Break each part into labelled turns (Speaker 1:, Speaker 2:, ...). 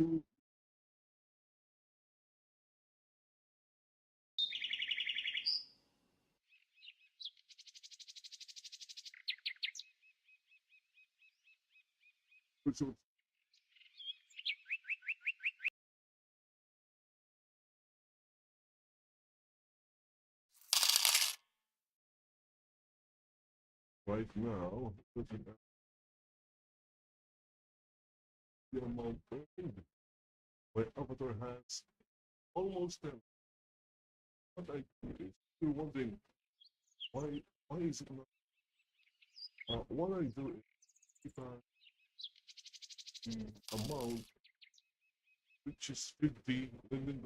Speaker 1: So right now, looking at the amount earned, my avatar has almost 10. What I do is, you're wondering why is it not? What I do is, if the amount, which is $50 million,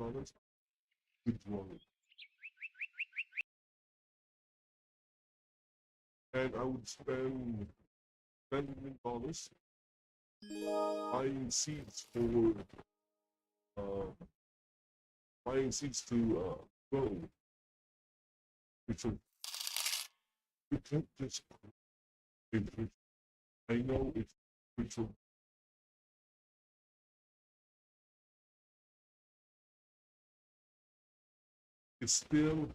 Speaker 1: withdraw it. And I would spend $10 million buying seeds for uh, buying seeds to grow, which are you can't just it, I know it's which will it's still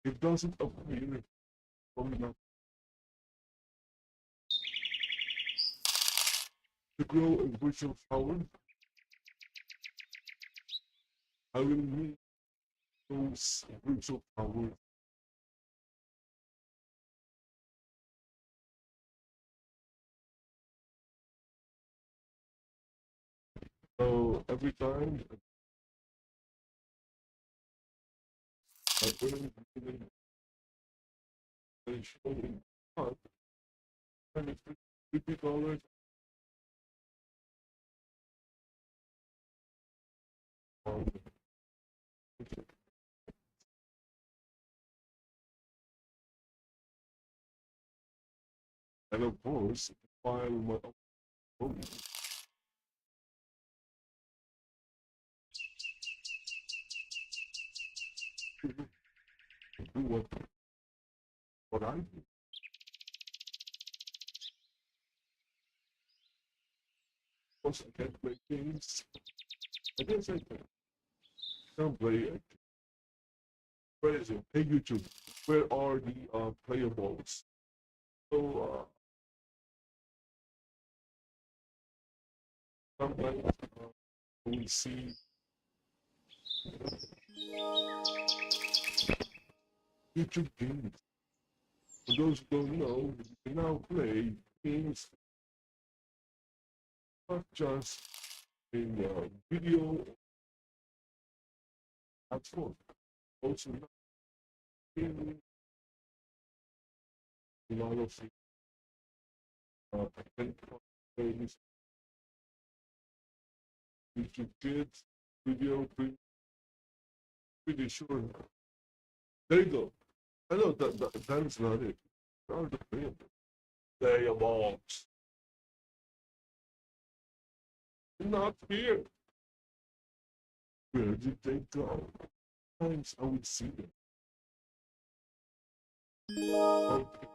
Speaker 1: it doesn't appear from now to grow a virtual flower. I will need those virtual flowers. So every time I earn a show in month, and it's $50. Um, and of course, while my do what I do. Of course, I can't play games. I guess I can play. Where is it? Hey YouTube, where are the playables? So sometimes we see YouTube games. For those who don't know, you can now play games not just in video platform, also in a lot of games, YouTube Kids, video, pretty sure. There you go. I know that is not it. Are the playables? Not here. Where did they go? Sometimes I would see them. Okay.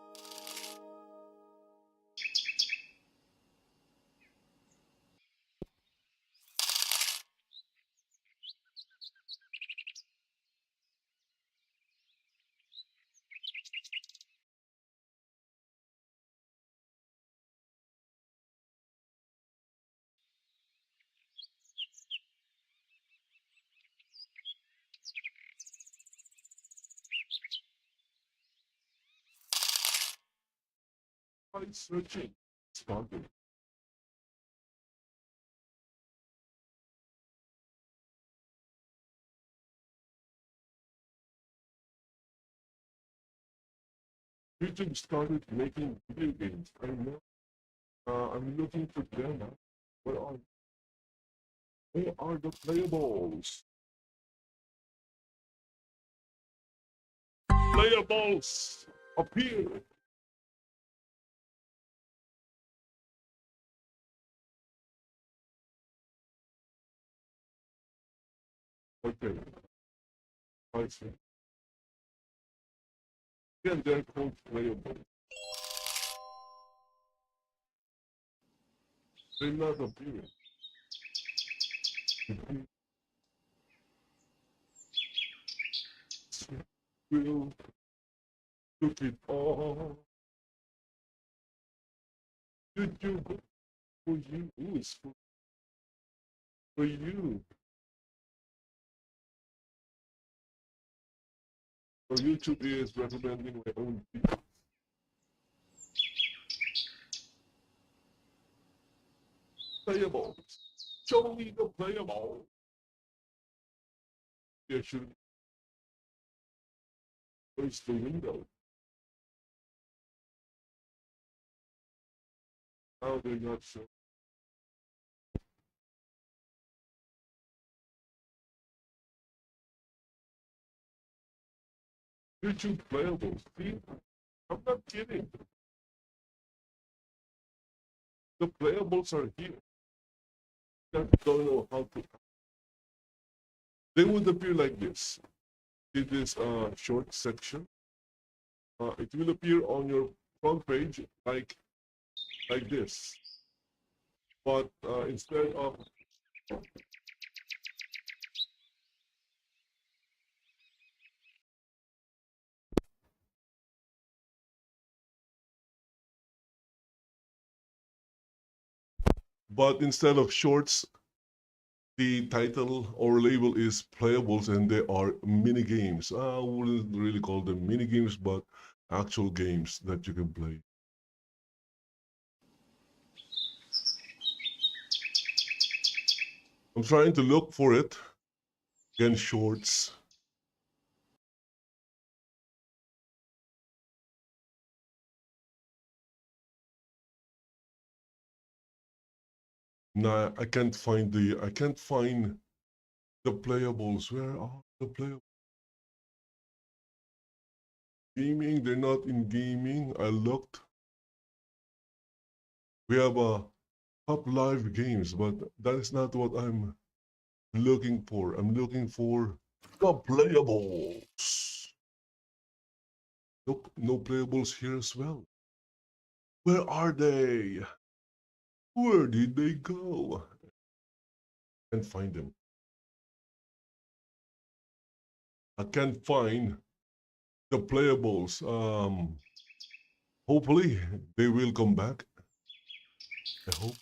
Speaker 1: By searching, started. YouTube started making video games. I know. I'm looking for them. Where are the playables? Playables appear. Okay, I see. Again, they're called playables. They're not appearing. We'll took it all. YouTube for you. Ooh, it's for you. So YouTube is recommending my own playables. Show me the playable. Yeah, should close the window. Now they're not showing. YouTube playables. See, I'm not kidding. The playables are here. I don't know how to. They would appear like this. In this short section, it will appear on your front page like this. But instead of shorts, the title or label is playables, and they are mini games. I wouldn't really call them mini games, but actual games that you can play. I'm trying to look for it. Again, shorts. Nah, I can't find the playables. Where are the playables? Gaming, they're not in gaming. I looked. We have top live games, but that is not what I'm looking for. I'm looking for the playables. Nope, no playables here as well. Where are they? Where did they go? Can't find them. I can't find the playables. Hopefully they will come back. I hope.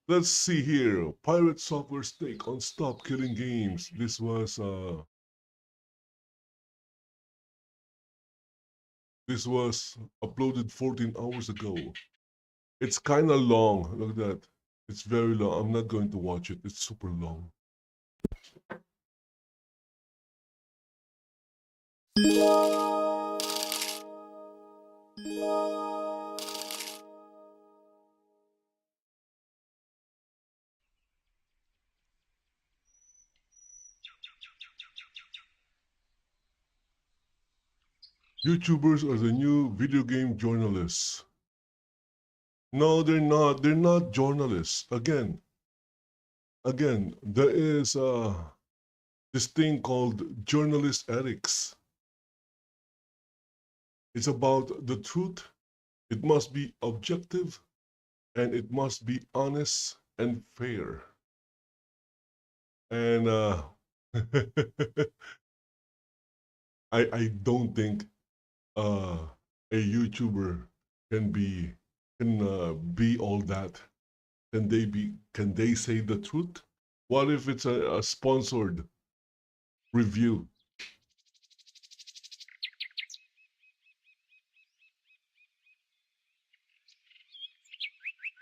Speaker 1: Let's see here. Pirate Software's take on Stop Killing Games. This was uploaded 14 hours ago. It's kind of long. Look at that. It's very long. I'm not going to watch it. It's super long. YouTubers are the new video game journalists. No, they're not. They're not journalists. Again, there is this thing called journalist ethics. It's about the truth. It must be objective, and it must be honest and fair. And I don't think a YouTuber can be all that. Can they say the truth? What if it's a sponsored review?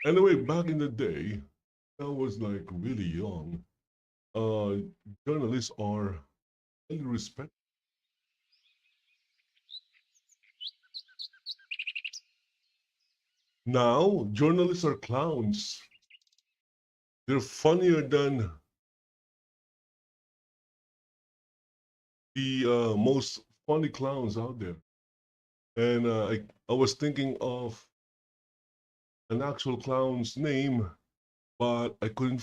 Speaker 1: Anyway, back in the day, I was like really young. Uh, Journalists are highly respected. Now, journalists are clowns. They're funnier than the most funny clowns out there. And I was thinking of an actual clown's name, but I couldn't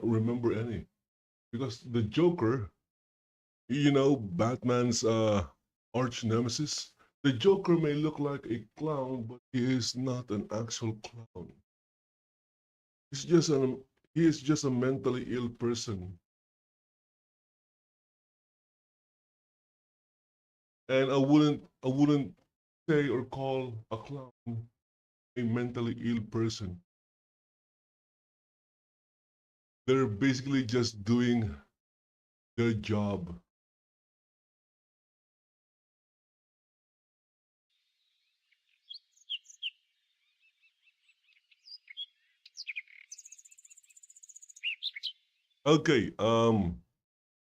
Speaker 1: remember any because the Joker, Batman's arch nemesis. The Joker may look like a clown, but he is not an actual clown. He's just an he is just a mentally ill person. And I wouldn't say or call a clown a mentally ill person. They're basically just doing their job. Okay,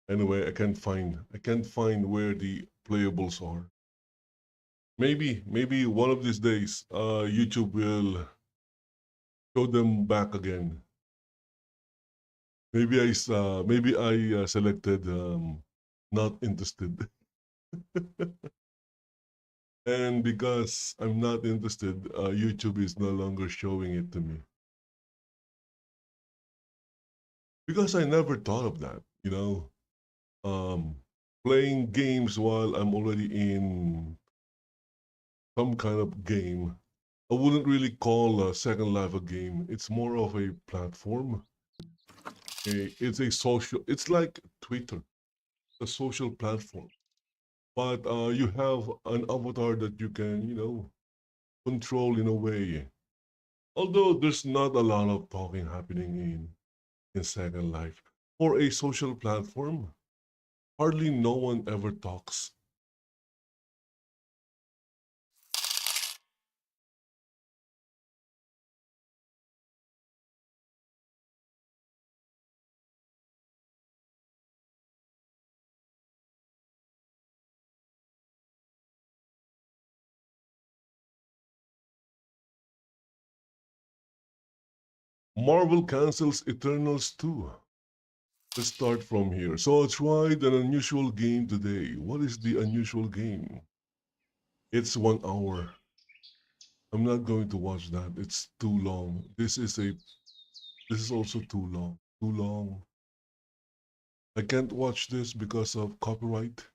Speaker 1: anyway, I can't find where the playables are. Maybe one of these days, YouTube will show them back again. Maybe I selected not interested, and because I'm not interested, YouTube is no longer showing it to me. Because I never thought of that, um, playing games while I'm already in some kind of game. I wouldn't really call Second Life a game. It's more of a platform. It's a social. It's like Twitter, a social platform. But you have an avatar that you can, control in a way. Although there's not a lot of talking happening in Second Life. For a social platform, hardly no one ever talks. Marvel cancels Eternals 2. Let's start from here. So I tried an unusual game today. What is the unusual game? It's 1 hour. I'm not going to watch that. It's too long. This is also too long. Too long. I can't watch this because of copyright.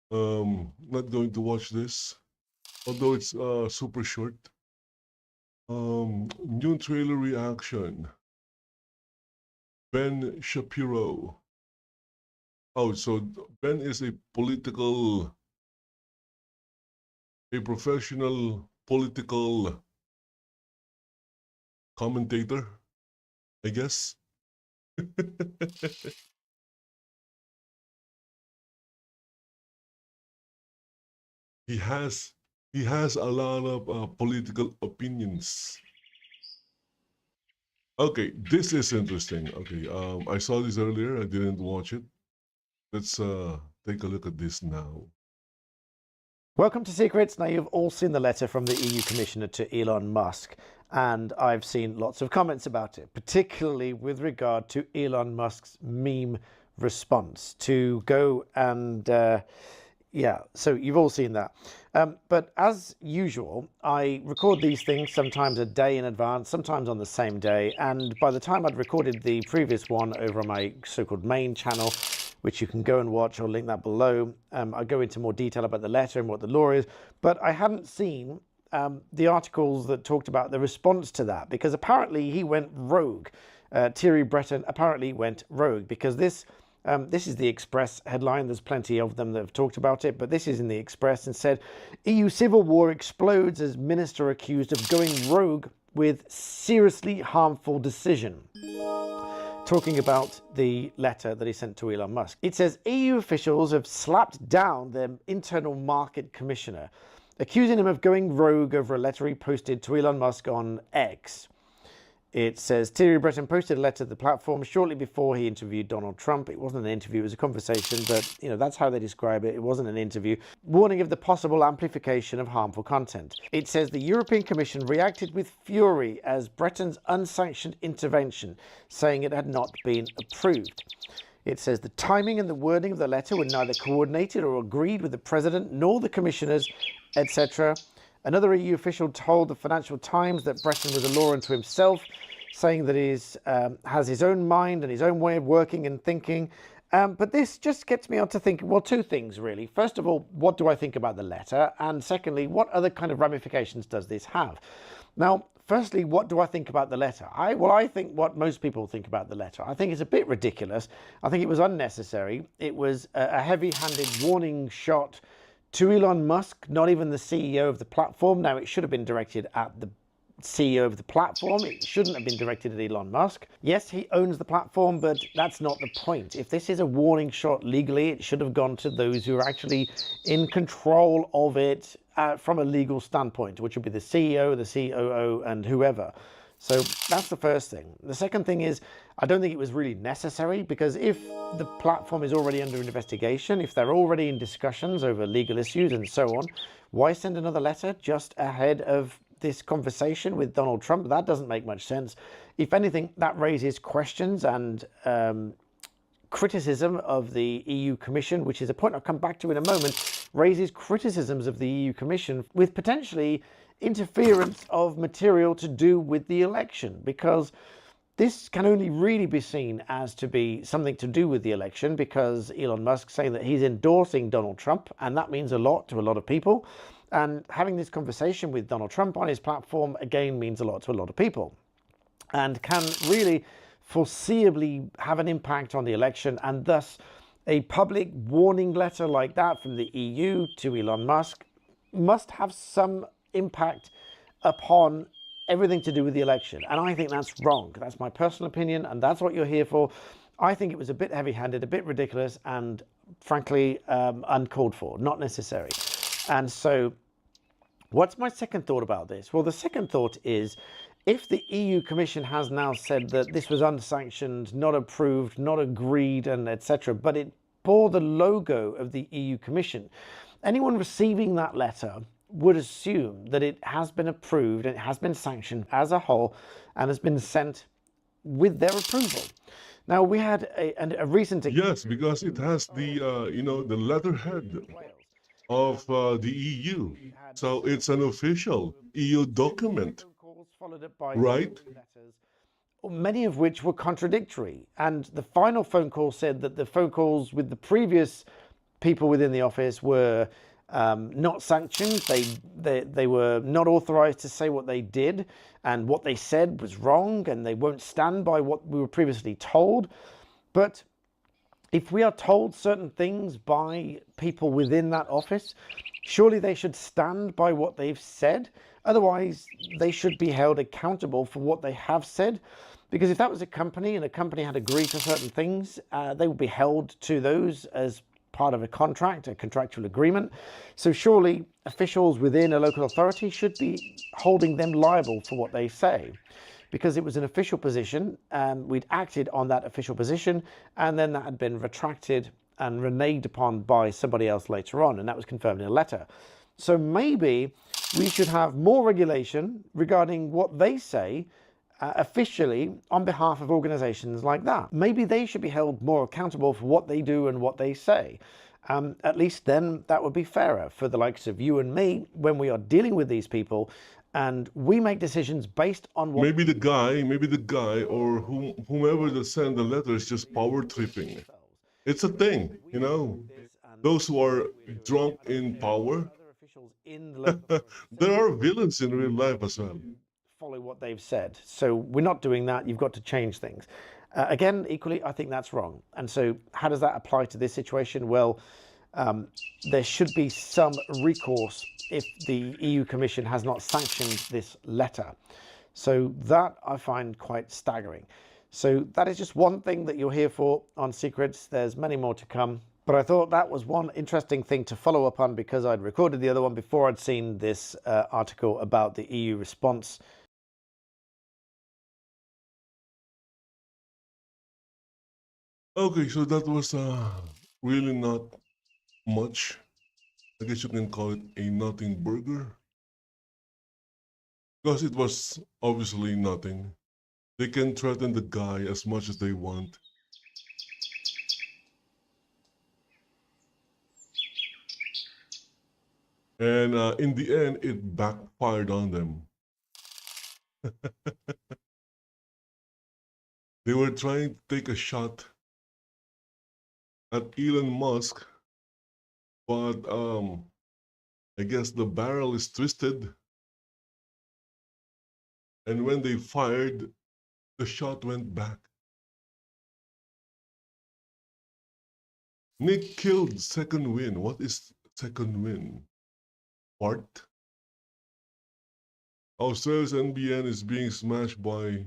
Speaker 1: Not going to watch this. Although it's super short. New trailer reaction. Ben Shapiro. Oh, so Ben is a professional political commentator, I guess. he has he has a lot of political opinions. Okay, this is interesting. Okay, I saw this earlier. I didn't watch it. Let's take a look at this now.
Speaker 2: Welcome to Secrets. Now, you've all seen the letter from the EU Commissioner to Elon Musk, and I've seen lots of comments about it, particularly with regard to Elon Musk's meme response to go and so you've all seen that. But as usual, I record these things sometimes a day in advance, sometimes on the same day. And by the time I'd recorded the previous one over on my so-called main channel, which you can go and watch, I'll link that below, I go into more detail about the letter and what the law is. But I hadn't seen the articles that talked about the response to that, because apparently he went rogue. Thierry Breton apparently went rogue, because this is the Express headline. There's plenty of them that have talked about it, but this is in the Express and said, EU civil war explodes as minister accused of going rogue with seriously harmful decision. Talking about the letter that he sent to Elon Musk. It says EU officials have slapped down their internal market commissioner, accusing him of going rogue over a letter he posted to Elon Musk on X. It says Thierry Breton posted a letter to the platform shortly before he interviewed Donald Trump. It wasn't an interview, it was a conversation, but that's how they describe it. It wasn't an interview. Warning of the possible amplification of harmful content. It says the European Commission reacted with fury as Breton's unsanctioned intervention, saying it had not been approved. It says the timing and the wording of the letter were neither coordinated or agreed with the president nor the commissioners, etc. Another EU official told the Financial Times that Breton was a law unto himself, saying that he has his own mind and his own way of working and thinking. But this just gets me on to think, well, two things really. First of all, what do I think about the letter? And secondly, what other kind of ramifications does this have? Now, firstly, what do I think about the letter? I think what most people think about the letter. I think it's a bit ridiculous. I think it was unnecessary. It was a heavy-handed warning shot to Elon Musk, not even the CEO of the platform. Now, it should have been directed at the CEO of the platform. It shouldn't have been directed at Elon Musk. Yes, he owns the platform, but that's not the point. If this is a warning shot legally, it should have gone to those who are actually in control of it from a legal standpoint, which would be the CEO, the COO, and whoever. So that's the first thing. The second thing is, I don't think it was really necessary, because if the platform is already under investigation, if they're already in discussions over legal issues and so on, why send another letter just ahead of this conversation with Donald Trump? That doesn't make much sense. If anything, that raises questions and criticism of the EU Commission, which is a point I'll come back to in a moment, raises criticisms of the EU Commission with potentially interference of material to do with the election, because this can only really be seen as to be something to do with the election, because Elon Musk saying that he's endorsing Donald Trump, and that means a lot to a lot of people. And having this conversation with Donald Trump on his platform, again, means a lot to a lot of people, and can really foreseeably have an impact on the election. And thus, a public warning letter like that from the EU to Elon Musk must have some impact upon everything to do with the election. And I think that's wrong. That's my personal opinion, and that's what you're here for. I think it was a bit heavy-handed, a bit ridiculous, and frankly, uncalled for, not necessary. And so what's my second thought about this? Well, the second thought is, if the EU Commission has now said that this was unsanctioned, not approved, not agreed, and etc., but it bore the logo of the EU Commission, anyone receiving that letter would assume that it has been approved, it has been sanctioned as a whole, and has been sent with their approval. Now, we had a recent...
Speaker 1: Yes, because it has the, the letterhead of the EU. So it's an official EU document, right?
Speaker 2: Many of which were contradictory. And the final phone call said that the phone calls with the previous people within the office were not sanctioned. They were not authorized to say what they did, and what they said was wrong, and they won't stand by what we were previously told. But if we are told certain things by people within that office, surely they should stand by what they've said. Otherwise, they should be held accountable for what they have said. Because if that was a company and a company had agreed to certain things, they would be held to those as part of a contract, a contractual agreement. So surely officials within a local authority should be holding them liable for what they say, because it was an official position, and we'd acted on that official position, and then that had been retracted and reneged upon by somebody else later on, and that was confirmed in a letter. So maybe we should have more regulation regarding what they say officially on behalf of organizations like that. Maybe they should be held more accountable for what they do and what they say. At least then that would be fairer for the likes of you and me when we are dealing with these people, and we make decisions based on what...
Speaker 1: Maybe the guy or whomever that sent the letter is just power tripping. It's a thing, those who are drunk in power, there are villains in real life as well.
Speaker 2: Follow what they've said. So we're not doing that. You've got to change things. Again, equally, I think that's wrong. And so how does that apply to this situation? Well, there should be some recourse if the EU Commission has not sanctioned this letter. So that I find quite staggering. So that is just one thing that you're here for on Secrets. There's many more to come. But I thought that was one interesting thing to follow up on, because I'd recorded the other one before I'd seen this article about the EU response.
Speaker 1: Okay, so that was really not much. I guess you can call it a nothing burger, because it was obviously nothing. They can threaten the guy as much as they want. And in the end, it backfired on them. They were trying to take a shot at Elon Musk, but I guess the barrel is twisted, And when they fired, the shot went back. Nick killed second win. What is second win? Part? Australia's NBN is being smashed by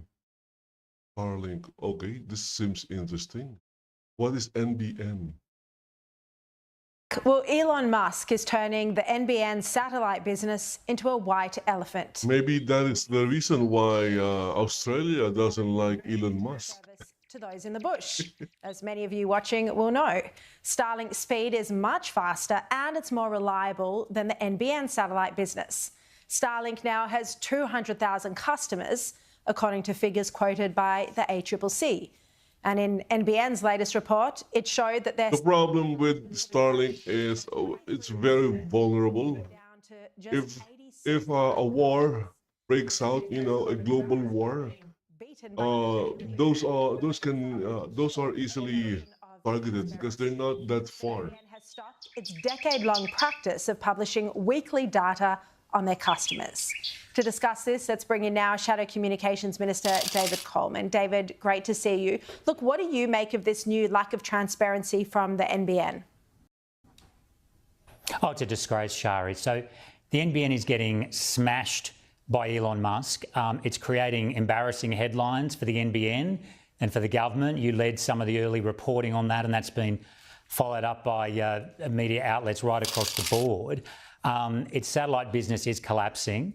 Speaker 1: Starlink. Okay, this seems interesting. What is NBN?
Speaker 3: Well, Elon Musk is turning the NBN satellite business into a white elephant.
Speaker 1: Maybe that is the reason why Australia doesn't like Elon Musk.
Speaker 3: To those in the bush. As many of you watching will know, Starlink speed is much faster and it's more reliable than the NBN satellite business. Starlink now has 200,000 customers, according to figures quoted by the ACCC. And in NBN's latest report, it showed that the
Speaker 1: problem with Starlink is it's very vulnerable. If a war breaks out, a global war, those are easily targeted because they're not that far.
Speaker 3: Its decade-long practice of publishing weekly data on their customers. To discuss this, let's bring in now Shadow Communications Minister David Coleman. David, great to see you. Look, what do you make of this new lack of transparency from the NBN?
Speaker 4: Oh, it's a disgrace, Shari. So the NBN is getting smashed by Elon Musk. It's creating embarrassing headlines for the NBN and for the government. You led some of the early reporting on that, and that's been followed up by media outlets right across the board. Its satellite business is collapsing.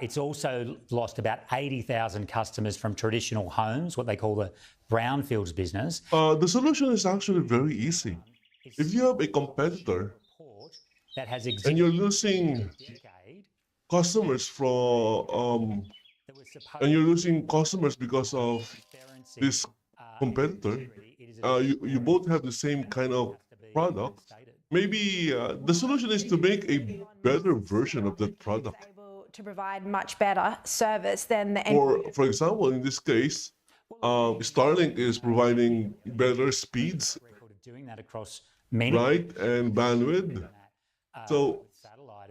Speaker 4: It's also lost about 80,000 customers from traditional homes, what they call the brownfields business.
Speaker 1: The solution is actually very easy. If you have a competitor
Speaker 4: that has
Speaker 1: and you're losing customers because of this competitor, you both have the same kind of product. Maybe the solution is to make a better version of that product.
Speaker 3: To provide much better service than the
Speaker 1: For example, in this case, Starlink is providing better speeds,
Speaker 4: doing that across many,
Speaker 1: right, and bandwidth. So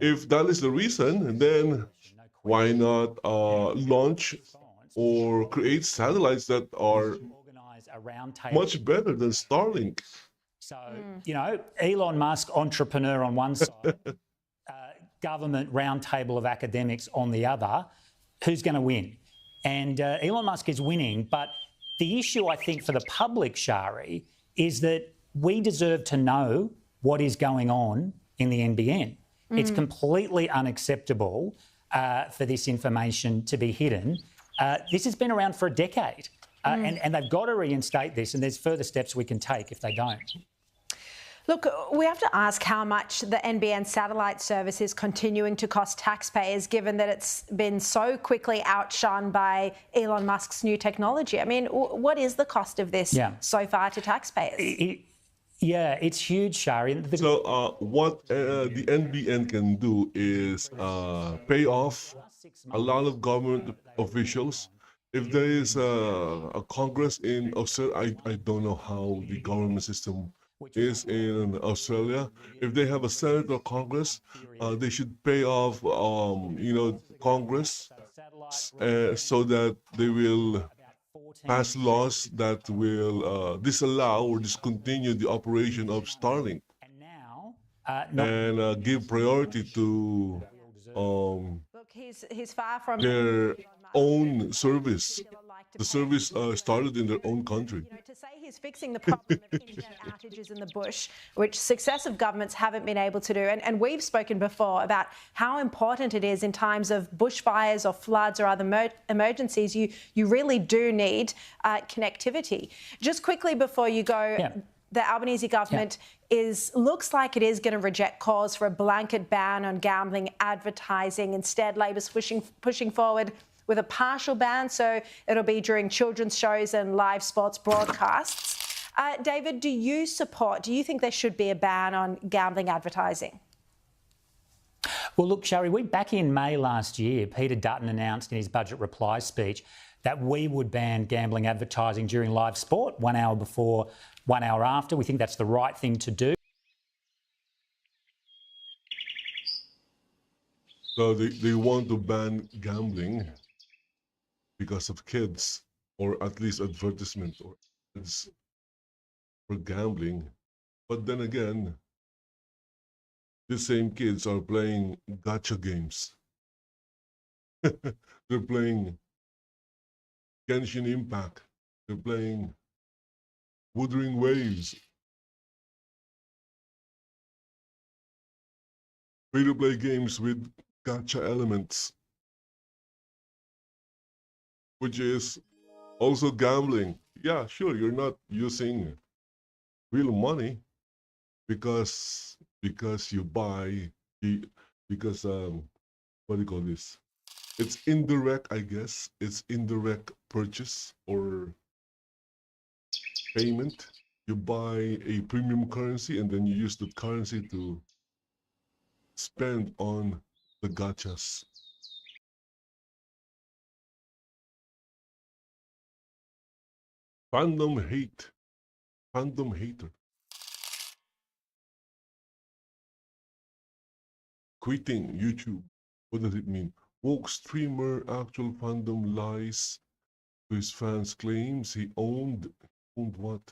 Speaker 1: if that is the reason, then why not launch or create satellites that are much better than Starlink?
Speaker 4: So, Elon Musk, entrepreneur on one side, government roundtable of academics on the other, who's going to win? And Elon Musk is winning, but the issue, I think, for the public, Shari, is that we deserve to know what is going on in the NBN. It's completely unacceptable for this information to be hidden. This has been around for a decade, and they've got to reinstate this, and there's further steps we can take if they don't.
Speaker 3: Look, we have to ask how much the NBN satellite service is continuing to cost taxpayers, given that it's been so quickly outshone by Elon Musk's new technology. I mean, what is the cost of this so far to taxpayers?
Speaker 4: It's huge, Shari.
Speaker 1: So what the NBN can do is pay off a lot of government officials. If there is a Congress in Australia, I don't know how the government system is in Australia. If they have a Senate or Congress, they should pay off, Congress, so that they will pass laws that will disallow or discontinue the operation of Starlink and give priority to
Speaker 3: Look, he's far from
Speaker 1: their own service. The service started in their own country.
Speaker 3: To say he's fixing the problem of internet outages in the bush, which successive governments haven't been able to do. And we've spoken before about how important it is in times of bushfires or floods or other emergencies. You really do need connectivity. Just quickly before you go, the Albanese government looks like it is going to reject calls for a blanket ban on gambling advertising. Instead, Labor's pushing forward with a partial ban, so it'll be during children's shows and live sports broadcasts. David, do you think there should be a ban on gambling advertising?
Speaker 4: Well, look, Shari, back in May last year, Peter Dutton announced in his budget reply speech that we would ban gambling advertising during live sport, 1 hour before, 1 hour after. We think that's the right thing to do.
Speaker 1: So they want to ban gambling. because of kids, or at least advertisement or ads for gambling. But then again, the same kids are playing gacha games. They're playing Genshin Impact. They're playing Wuthering Waves. Free-to-play games with gacha elements, which is also gambling. Yeah, sure, you're not using real money because you buy the because what do you call this? It's indirect, I guess. It's indirect purchase or payment. You buy a premium currency and then you use the currency to spend on the gachas. Fandom hate. Fandom hater. Quitting YouTube. What does it mean? Woke streamer actual fandom lies to his fans, claims he owned what?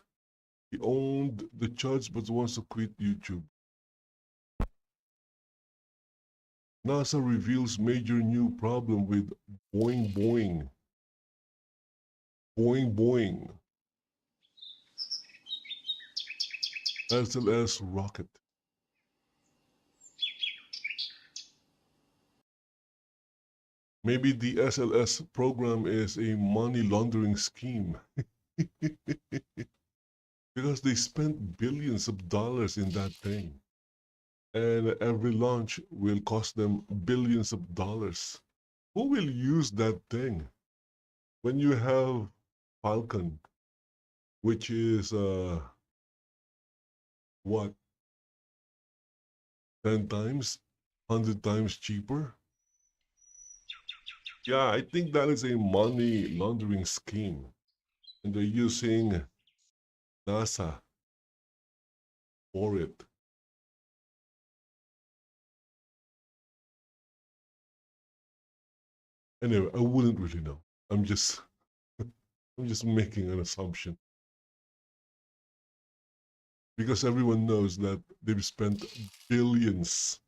Speaker 1: He owned the judge but wants to quit YouTube. NASA reveals major new problem with Boing Boing. Boing Boing. SLS rocket. Maybe the SLS program is a money laundering scheme. Because they spent billions of dollars in that thing. And every launch will cost them billions of dollars. Who will use that thing? When you have Falcon, which is what, 10 times, 100 times cheaper? Yeah, I think that is a money laundering scheme. And they're using NASA for it. Anyway, I wouldn't really know. I'm just making an assumption. Because everyone knows that they've spent billions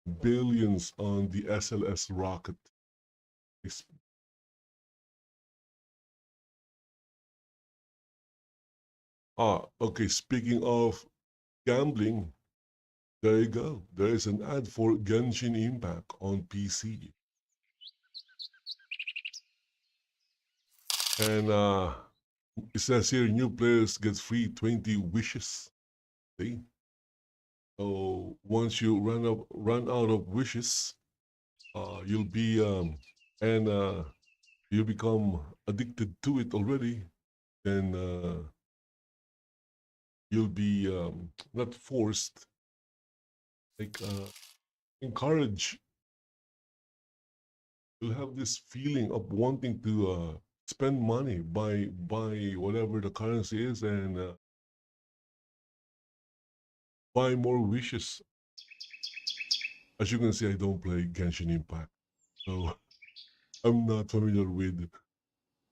Speaker 1: on the SLS rocket. Okay, speaking of gambling, there you go. There is an ad for Genshin Impact on PC. And it says here, new players get free 20 wishes. See? So once you run out of wishes, you'll be you become addicted to it already, then you'll be not forced, like encouraged. You'll have this feeling of wanting to spend money, buy whatever the currency is, and buy more wishes. As you can see, I don't play Genshin Impact, so I'm not familiar with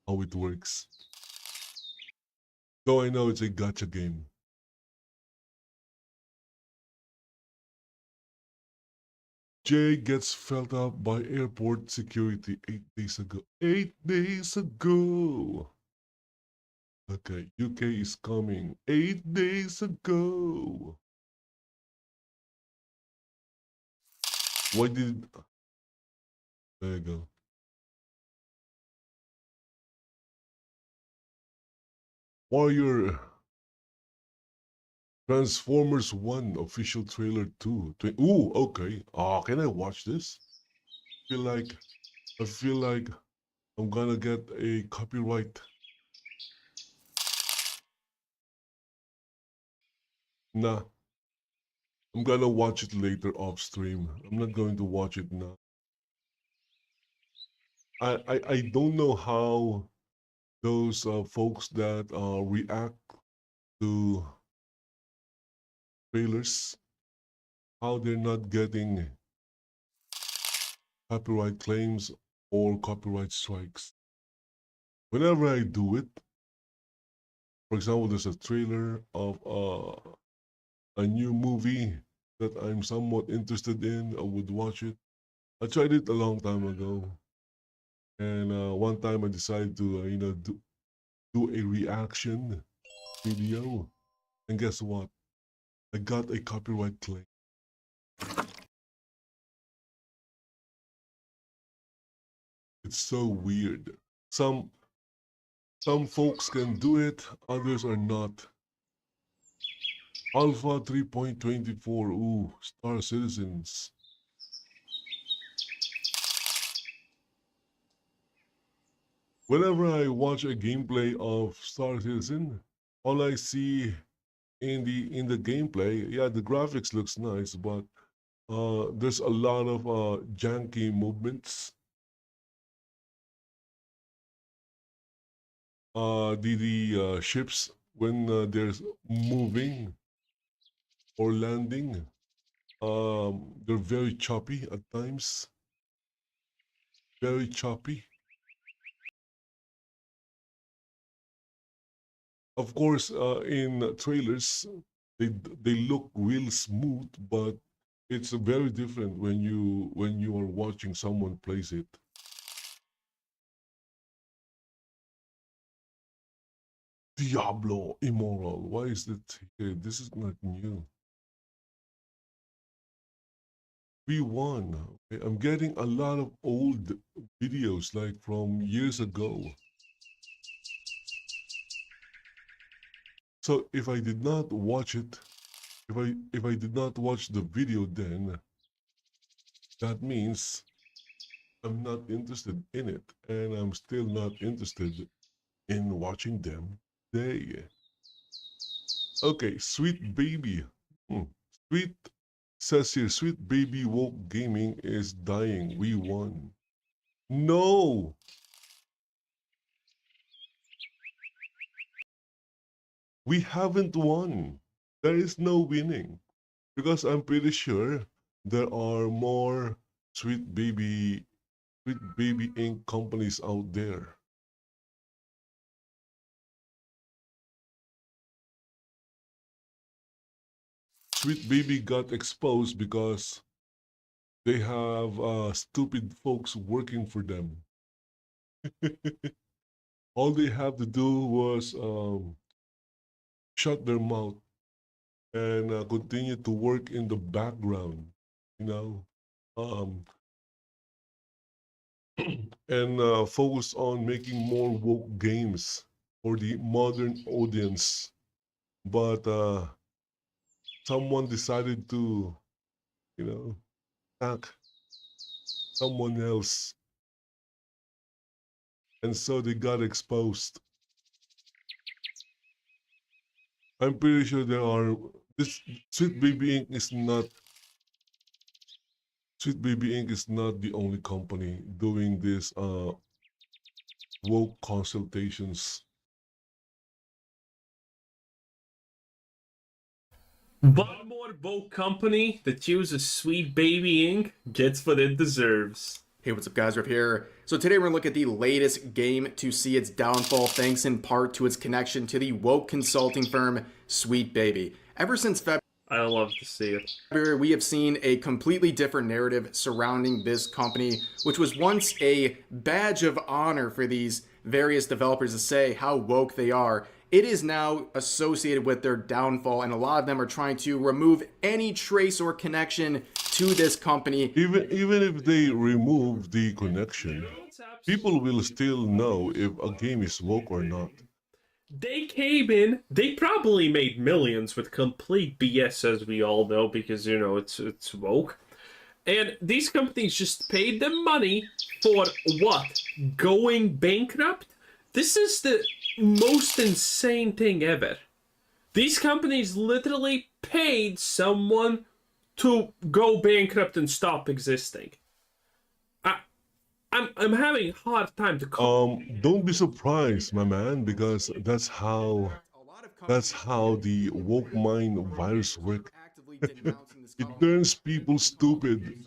Speaker 1: how it works. Though I know it's a gacha game. Jay gets felt up by airport security 8 days ago. 8 days ago! Okay, UK is coming 8 days ago. Why did... There you go. Warrior Transformers 1 official trailer 2. Ooh, okay. Can I watch this? I feel like I'm gonna get a copyright. Nah. I'm gonna watch it later off stream. I'm not going to watch it now. I don't know how those folks that react to trailers, how they're not getting copyright claims or copyright strikes. whenever I do it, for example, there's a trailer of a new movie that I'm somewhat interested in, I would watch it. I tried it a long time ago, and one time I decided to, do a reaction video, and guess what? I got a copyright claim. It's so weird. Some folks can do it, others are not. Alpha 3.24, ooh, Star Citizens. Whenever I watch a gameplay of Star Citizen, all I see in the gameplay, yeah, the graphics looks nice, but there's a lot of janky movements. The ships, when they're moving or landing, they're very choppy at times. Very choppy. Of course, in trailers, they look real smooth, but it's very different when you are watching someone plays it. Diablo Immortal. Why is it here? This is not new. We won. Okay, I'm getting a lot of old videos, like from years ago. So if I did not watch it, if I did not watch the video, then that means I'm not interested in it, and I'm still not interested in watching them today. Okay, Sweet Baby. Sweet says here, Sweet Baby Woke Gaming is dying. We won. No! We haven't won. There is no winning. Because I'm pretty sure there are more Sweet Baby Inc. companies out there. Sweet Baby got exposed because they have stupid folks working for them. All they have to do was shut their mouth and continue to work in the background, you know, and focus on making more woke games for the modern audience. But someone decided to, attack someone else, and so they got exposed. I'm pretty sure there are. This Sweet Baby Inc. is not. Sweet Baby Inc. is not the only company doing this woke consultations.
Speaker 5: One more woke company that uses Sweet Baby Inc. gets what it deserves.
Speaker 6: Hey, what's up guys, Riff here. So today we're going to look at the latest game to see its downfall thanks in part to its connection to the woke consulting firm Sweet Baby. Ever since February,
Speaker 5: I love to see it.
Speaker 6: we have seen a completely different narrative surrounding this company, which was once a badge of honor for these various developers to say how woke they are. It is now associated with their downfall, and a lot of them are trying to remove any trace or connection to this company.
Speaker 1: Even if they remove the connection, people will still know if a game is woke or not.
Speaker 5: They came in, they probably made millions with complete BS, as we all know, because, it's woke. And these companies just paid them money for what? Going bankrupt? This is the most insane thing ever. These companies literally paid someone to go bankrupt and stop existing. I'm having a hard time to
Speaker 1: don't be surprised, my man, because that's how the woke mind virus works. It turns people stupid.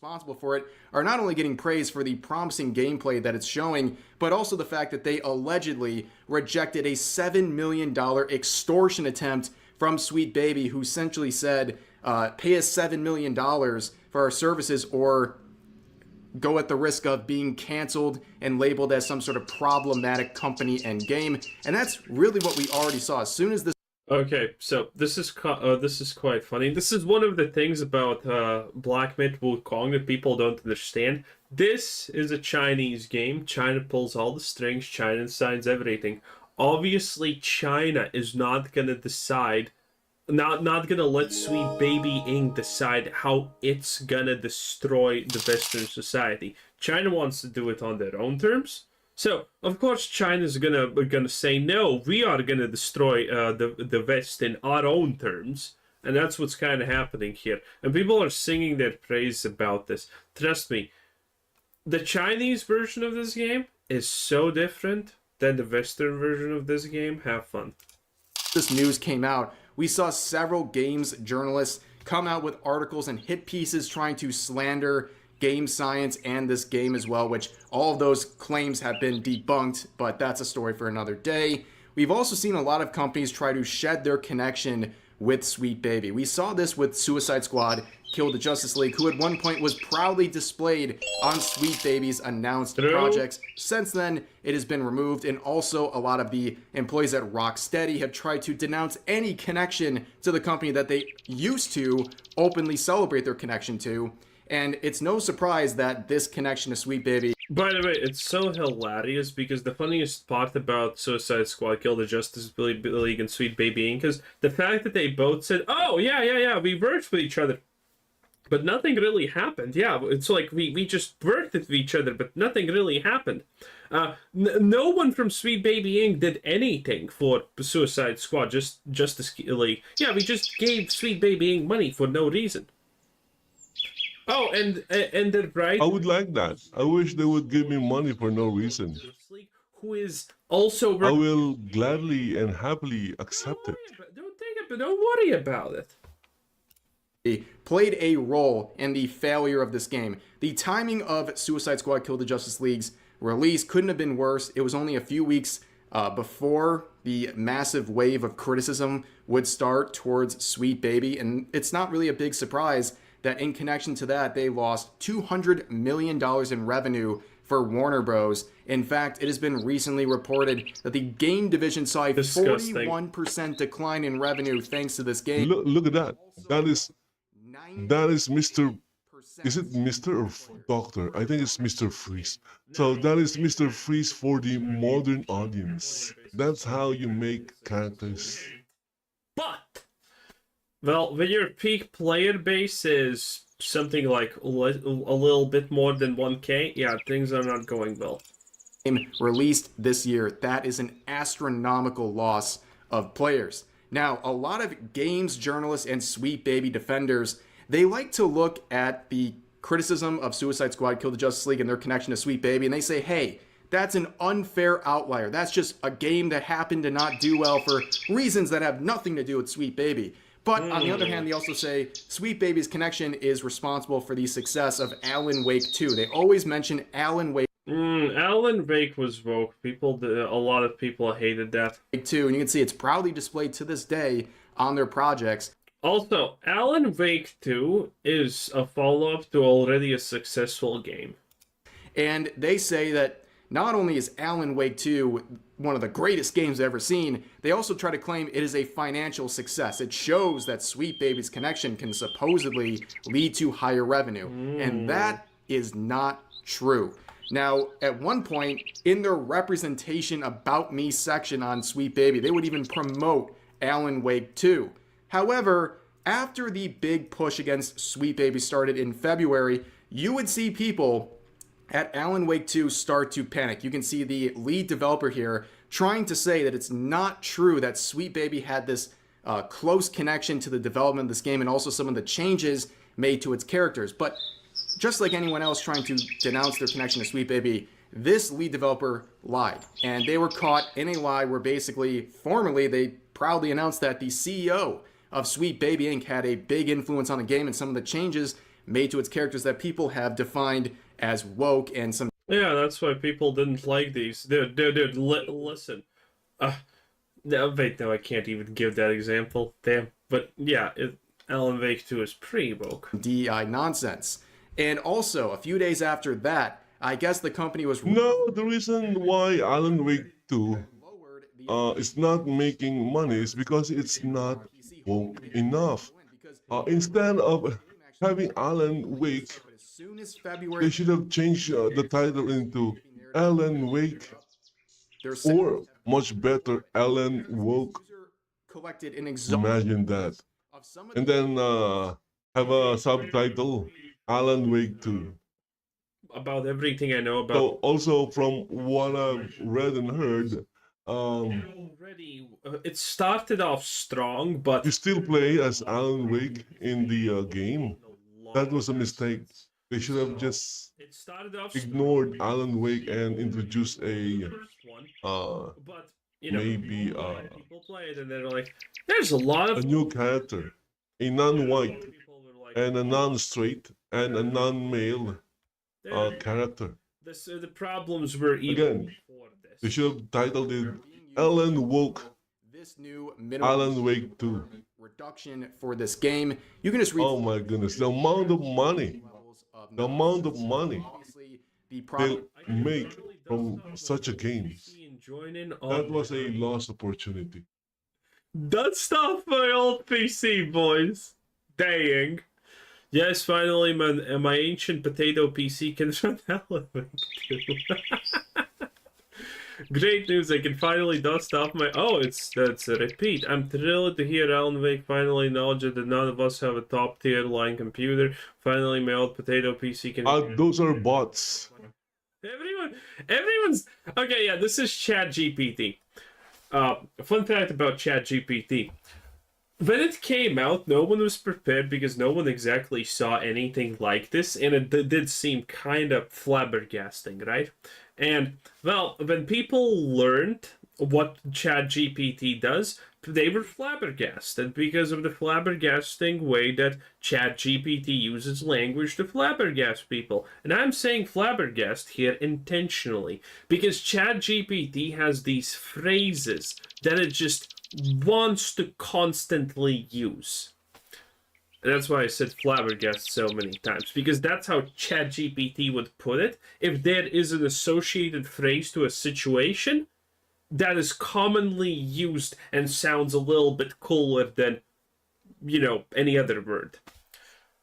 Speaker 6: responsible for it are not only getting praised for the promising gameplay that it's showing, but also the fact that they allegedly rejected a $7 million extortion attempt from Sweet Baby, who essentially said, pay us $7 million for our services or go at the risk of being canceled and labeled as some sort of problematic company and game. And that's really what we already saw. As soon as this
Speaker 5: Okay, so this is quite funny. This is one of the things about Black Myth Wukong that people don't understand. This is a Chinese game. China pulls all the strings. China decides everything. Obviously, China is not gonna decide, not gonna let Sweet Baby Inc. decide how it's gonna destroy the Western society. China wants to do it on their own terms. So, of course, China's gonna say, no, we are gonna destroy the West in our own terms. And that's what's kind of happening here. And people are singing their praise about this. Trust me, the Chinese version of this game is so different than the Western version of this game. Have fun.
Speaker 6: This news came out, we saw several games journalists come out with articles and hit pieces trying to slander Game Science and this game as well, which all of those claims have been debunked, but that's a story for another day. We've also seen a lot of companies try to shed their connection with Sweet Baby. We saw this with Suicide Squad Kill the Justice League, who at one point was proudly displayed on Sweet Baby's announced projects. Since then, it has been removed, and also a lot of the employees at Rocksteady have tried to denounce any connection to the company that they used to openly celebrate their connection to. And it's no surprise that this connection to Sweet Baby...
Speaker 5: By the way, it's so hilarious because the funniest part about Suicide Squad, Kill the Justice League, and Sweet Baby Inc. is the fact that they both said, oh, yeah, we worked with each other. But nothing really happened. Yeah, it's like we just worked with each other, but nothing really happened. No one from Sweet Baby Inc. did anything for Suicide Squad, Justice League. Yeah, we just gave Sweet Baby Inc. money for no reason. Oh, and they're right.
Speaker 1: I would like that. I wish they would give me money for no reason.
Speaker 5: Who is also...
Speaker 1: I will gladly and happily accept it.
Speaker 5: Don't worry about it.
Speaker 6: Played a role in the failure of this game. The timing of Suicide Squad Kill the Justice League's release couldn't have been worse. It was only a few weeks before the massive wave of criticism would start towards Sweet Baby, and it's not really a big surprise that in connection to that, they lost $200 million in revenue for Warner Bros. In fact, it has been recently reported that the game division saw a 41% decline in revenue thanks to this game.
Speaker 1: Look at that. That is Mr. Is it Mr. or Doctor? I think it's Mr. Freeze. So that is Mr. Freeze for the modern audience. That's how you make characters.
Speaker 5: But, well, when your peak player base is something like a little bit more than 1K, yeah, things are not going well.
Speaker 6: Released this year, that is an astronomical loss of players. Now, a lot of games journalists and Sweet Baby defenders, they like to look at the criticism of Suicide Squad Kill the Justice League and their connection to Sweet Baby, and they say, hey, that's an unfair outlier. That's just a game that happened to not do well for reasons that have nothing to do with Sweet Baby. But on the other hand, they also say Sweet Baby's connection is responsible for the success of Alan Wake 2. They always mention Alan Wake.
Speaker 5: Alan Wake was woke. A lot of people hated that.
Speaker 6: 2, and you can see it's proudly displayed to this day on their projects.
Speaker 5: Also, Alan Wake 2 is a follow-up to already a successful game.
Speaker 6: And they say that not only is Alan Wake 2 one of the greatest games I've ever seen, they also try to claim it is a financial success. It shows that Sweet Baby's connection can supposedly lead to higher revenue. And that is not true. Now, at one point, in their representation about me section on Sweet Baby, they would even promote Alan Wake 2. However, after the big push against Sweet Baby started in February, you would see people at Alan Wake 2 start to panic. You can see the lead developer here trying to say that it's not true that Sweet Baby had this close connection to the development of this game and also some of the changes made to its characters. But just like anyone else trying to denounce their connection to Sweet Baby, this lead developer lied. And they were caught in a lie where basically, formally, they proudly announced that the CEO of Sweet Baby Inc. had a big influence on the game and some of the changes made to its characters that people have defined as woke and some.
Speaker 5: Yeah, that's why people didn't like these. Dude, listen. No, wait, no, I can't even give that example. Damn. But yeah, Alan Wake 2 is pretty woke.
Speaker 6: DEI nonsense. And also, a few days after that, I guess the company was...
Speaker 1: No, the reason why Alan Wake 2 is not making money is because it's not woke enough. Instead of having Alan Wake, they should have changed the title into Alan Wake, or much better, Alan Woke. Imagine that. And then have a subtitle, Alan Wake 2.
Speaker 5: About everything I know about...
Speaker 1: So also from what I've read and heard,
Speaker 5: already, it started off strong, but...
Speaker 1: you still play as Alan Wake in the game. That was a mistake. They should have just ignored Alan Wake and introduced a
Speaker 5: but you know,
Speaker 1: maybe
Speaker 5: people play it and they're like, there's a lot of
Speaker 1: a new character, a non-white and a non-straight and a non-male character.
Speaker 5: The problems were even
Speaker 1: Again,
Speaker 5: before this.
Speaker 1: they should have titled it Alan Woke,
Speaker 6: this new
Speaker 1: Alan Wake 2.
Speaker 6: reduction for this game. You can just read...
Speaker 1: Oh my goodness, the amount of money they make from such a game. That was a lost opportunity.
Speaker 5: Dust off my old PC, boys. Dang. Yes, finally, my ancient potato PC can run Alan Wake 2. Great news, I can finally dust off my... Oh, that's a repeat. I'm thrilled to hear Alan Wake finally acknowledge that none of us have a top-tier line computer. Finally, my old potato PC can...
Speaker 1: Those are bots.
Speaker 5: Everyone's... Okay, yeah, this is ChatGPT. Fun fact about ChatGPT. When it came out, no one was prepared because no one exactly saw anything like this, and it did seem kind of flabbergasting, right? And, well, when people learned what ChatGPT does, they were flabbergasted because of the flabbergasting way that ChatGPT uses language to flabbergast people. And I'm saying flabbergast here intentionally because ChatGPT has these phrases that it just wants to constantly use. And that's why I said flabbergast so many times, because that's how ChatGPT would put it. If there is an associated phrase to a situation that is commonly used and sounds a little bit cooler than, you know, any other word.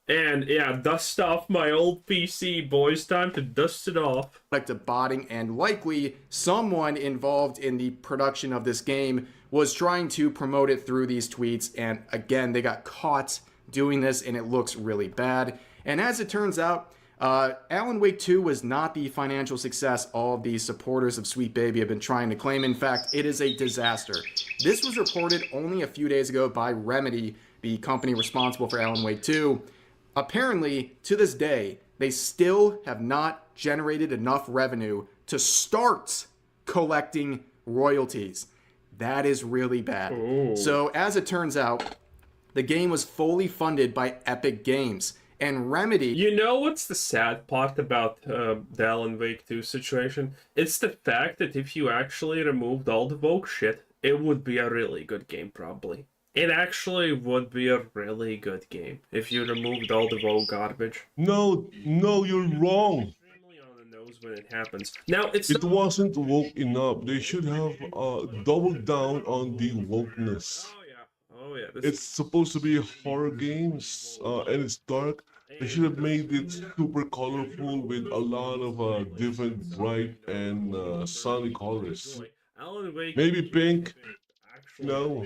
Speaker 5: And yeah, dust off my old PC, boys. Time to dust it off.
Speaker 6: Like to botting, and likely someone involved in the production of this game was trying to promote it through these tweets, and again, they got caught doing this, and it looks really bad. And as it turns out, Alan Wake 2 was not the financial success all of the supporters of Sweet Baby have been trying to claim. In fact, it is a disaster. This was reported only a few days ago by Remedy, the company responsible for Alan Wake 2. Apparently, to this day, they still have not generated enough revenue to start collecting royalties. That is really bad.
Speaker 5: Ooh.
Speaker 6: So, as it turns out, the game was fully funded by Epic Games. And Remedy...
Speaker 5: You know what's the sad part about the Alan Wake 2 situation? It's the fact that if you actually removed all the woke shit, it would be a really good game, probably. It actually would be a really good game if you removed all the woke garbage.
Speaker 1: No, you're wrong.
Speaker 5: Extremely on the nose when it happens. Now,
Speaker 1: It wasn't woke enough. They should have doubled down on the wokeness.
Speaker 5: Oh yeah.
Speaker 1: It's supposed to be horror games, and it's dark. They should have made it super colorful with a lot of different bright and sunny colors.
Speaker 5: Alan Wake
Speaker 1: Maybe pink. No.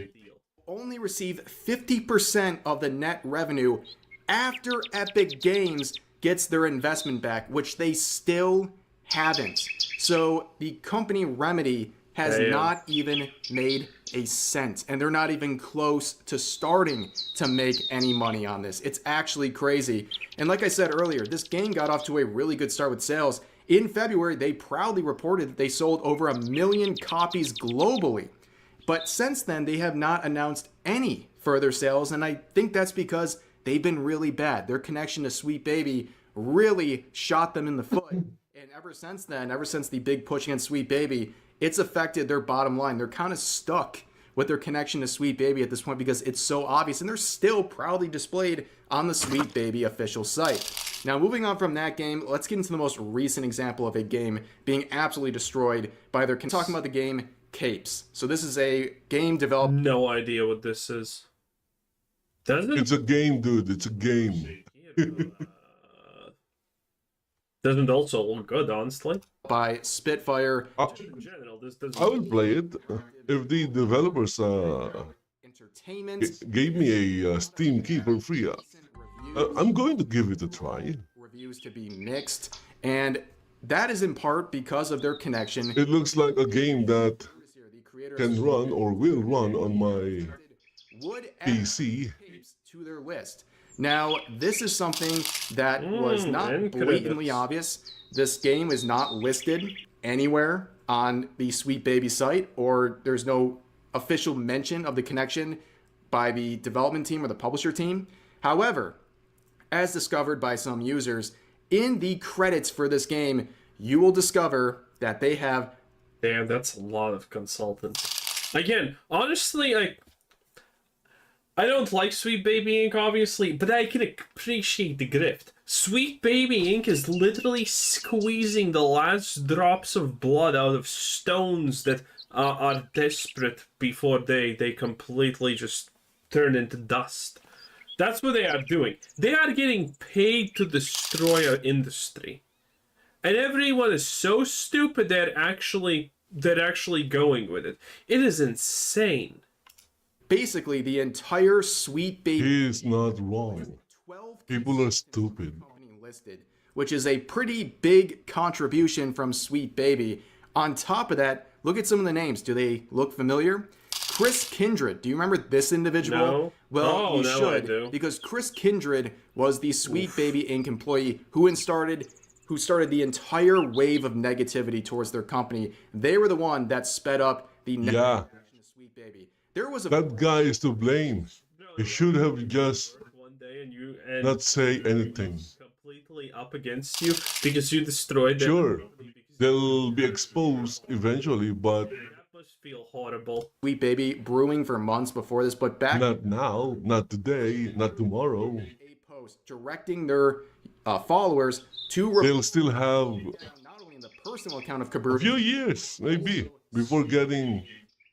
Speaker 6: only receive 50% of the net revenue after Epic Games gets their investment back, which they still haven't. So the company Remedy has not even made a cent, and they're not even close to starting to make any money on this. It's actually crazy. And like I said earlier, this game got off to a really good start with sales. In February, they proudly reported that they sold over 1 million copies globally. But since then, they have not announced any further sales, and I think that's because they've been really bad. Their connection to Sweet Baby really shot them in the foot. And ever since then, ever since the big push against Sweet Baby, it's affected their bottom line. They're kind of stuck with their connection to Sweet Baby at this point because it's so obvious, and they're still proudly displayed on the Sweet Baby official site. Now, moving on from that game, let's get into the most recent example of a game being absolutely destroyed by their... Talking about the game Capes. So this is a game developed...
Speaker 5: No idea what this is. Does it?
Speaker 1: It's a game, dude. It's a game.
Speaker 5: Doesn't also look good, honestly.
Speaker 6: by Spitfire.
Speaker 5: In general, this doesn't.
Speaker 1: I would play it if the developers
Speaker 6: Entertainment.
Speaker 1: gave me a Steam key for free. I'm going to give it a try.
Speaker 6: Reviews to be mixed, and that is in part because of their connection.
Speaker 1: It looks like a game that can run or will run on my
Speaker 6: Would add
Speaker 1: PC.
Speaker 6: Capes to their list. Now, this is something that was not blatantly obvious. This game is not listed anywhere on the Sweet Baby site, or there's no official mention of the connection by the development team or the publisher team. However, as discovered by some users, in the credits for this game, you will discover that they have...
Speaker 5: Damn, that's a lot of consultants. Again, honestly, I don't like Sweet Baby Inc., obviously, but I can appreciate the grift. Sweet Baby Inc. is literally squeezing the last drops of blood out of stones that are desperate before they completely just turn into dust. That's what they are doing. They are getting paid to destroy our industry. And everyone is so stupid they're actually going with it. It is insane.
Speaker 6: Basically, the entire Sweet Baby...
Speaker 1: He is not wrong.
Speaker 6: 12
Speaker 1: People are stupid.
Speaker 6: company listed, which is a pretty big contribution from Sweet Baby. On top of that, look at some of the names. Do they look familiar? Chris Kindred. Do you remember this individual?
Speaker 5: No.
Speaker 6: Well, you
Speaker 5: no,
Speaker 6: should,
Speaker 5: I do.
Speaker 6: because Chris Kindred was the Sweet Baby Inc. employee who started the entire wave of negativity towards their company. They were the one that sped up the
Speaker 1: Yeah.
Speaker 6: Sweet Baby. There was a
Speaker 1: That guy is to blame. He should have just
Speaker 5: One day and
Speaker 1: not say anything.
Speaker 5: completely up against you because you destroyed them.
Speaker 1: Sure, they'll be exposed eventually, but
Speaker 5: That must feel horrible.
Speaker 6: Sweet Baby brewing for months before this, but back
Speaker 1: not now, not today, not tomorrow.
Speaker 6: a post directing their followers to
Speaker 1: They'll still have
Speaker 6: not only in the personal account of
Speaker 1: a
Speaker 6: Kabir,
Speaker 1: few years, maybe, before getting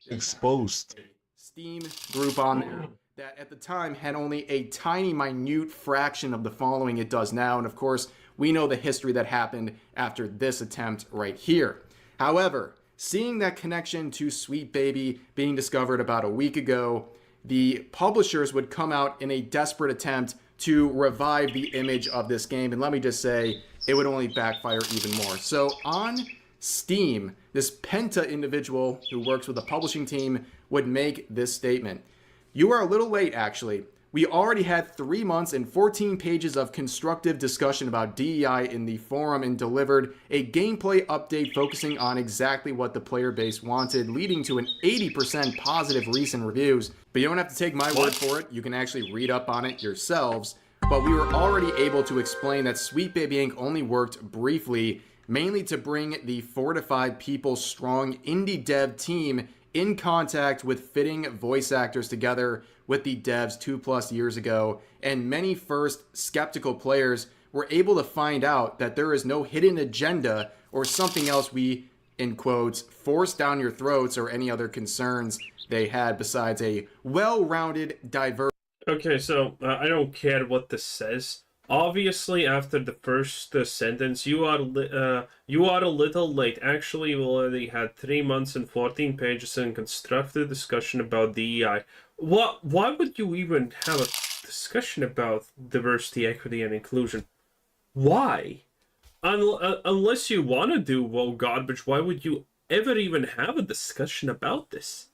Speaker 1: exposed.
Speaker 6: Steam group on there that at the time had only a tiny, minute fraction of the following it does now. And of course, we know the history that happened after this attempt right here. However, seeing that connection to Sweet Baby being discovered about a week ago, the publishers would come out in a desperate attempt to revive the image of this game. And let me just say, it would only backfire even more. So on Steam, this Penta individual who works with the publishing team would make this statement. You are a little late, actually. We already had 3 months and 14 pages of constructive discussion about DEI in the forum and delivered a gameplay update focusing on exactly what the player base wanted, leading to an 80% positive recent reviews. But you don't have to take my word for it. You can actually read up on it yourselves. But we were already able to explain that Sweet Baby Inc. only worked briefly, mainly to bring the 4 to 5 people strong indie dev team in contact with fitting voice actors together with the devs 2+ years ago, and many first skeptical players were able to find out that there is no hidden agenda or something else we, in quotes, force down your throats or any other concerns they had besides a well-rounded, diverse...
Speaker 5: Okay, so I don't care what this says. Obviously, after the first sentence, you are a little late. Actually, we already had 3 months and 14 pages in constructive discussion about DEI. Why would you even have a discussion about diversity, equity, and inclusion? Why? Unless you want to do woke garbage, why would you ever even have a discussion about this?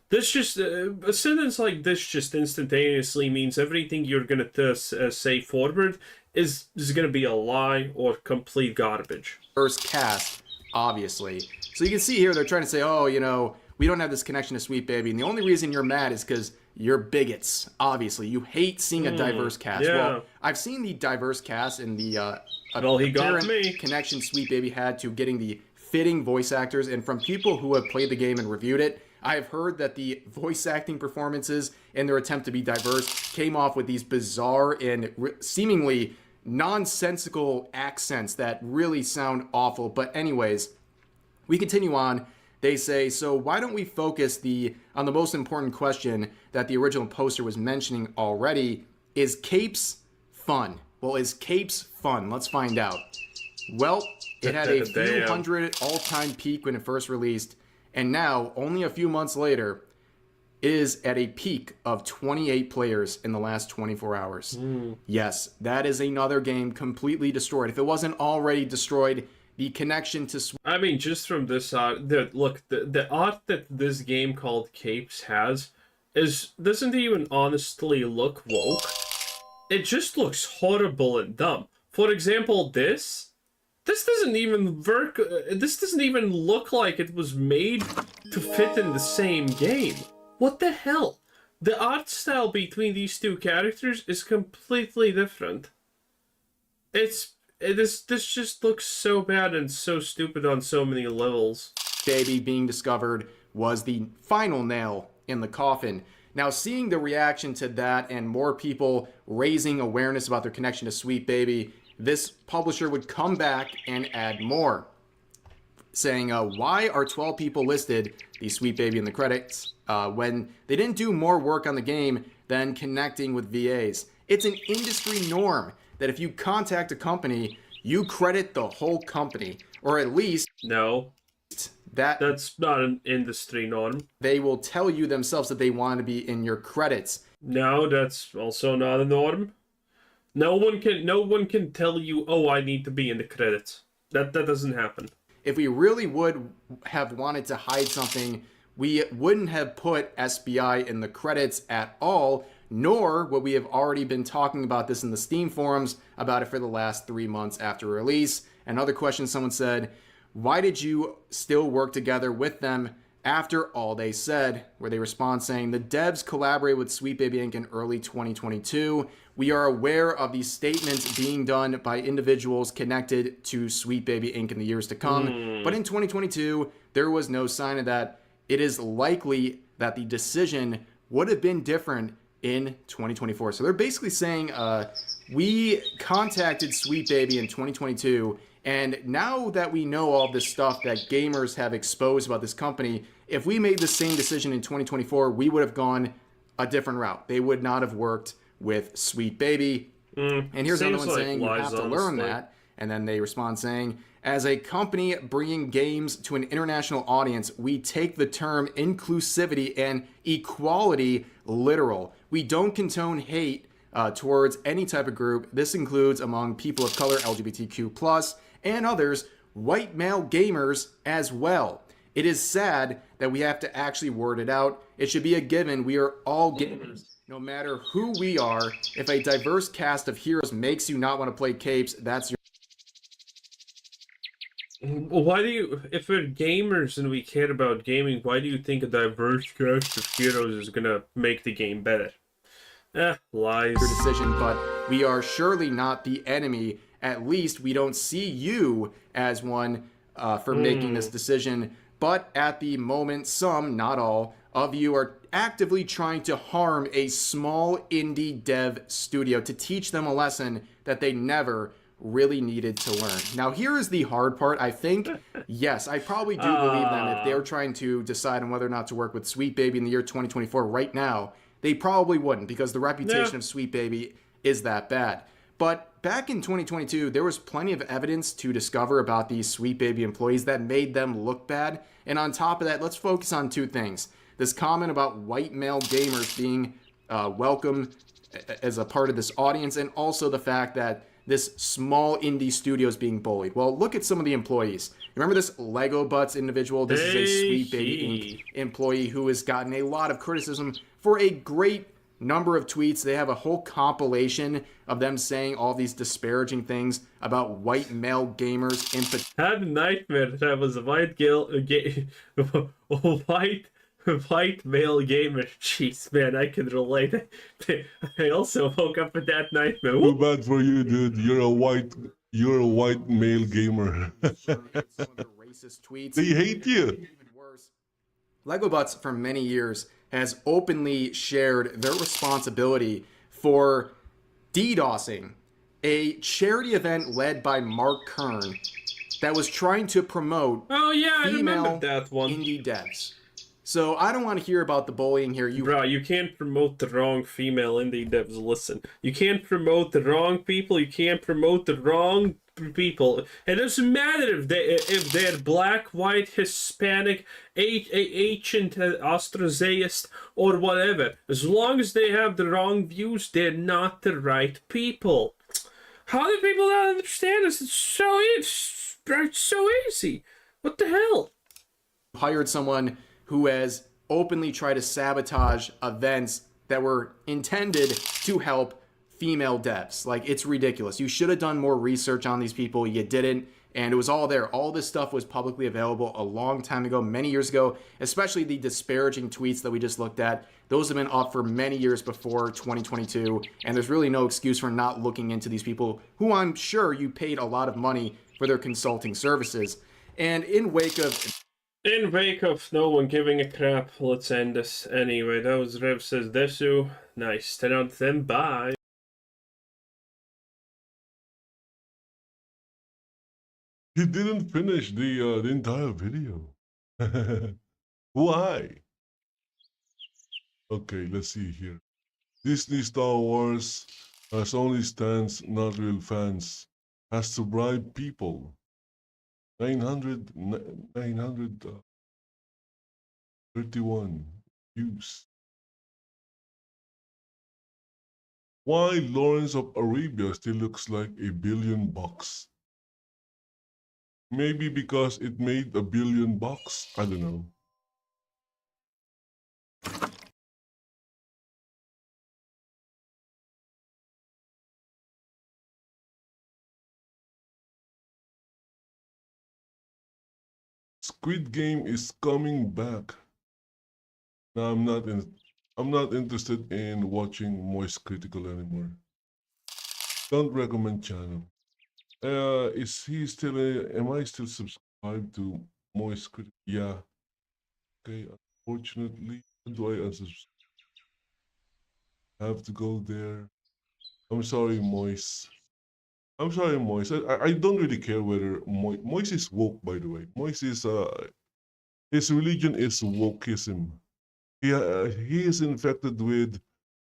Speaker 5: This just, a sentence like this just instantaneously means everything you're going to say forward is going to be a lie or complete garbage.
Speaker 6: First cast, obviously. So you can see here they're trying to say, oh, you know, we don't have this connection to Sweet Baby. And the only reason you're mad is because you're bigots. Obviously, you hate seeing a diverse cast.
Speaker 5: yeah.
Speaker 6: Well, I've seen the diverse cast and the
Speaker 5: Well, he got
Speaker 6: apparent
Speaker 5: me.
Speaker 6: connection Sweet Baby had to getting the fitting voice actors. And from people who have played the game and reviewed it, I've heard that the voice acting performances in their attempt to be diverse came off with these bizarre and seemingly nonsensical accents that really sound awful. But anyways, we continue on. They say, so why don't we focus on the most important question that the original poster was mentioning already? Is capes fun? Well, is capes fun? Let's find out. Well, it had a few
Speaker 5: Damn.
Speaker 6: hundred all-time peak when it first released, and now, only a few months later, is at a peak of 28 players in the last 24 hours. Yes, that is another game completely destroyed. If it wasn't already destroyed, the connection to
Speaker 5: I mean, just from this art, the art that this game called Capes has doesn't even honestly look woke. It just looks horrible and dumb. For example, this doesn't even work. This doesn't even look like it was made to fit in the same game. What the hell? The art style between these two characters is completely different. This just looks so bad and so stupid on so many levels.
Speaker 6: Baby being discovered was the final nail in the coffin. Now, seeing the reaction to that and more people raising awareness about their connection to Sweet Baby, this publisher would come back and add more, saying, why are 12 people listed, the Sweet Baby in the credits, when they didn't do more work on the game than connecting with VAs? It's an industry norm that if you contact a company, you credit the whole company, or at least
Speaker 5: No, that's not an industry norm.
Speaker 6: they will tell you themselves that they want to be in your credits.
Speaker 5: No, that's also not a norm. No one can tell you, oh, I need to be in the credits. That doesn't happen.
Speaker 6: If we really would have wanted to hide something, we wouldn't have put SBI in the credits at all, nor would we have already been talking about this in the Steam forums about it for the last 3 months after release. Another question someone said, why did you still work together with them after all they said? Where they respond saying, the devs collaborated with Sweet Baby Inc. in early 2022. We are aware of these statements being done by individuals connected to Sweet Baby Inc. in the years to come. But in 2022, there was no sign of that. It is likely that the decision would have been different in 2024. So they're basically saying, we contacted Sweet Baby in 2022, and now that we know all this stuff that gamers have exposed about this company, if we made the same decision in 2024, we would have gone a different route. They would not have worked with Sweet Baby. And here's another one
Speaker 5: like
Speaker 6: saying, you
Speaker 5: lies,
Speaker 6: have to learn
Speaker 5: honestly.
Speaker 6: that. And then they respond saying, as a company bringing games to an international audience, we take the term inclusivity and equality literal. We don't condone hate towards any type of group. This includes among people of color, LGBTQ+, and others, white male gamers as well. It is sad that we have to actually word it out. It should be a given. We are all gamers, no matter who we are. If a diverse cast of heroes makes you not want to play Capes, that's your...
Speaker 5: Why do you, if we're gamers and we care about gaming, why do you think a diverse cast of heroes is gonna make the game better? Lies.
Speaker 6: your decision, but we are surely not the enemy. At least we don't see you as one for making this decision. But at the moment, some, not all, of you are actively trying to harm a small indie dev studio to teach them a lesson that they never really needed to learn. Now, here is the hard part. I think, yes, I probably do believe them. If they're trying to decide on whether or not to work with Sweet Baby in the year 2024 right now, they probably wouldn't, because the reputation of Sweet Baby is that bad. But back in 2022, there was plenty of evidence to discover about these Sweet Baby employees that made them look bad. And on top of that, let's focus on two things. This comment about white male gamers being welcome as a part of this audience, and also the fact that this small indie studio is being bullied. Well, look at some of the employees. Remember this Lego Butts individual? This is a Sweet Baby Inc. employee who has gotten a lot of criticism for a great number of tweets. They have a whole compilation of them saying all these disparaging things about white male gamers in particular.
Speaker 5: Had a nightmare that I was a white White male gamer. Jeez, man, I can relate. I also woke up with that nightmare.
Speaker 1: Too bad for you, dude. You're a white male gamer.
Speaker 6: Some of their racist tweets.
Speaker 1: They hate you.
Speaker 6: Even worse, LegoButts for many years has openly shared their responsibility for DDoSing a charity event led by Mark Kern that was trying to promote
Speaker 5: Oh yeah, I
Speaker 6: female
Speaker 5: remember that one.
Speaker 6: indie devs. So I don't want to hear about the bullying here.
Speaker 5: Bro, you can't promote the wrong female indie devs. Listen, you can't promote the wrong people. You can't promote the wrong people. It doesn't matter if they're black, white, Hispanic, ancient, Austrozeist, or whatever. As long as they have the wrong views, they're not the right people. How do people not understand this? It's so easy. What the hell?
Speaker 6: hired someone who has openly tried to sabotage events that were intended to help female devs. Like, it's ridiculous. You should have done more research on these people. You didn't. And it was all there. All this stuff was publicly available a long time ago, many years ago, especially the disparaging tweets that we just looked at. Those have been up for many years before 2022. And there's really no excuse for not looking into these people who I'm sure you paid a lot of money for their consulting services. And in wake of
Speaker 5: no one giving a crap, let's end this. Anyway, that was Rev Says Desu. Nice. 10 out of 10. Bye.
Speaker 1: He didn't finish the entire video. Why? Okay, let's see here. Disney Star Wars has only stands, not real fans. Has to bribe people. 931 views. Why Lawrence of Arabia still looks like $1 billion? Maybe because it made $1 billion? I don't know. Squid Game is coming back. Now I'm not interested in watching Moist Critical anymore. Don't recommend channel. Is he still am I still subscribed to Moist Critical? Yeah. Okay, unfortunately, how do I unsubscribe? Have to go there. I'm sorry, Moist. I'm sorry, Moist. I don't really care whether Moist is woke, by the way. Moist is his religion is wokeism. He is infected with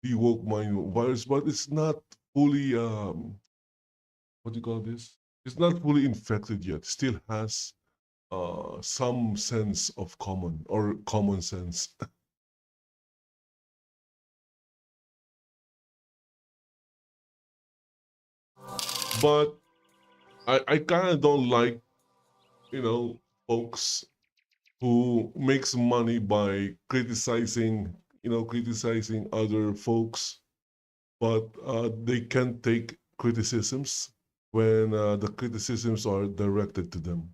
Speaker 1: the woke mind virus, but it's not fully what do you call this? It's not fully infected yet. Still has some sense of common sense. But I kind of don't like, folks who makes money by criticizing other folks, but they can't take criticisms when the criticisms are directed to them.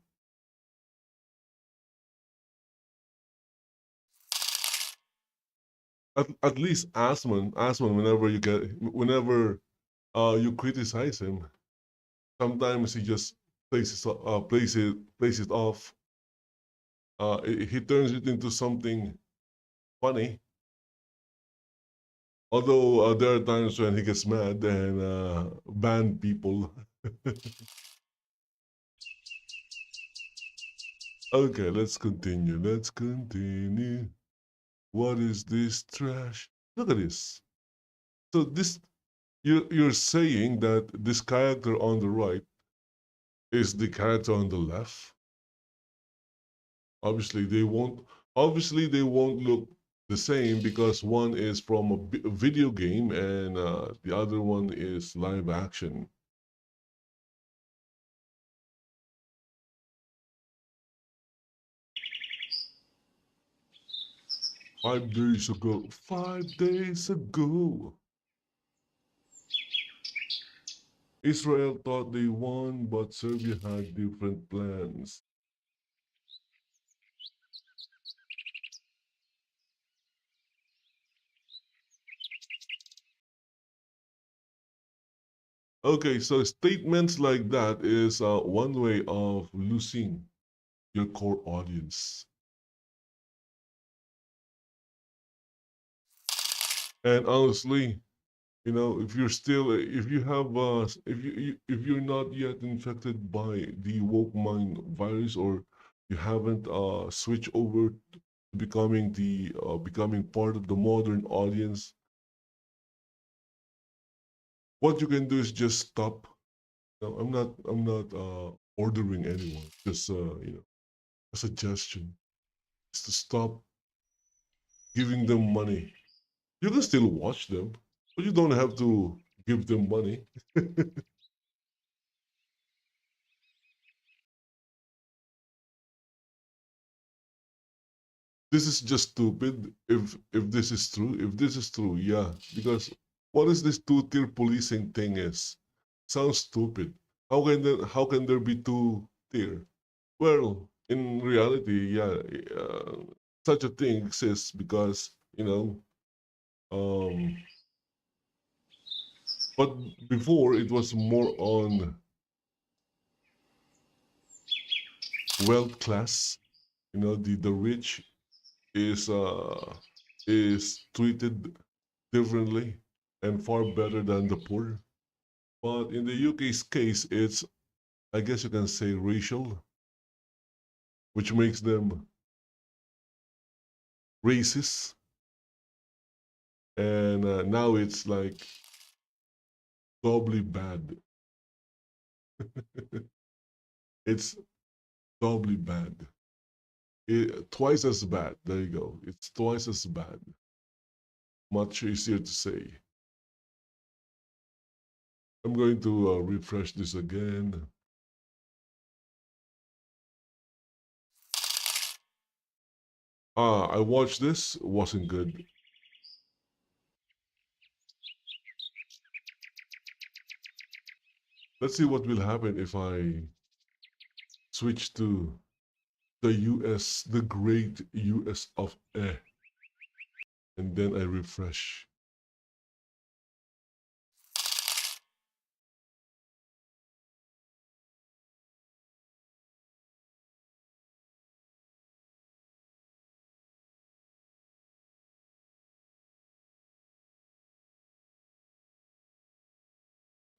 Speaker 1: At least Asman, whenever you criticize him, sometimes he just plays it off. He turns it into something funny. Although there are times when he gets mad and ban people. Okay, let's continue. What is this trash? Look at this. So this, you're saying that this character on the right is the character on the left? Obviously they won't look the same because one is from a video game and the other one is live action. Five days ago. Israel thought they won, but Serbia had different plans. Okay, so statements like that is one way of losing your core audience. And honestly, you know, if you're still, if you have, if you're not yet infected by the woke mind virus, or you haven't switched over to becoming becoming part of the modern audience, what you can do is just stop. No, I'm not ordering anyone. Just you know, a suggestion is to stop giving them money. You can still watch them, but you don't have to give them money. This is just stupid. If this is true, yeah. Because what is this two-tier policing thing is? Sounds stupid. How can there be two-tier? Well, in reality, yeah, such a thing exists because, you know, but before it was more on wealth class. You know, the rich is treated differently and far better than the poor. But in the UK's case, it's, I guess you can say, racial, which makes them racist. And now it's like doubly bad. It's doubly bad. Twice as bad. There you go. It's twice as bad. Much easier to say. I'm going to refresh this again. I watched this. It wasn't good. Let's see what will happen if I switch to the US, the great US of A. And then I refresh.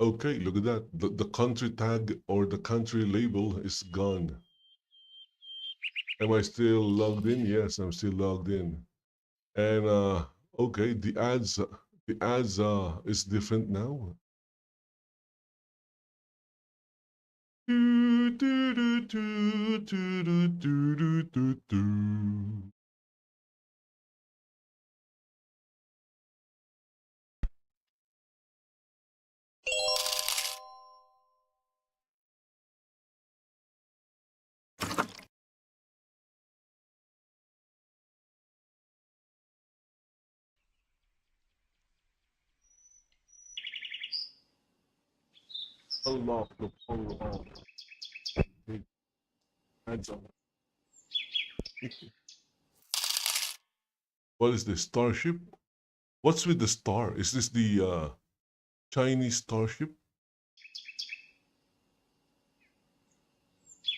Speaker 1: Okay, look at that. The country tag or the country label is gone. Am I still logged in? Yes, I'm still logged in. And okay, the ads is different now. Do, do, do, do, do, do, do, do, do. Unlock the power of the ads on. What is this, Starship? What's with the star? Is this the Chinese Starship?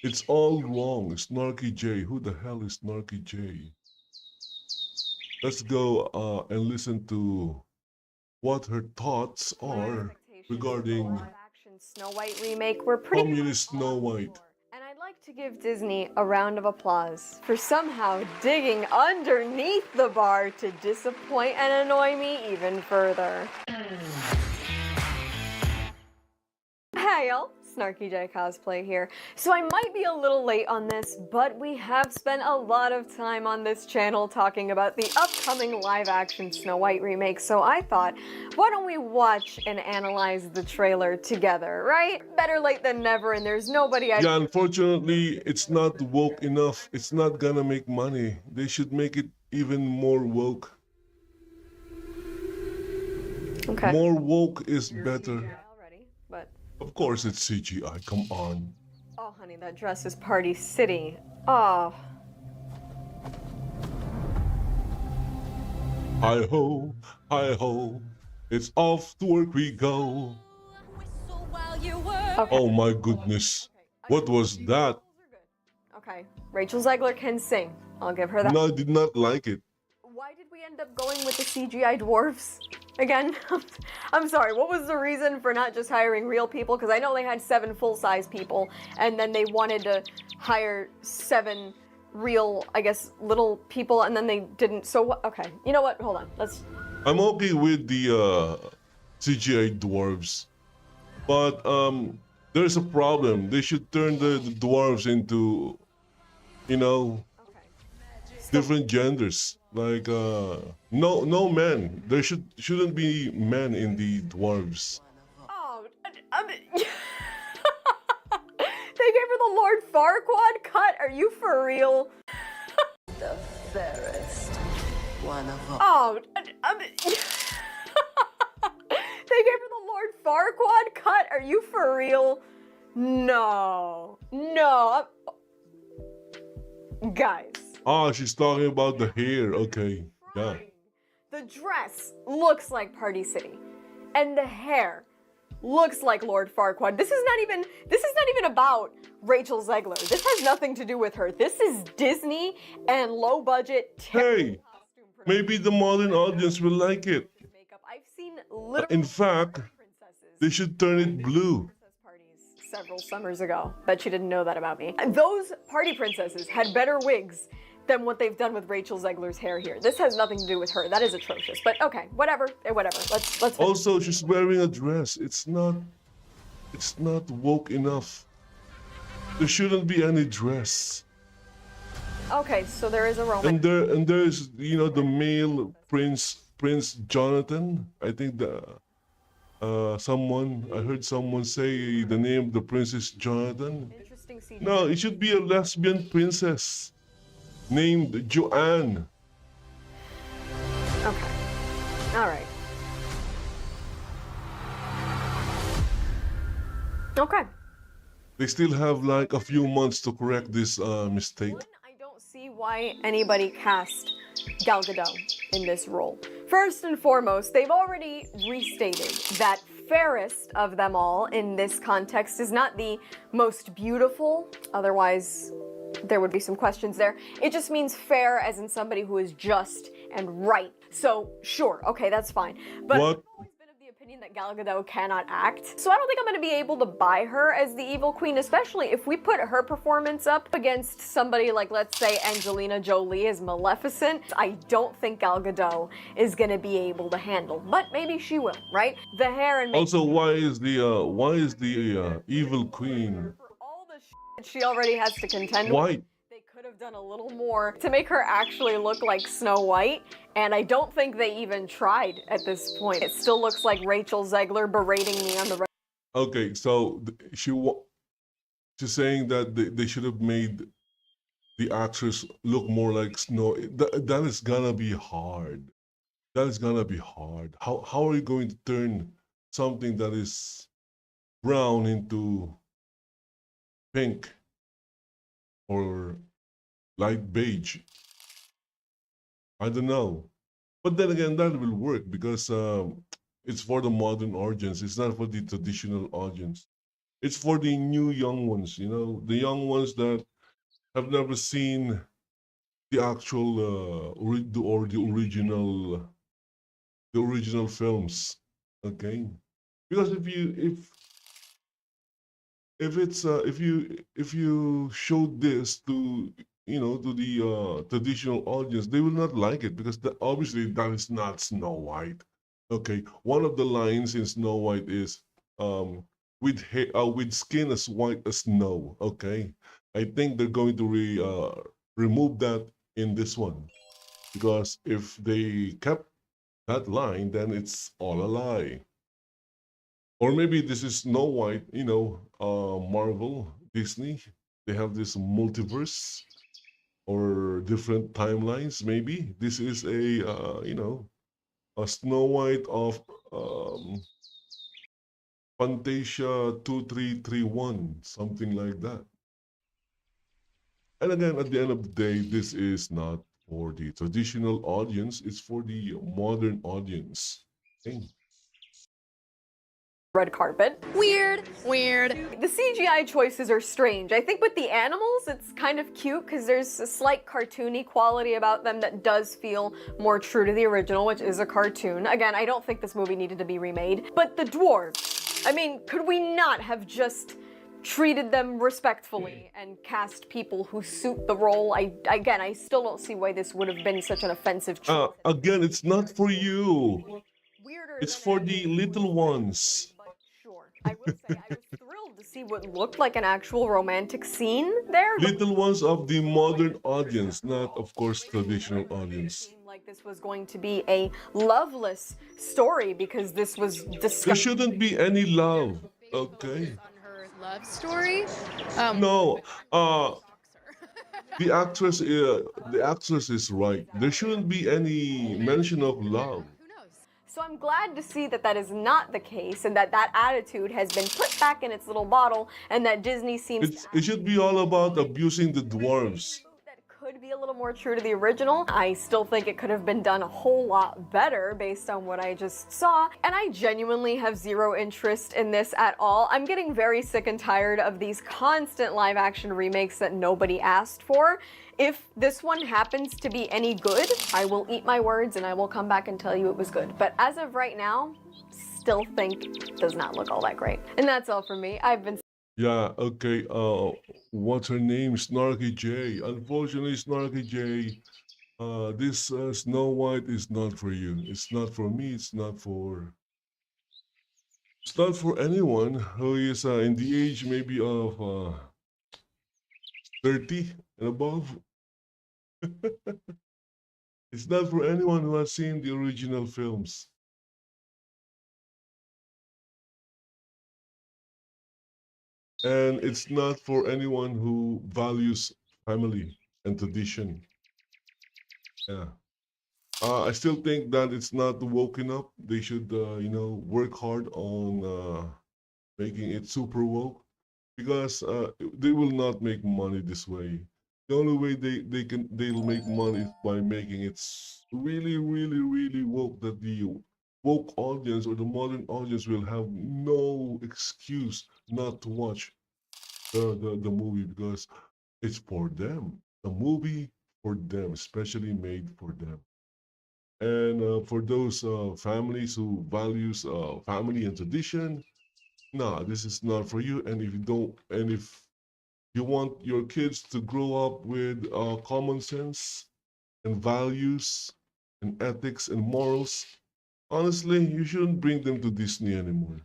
Speaker 1: It's all wrong. Snarky J. Who the hell is Snarky J? Let's go and listen to what her thoughts are regarding
Speaker 7: Snow White remake were pretty
Speaker 1: Communist Snow White.
Speaker 7: And I'd like to give Disney a round of applause for somehow digging underneath the bar to disappoint and annoy me even further. Hey y'all, Snarky J Cosplay here. So I might be a little late on this, but we have spent a lot of time on this channel talking about the upcoming live-action Snow White remake, so I thought, why don't we watch and analyze the trailer together, right? Better late than never, and there's nobody
Speaker 1: Yeah, unfortunately, it's not woke enough. It's not gonna make money. They should make it even more woke.
Speaker 7: Okay.
Speaker 1: More woke is better.
Speaker 7: Already, but
Speaker 1: Of course, it's CGI. Come on.
Speaker 7: oh honey, that dress is Party City. Oh.
Speaker 1: Hi ho, it's off to work we go.
Speaker 7: Okay.
Speaker 1: Oh my goodness. What was that?
Speaker 7: Okay, Rachel Zegler can sing. I'll give her that.
Speaker 1: No, I did not like it.
Speaker 7: Why did we end up going with the CGI dwarves again? I'm sorry, what was the reason for not just hiring real people? Because I know they had 7 full-size people, and then they wanted to hire 7 real, I guess, little people, and then they didn't. So what? Okay, you know what? Hold on. Let's.
Speaker 1: I'm okay with the CGI dwarves, but there's a problem. They should turn the dwarves into, you know,
Speaker 7: Okay.
Speaker 1: different genders. Like no men. There shouldn't be men in the dwarves.
Speaker 7: Oh, they gave her the Lord Farquaad cut. Are you for real?
Speaker 8: The fairest one of all.
Speaker 7: Oh, they gave her the Lord Farquaad cut. Are you for real? No, no, guys.
Speaker 1: Ah, she's talking about the hair. Okay, yeah.
Speaker 7: The dress looks like Party City, and the hair looks like Lord Farquaad. This is not even about Rachel Zegler. This has nothing to do with her. This is Disney and low budget.
Speaker 1: Hey, maybe the modern audience will like it.
Speaker 7: Makeup. I've seen literally
Speaker 1: In fact,
Speaker 7: princesses.
Speaker 1: they should turn it blue.
Speaker 7: Princess parties several summers ago. Bet you didn't know that about me. Those party princesses had better wigs than what they've done with Rachel Zegler's hair here. This has nothing to do with her. That is atrocious. But okay, whatever. Whatever. Let's.
Speaker 1: Also, she's wearing a dress. It's not woke enough. There shouldn't be any dress.
Speaker 7: Okay, so there is a Roman.
Speaker 1: And there's the male Prince Jonathan. I think I heard someone say the name of the prince is Jonathan.
Speaker 7: Interesting CGI.
Speaker 1: No, it should be a lesbian princess named Joanne.
Speaker 7: Okay. All right. Okay.
Speaker 1: They still have like a few months to correct this mistake.
Speaker 7: I don't see why anybody cast Gal Gadot in this role. First and foremost, they've already restated that fairest of them all in this context is not the most beautiful, otherwise there would be some questions there. It just means fair as in somebody who is just and right. So sure, okay, that's fine. But
Speaker 1: What?
Speaker 7: I've always been of the opinion that Gal Gadot cannot act. So I don't think I'm going to be able to buy her as the evil queen, especially if we put her performance up against somebody like, let's say, Angelina Jolie as Maleficent. I don't think Gal Gadot is going to be able to handle, but maybe she will, right? The hair and makeup.
Speaker 1: Also, why is the evil queen
Speaker 7: For all the shit she already has to contend with,
Speaker 1: white?
Speaker 7: they could have done a little more to make her actually look like Snow White, and I don't think they even tried at this point. It still looks like Rachel Zegler berating me on the
Speaker 1: Okay, so she's saying that they should have made the actress look more like Snow. That is gonna be hard. That is gonna be hard. How are you going to turn something that is brown into pink or light beige? I don't know. But then again, that will work because it's for the modern audience. It's not for the traditional audience. It's for the new young ones, the young ones that have never seen the actual the original films. Okay, because if you show this to the traditional audience, they will not like it because obviously that is not Snow White. Okay, one of the lines in Snow White is with skin as white as snow. Okay, I think they're going to remove that in this one because if they kept that line, then it's all a lie. Or maybe this is Snow White, Marvel, Disney. They have this multiverse or different timelines. Maybe this is a Snow White of Fantasia 2331, something like that. And again, at the end of the day, this is not for the traditional audience, it's for the modern audience. Okay?
Speaker 7: red carpet.
Speaker 9: Weird.
Speaker 7: The CGI choices are strange. I think with the animals, it's kind of cute because there's a slight cartoony quality about them that does feel more true to the original, which is a cartoon. Again, I don't think this movie needed to be remade. But the dwarves, I mean, could we not have just treated them respectfully and cast people who suit the role? Again, I still don't see why this would have been such an offensive choice.
Speaker 1: Again, it's not for you.
Speaker 7: Weirder
Speaker 1: It's
Speaker 7: than
Speaker 1: for the little ones.
Speaker 7: but sure. I will say I was thrilled to see what looked like an actual romantic scene there.
Speaker 1: Little ones of the modern audience, not, of course, traditional audience.
Speaker 7: Seemed like this was going to be a loveless story because this was
Speaker 1: There
Speaker 7: disgusting.
Speaker 1: shouldn't be any love, okay?
Speaker 9: On her love story.
Speaker 1: No, the actress is right. There shouldn't be any mention of love.
Speaker 9: Who knows?
Speaker 7: So I'm glad to see that that is not the case and that that attitude has been put back in its little bottle and that Disney seems
Speaker 1: It should be all about abusing the dwarves.
Speaker 7: that could be a little more true to the original. I still think it could have been done a whole lot better based on what I just saw, and I genuinely have zero interest in this at all. I'm getting very sick and tired of these constant live action remakes that nobody asked for. If this one happens to be any good, I will eat my words and I will come back and tell you it was good. But as of right now, still think it does not look all that great. And that's all for me. I've been
Speaker 1: Yeah, okay, what's her name? Snarky J. Unfortunately, Snarky J, this Snow White is not for you. It's not for me, it's not for anyone who is in the age maybe of 30 and above. It's not for anyone who has seen the original films. And it's not for anyone who values family and tradition. Yeah. I still think that it's not woken up. They should, work hard on making it super woke, because they will not make money this way. The only way they'll make money is by making it really, really, really woke, that the woke audience or the modern audience will have no excuse not to watch the movie, because it's for them. The movie for them, especially made for them. And for those families who values family and tradition, nah, this is not for you. And if you want your kids to grow up with common sense and values and ethics and morals, honestly, you shouldn't bring them to Disney anymore.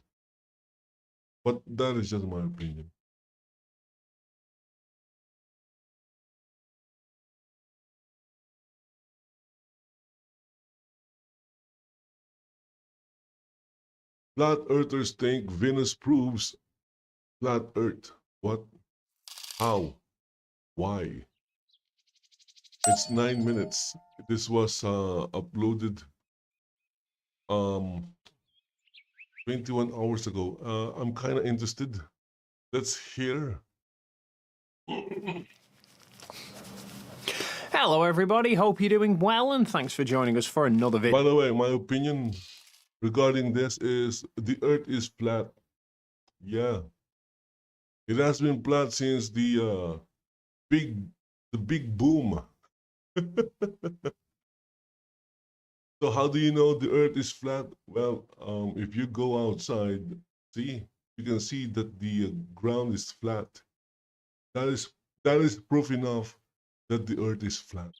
Speaker 1: But that is just my opinion. Flat earthers think Venus proves flat earth. What? How? Why? It's 9 minutes. This was uploaded 21 hours ago. I'm kind of interested. Let's hear.
Speaker 10: Hello everybody, hope you're doing well and thanks for joining us for another video.
Speaker 1: By the way, my opinion regarding this is the earth is flat. Yeah. It has been flat since the big boom. So how do you know the earth is flat? Well, if you go outside, you can see that the ground is flat. That is proof enough that the earth is flat.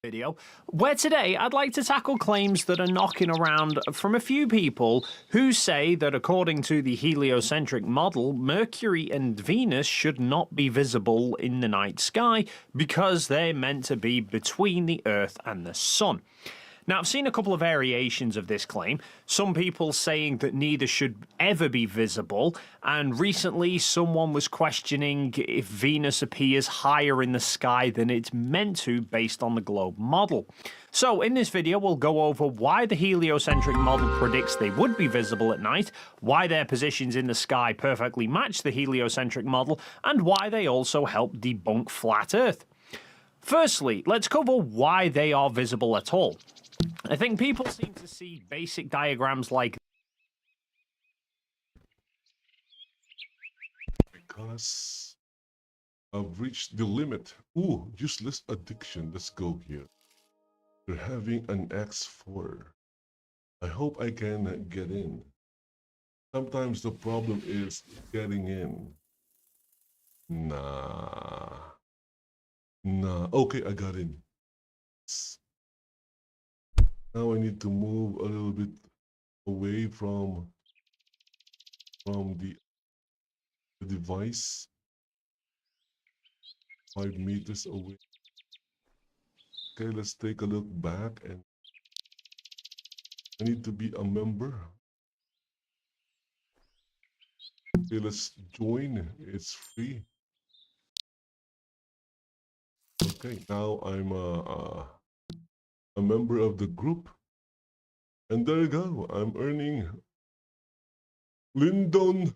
Speaker 10: Video, where today I'd like to tackle claims that are knocking around from a few people who say that according to the heliocentric model, Mercury and Venus should not be visible in the night sky because they're meant to be between the Earth and the Sun. Now, I've seen a couple of variations of this claim, some people saying that neither should ever be visible, and recently someone was questioning if Venus appears higher in the sky than it's meant to based on the globe model. So in this video, we'll go over why the heliocentric model predicts they would be visible at night, why their positions in the sky perfectly match the heliocentric model, and why they also help debunk flat Earth. Firstly, let's cover why they are visible at all. I think people seem to see basic diagrams like
Speaker 1: because I've reached the limit. Ooh, useless addiction. Let's go here. They're having an X4. I hope I can get in. Sometimes the problem is getting in. Nah. Okay, I got in. Now I need to move a little bit away from the device. 5 meters away. Okay, let's take a look back, and I need to be a member. Okay, let's join. It's free. Okay, now I'm a member of the group, and there you go. I'm earning Lindon.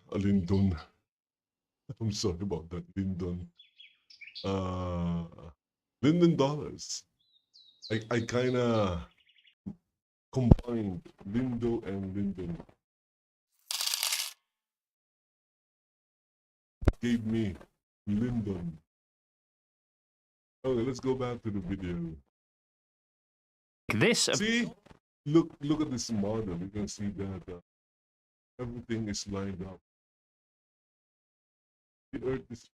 Speaker 1: I'm sorry about that, Lindon. Linden dollars. I kind of combined Lindo and Linden. Gave me Lindon. Okay, let's go back to the video.
Speaker 10: this.
Speaker 1: See, look at this model. You can see that everything is lined up. The Earth is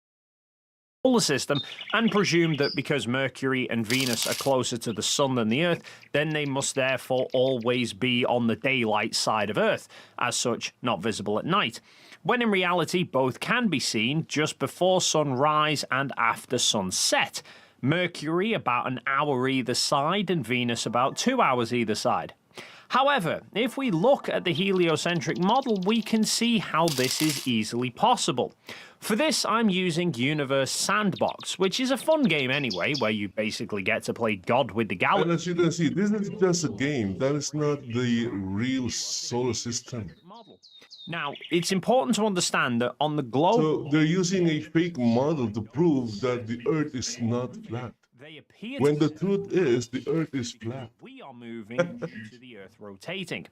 Speaker 10: Solar system, and presume that because Mercury and Venus are closer to the Sun than the Earth, then they must therefore always be on the daylight side of Earth, as such not visible at night, when in reality both can be seen just before sunrise and after sunset. Mercury about an hour either side and Venus about 2 hours either side. However, if we look at the heliocentric model, we can see how this is easily possible. For this, I'm using Universe Sandbox, which is a fun game anyway, where you basically get to play God with the galaxy.
Speaker 1: And as you can see, this is just a game. That is not the real solar system.
Speaker 10: Now, it's important to understand that on the globe...
Speaker 1: So they're using a fake model to prove that the Earth is not flat. When the truth is, the Earth is flat.
Speaker 10: We are moving due to the Earth rotating.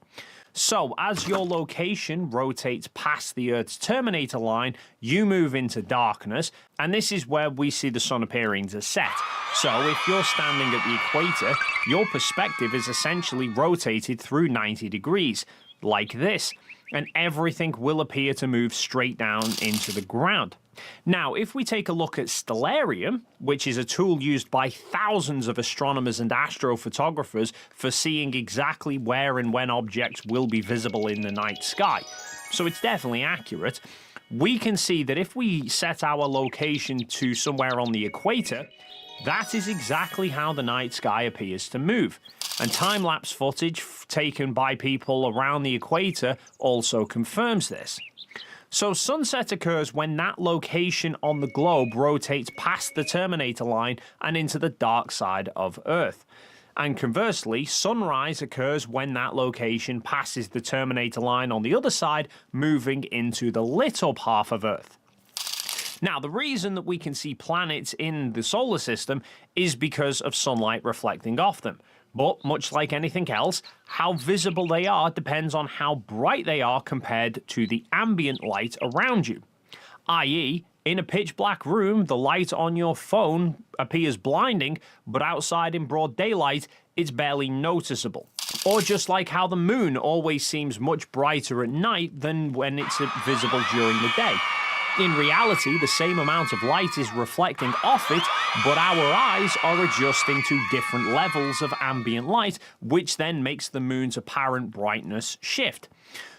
Speaker 10: So, as your location rotates past the Earth's terminator line, you move into darkness, and this is where we see the sun appearing to set. So, if you're standing at the equator, your perspective is essentially rotated through 90 degrees, like this, and everything will appear to move straight down into the ground. Now, if we take a look at Stellarium, which is a tool used by thousands of astronomers and astrophotographers for seeing exactly where and when objects will be visible in the night sky, so it's definitely accurate, we can see that if we set our location to somewhere on the equator, that is exactly how the night sky appears to move. And time-lapse footage taken by people around the equator also confirms this. So sunset occurs when that location on the globe rotates past the terminator line and into the dark side of Earth. And conversely, sunrise occurs when that location passes the terminator line on the other side, moving into the lit up half of Earth. Now, the reason that we can see planets in the solar system is because of sunlight reflecting off them. But much like anything else, how visible they are depends on how bright they are compared to the ambient light around you. i.e., in a pitch black room, the light on your phone appears blinding, but outside in broad daylight, it's barely noticeable. Or just like how the moon always seems much brighter at night than when it's visible during the day. In reality, the same amount of light is reflecting off it, but our eyes are adjusting to different levels of ambient light, which then makes the moon's apparent brightness shift.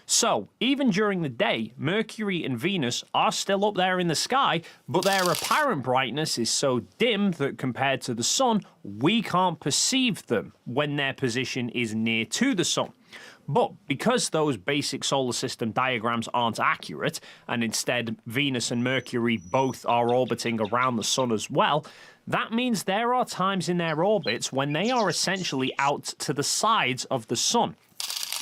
Speaker 10: So, even during the day, Mercury and Venus are still up there in the sky, but their apparent brightness is so dim that compared to the sun, we can't perceive them when their position is near to the sun. But because those basic solar system diagrams aren't accurate, and instead Venus and Mercury both are orbiting around the sun as well, that means there are times in their orbits when they are essentially out to the sides of the sun.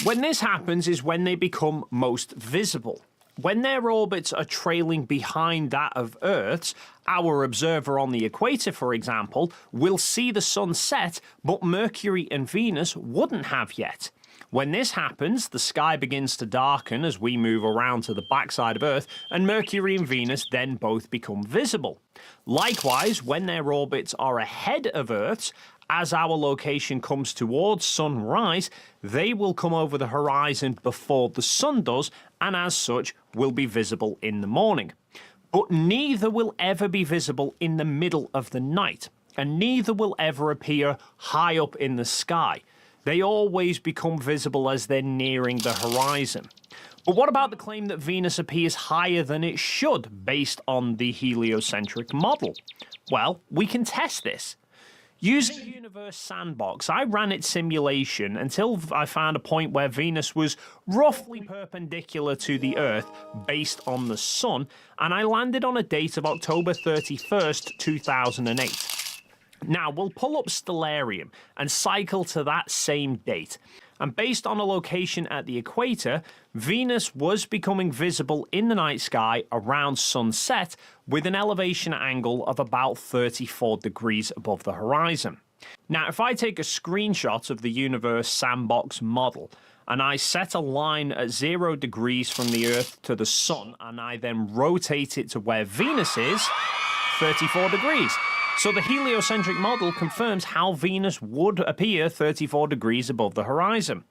Speaker 10: When this happens is when they become most visible. when their orbits are trailing behind that of Earth's, our observer on the equator, for example, will see the sun set, but Mercury and Venus wouldn't have yet. When this happens, the sky begins to darken as we move around to the backside of Earth, and Mercury and Venus then both become visible. Likewise, when their orbits are ahead of Earth's, as our location comes towards sunrise, they will come over the horizon before the sun does, and as such will be visible in the morning. But neither will ever be visible in the middle of the night, and neither will ever appear high up in the sky. They always become visible as they're nearing the horizon. But what about the claim that Venus appears higher than it should based on the heliocentric model? Well, we can test this. Using Universe Sandbox, I ran its simulation until I found a point where Venus was roughly perpendicular to the Earth based on the Sun, and I landed on a date of October 31st, 2008. Now, we'll pull up Stellarium and cycle to that same date. And based on a location at the equator, Venus was becoming visible in the night sky around sunset with an elevation angle of about 34 degrees above the horizon. Now, if I take a screenshot of the Universe Sandbox model and I set a line at 0 degrees from the Earth to the Sun and I then rotate it to where Venus is, 34 degrees. So the heliocentric model confirms how Venus would appear 34 degrees above the horizon.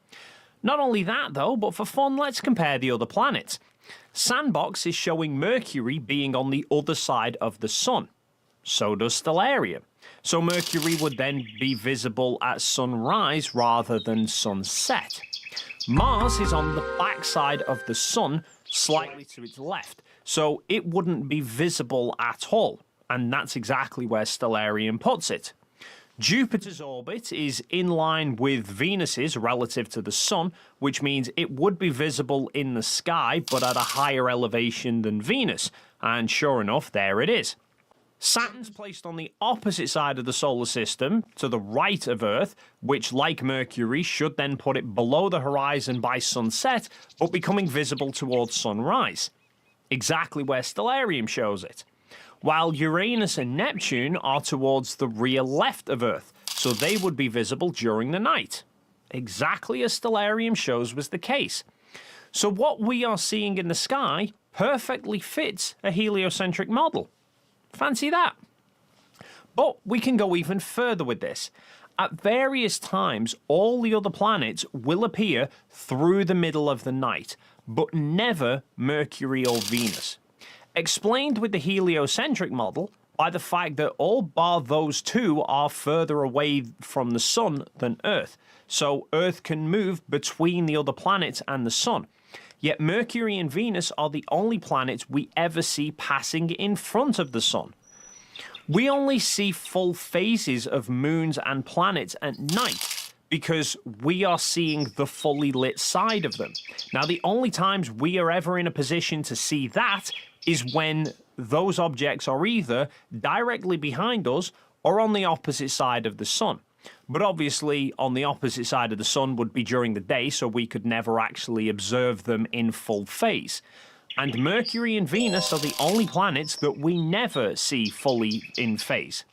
Speaker 10: Not only that though, but for fun, let's compare the other planets. Sandbox is showing Mercury being on the other side of the Sun. So does Stellarium. So Mercury would then be visible at sunrise rather than sunset. Mars is on the backside of the Sun, slightly to its left, so it wouldn't be visible at all. And that's exactly where Stellarium puts it. Jupiter's orbit is in line with Venus's relative to the Sun, which means it would be visible in the sky, but at a higher elevation than Venus. And sure enough, there it is. Saturn's placed on the opposite side of the solar system, to the right of Earth, which, like Mercury, should then put it below the horizon by sunset, but becoming visible towards sunrise. Exactly where Stellarium shows it. While Uranus and Neptune are towards the rear left of Earth, so they would be visible during the night. Exactly as Stellarium shows was the case. So what we are seeing in the sky perfectly fits a heliocentric model. Fancy that. But we can go even further with this. At various times, all the other planets will appear through the middle of the night, but never Mercury or Venus. Explained with the heliocentric model by the fact that all bar those two are further away from the Sun than Earth, so Earth can move between the other planets and the Sun. Yet Mercury and Venus are the only planets we ever see passing in front of the Sun. We only see full phases of moons and planets at night because we are seeing the fully lit side of them. Now, the only times we are ever in a position to see that is when those objects are either directly behind us or on the opposite side of the Sun. But obviously, on the opposite side of the Sun would be during the day, so we could never actually observe them in full phase. And Mercury and Venus are the only planets that we never see fully in phase.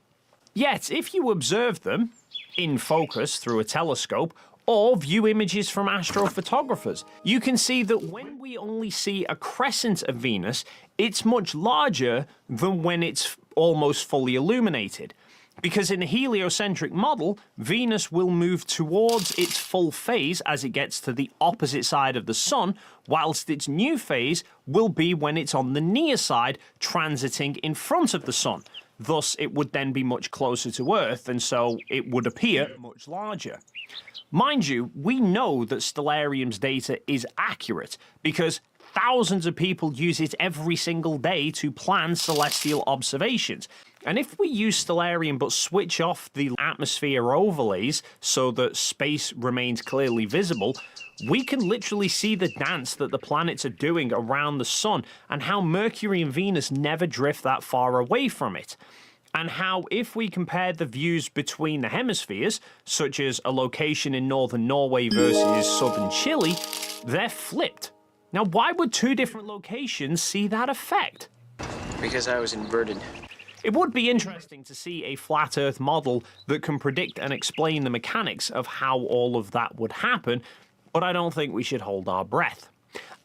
Speaker 10: Yet, if you observe them in focus through a telescope, or view images from astrophotographers, you can see that when we only see a crescent of Venus, it's much larger than when it's almost fully illuminated. Because in the heliocentric model, Venus will move towards its full phase as it gets to the opposite side of the Sun, whilst its new phase will be when it's on the near side, transiting in front of the Sun. Thus, it would then be much closer to Earth, and so it would appear much larger. Mind you, we know that Stellarium's data is accurate because thousands of people use it every single day to plan celestial observations. And if we use Stellarium but switch off the atmosphere overlays so that space remains clearly visible, we can literally see the dance that the planets are doing around the Sun and how Mercury and Venus never drift that far away from it. And how, if we compare the views between the hemispheres, such as a location in northern Norway versus southern Chile, they're flipped. Now, why would two different locations see that effect?
Speaker 11: Because I was inverted.
Speaker 10: It would be interesting to see a flat Earth model that can predict and explain the mechanics of how all of that would happen, but I don't think we should hold our breath.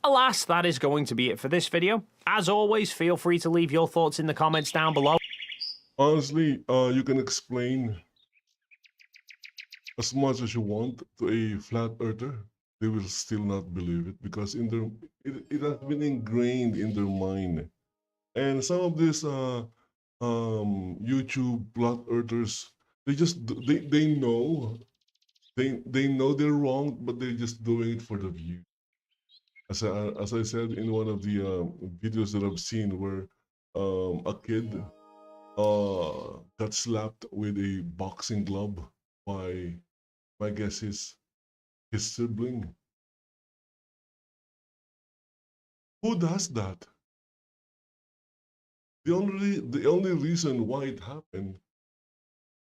Speaker 10: Alas, that is going to be it for this video. As always, feel free to leave your thoughts in the comments down below.
Speaker 1: Honestly, you can explain as much as you want to a flat earther. They will still not believe it because it has been ingrained in their mind. And some of these YouTube flat earthers, they know they're wrong, but they're just doing it for the view. As I said in one of the videos that I've seen, where a kid got slapped with a boxing glove by, I guess, his sibling. Who does that? The only reason why it happened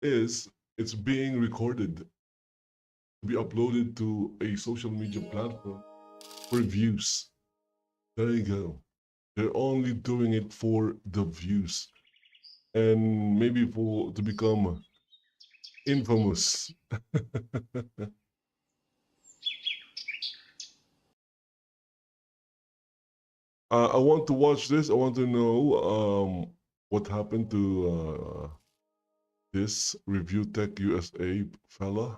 Speaker 1: is it's being recorded to be uploaded to a social media platform for views. There you go. They're only doing it for the views and maybe to become infamous. I want to watch this. I want to know what happened to this Review Tech USA fella,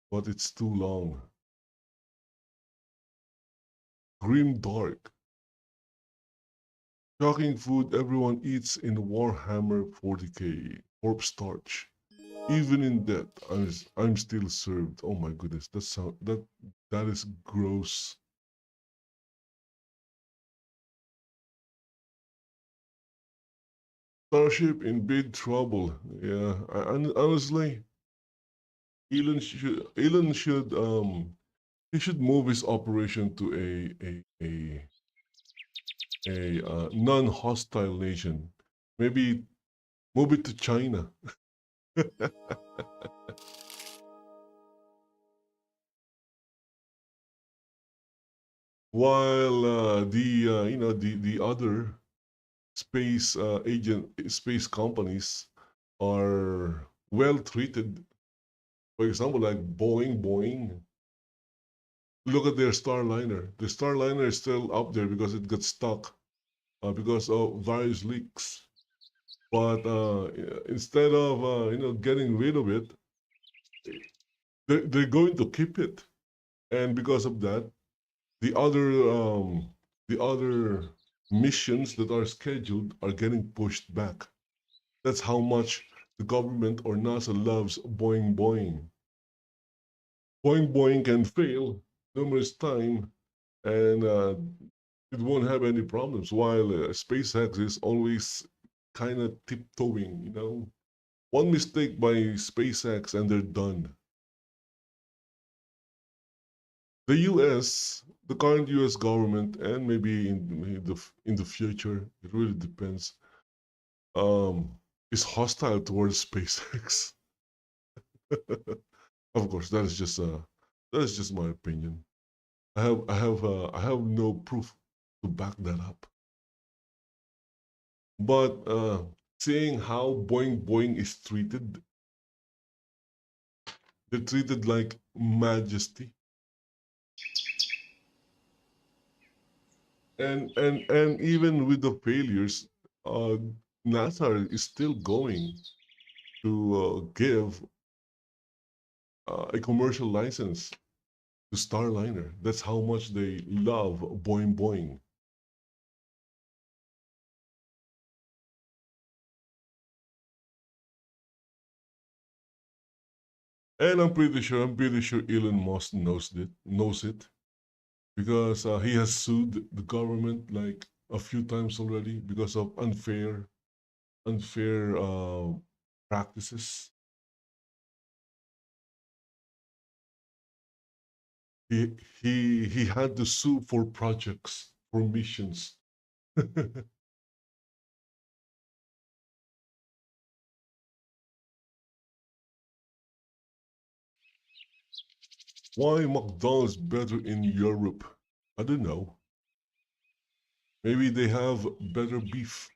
Speaker 1: but it's too long. Grim Dark. Shocking food everyone eats in Warhammer 40k. Corpse starch. Even in death, I'm still served. Oh my goodness, that is gross. Starship in big trouble. Yeah, honestly, Elon should he should move his operation to a non-hostile nation. Maybe move it to China. While the other space space companies are well treated. For example, like Boeing. Look at their Starliner. The Starliner is still up there because it got stuck because of various leaks. But instead of getting rid of it, they're going to keep it, and because of that, the other missions that are scheduled are getting pushed back. That's how much the government or NASA loves Boeing. Boeing can fail numerous times, and it won't have any problems. While SpaceX is always kind of tiptoeing, one mistake by SpaceX and they're done. The U.S., the current U.S. government, and maybe in the future, it really depends, is hostile towards SpaceX. Of course, that is just my opinion. I have no proof to back that up. But seeing how Boeing is treated, they're treated like majesty. And even with the failures, NASA is still going to give a commercial license to Starliner. That's how much they love Boeing. And I'm pretty sure Elon Musk knows it, because he has sued the government like a few times already because of unfair practices. He had to sue for projects, for missions. Why McDonald's better in Europe? I don't know. Maybe they have better beef.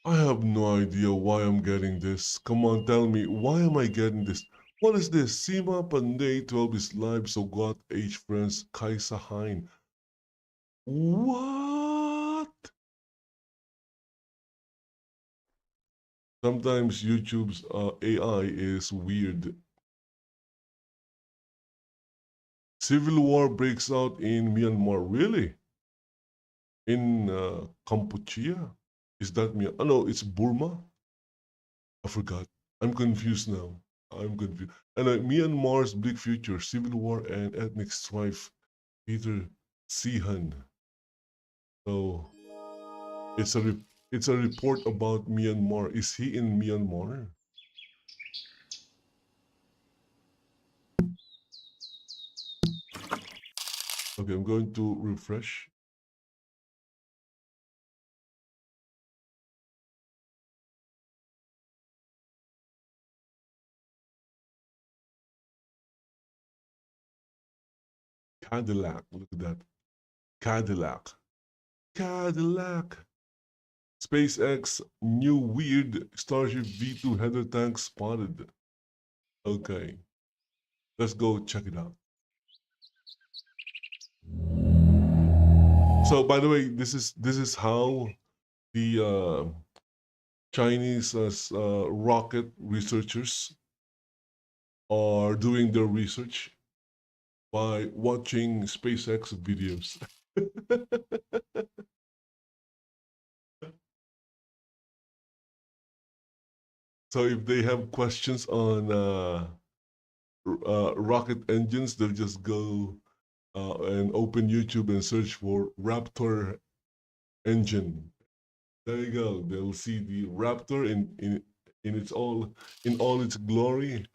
Speaker 1: I have no idea why I'm getting this. Come on, tell me, why am I getting this? What is this? Sima Panday 12 is live, so got H friends Kaisa Hein. What? Sometimes YouTube's AI is weird. Civil war breaks out in Myanmar. Really? In Kampuchea? Is that Myanmar? Oh, no, it's Burma. I forgot. I'm confused now. I'm confused. And Myanmar's bleak future, civil war and ethnic strife. Peter Sihan. So it's a report about Myanmar. Is he in Myanmar? Okay, I'm going to refresh. Cadillac, look at that. Cadillac. Cadillac. SpaceX new weird Starship V2 header tank spotted. Okay. Let's go check it out. So by the way, this is how the Chinese rocket researchers are doing their research by watching SpaceX videos. So if they have questions on rocket engines, they'll just go and open YouTube and search for Raptor engine. There you go. They'll see the Raptor in all its glory,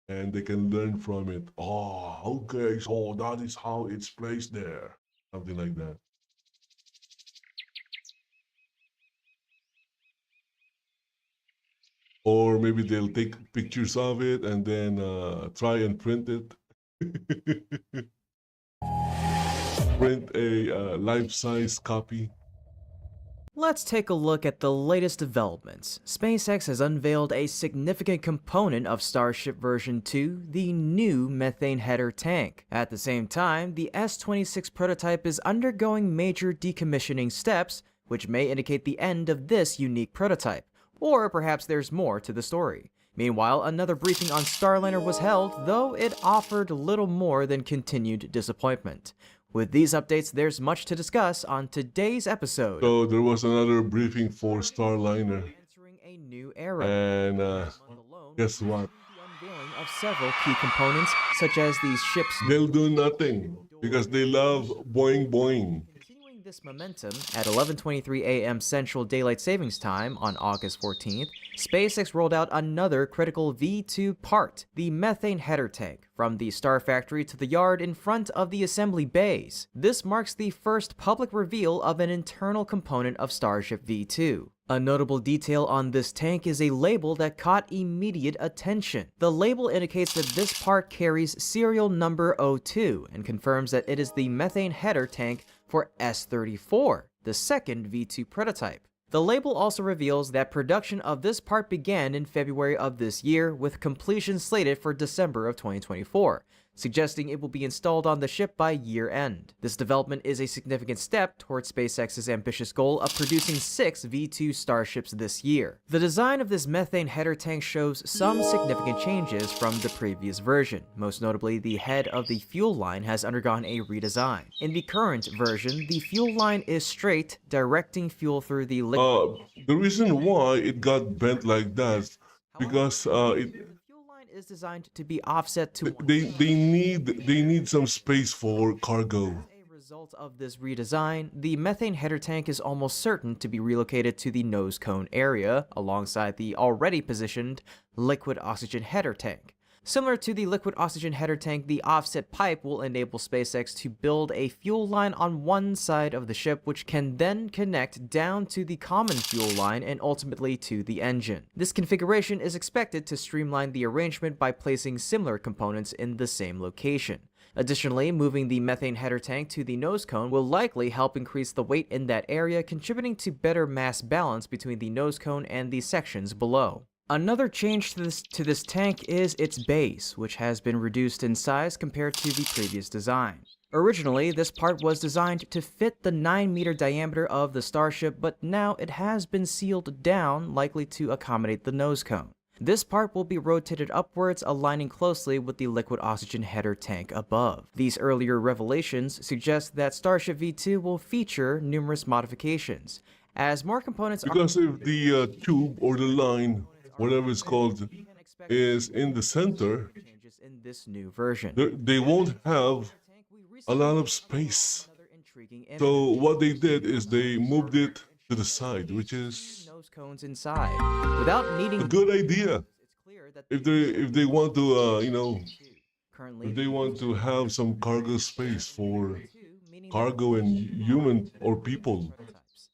Speaker 1: and they can learn from it. Oh, okay, so that is how it's placed there. Something like that. Or maybe they'll take pictures of it and then try and print it. Print a life-size copy.
Speaker 12: Let's take a look at the latest developments. SpaceX has unveiled a significant component of Starship version 2, the new methane header tank. At the same time, the S-26 prototype is undergoing major decommissioning steps, which may indicate the end of this unique prototype. Or perhaps there's more to the story. Meanwhile, another briefing on Starliner was held, though it offered little more than continued disappointment. With these updates, there's much to discuss on today's episode.
Speaker 1: So there was another briefing for Starliner.
Speaker 12: Entering a new era.
Speaker 1: And guess what?
Speaker 12: The unveiling of several key components, such as these ships.
Speaker 1: They'll do nothing because they love boing boing.
Speaker 12: Continuing this momentum, at 11:23 a.m. Central Daylight Savings Time on August 14th, SpaceX rolled out another critical V2 part, the methane header tank, from the Star Factory to the yard in front of the assembly bays. This marks the first public reveal of an internal component of Starship V2. A notable detail on this tank is a label that caught immediate attention. The label indicates that this part carries serial number 02 and confirms that it is the methane header tank for S-34, the second V2 prototype. The label also reveals that production of this part began in February of this year, with completion slated for December of 2024, suggesting it will be installed on the ship by year-end. This development is a significant step towards SpaceX's ambitious goal of producing 6 V2 Starships this year. The design of this methane header tank shows some significant changes from the previous version. Most notably, the head of the fuel line has undergone a redesign. In the current version, the fuel line is straight, directing fuel through the liquid.
Speaker 1: The reason why it got bent like that, because
Speaker 12: is designed to be offset to
Speaker 1: they need some space for cargo.
Speaker 12: As a result of this redesign, the methane header tank is almost certain to be relocated to the nose cone area alongside the already positioned liquid oxygen header tank. Similar to the liquid oxygen header tank, the offset pipe will enable SpaceX to build a fuel line on one side of the ship, which can then connect down to the common fuel line and ultimately to the engine. This configuration is expected to streamline the arrangement by placing similar components in the same location. Additionally, moving the methane header tank to the nose cone will likely help increase the weight in that area, contributing to better mass balance between the nose cone and the sections below. Another change to this tank is its base, which has been reduced in size compared to the previous design. Originally, this part was designed to fit the 9-meter diameter of the Starship, but now it has been sealed down, likely to accommodate the nose cone. This part will be rotated upwards, aligning closely with the liquid oxygen header tank above. These earlier revelations suggest that Starship V2 will feature numerous modifications, as more components
Speaker 1: because if the tube or the line, whatever it's called, is in the center,
Speaker 12: in this new version.
Speaker 1: They won't have a lot of space. So what they did is they moved it to the side, which is
Speaker 12: nose cones inside without needing
Speaker 1: a good idea. If they want to, if they want to have some cargo space for cargo and human or people.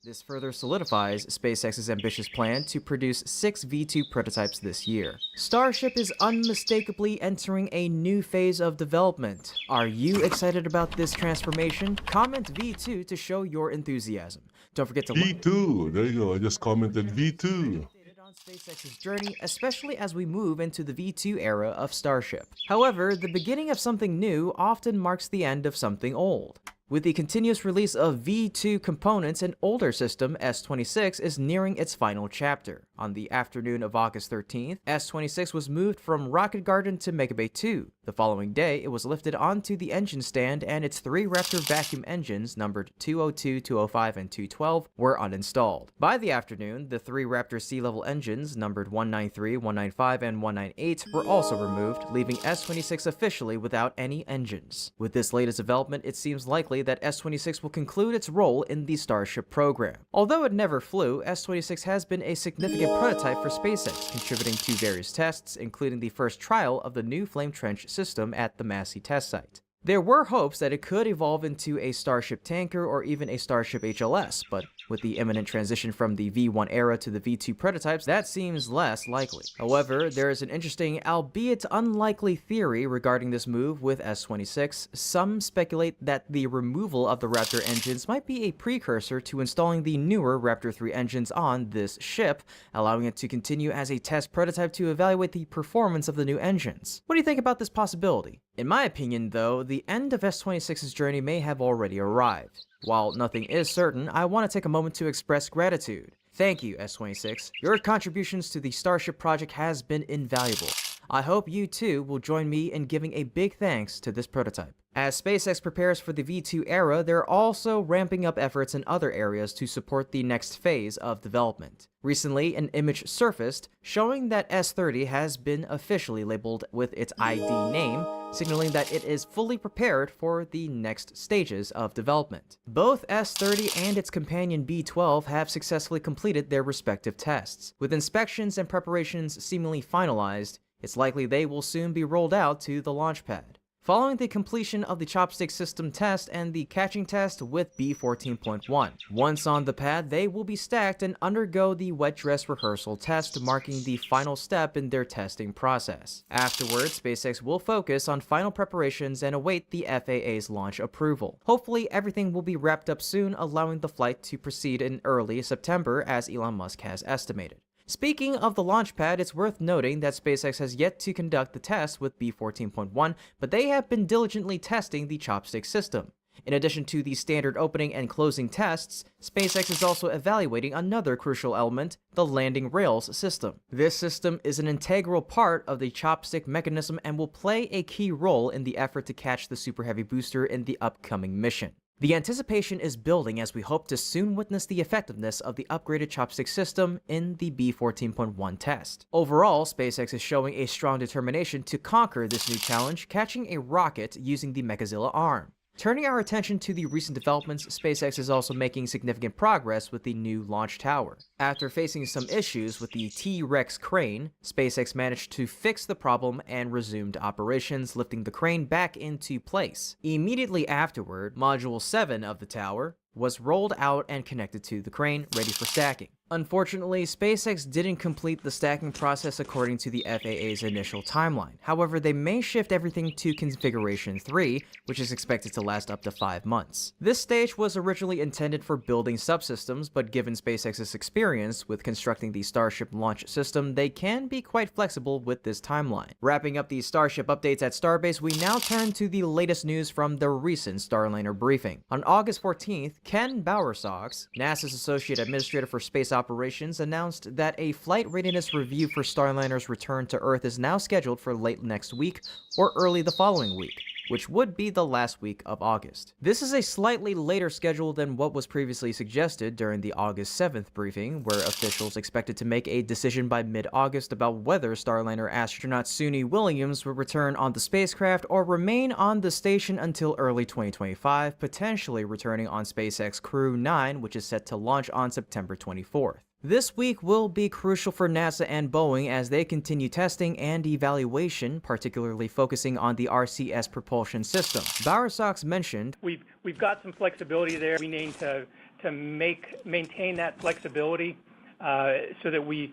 Speaker 12: This further solidifies SpaceX's ambitious plan to produce 6 V2 prototypes this year. Starship is unmistakably entering a new phase of development. Are you excited about this transformation? Comment V2 to show your enthusiasm. Don't forget to
Speaker 1: V2, there you go, I just commented V2.
Speaker 12: On SpaceX's journey, especially as we move into the V2 era of Starship. However, the beginning of something new often marks the end of something old. With the continuous release of V2 components, an older system, S-26, is nearing its final chapter. On the afternoon of August 13th, S-26 was moved from Rocket Garden to Megabay 2. The following day, it was lifted onto the engine stand and its 3 Raptor vacuum engines, numbered 202, 205, and 212, were uninstalled. By the afternoon, the 3 Raptor sea-level engines, numbered 193, 195, and 198, were also removed, leaving S-26 officially without any engines. With this latest development, it seems likely that S-26 will conclude its role in the Starship program. Although it never flew, S-26 has been a significant prototype for SpaceX, contributing to various tests, including the first trial of the new Flame Trench system at the Massey test site. There were hopes that it could evolve into a Starship tanker or even a Starship HLS, but with the imminent transition from the V1 era to the V2 prototypes, that seems less likely. However, there is an interesting, albeit unlikely, theory regarding this move with S-26. Some speculate that the removal of the Raptor engines might be a precursor to installing the newer Raptor 3 engines on this ship, allowing it to continue as a test prototype to evaluate the performance of the new engines. What do you think about this possibility? In my opinion, though, the end of S-26's journey may have already arrived. While nothing is certain, I want to take a moment to express gratitude. Thank you, S-26. Your contributions to the Starship project has been invaluable. I hope you too will join me in giving a big thanks to this prototype. As SpaceX prepares for the V2 era, they're also ramping up efforts in other areas to support the next phase of development. Recently, an image surfaced showing that S-30 has been officially labeled with its ID name, signaling that it is fully prepared for the next stages of development. Both S-30 and its companion B-12 have successfully completed their respective tests. With inspections and preparations seemingly finalized, it's likely they will soon be rolled out to the launch pad. Following the completion of the chopstick system test and the catching test with B14.1. Once on the pad, they will be stacked and undergo the wet dress rehearsal test, marking the final step in their testing process. Afterwards, SpaceX will focus on final preparations and await the FAA's launch approval. Hopefully, everything will be wrapped up soon, allowing the flight to proceed in early September, as Elon Musk has estimated. Speaking of the launch pad, it's worth noting that SpaceX has yet to conduct the test with B14.1, but they have been diligently testing the chopstick system. In addition to the standard opening and closing tests, SpaceX is also evaluating another crucial element, the landing rails system. This system is an integral part of the chopstick mechanism and will play a key role in the effort to catch the Super Heavy booster in the upcoming mission. The anticipation is building as we hope to soon witness the effectiveness of the upgraded chopstick system in the B14.1 test. Overall, SpaceX is showing a strong determination to conquer this new challenge, catching a rocket using the Mechazilla arm. Turning our attention to the recent developments, SpaceX is also making significant progress with the new launch tower. After facing some issues with the T-Rex crane, SpaceX managed to fix the problem and resumed operations, lifting the crane back into place. Immediately afterward, Module 7 of the tower was rolled out and connected to the crane, ready for stacking. Unfortunately, SpaceX didn't complete the stacking process according to the FAA's initial timeline. However, they may shift everything to Configuration 3, which is expected to last up to 5 months. This stage was originally intended for building subsystems, but given SpaceX's experience with constructing the Starship launch system, they can be quite flexible with this timeline. Wrapping up these Starship updates at Starbase, we now turn to the latest news from the recent Starliner briefing. On August 14th, Ken Bowersox, NASA's Associate Administrator for Space Operations, announced that a flight readiness review for Starliner's return to Earth is now scheduled for late next week or early the following week, which would be the last week of August. This is a slightly later schedule than what was previously suggested during the August 7th briefing, where officials expected to make a decision by mid-August about whether Starliner astronaut Suni Williams would return on the spacecraft or remain on the station until early 2025, potentially returning on SpaceX Crew 9, which is set to launch on September 24th. This week will be crucial for NASA and Boeing as they continue testing and evaluation, particularly focusing on the RCS propulsion system. Bowersox mentioned,
Speaker 13: We've got some flexibility there. We need to maintain that flexibility so that we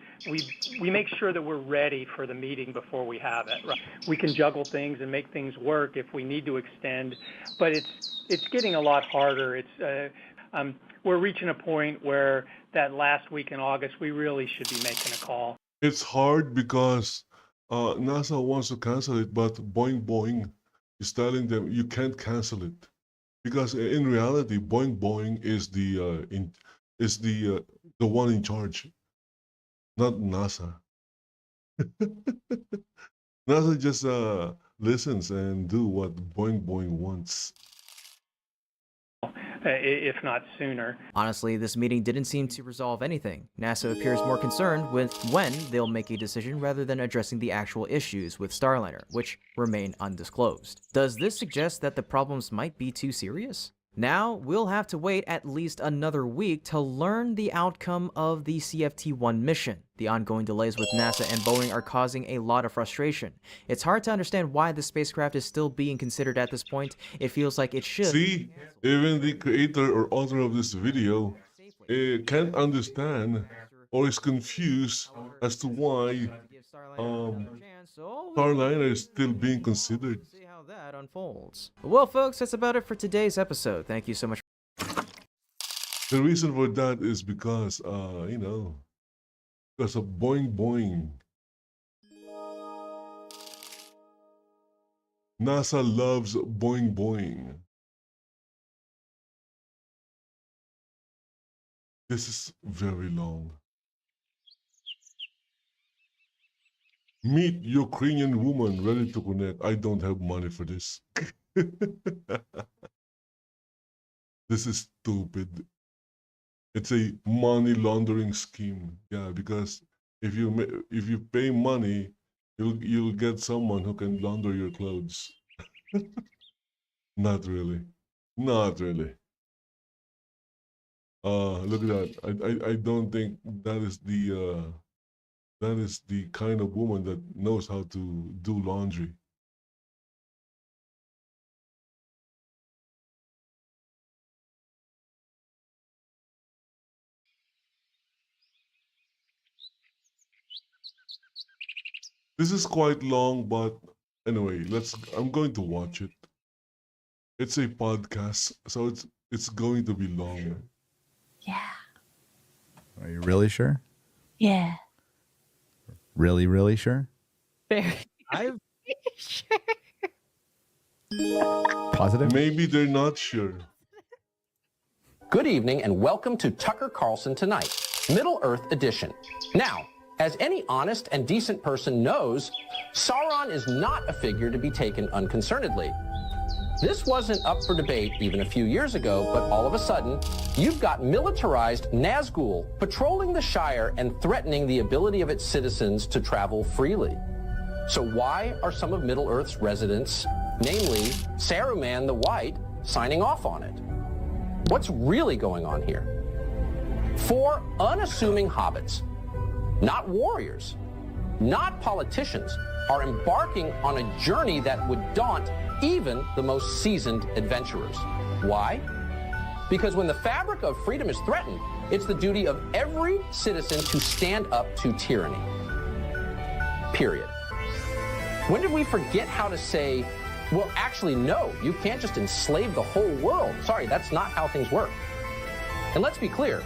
Speaker 13: make sure that we're ready for the meeting before we have it. Right? We can juggle things and make things work if we need to extend, but it's getting a lot harder. We're reaching a point where that last week in August, we really should be making a call.
Speaker 1: It's hard because NASA wants to cancel it, but Boeing is telling them you can't cancel it because in reality, Boeing is the one in charge, not NASA. NASA just listens and do what Boeing wants.
Speaker 13: If not sooner.
Speaker 12: Honestly, this meeting didn't seem to resolve anything. NASA appears more concerned with when they'll make a decision rather than addressing the actual issues with Starliner, which remain undisclosed. Does this suggest that the problems might be too serious? Now, we'll have to wait at least another week to learn the outcome of the CFT-1 mission. The ongoing delays with NASA and Boeing are causing a lot of frustration. It's hard to understand why the spacecraft is still being considered at this point. It feels like it should.
Speaker 1: See, even the creator or author of this video can't understand or is confused as to why Starliner is still being considered.
Speaker 12: That unfolds. Well, folks, that's about it for today's episode. Thank you so much.
Speaker 1: The reason for that is because, because of Boeing. NASA loves Boeing. This is very long. Meet Ukrainian woman ready to connect. I don't have money for this. This is stupid. It's a money laundering scheme. Yeah, because if you pay money, you'll get someone who can launder your clothes. Not really. Not really. Look at that. I don't think that is the kind of woman that knows how to do laundry. This is quite long, but anyway, I'm going to watch it. It's a podcast, so it's going to be long.
Speaker 14: Yeah.
Speaker 15: Are you really sure?
Speaker 14: Yeah.
Speaker 15: Really, really sure?
Speaker 14: Very
Speaker 15: sure. Positive?
Speaker 1: Maybe they're not sure.
Speaker 16: Good evening and welcome to Tucker Carlson Tonight, Middle Earth Edition. Now, as any honest and decent person knows, Sauron is not a figure to be taken unconcernedly. This wasn't up for debate even a few years ago, but all of a sudden, you've got militarized Nazgul patrolling the Shire and threatening the ability of its citizens to travel freely. So why are some of Middle-earth's residents, namely Saruman the White, signing off on it. What's really going on here? 4 unassuming hobbits, not warriors, not politicians, are embarking on a journey that would daunt even the most seasoned adventurers. Why? Because when the fabric of freedom is threatened, it's the duty of every citizen to stand up to tyranny. Period. When did we forget how to say, well, actually, no, you can't just enslave the whole world. Sorry, that's not how things work. And let's be clear,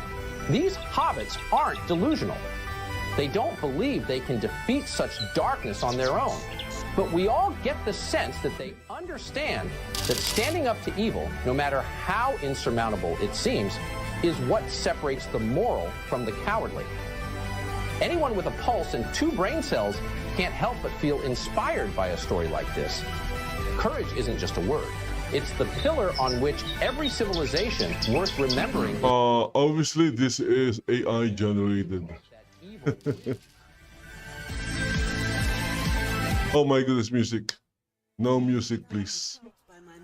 Speaker 16: these hobbits aren't delusional. They don't believe they can defeat such darkness on their own. But we all get the sense that they understand that standing up to evil, no matter how insurmountable it seems, is what separates the moral from the cowardly. Anyone with a pulse and 2 brain cells can't help but feel inspired by a story like this. Courage isn't just a word. It's the pillar on which every civilization worth remembering.
Speaker 1: Obviously, this is AI generated. Oh my goodness, music. No music, please.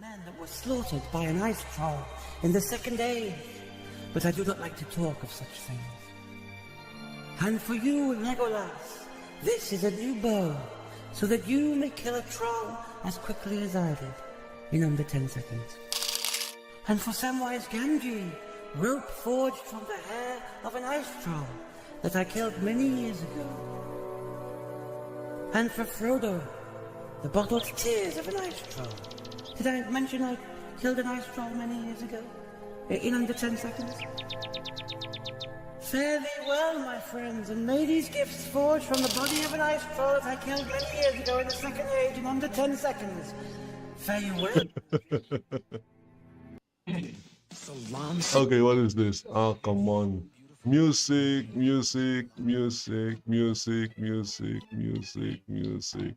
Speaker 17: That was slaughtered by an ice troll in the second age. But I do not like to talk of such things. And for you, Legolas, this is a new bow, so that you may kill a troll as quickly as I did, in under 10 seconds. And for Samwise Gamgee, rope forged from the hair of an ice troll that I killed many years ago. And for Frodo, the bottled tears of an ice troll. Did I mention I killed an ice troll many years ago? In under 10 seconds? Fare thee well, my friends, and may these gifts forged from the body of an ice troll that I killed many years ago in the second age in under 10 seconds. Fare you well.
Speaker 1: Okay, what is this? Oh, come on. Music, music, music, music, music, music, music.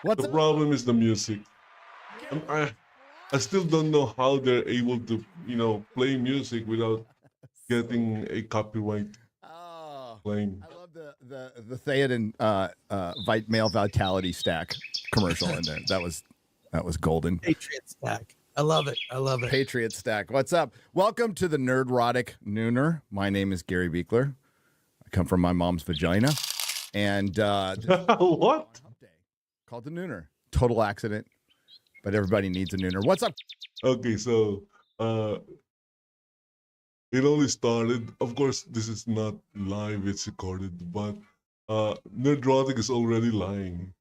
Speaker 1: The problem is the music. I still don't know how they're able to, play music without getting a copyright claim.
Speaker 15: I love the Theoden male vitality stack commercial in there. That was golden.
Speaker 18: Patriot stack. I love it. I love it.
Speaker 15: Patriot stack. What's up? Welcome to the Nerdrotic Nooner. My name is Gary Beekler. I come from my mom's vagina. And
Speaker 1: what?
Speaker 15: Called the Nooner. Total accident. But everybody needs a nooner. What's up?
Speaker 1: Okay, so it only started. Of course, this is not live, it's recorded, but Nerdrotic is already lying.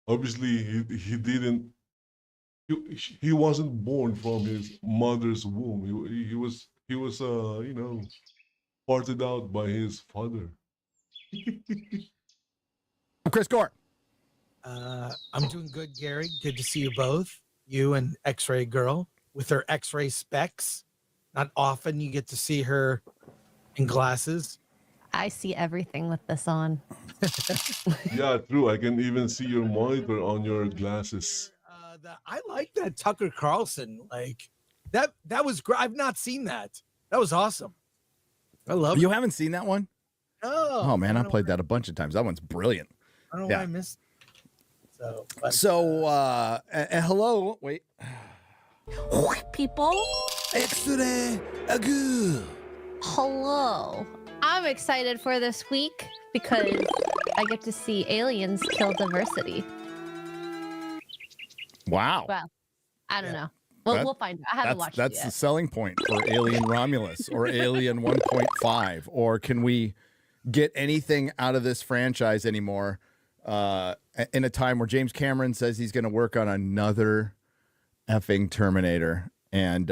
Speaker 1: Obviously, he didn't. He wasn't born from his mother's womb. He was parted out by his father.
Speaker 15: I'm Chris Gore.
Speaker 18: I'm doing good, Gary. Good to see you both. You and X-Ray Girl with her X-ray specs. Not often you get to see her in glasses.
Speaker 14: I see everything with this on.
Speaker 1: Yeah, true. I can even see your monitor on your glasses.
Speaker 18: I like that Tucker Carlson. Like that was great. I've not seen that. That was awesome. I love it.
Speaker 15: You haven't seen that one?
Speaker 18: No.
Speaker 15: Oh man, I played that a bunch of times. That one's brilliant.
Speaker 18: I don't know why I missed it.
Speaker 15: And hello, wait.
Speaker 14: People.
Speaker 18: X-ray
Speaker 14: Hello. I'm excited for this week because I get to see aliens kill diversity.
Speaker 15: Wow.
Speaker 14: Well, I don't know. We'll find out. I haven't watched it
Speaker 15: That's
Speaker 14: yet.
Speaker 15: the selling point for Alien Romulus or Alien 1.5. Or can we get anything out of this franchise anymore in a time where James Cameron says he's going to work on another effing Terminator and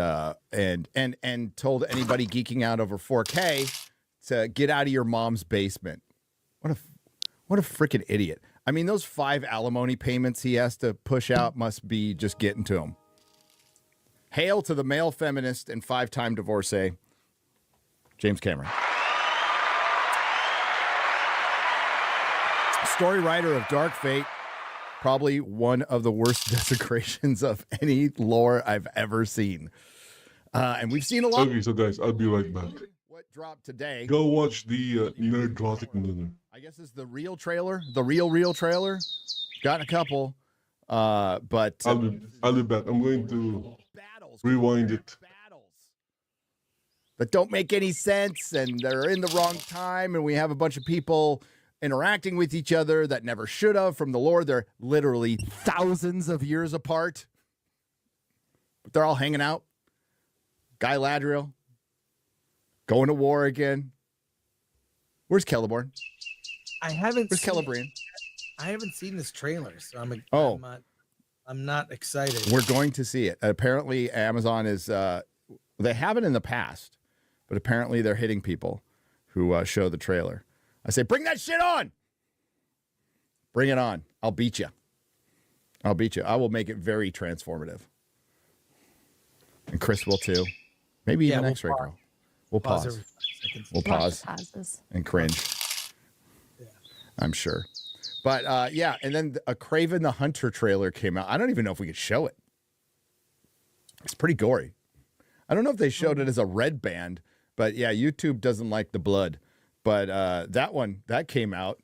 Speaker 15: told anybody geeking out over 4K to get out of your mom's basement? What a freaking idiot. I mean, those 5 alimony payments he has to push out must be just getting to him. Hail to the male feminist and 5-time divorcee, James Cameron. Story writer of Dark Fate, probably one of the worst desecrations of any lore I've ever seen. And we've seen a lot.
Speaker 1: Okay, so guys, I'll be right back.
Speaker 15: What dropped today?
Speaker 1: Go watch the Nerdrotic Nooner.
Speaker 15: I guess it's the real trailer, the real trailer. Gotten a couple. But
Speaker 1: I'll be back. I'm going to rewind it.
Speaker 15: That don't make any sense, and they're in the wrong time, and we have a bunch of people interacting with each other that never should have from the Lord. They're literally thousands of years apart, but they're all hanging out. Guy Ladriel going to war again. Where's Celeborn?
Speaker 18: Where's
Speaker 15: Celebrian?
Speaker 18: I haven't seen this trailer, so I'm not excited.
Speaker 15: We're going to see it. Apparently, Amazon is. They haven't in the past, but apparently they're hitting people who show the trailer. I say, bring that shit on. Bring it on. I'll beat you. I'll beat you. I will make it very transformative. And Chris will too. Maybe even X-Ray Girl. We'll pause.
Speaker 18: every 5 seconds.
Speaker 15: We'll pause and cringe.
Speaker 18: Yeah.
Speaker 15: I'm sure. But yeah, and then a Kraven the Hunter trailer came out. I don't even know if we could show it. It's pretty gory. I don't know if they showed it as a red band, but yeah, YouTube doesn't like the blood. But that came out.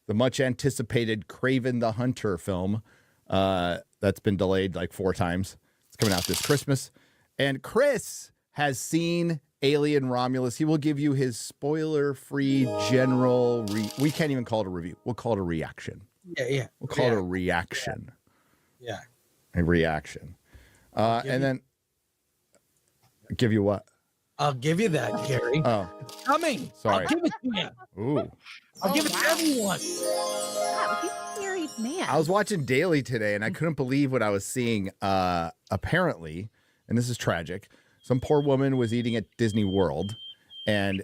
Speaker 15: The much anticipated Kraven the Hunter film that's been delayed like 4 times. It's coming out this Christmas. And Chris has seen Alien Romulus. He will give you his spoiler-free general. We can't even call it a review. We'll call it a reaction.
Speaker 18: Yeah.
Speaker 15: We'll call it a reaction.
Speaker 18: Yeah.
Speaker 15: A reaction. And then give you what?
Speaker 18: I'll give you that, Gary.
Speaker 15: Oh,
Speaker 18: it's coming.
Speaker 15: Sorry.
Speaker 18: I'll give it to you.
Speaker 15: Ooh.
Speaker 18: I'll give it to everyone.
Speaker 14: Wow, he's a married man.
Speaker 15: I was watching Daily today, and I couldn't believe what I was seeing. Apparently, and this is tragic, some poor woman was eating at Disney World, and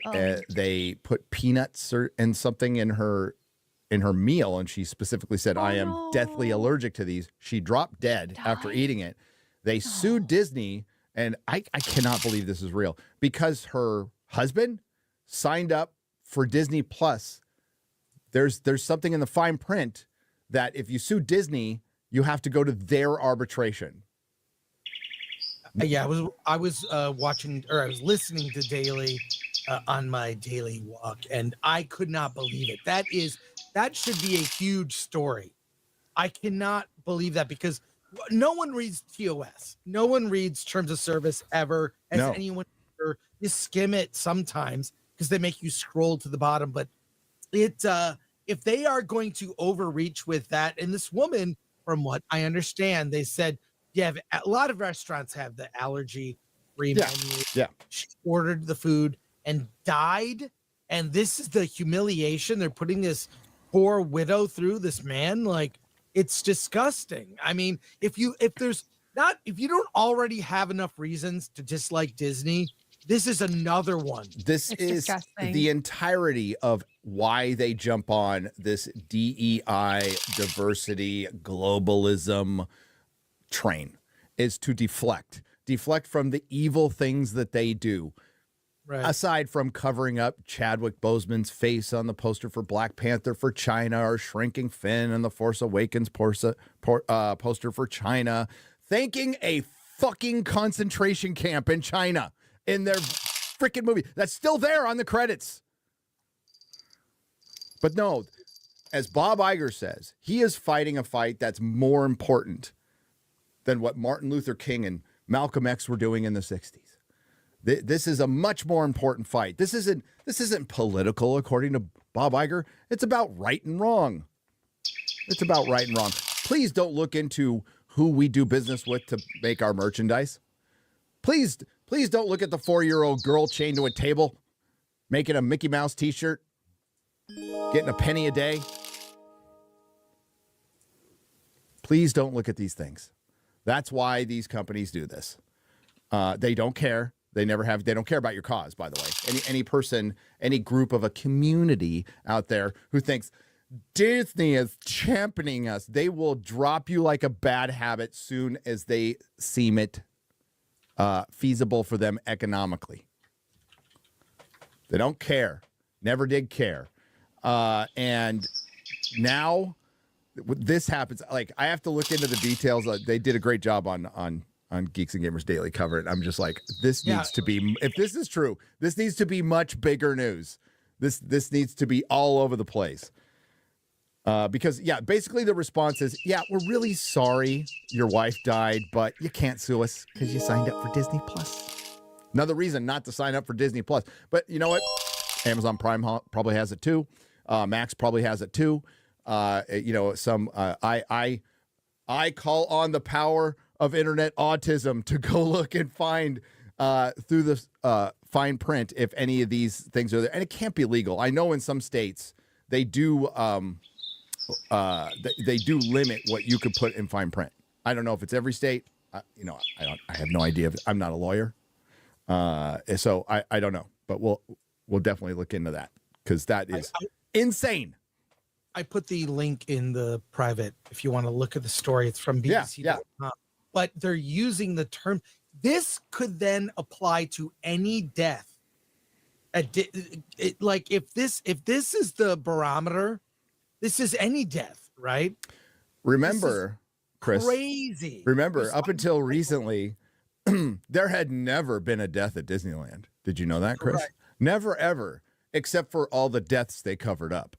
Speaker 15: they put peanuts and something in her meal, and she specifically said, "I am deathly allergic to these." She dropped dead after eating it. They sued Disney, and I cannot believe this is real, because her husband signed up for Disney Plus. There's something in the fine print that if you sue Disney, you have to go to their arbitration.
Speaker 18: Yeah, I was watching, or I was listening to Daily on my daily walk, and I could not believe it. That should be a huge story. I cannot believe that, because no one reads TOS. No one reads terms of service ever. Anyone ever. You skim it sometimes because they make you scroll to the bottom. But if they are going to overreach with that, and this woman, from what I understand, they said, a lot of restaurants have the allergy-free menu.
Speaker 15: Yeah.
Speaker 18: She ordered the food and died. And this is the humiliation. They're putting this poor widow through, this man. Like, it's disgusting. I mean, if you don't already have enough reasons to dislike Disney, this is another one.
Speaker 15: This is the entirety of why they jump on this DEI, diversity, globalism train, is to deflect from the evil things that they do.
Speaker 18: Right.
Speaker 15: Aside from covering up Chadwick Boseman's face on the poster for Black Panther for China, or shrinking Finn and the Force Awakens poster for China, thanking a fucking concentration camp in China in their freaking movie that's still there on the credits. But no, as Bob Iger says, he is fighting a fight that's more important than what Martin Luther King and Malcolm X were doing in the 60s. This is a much more important fight. This isn't political, according to Bob Iger. It's about right and wrong. It's about right and wrong. Please don't look into who we do business with to make our merchandise. Please don't look at the 4-year-old girl chained to a table, making a Mickey Mouse t-shirt, getting a penny a day. Please don't look at these things. That's why these companies do this. They don't care. They never have. They don't care about your cause, by the way. Any person, any group of a community out there who thinks Disney is championing us, they will drop you like a bad habit soon as they seem it feasible for them economically. They don't care. Never did care. And now this happens. Like, I have to look into the details. They did a great job on Geeks and Gamers Daily cover it. I'm just like, this needs to be, if this is true, this needs to be much bigger news. This needs to be all over the place. Because, yeah, basically the response is, yeah, we're really sorry your wife died, but you can't sue us because you signed up for Disney Plus. Another reason not to sign up for Disney Plus. But you know what? Amazon Prime probably has it too. Max probably has it too. You know, I call on the power of internet autism to go look and find through the fine print if any of these things are there. And it can't be legal. I know in some states they do they do limit what you could put in fine print. I don't know if it's every state. You know, I have no idea. I'm not a lawyer, so I don't know. But we'll definitely look into that because that is insane.
Speaker 18: I put the link in the private if you want to look at the story. It's from BBC.com. Yeah. But they're using the term. This could then apply to any death. Like if this is the barometer, this is any death, right?
Speaker 15: Remember, Chris.
Speaker 18: Crazy.
Speaker 15: Remember, up until recently, there had never been a death at Disneyland. Did you know that, Chris?
Speaker 18: Correct.
Speaker 15: Never, ever. Except for all the deaths they covered up.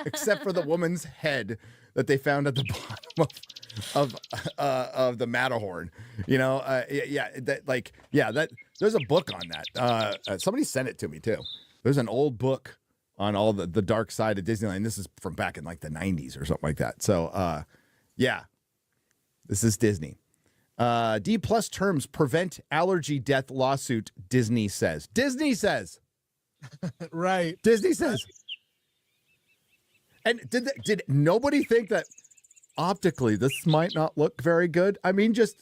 Speaker 15: Except for the woman's head that they found at the bottom of the Matterhorn. You know, there's a book on that. Somebody sent it to me too. There's an old book on all the dark side of Disneyland. This is from back in like the 90s or something like that. So this is Disney. D+ terms prevent allergy death lawsuit, Disney says.
Speaker 18: Right.
Speaker 15: Disney says. And did nobody think that optically this might not look very good? I mean, just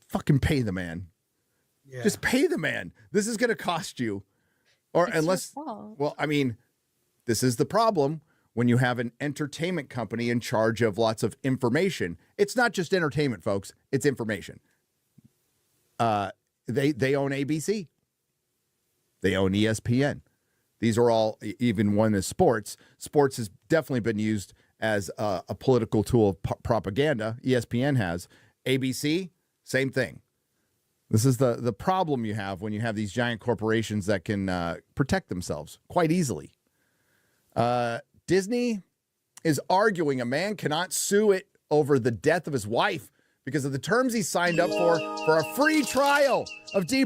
Speaker 15: fucking pay the man. Yeah. Just pay the man. This is going to cost you. Or it's unless, well, I mean, this is the problem when you have an entertainment company in charge of lots of information. It's not just entertainment, folks. It's information. They own ABC. They own ESPN. These are all, even one is sports. Sports has definitely been used as a political tool of propaganda. ESPN has. ABC, same thing. This is the problem you have when you have these giant corporations that can protect themselves quite easily. Disney is arguing a man cannot sue it over the death of his wife because of the terms he signed up for a free trial of D+.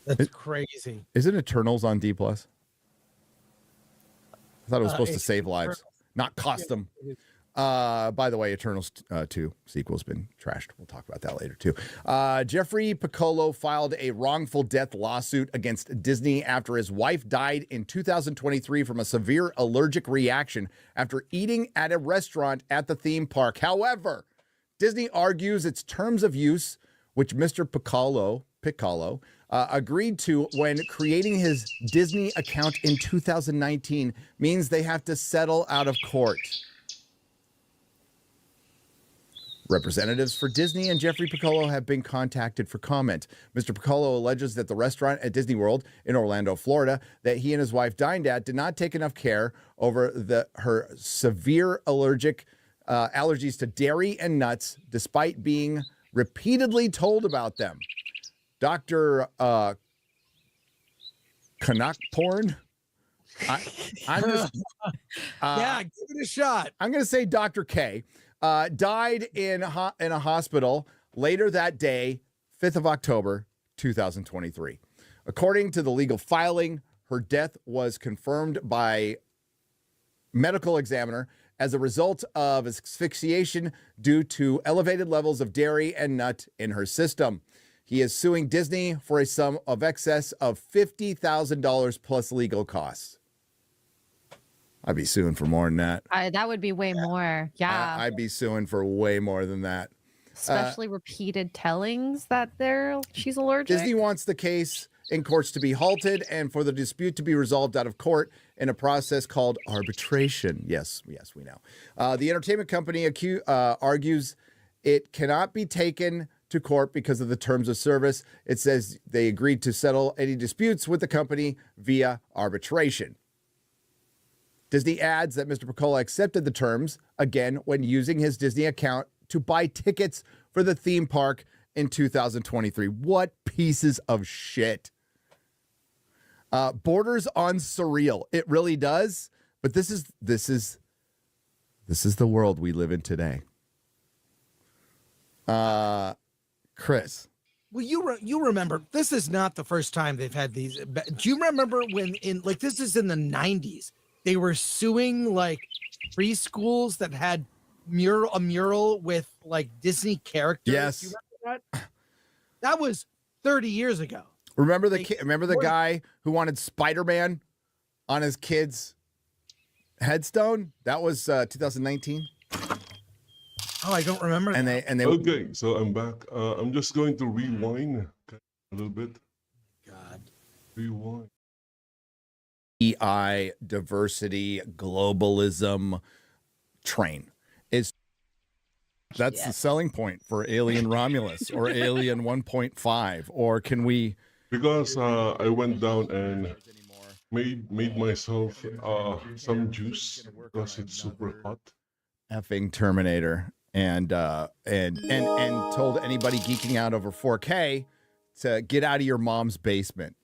Speaker 18: That's crazy.
Speaker 15: Isn't Eternals on D+? I thought it was supposed to save lives, not cost them. By the way, Eternals 2 sequel's been trashed. We'll talk about that later, too. Jeffrey Piccolo filed a wrongful death lawsuit against Disney after his wife died in 2023 from a severe allergic reaction after eating at a restaurant at the theme park. However, Disney argues its terms of use, which Mr. Piccolo agreed to when creating his Disney account in 2019, means they have to settle out of court. Representatives for Disney and Jeffrey Piccolo have been contacted for comment. Mr. Piccolo alleges that the restaurant at Disney World in Orlando, Florida, that he and his wife dined at did not take enough care over her severe allergies to dairy and nuts, despite being repeatedly told about them. Dr. Canuck porn.
Speaker 18: Yeah, give it a shot.
Speaker 15: I'm going to say Dr. K. Died in a hospital later that day, 5th of October, 2023. According to the legal filing, her death was confirmed by medical examiner as a result of asphyxiation due to elevated levels of dairy and nut in her system. He is suing Disney for a sum of excess of $50,000 plus legal costs. I'd be suing for more than that.
Speaker 14: That would be way more. Yeah.
Speaker 15: I'd be suing for way more than that.
Speaker 14: Especially repeated tellings that she's allergic.
Speaker 15: Disney wants the case in courts to be halted and for the dispute to be resolved out of court in a process called arbitration. Yes, we know. The entertainment company argues it cannot be taken to court because of the terms of service. It says they agreed to settle any disputes with the company via arbitration. Disney adds that Mr. Piccolo accepted the terms, again, when using his Disney account to buy tickets for the theme park in 2023. What pieces of shit. Borders on surreal. It really does. But this is the world we live in today. Chris.
Speaker 18: Well, you remember, this is not the first time they've had these. Do you remember when this is in the 90s, they were suing like preschools that had a mural with like Disney characters?
Speaker 15: Yes.
Speaker 18: Do you remember that? That was 30 years ago.
Speaker 15: Remember the guy who wanted Spider-Man on his kid's headstone? That was 2019.
Speaker 18: Oh, I don't remember.
Speaker 15: And they
Speaker 1: Okay, so I'm back. I'm just going to rewind a little bit.
Speaker 18: God.
Speaker 1: Rewind.
Speaker 15: EI, diversity, globalism train is that's the selling point for Alien Romulus or Alien 1.5, or can we?
Speaker 1: Because I went down and made myself some juice because it's super hot.
Speaker 15: Effing Terminator. And told anybody geeking out over 4K to get out of your mom's basement.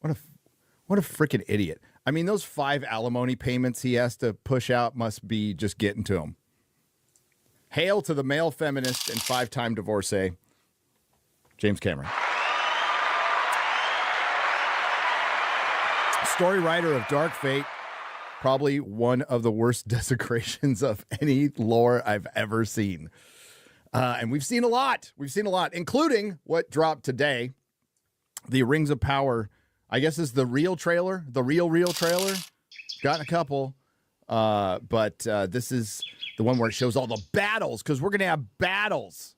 Speaker 15: What a freaking idiot. I mean, those 5 alimony payments he has to push out must be just getting to him. Hail to the male feminist and 5-time divorcee, James Cameron. Story writer of Dark Fate. Probably one of the worst desecrations of any lore I've ever seen. And we've seen a lot. We've seen a lot, including what dropped today. The Rings of Power, I guess, is the real trailer. The real trailer. Gotten a couple. But this is the one where it shows all the battles, because we're going to have battles.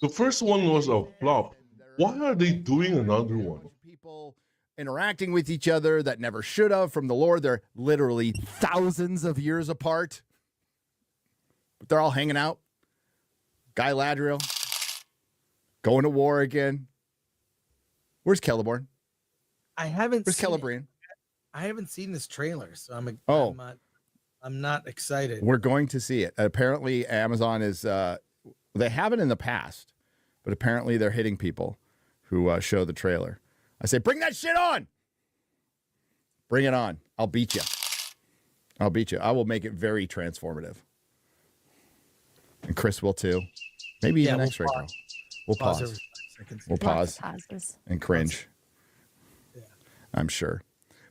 Speaker 1: The first one was a flop. Why are they doing another one?
Speaker 15: People interacting with each other that never should have from the lore. They're literally thousands of years apart. But they're all hanging out. Guy Ladriel going to war again. Where's Celeborn?
Speaker 18: I haven't.
Speaker 15: Where's Celebrian?
Speaker 18: I haven't seen this trailer, so I'm not excited.
Speaker 15: We're going to see it. Apparently, Amazon is. They haven't in the past, but apparently they're hitting people who show the trailer. I say, bring that shit on. Bring it on. I'll beat you. I'll beat you. I will make it very transformative. And Chris will too. Maybe even X-Ray Girl. We'll pause. We'll pause and cringe. Yeah. I'm sure.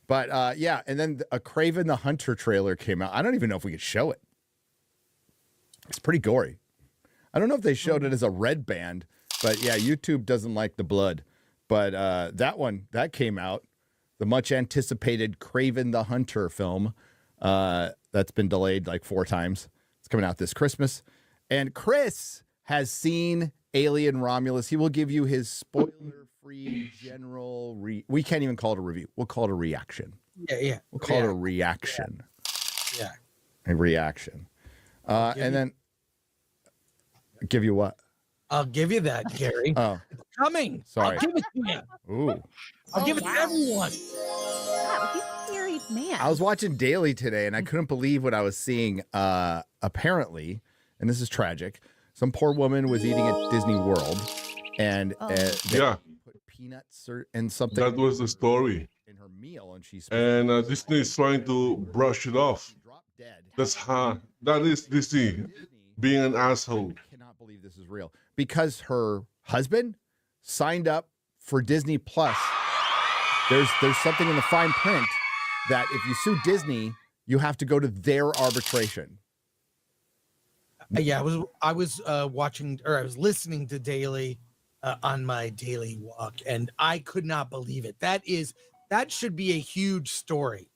Speaker 15: But yeah, and then a Kraven the Hunter trailer came out. I don't even know if we could show it. It's pretty gory. I don't know if they showed it as a red band, but yeah, YouTube doesn't like the blood. But that came out, the much anticipated Kraven the Hunter film that's been delayed like 4 times. It's coming out this Christmas. And Chris has seen Alien Romulus. He will give you his spoiler-free general we can't even call it a review. We'll call it a reaction.
Speaker 18: Yeah.
Speaker 15: We'll call it a reaction.
Speaker 18: Yeah.
Speaker 15: A reaction. And then give you what?
Speaker 18: I'll give you that, Gary.
Speaker 15: Oh.
Speaker 18: It's coming.
Speaker 15: Sorry.
Speaker 18: I'll give it to you.
Speaker 15: Ooh.
Speaker 18: I'll give it to everyone.
Speaker 14: Wow, he's a married man.
Speaker 15: I was watching Daily today, and I couldn't believe what I was seeing. Apparently, and this is tragic, some poor woman was eating at Disney World, and they put peanuts and something.
Speaker 1: That was the story.
Speaker 15: In her meal, and
Speaker 1: Disney is trying to brush it off. That is Disney being an asshole.
Speaker 15: I cannot believe this is real. Because her husband signed up for Disney Plus. There's something in the fine print that if you sue Disney, you have to go to their arbitration.
Speaker 18: Yeah, I was watching, or I was listening to Daily on my daily walk, and I could not believe it. That should be a huge story.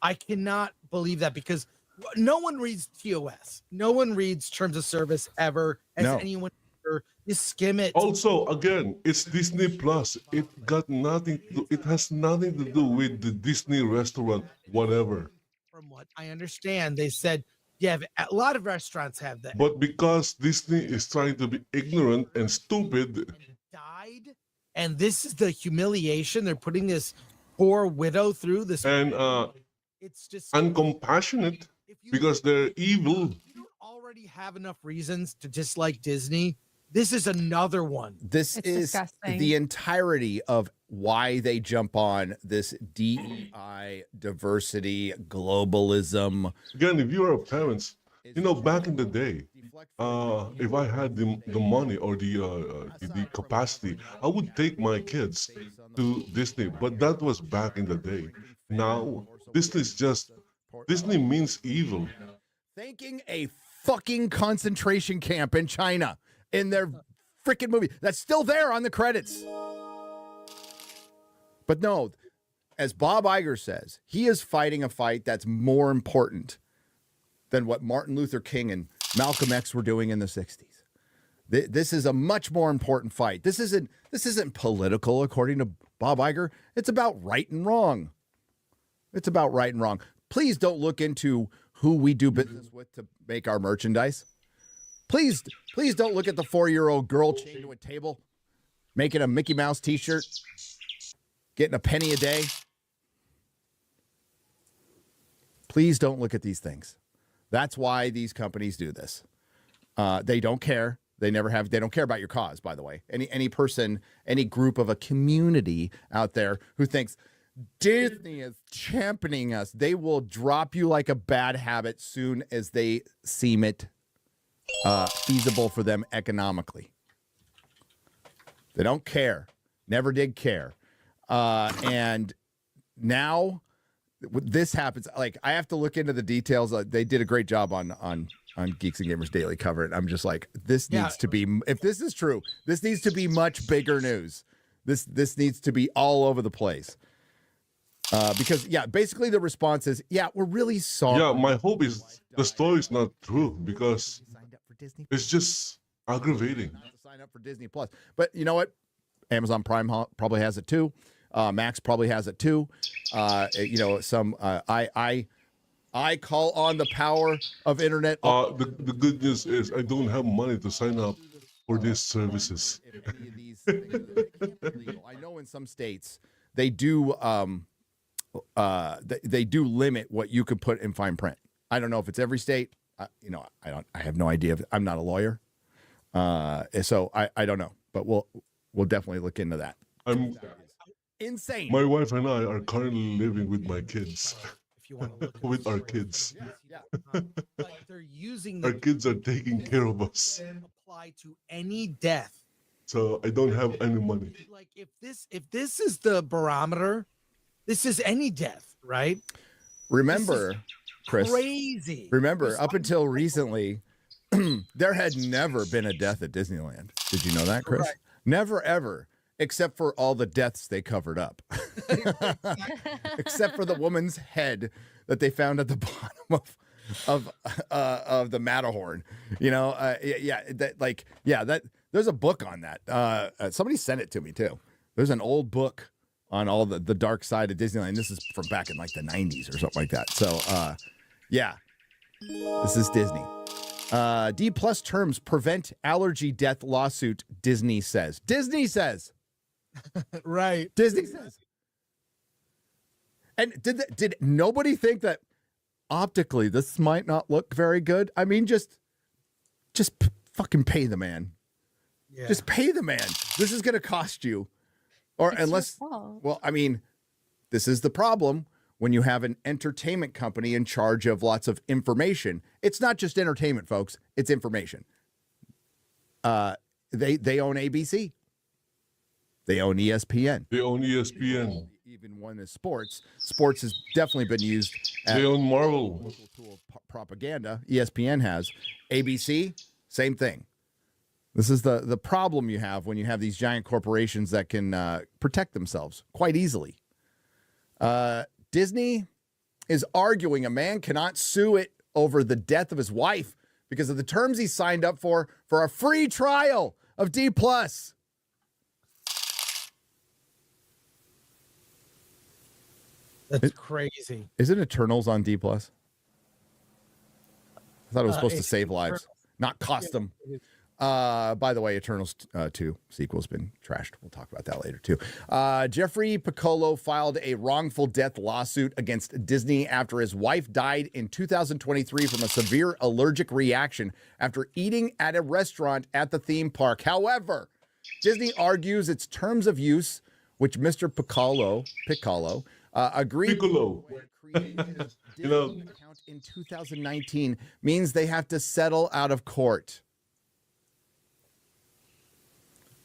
Speaker 18: I cannot believe that, because no one reads TOS. No one reads Terms of Service ever. Has anyone ever? You skim it.
Speaker 1: Also, again, it's Disney Plus. It has nothing to do with the Disney restaurant, whatever.
Speaker 18: From what I understand, they said, yeah, a lot of restaurants have that.
Speaker 1: But because Disney is trying to be ignorant and stupid.
Speaker 18: And this is the humiliation. They're putting this poor widow through this.
Speaker 1: And
Speaker 18: it's just
Speaker 1: uncompassionate because they're evil.
Speaker 18: You don't already have enough reasons to dislike Disney. This is another one.
Speaker 15: This
Speaker 14: It's
Speaker 15: is
Speaker 14: disgusting.
Speaker 15: the entirety of why they jump on this DEI, diversity, globalism.
Speaker 1: Again, if you are parents, you know, back in the day, if I had the money or the capacity, I would take my kids to Disney. But that was back in the day. Now, Disney means evil.
Speaker 15: Thanking a fucking concentration camp in China in their freaking movie that's still there on the credits. But no, as Bob Iger says, he is fighting a fight that's more important than what Martin Luther King and Malcolm X were doing in the 60s. This is a much more important fight. This isn't political, according to Bob Iger. It's about right and wrong. It's about right and wrong. Please don't look into who we do business with to make our merchandise. Please don't look at the 4-year-old girl chained to a table, making a Mickey Mouse t-shirt, getting a penny a day. Please don't look at these things. That's why these companies do this. They don't care. They never have. They don't care about your cause, by the way. Any person, any group of a community out there who thinks Disney is championing us, they will drop you like a bad habit soon as they seem it feasible for them economically. They don't care. Never did care. And now this happens. Like, I have to look into the details. They did a great job on Geeks and Gamers Daily cover it. I'm just like, this needs to be, if this is true, this needs to be much bigger news. This needs to be all over the place. Because basically the response is, we're really sorry.
Speaker 1: Yeah, my hope is the story is not true because it's just aggravating.
Speaker 15: Sign up for Disney Plus. But you know what? Amazon Prime probably has it too. Max probably has it too. I call on the power of internet.
Speaker 1: The good news is I don't have money to sign up for these services.
Speaker 15: I know in some states they do they do limit what you could put in fine print. I don't know if it's every state. I have no idea. I'm not a lawyer, so I don't know. But we'll definitely look into that. Insane.
Speaker 1: My wife and I are currently living with my kids. If you want to look with our kids.
Speaker 18: They're using
Speaker 1: our kids are taking care of us.
Speaker 18: Apply to any death.
Speaker 1: So I don't have any money.
Speaker 18: Like if this is the barometer, this is any death, right?
Speaker 15: Remember, Chris.
Speaker 18: Crazy.
Speaker 15: Remember, up until recently, there had never been a death at Disneyland. Did you know that, Chris?
Speaker 18: Right.
Speaker 15: Never, ever. Except for all the deaths they covered up. Except for the woman's head that they found at the bottom of the Matterhorn. There's a book on that. Somebody sent it to me too. There's an old book on all the dark side of Disneyland. This is from back in like the 90s or something like that. So this is Disney. D+ terms prevent allergy death lawsuit, Disney says.
Speaker 18: Right.
Speaker 15: Disney says. And did nobody think that optically this might not look very good? I mean, just fucking pay the man. Yeah. Just pay the man. This is going to cost you. Or it's unless, well, I mean, this is the problem when you have an entertainment company in charge of lots of information. It's not just entertainment, folks. It's information. They own ABC. They own ESPN.
Speaker 1: They own ESPN.
Speaker 15: Even one is sports. Sports has definitely been used as
Speaker 1: they own Marvel.
Speaker 15: A tool of propaganda. ESPN has. ABC, same thing. This is the problem you have when you have these giant corporations that can protect themselves quite easily. Disney is arguing a man cannot sue it over the death of his wife because of the terms he signed up for a free trial of D+.
Speaker 18: That's crazy.
Speaker 15: Isn't Eternals on D+? I thought it was supposed to save lives, not cost them. By the way, Eternals 2 sequel's been trashed. We'll talk about that later, too. Jeffrey Piccolo filed a wrongful death lawsuit against Disney after his wife died in 2023 from a severe allergic reaction after eating at a restaurant at the theme park. However, Disney argues its terms of use, which Mr. Piccolo agreed to create his Disney account in 2019, means they have to settle out of court.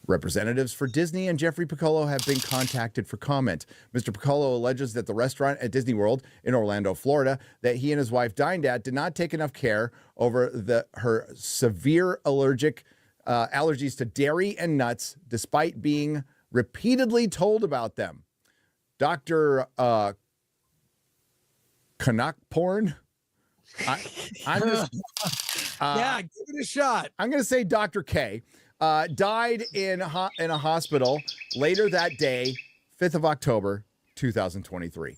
Speaker 15: Representatives for Disney and Jeffrey Piccolo have been contacted for comment. Mr. Piccolo alleges that the restaurant at Disney World in Orlando, Florida, that he and his wife dined at did not take enough care over her severe allergies to dairy and nuts, despite being repeatedly told about them. Dr. Canuck porn. I'm just,
Speaker 18: yeah, give it a shot.
Speaker 15: I'm going to say Dr. K. Died in a hospital later that day, 5th of October, 2023.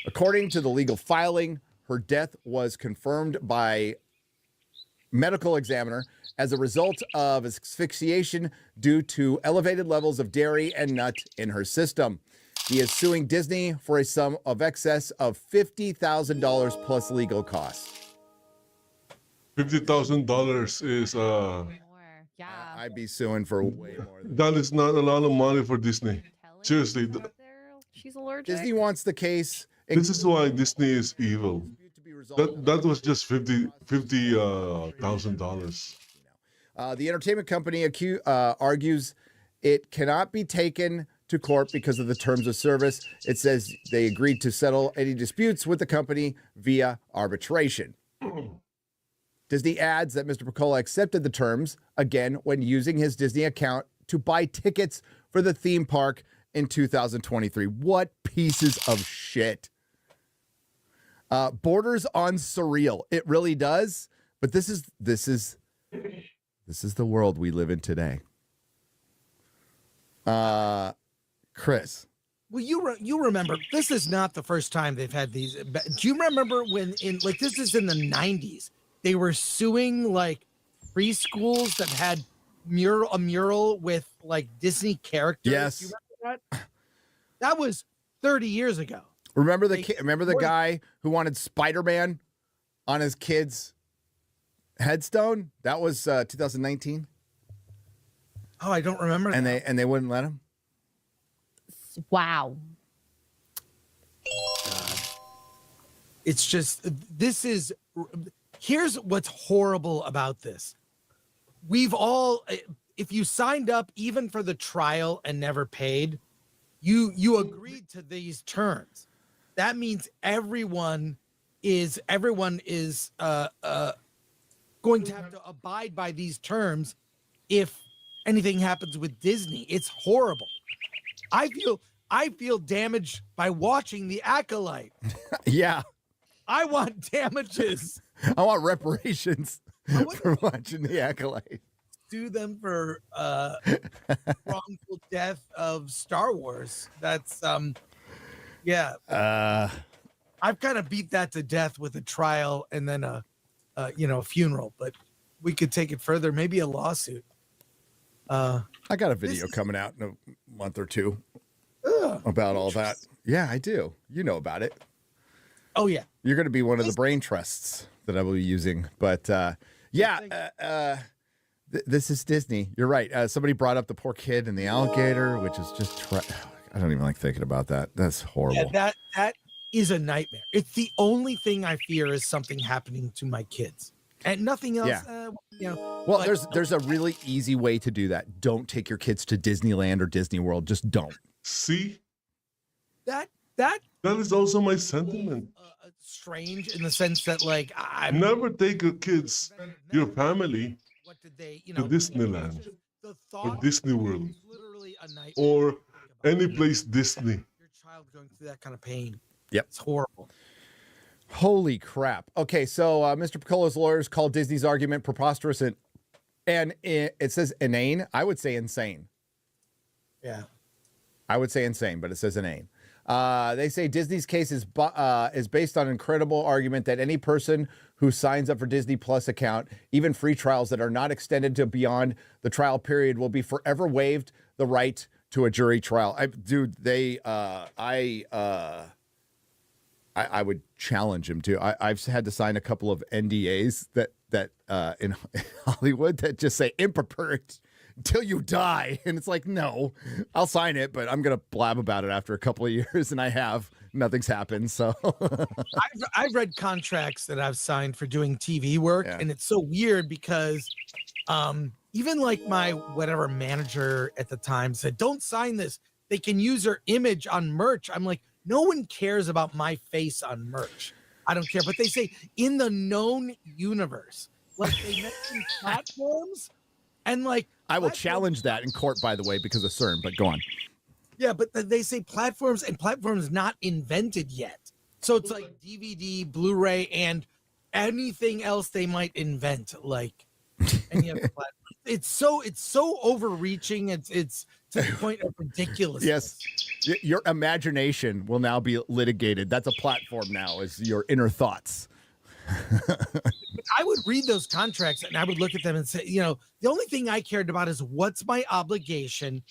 Speaker 15: According to the legal filing, her death was confirmed by medical examiner as a result of asphyxiation due to elevated levels of dairy and nut in her system. He is suing Disney for a sum of excess of $50,000 plus legal costs.
Speaker 1: $50,000 is
Speaker 15: I'd be suing for way more.
Speaker 1: That is not a lot of money for Disney. Seriously,
Speaker 14: She's allergic.
Speaker 15: Disney wants the case.
Speaker 1: This is why Disney is evil. That was just $50,000.
Speaker 15: The entertainment company argues it cannot be taken to court because of the terms of service. It says they agreed to settle any disputes with the company via arbitration. Disney adds that Mr. Piccolo accepted the terms, again, when using his Disney account to buy tickets for the theme park in 2023. What pieces of shit. Borders on surreal. It really does. But this is the world we live in today. Chris.
Speaker 18: Well, you remember, this is not the first time they've had these. Do you remember when this is in the 90s? They were suing like preschools that had a mural with like Disney characters.
Speaker 15: Yes.
Speaker 18: You remember that? That was 30 years ago.
Speaker 15: Remember the guy who wanted Spider-Man on his kid's headstone? That was 2019.
Speaker 18: Oh, I don't remember.
Speaker 15: And they wouldn't let him.
Speaker 14: Wow.
Speaker 18: It's just here's what's horrible about this. We've all, if you signed up even for the trial and never paid, you agreed to these terms. That means everyone is going to have to abide by these terms if anything happens with Disney. It's horrible. I feel damaged by watching The Acolyte.
Speaker 15: Yeah.
Speaker 18: I want damages.
Speaker 15: I want reparations for watching The Acolyte.
Speaker 18: Sue them for wrongful death of Star Wars. That's yeah. I've kind of beat that to death with a trial and then a funeral, but we could take it further, maybe a lawsuit.
Speaker 15: I got a video coming out in a month or two about all that. Yeah, I do. You know about it.
Speaker 18: Oh yeah.
Speaker 15: You're going to be one of the brain trusts that I will be using. But this is Disney. You're right. Somebody brought up the poor kid and the alligator, which is just, I don't even like thinking about that. That's horrible.
Speaker 18: Yeah, that is a nightmare. It's the only thing I fear is something happening to my kids and nothing else.
Speaker 15: Yeah. Well, there's a really easy way to do that. Don't take your kids to Disneyland or Disney World. Just don't.
Speaker 1: See?
Speaker 18: That
Speaker 1: is also my sentiment.
Speaker 18: Strange in the sense that like I
Speaker 1: never take your kids, your family, to Disneyland or Disney World or any place Disney.
Speaker 18: Your child going through that kind of pain.
Speaker 15: Yep.
Speaker 18: It's horrible.
Speaker 15: Holy crap. Okay, so Mr. Piccolo's lawyers called Disney's argument preposterous and it says inane. I would say insane.
Speaker 18: Yeah.
Speaker 15: I would say insane, but it says inane. They say Disney's case is based on an incredible argument that any person who signs up for Disney Plus account, even free trials that are not extended to beyond the trial period, will be forever waived the right to a jury trial. I would challenge him to. I've had to sign a couple of NDAs that in Hollywood that just say impertinent until you die, and it's like, no, I'll sign it, but I'm gonna blab about it after a couple of years, and I have. Nothing's happened. So
Speaker 18: I've read contracts that I've signed for doing TV work, and it's so weird because even like my whatever manager at the time said, don't sign this. They can use your image on merch. I'm like, no one cares about my face on merch. I don't care. But they say in the known universe, like they mention platforms, and like
Speaker 15: I will challenge that in court, by the way, because of CERN, but go on.
Speaker 18: Yeah, but they say platforms and platforms not invented yet. So it's like DVD, Blu-ray, and anything else they might invent, like any other platform. It's so overreaching. It's to the point of ridiculous.
Speaker 15: Yes, your imagination will now be litigated. That's a platform now. Is your inner thoughts.
Speaker 18: I would read those contracts and I would look at them and say, the only thing I cared about is what's my obligation,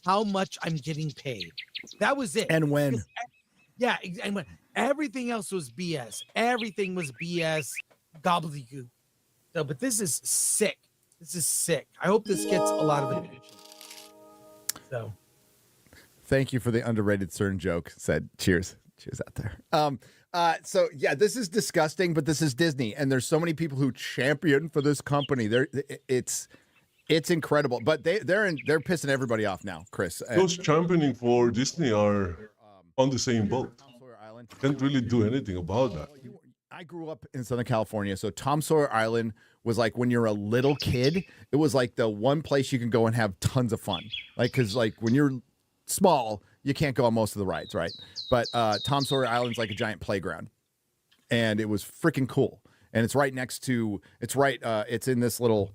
Speaker 18: how much I'm getting paid. That was it.
Speaker 15: And when.
Speaker 18: Yeah, and when everything else was BS. Everything was BS, gobbledygook. No, but this is sick. This is sick. I hope this gets a lot of attention. So.
Speaker 15: Thank you for the underrated CERN joke. Said cheers. Cheers out there. So yeah, this is disgusting, but this is Disney, and there's so many people who champion for this company. It's incredible, but they're pissing everybody off now, Chris.
Speaker 1: Those championing for Disney are on the same boat. Can't really do anything about that.
Speaker 15: I grew up in Southern California, so Tom Sawyer Island was like when you're a little kid, it was like the one place you can go and have tons of fun. Like, because like when you're small, you can't go on most of the rides, right? But Tom Sawyer Island's like a giant playground, and it was freaking cool. And it's right next to, it's in this little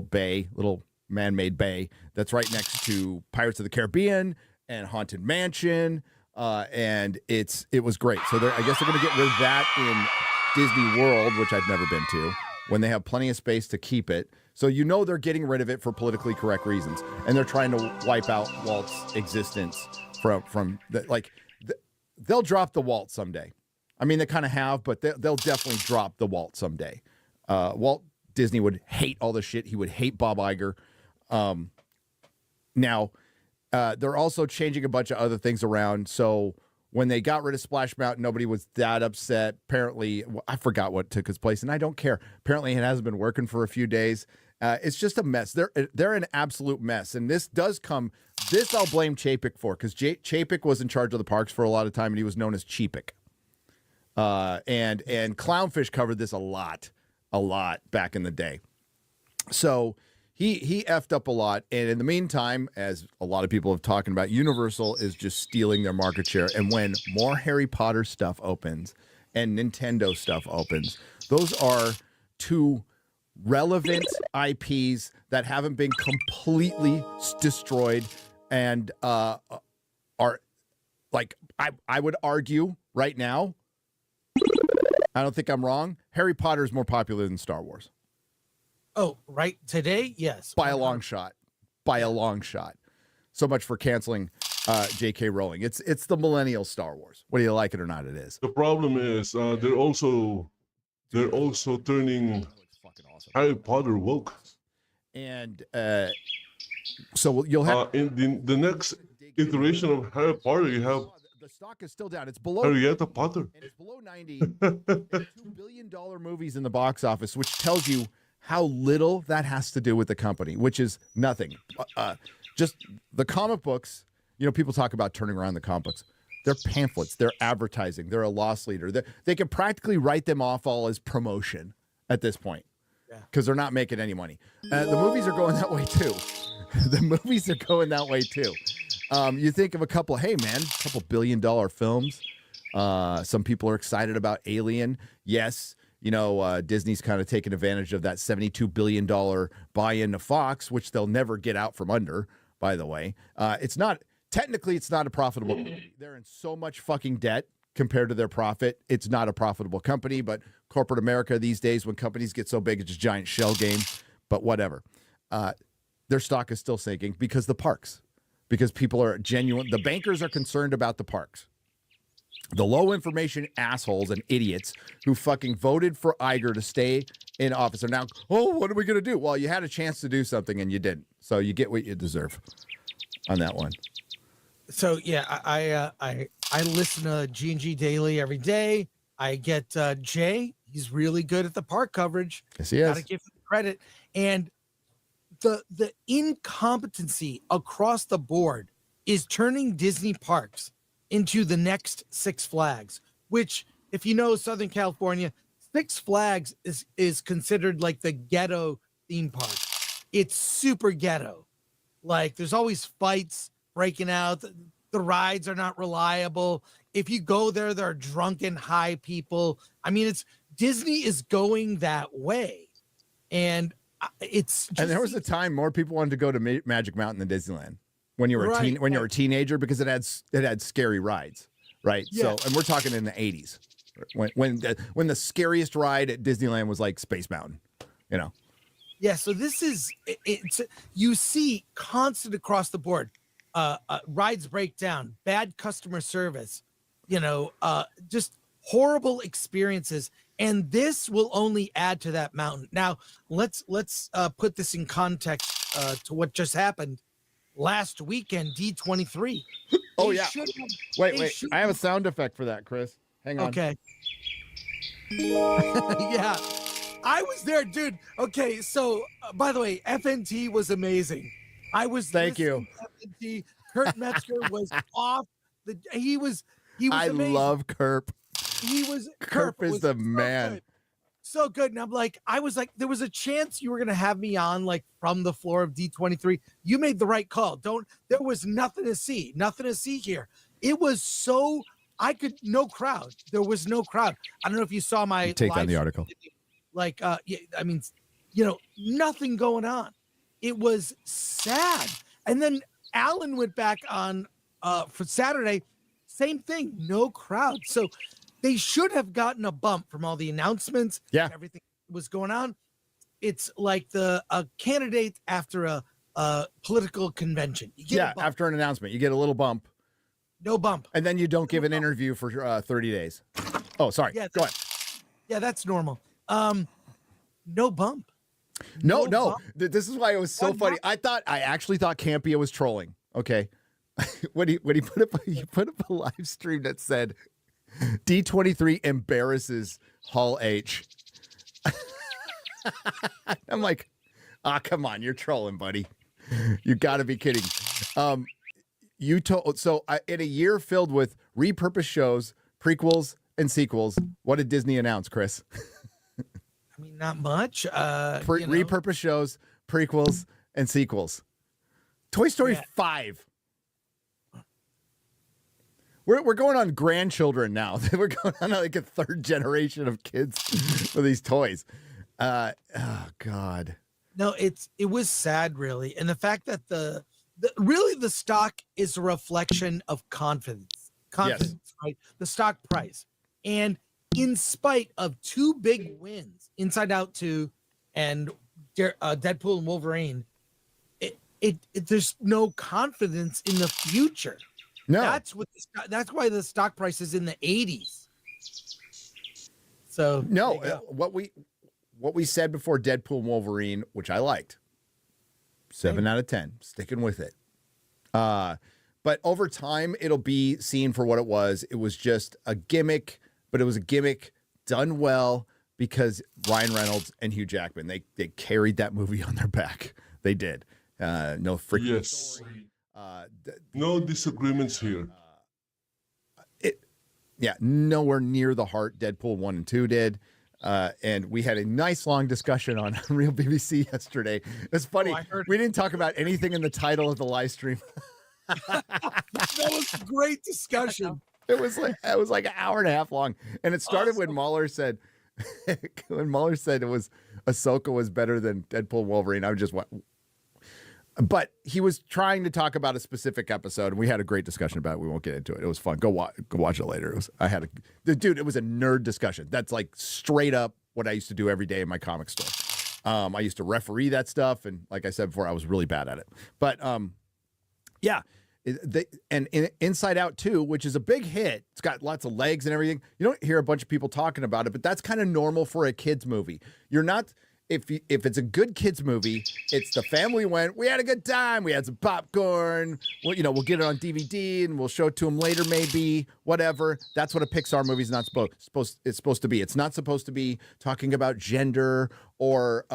Speaker 15: bay, little man-made bay that's right next to Pirates of the Caribbean and Haunted Mansion, and it was great. So I guess they're going to get rid of that in Disney World, which I've never been to, when they have plenty of space to keep it. So they're getting rid of it for politically correct reasons, and they're trying to wipe out Walt's existence from they'll drop the Walt someday. I mean, they kind of have, but they'll definitely drop the Walt someday. Walt Disney would hate all this shit. He would hate Bob Iger. Now, they're also changing a bunch of other things around. So when they got rid of Splash Mountain, nobody was that upset. Apparently, I forgot what took its place, and I don't care. Apparently, it hasn't been working for a few days. It's just a mess. They're an absolute mess. And this I'll blame Chapek for, because Chapek was in charge of the parks for a lot of time, and he was known as Cheapik. And Clownfish covered this a lot back in the day. So he effed up a lot. And in the meantime, as a lot of people have talking about, Universal is just stealing their market share. And when more Harry Potter stuff opens and Nintendo stuff opens, those are two relevant IPs that haven't been completely destroyed and are like, I would argue right now, I don't think I'm wrong, Harry Potter is more popular than Star Wars.
Speaker 18: Oh, right. Today, yes.
Speaker 15: By a long shot. So much for canceling J.K. Rowling. It's the millennial Star Wars. Whether you like it or not, it is.
Speaker 1: The problem is they're also turning Harry Potter woke.
Speaker 15: And so you'll have
Speaker 1: in the next iteration of Harry Potter, you have
Speaker 15: the stock is still down. It's below
Speaker 1: Harrietta Potter.
Speaker 15: And it's below 90. $2 billion movies in the box office, which tells you how little that has to do with the company, which is nothing. Just the comic books, people talk about turning around the comic books. They're pamphlets. They're advertising. They're a loss leader. They can practically write them off all as promotion at this point because they're not making any money. The movies are going that way too. You think of a couple $2 billion films. Some people are excited about Alien. Yes. Disney's kind of taken advantage of that $72 billion buy-in to Fox, which they'll never get out from under, by the way. Technically, it's not a profitable movie. They're in so much fucking debt compared to their profit. It's not a profitable company, but corporate America these days, when companies get so big, it's just a giant shell game. But whatever. Their stock is still sinking because people are genuine. The bankers are concerned about the parks. The low information assholes and idiots who fucking voted for Iger to stay in office are now, what are we going to do? Well, you had a chance to do something and you didn't. So you get what you deserve on that one.
Speaker 18: So yeah, I listen to G&G Daily every day. I get Jay. He's really good at the park coverage.
Speaker 15: Yes, he is.
Speaker 18: Gotta give him credit. And the incompetency across the board is turning Disney parks into the next Six Flags, which, if you know Southern California, Six Flags is considered like the ghetto theme park. It's super ghetto. Like, there's always fights breaking out. The rides are not reliable. If you go there, there are drunken high people. I mean, Disney is going that way. And it's just,
Speaker 15: and there was a time more people wanted to go to Magic Mountain than Disneyland when you were you were a teenager, because it had scary rides, right?
Speaker 18: Yeah.
Speaker 15: So, and we're talking in the 80s when the scariest ride at Disneyland was like Space Mountain, you know.
Speaker 18: Yeah, so this is you see constant across the board. Rides break down, bad customer service, just horrible experiences. And this will only add to that mountain. Now, let's put this in context to what just happened last weekend, D23.
Speaker 15: Oh, yeah. Wait. I have a sound effect for that, Chris. Hang on.
Speaker 18: Okay. Yeah. I was there, dude. Okay, so, by the way, FNT was amazing.
Speaker 15: Thank you.
Speaker 18: FNT. Kurt Metzger was off. He was
Speaker 15: I
Speaker 18: amazing.
Speaker 15: love Kurt.
Speaker 18: Kurt
Speaker 15: is the man.
Speaker 18: So good. And I was like, there was a chance you were going to have me on like from the floor of D23. You made the right call. There was nothing to see here. It was no crowd. There was no crowd. I don't know if you saw my
Speaker 15: take down the article.
Speaker 18: Like, I mean, nothing going on. It was sad. And then Alan went back on for Saturday. Same thing. No crowd. So they should have gotten a bump from all the announcements.
Speaker 15: Yeah.
Speaker 18: Everything was going on. It's like a candidate after a political convention. You get a bump.
Speaker 15: After an announcement, you get a little bump.
Speaker 18: No bump.
Speaker 15: And then you don't give an interview for 30 days. Oh, sorry.
Speaker 18: Yeah,
Speaker 15: go ahead.
Speaker 18: Yeah, that's normal. No bump.
Speaker 15: No.
Speaker 18: bump.
Speaker 15: This is why it was so funny. I actually thought Campia was trolling. Okay. when he put up a live stream that said D23 embarrasses Hall H. I'm like, come on, you're trolling, buddy. You got to be kidding. In a year filled with repurposed shows, prequels, and sequels, what did Disney announce, Chris?
Speaker 18: I mean, not much.
Speaker 15: Repurposed shows, prequels, and sequels. Toy Story 5. We're going on grandchildren now. We're going on like a third generation of kids with these toys. Oh God.
Speaker 18: No, it was sad, really, and the fact that the stock is a reflection of confidence. Confidence, yes. Right? The stock price, and in spite of two big wins, Inside Out 2 and Deadpool and Wolverine, there's no confidence in the future.
Speaker 15: No,
Speaker 18: that's why the stock price is in the 80s. So
Speaker 15: no, what we said before Deadpool and Wolverine, which I liked, 7 out of 10, sticking with it. But over time, it'll be seen for what it was. It was just a gimmick, but it was a gimmick done well because Ryan Reynolds and Hugh Jackman, they carried that movie on their back. They did. No freaking story.
Speaker 1: No disagreements here.
Speaker 15: Nowhere near the heart Deadpool 1 and 2 did. And we had a nice long discussion on Real BBC yesterday. It's funny. We didn't talk about anything in the title of the live stream.
Speaker 18: That was a great discussion.
Speaker 15: It was like an hour and a half long. And it started when Mahler said it was Ahsoka was better than Deadpool and Wolverine. I was just But he was trying to talk about a specific episode, and we had a great discussion about it. We won't get into it. It was fun. Go watch it later. It was a nerd discussion. That's like straight up what I used to do every day in my comic store. I used to referee that stuff, and like I said before, I was really bad at it. But yeah, Inside Out 2, which is a big hit. It's got lots of legs and everything. You don't hear a bunch of people talking about it, but that's kind of normal for a kids movie. You're not. If it's a good kids movie, it's the family went, we had a good time, we had some popcorn, we'll get it on DVD and we'll show it to them later, maybe, whatever. That's what a Pixar movie is not supposed to be. It's not supposed to be talking about gender or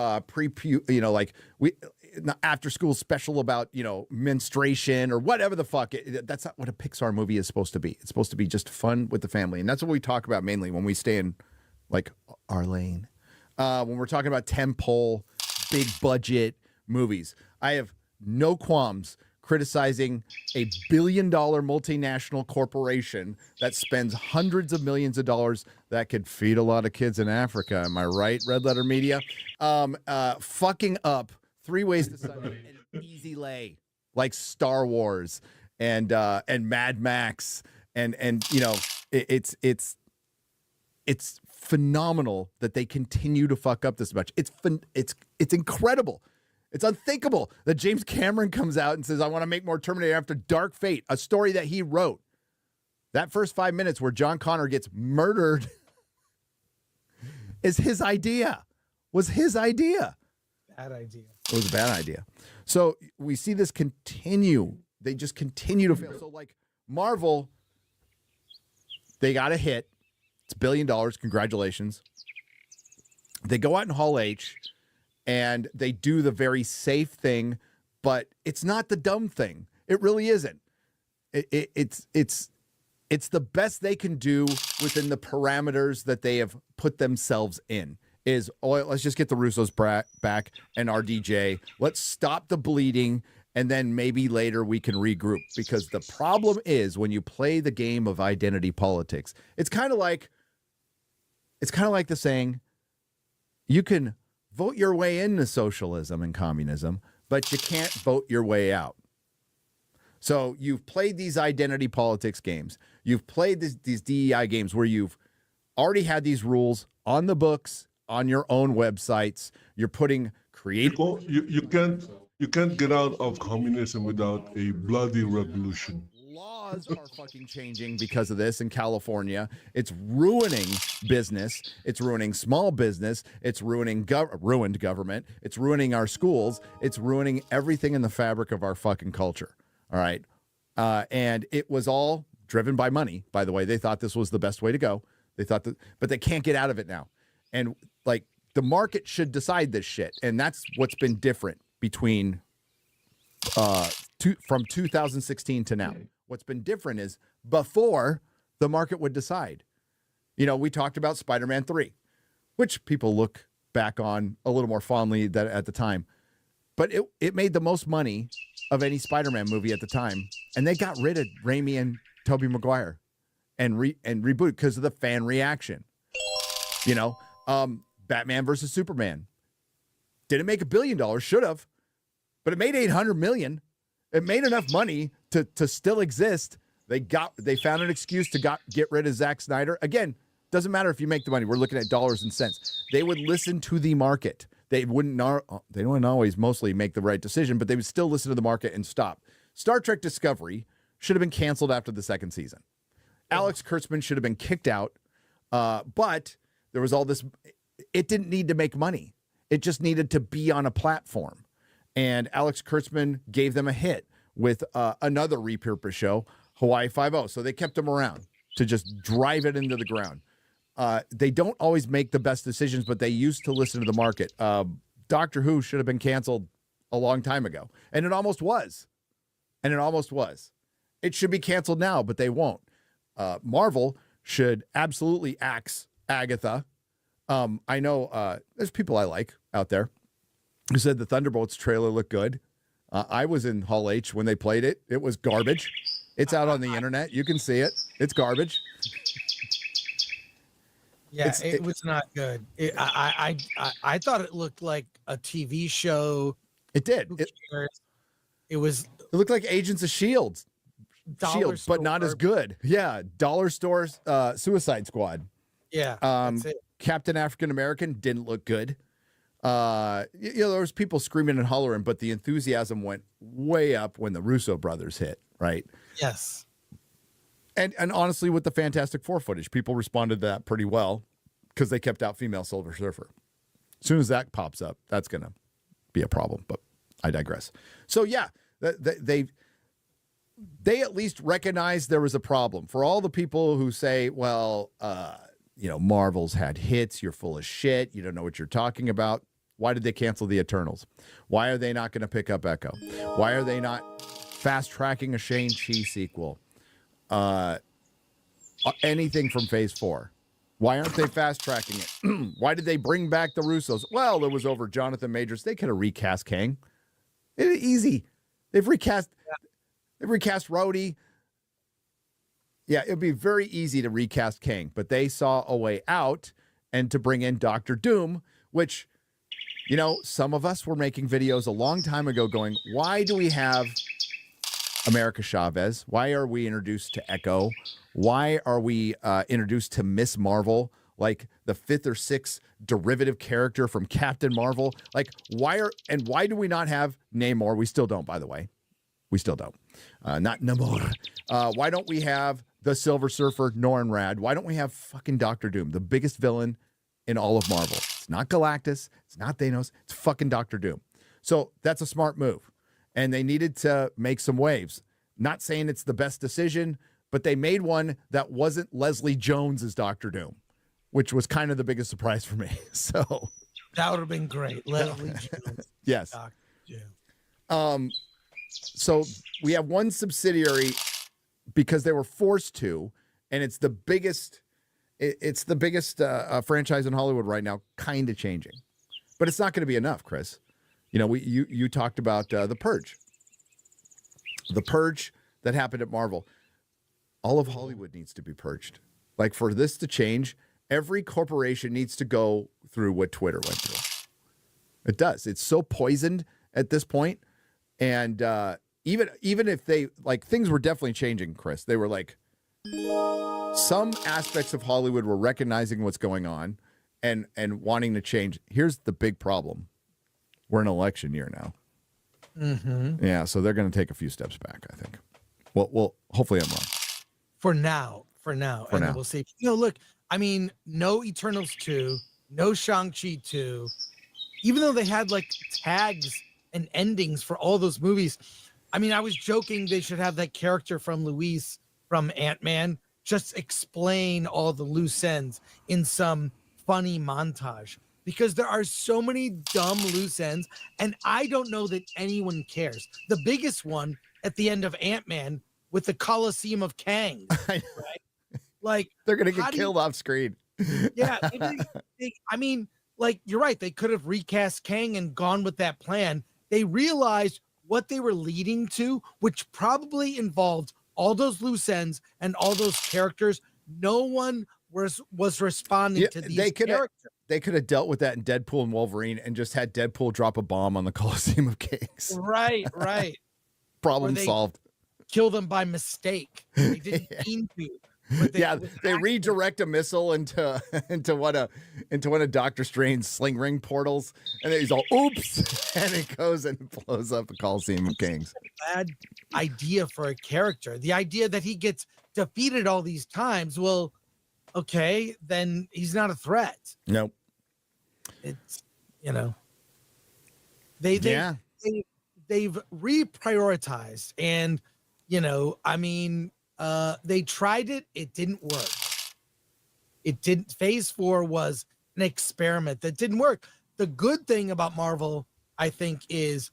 Speaker 15: after school special about, menstruation or whatever the fuck. That's not what a Pixar movie is supposed to be. It's supposed to be just fun with the family. And that's what we talk about mainly when we stay in like our lane. When we're talking about tentpole, big budget movies, I have no qualms criticizing a billion-dollar multinational corporation that spends hundreds of millions of dollars that could feed a lot of kids in Africa. Am I right, Red Letter Media? Fucking up 3 Ways to Sunday and Easy Lay, like Star Wars and Mad Max, and it's phenomenal that they continue to fuck up this much. It's incredible. It's unthinkable that James Cameron comes out and says, I want to make more Terminator after Dark Fate, a story that he wrote. That first 5 minutes where John Connor gets murdered is his idea. Was his idea.
Speaker 18: Bad idea.
Speaker 15: It was a bad idea. So we see this continue. They just continue to fail. So like Marvel, they got a hit. It's $1 billion. Congratulations. They go out in Hall H and they do the very safe thing, but it's not the dumb thing. It really isn't. It's the best they can do within the parameters that they have put themselves in. Let's just get the Russos back and RDJ. Let's stop the bleeding, and then maybe later we can regroup. Because the problem is when you play the game of identity politics, it's kind of like the saying, you can vote your way into socialism and communism, but you can't vote your way out. So you've played these identity politics games. You've played these DEI games where you've already had these rules on the books, on your own websites. You're putting
Speaker 1: You can't get out of communism without a bloody revolution.
Speaker 15: Laws are fucking changing because of this in California. It's ruining business. It's ruining small business. It's ruining ruined government. It's ruining our schools. It's ruining everything in the fabric of our fucking culture. All right. And it was all driven by money, by the way. They thought this was the best way to go. But they can't get out of it now. And like the market should decide this shit. And that's what's been different between from 2016 to now. What's been different is before the market would decide. We talked about Spider-Man 3, which people look back on a little more fondly at the time. But it made the most money of any Spider-Man movie at the time. And they got rid of Raimi and Tobey Maguire and reboot because of the fan reaction. Batman versus Superman. Didn't make $1 billion, should have. But it made $800 million. It made enough money to still exist. They found an excuse to get rid of Zack Snyder. Again, doesn't matter if you make the money. We're looking at dollars and cents. They would listen to the market. They wouldn't always mostly make the right decision, but they would still listen to the market and stop. Star Trek Discovery should have been canceled after the second season. Alex Kurtzman should have been kicked out. But there was all this. It didn't need to make money. It just needed to be on a platform. And Alex Kurtzman gave them a hit with another repurposed show, Hawaii Five-0. So they kept him around to just drive it into the ground. They don't always make the best decisions, but they used to listen to the market. Doctor Who should have been canceled a long time ago. And it almost was. It should be canceled now, but they won't. Marvel should absolutely axe Agatha. I know there's people I like out there who said the Thunderbolts trailer looked good. I was in Hall H when they played it. It was garbage. It's out on the internet. You can see it. It's garbage.
Speaker 18: Yeah, it was not good. I thought it looked like a TV show.
Speaker 15: It did.
Speaker 18: It was.
Speaker 15: It looked like Agents of Shield, but not as good. Yeah, dollar stores, Suicide Squad.
Speaker 18: Yeah, that's it.
Speaker 15: Captain African American didn't look good. There was people screaming and hollering, but the enthusiasm went way up when the Russo brothers hit, right?
Speaker 18: Yes.
Speaker 15: And honestly, with the Fantastic Four footage, people responded to that pretty well because they kept out female Silver Surfer. As soon as that pops up, that's going to be a problem, but I digress. So yeah, they at least recognized there was a problem. For all the people who say, well, Marvel's had hits, you're full of shit, you don't know what you're talking about. Why did they cancel the Eternals? Why are they not going to pick up Echo? Why are they not fast-tracking a Shang-Chi sequel? Anything from Phase 4. Why aren't they fast-tracking it? Why did they bring back the Russos? Well, it was over Jonathan Majors. They could have recast Kang. It's easy. They've recast Rhodey. Yeah, it'd be very easy to recast Kang, but they saw a way out and to bring in Doctor Doom, which, some of us were making videos a long time ago going, why do we have America Chavez? Why are we introduced to Echo? Why are we introduced to Miss Marvel, like the 5th or 6th derivative character from Captain Marvel? Like, why do we not have Namor? We still don't, by the way. We still don't. Not Namor. Why don't we have the Silver Surfer, Norrin Rad? Why don't we have fucking Doctor Doom, the biggest villain in all of Marvel? It's not Galactus. It's not Thanos. It's fucking Doctor Doom. So that's a smart move. And they needed to make some waves. Not saying it's the best decision, but they made one that wasn't Leslie Jones as Doctor Doom, which was kind of the biggest surprise for me. So
Speaker 18: that would have been great. Leslie Jones.
Speaker 15: Yes.
Speaker 18: Dr. Doom.
Speaker 15: So we have one subsidiary because they were forced to, and it's the biggest franchise in Hollywood right now, kind of changing. But it's not going to be enough, Chris. You talked about The Purge. The Purge that happened at Marvel. All of Hollywood needs to be purged. Like, for this to change, every corporation needs to go through what Twitter went through. It does. It's so poisoned at this point. And even if they, like, things were definitely changing, Chris. They were like, some aspects of Hollywood were recognizing what's going on and wanting to change. Here's the big problem. We're in election year now.
Speaker 18: Mm-hmm.
Speaker 15: Yeah, so they're going to take a few steps back, I think. Well, hopefully I'm wrong.
Speaker 18: For now. Then we'll see. Look, I mean, no Eternals 2, no Shang-Chi 2. Even though they had, like, tags and endings for all those movies. I mean, I was joking they should have that character from Luis from Ant-Man just explain all the loose ends in some funny montage. Because there are so many dumb loose ends, and I don't know that anyone cares. The biggest one at the end of Ant-Man with the Coliseum of Kang, right? Like,
Speaker 15: they're gonna get killed off screen.
Speaker 18: Yeah, I mean, like, you're right. They could have recast Kang and gone with that plan. They realized what they were leading to, which probably involved all those loose ends and all those characters. No one was responding to these characters.
Speaker 15: They could have dealt with that in Deadpool and Wolverine and just had Deadpool drop a bomb on the Coliseum of Kings.
Speaker 18: Right.
Speaker 15: Problem solved.
Speaker 18: Kill them by mistake. They didn't mean to.
Speaker 15: They redirect a missile into one of Doctor Strange's sling ring portals, and then he's all oops, and it goes and blows up the Coliseum of Kings.
Speaker 18: Bad idea for a character. The idea that he gets defeated all these times. Well, okay, then he's not a threat.
Speaker 15: Nope.
Speaker 18: It's they've reprioritized, and they tried it. It didn't work. Phase 4 was an experiment that didn't work. The good thing about Marvel, I think, is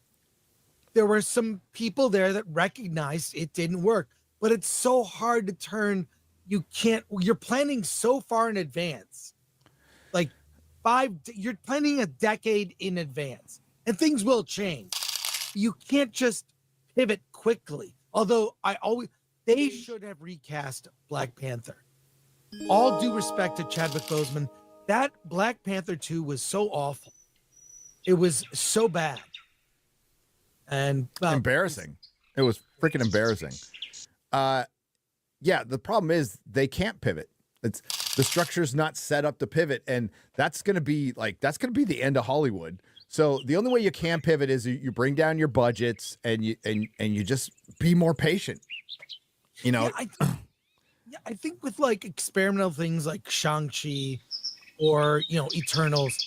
Speaker 18: there were some people there that recognized it didn't work, but it's so hard to turn. You're planning so far in advance. Like you're planning a decade in advance, and things will change. You can't just pivot quickly. Although they should have recast Black Panther. All due respect to Chadwick Boseman, that Black Panther 2 was so awful. It was so bad. And
Speaker 15: embarrassing. It was freaking embarrassing. Yeah, the problem is they can't pivot. It's the structure's not set up to pivot, and that's gonna be the end of Hollywood. So the only way you can pivot is you bring down your budgets and you just be more patient. You know,
Speaker 18: I think with like experimental things like Shang-Chi or Eternals,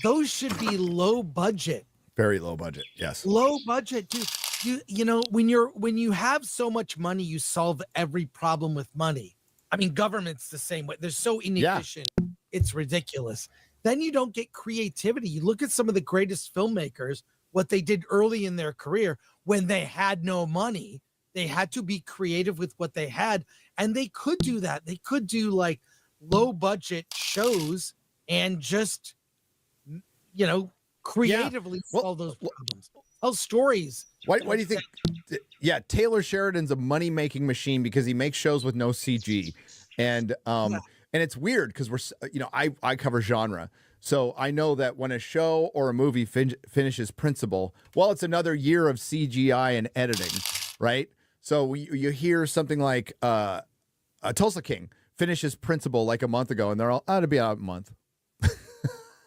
Speaker 18: those should be low budget.
Speaker 15: Very low budget, yes.
Speaker 18: Low budget, dude. When you have so much money, you solve every problem with money. I mean, government's the same way. They're so inefficient. Yeah. It's ridiculous. Then you don't get creativity. You look at some of the greatest filmmakers, what they did early in their career when they had no money. They had to be creative with what they had, and they could do that. They could do like low budget shows and just, creatively solve those problems. Tell stories.
Speaker 15: Why do you think? Yeah, Taylor Sheridan's a money-making machine because he makes shows with no CG, and it's weird because I cover genre, so I know that when a show or a movie finishes principal, well, it's another year of CGI and editing, right? So you hear something like Tulsa King finishes principal like a month ago, and they're all, it'll be out in a month.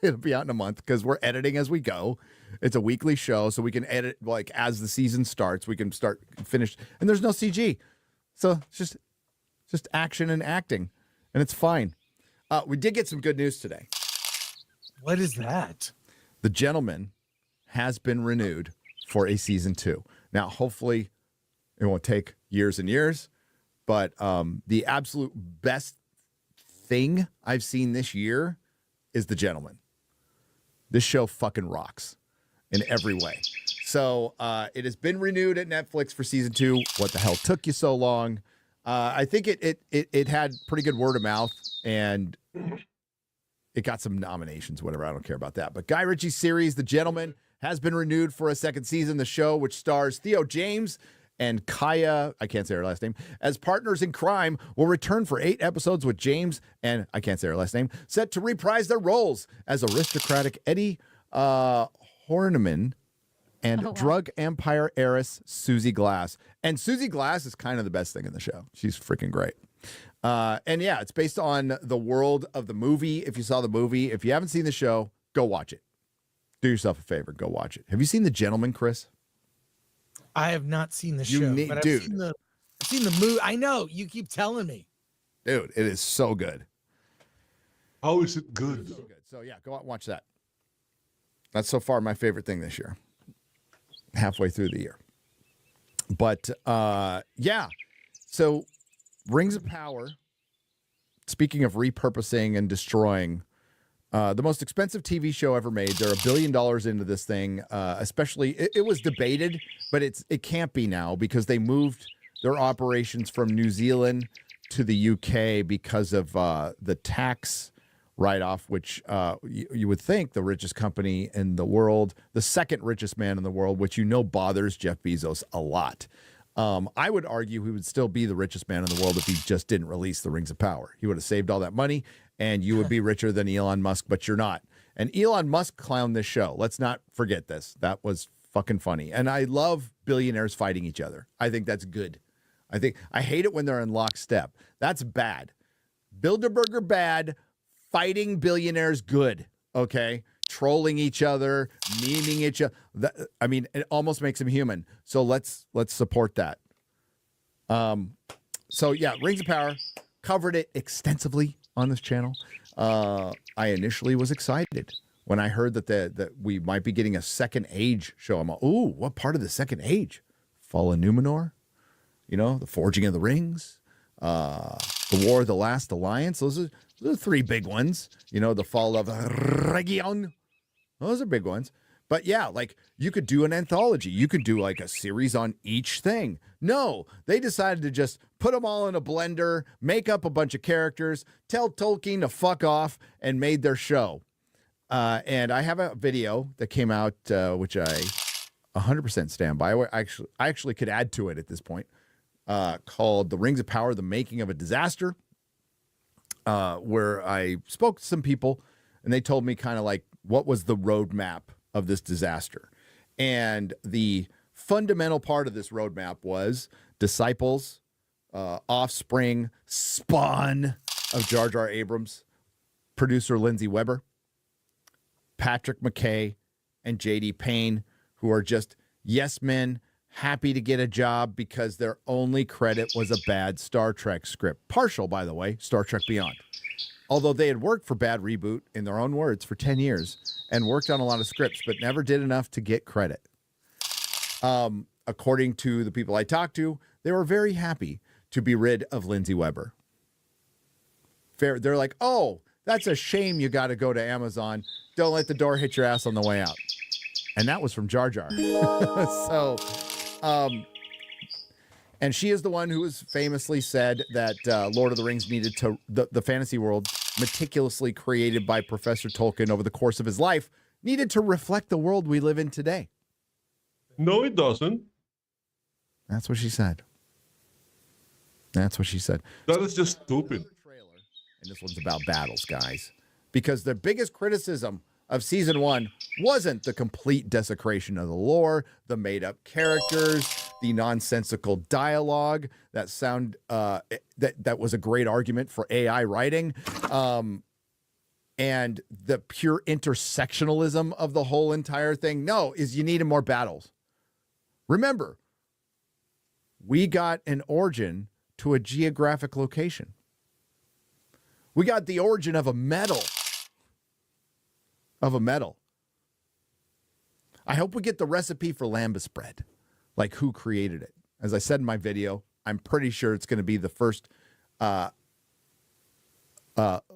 Speaker 15: It'll be out in a month because we're editing as we go. It's a weekly show, so we can edit like as the season starts. We can finish, and there's no CG, so it's just action and acting, and it's fine. We did get some good news today.
Speaker 18: What is that?
Speaker 15: The Gentleman has been renewed for a season 2. Now, hopefully, it won't take years and years, but the absolute best thing I've seen this year is The Gentleman. This show fucking rocks in every way. So it has been renewed at Netflix for season 2. What the hell took you so long? I think it had pretty good word of mouth, and it got some nominations, whatever. I don't care about that. But Guy Ritchie's series, The Gentleman, has been renewed for a second season. The show, which stars Theo James and Kaya, I can't say her last name, as partners in crime, will return for 8 episodes with James and, I can't say her last name, set to reprise their roles as aristocratic Eddie Horniman and drug empire heiress Susie Glass. And Susie Glass is kind of the best thing in the show. She's freaking great. And yeah, it's based on the world of the movie. If you saw the movie, if you haven't seen the show, go watch it. Do yourself a favor, go watch it. Have you seen The Gentleman, Chris?
Speaker 18: I have not seen the show, but I've seen the movie. I know, you keep telling me.
Speaker 15: Dude, it is so good.
Speaker 1: How is it good?
Speaker 15: So good. So yeah, go out and watch that. That's so far my favorite thing this year. Halfway through the year. But yeah. So Rings of Power, speaking of repurposing and destroying, the most expensive TV show ever made. They're $1 billion into this thing. Especially, it was debated, but it can't be now because they moved their operations from New Zealand to the UK because of the tax write-off, which you would think the richest company in the world, the second richest man in the world, which bothers Jeff Bezos a lot. I would argue he would still be the richest man in the world if he just didn't release the Rings of Power. He would have saved all that money, and you would be richer than Elon Musk, but you're not. And Elon Musk clowned this show. Let's not forget this. That was fucking funny. And I love billionaires fighting each other. I think that's good. I hate it when they're in lockstep. That's bad. Bilderberger bad, fighting billionaires good, okay? Trolling each other, memeing each other. I mean, it almost makes him human. So let's support that. So yeah, Rings of Power, covered it extensively on this channel. I initially was excited when I heard that we might be getting a Second Age show. I'm like, ooh, what part of the Second Age? Fall of Numenor, the Forging of the Rings, the War of the Last Alliance. Those are 3 big ones. The Fall of Region. Those are big ones. But yeah, like you could do an anthology. You could do like a series on each thing. No, they decided to just put them all in a blender, make up a bunch of characters, tell Tolkien to fuck off, and made their show. And I have a video that came out, which I 100% stand by. I actually could add to it at this point, called The Rings of Power, The Making of a Disaster, where I spoke to some people, and they told me kind of like what was the roadmap of this disaster. And the fundamental part of this roadmap was disciples, offspring, spawn of Jar Jar Abrams, producer Lindsay Weber, Patrick McKay, and J.D. Payne, who are just yes men, happy to get a job because their only credit was a bad Star Trek script. Partial, by the way, Star Trek Beyond. Although they had worked for Bad Reboot, in their own words, for 10 years and worked on a lot of scripts, but never did enough to get credit. According to the people I talked to, they were very happy to be rid of Lindsay Weber. They're like, oh, that's a shame you got to go to Amazon. Don't let the door hit your ass on the way out. And that was from Jar Jar. So, and she is the one who has famously said that Lord of the Rings needed to, the fantasy world meticulously created by Professor Tolkien over the course of his life, needed to reflect the world we live in today.
Speaker 1: No, it doesn't.
Speaker 15: That's what she said. That's what she said.
Speaker 1: That is just stupid.
Speaker 15: And this one's about battles, guys. Because the biggest criticism of season 1 wasn't the complete desecration of the lore, the made-up characters, the nonsensical dialogue that that was a great argument for AI writing, and the pure intersectionalism of the whole entire thing. No, is you needed more battles. Remember, we got an origin to a geographic location. We got the origin of a metal. I hope we get the recipe for lambus bread, like who created it. As I said in my video, I'm pretty sure it's going to be the first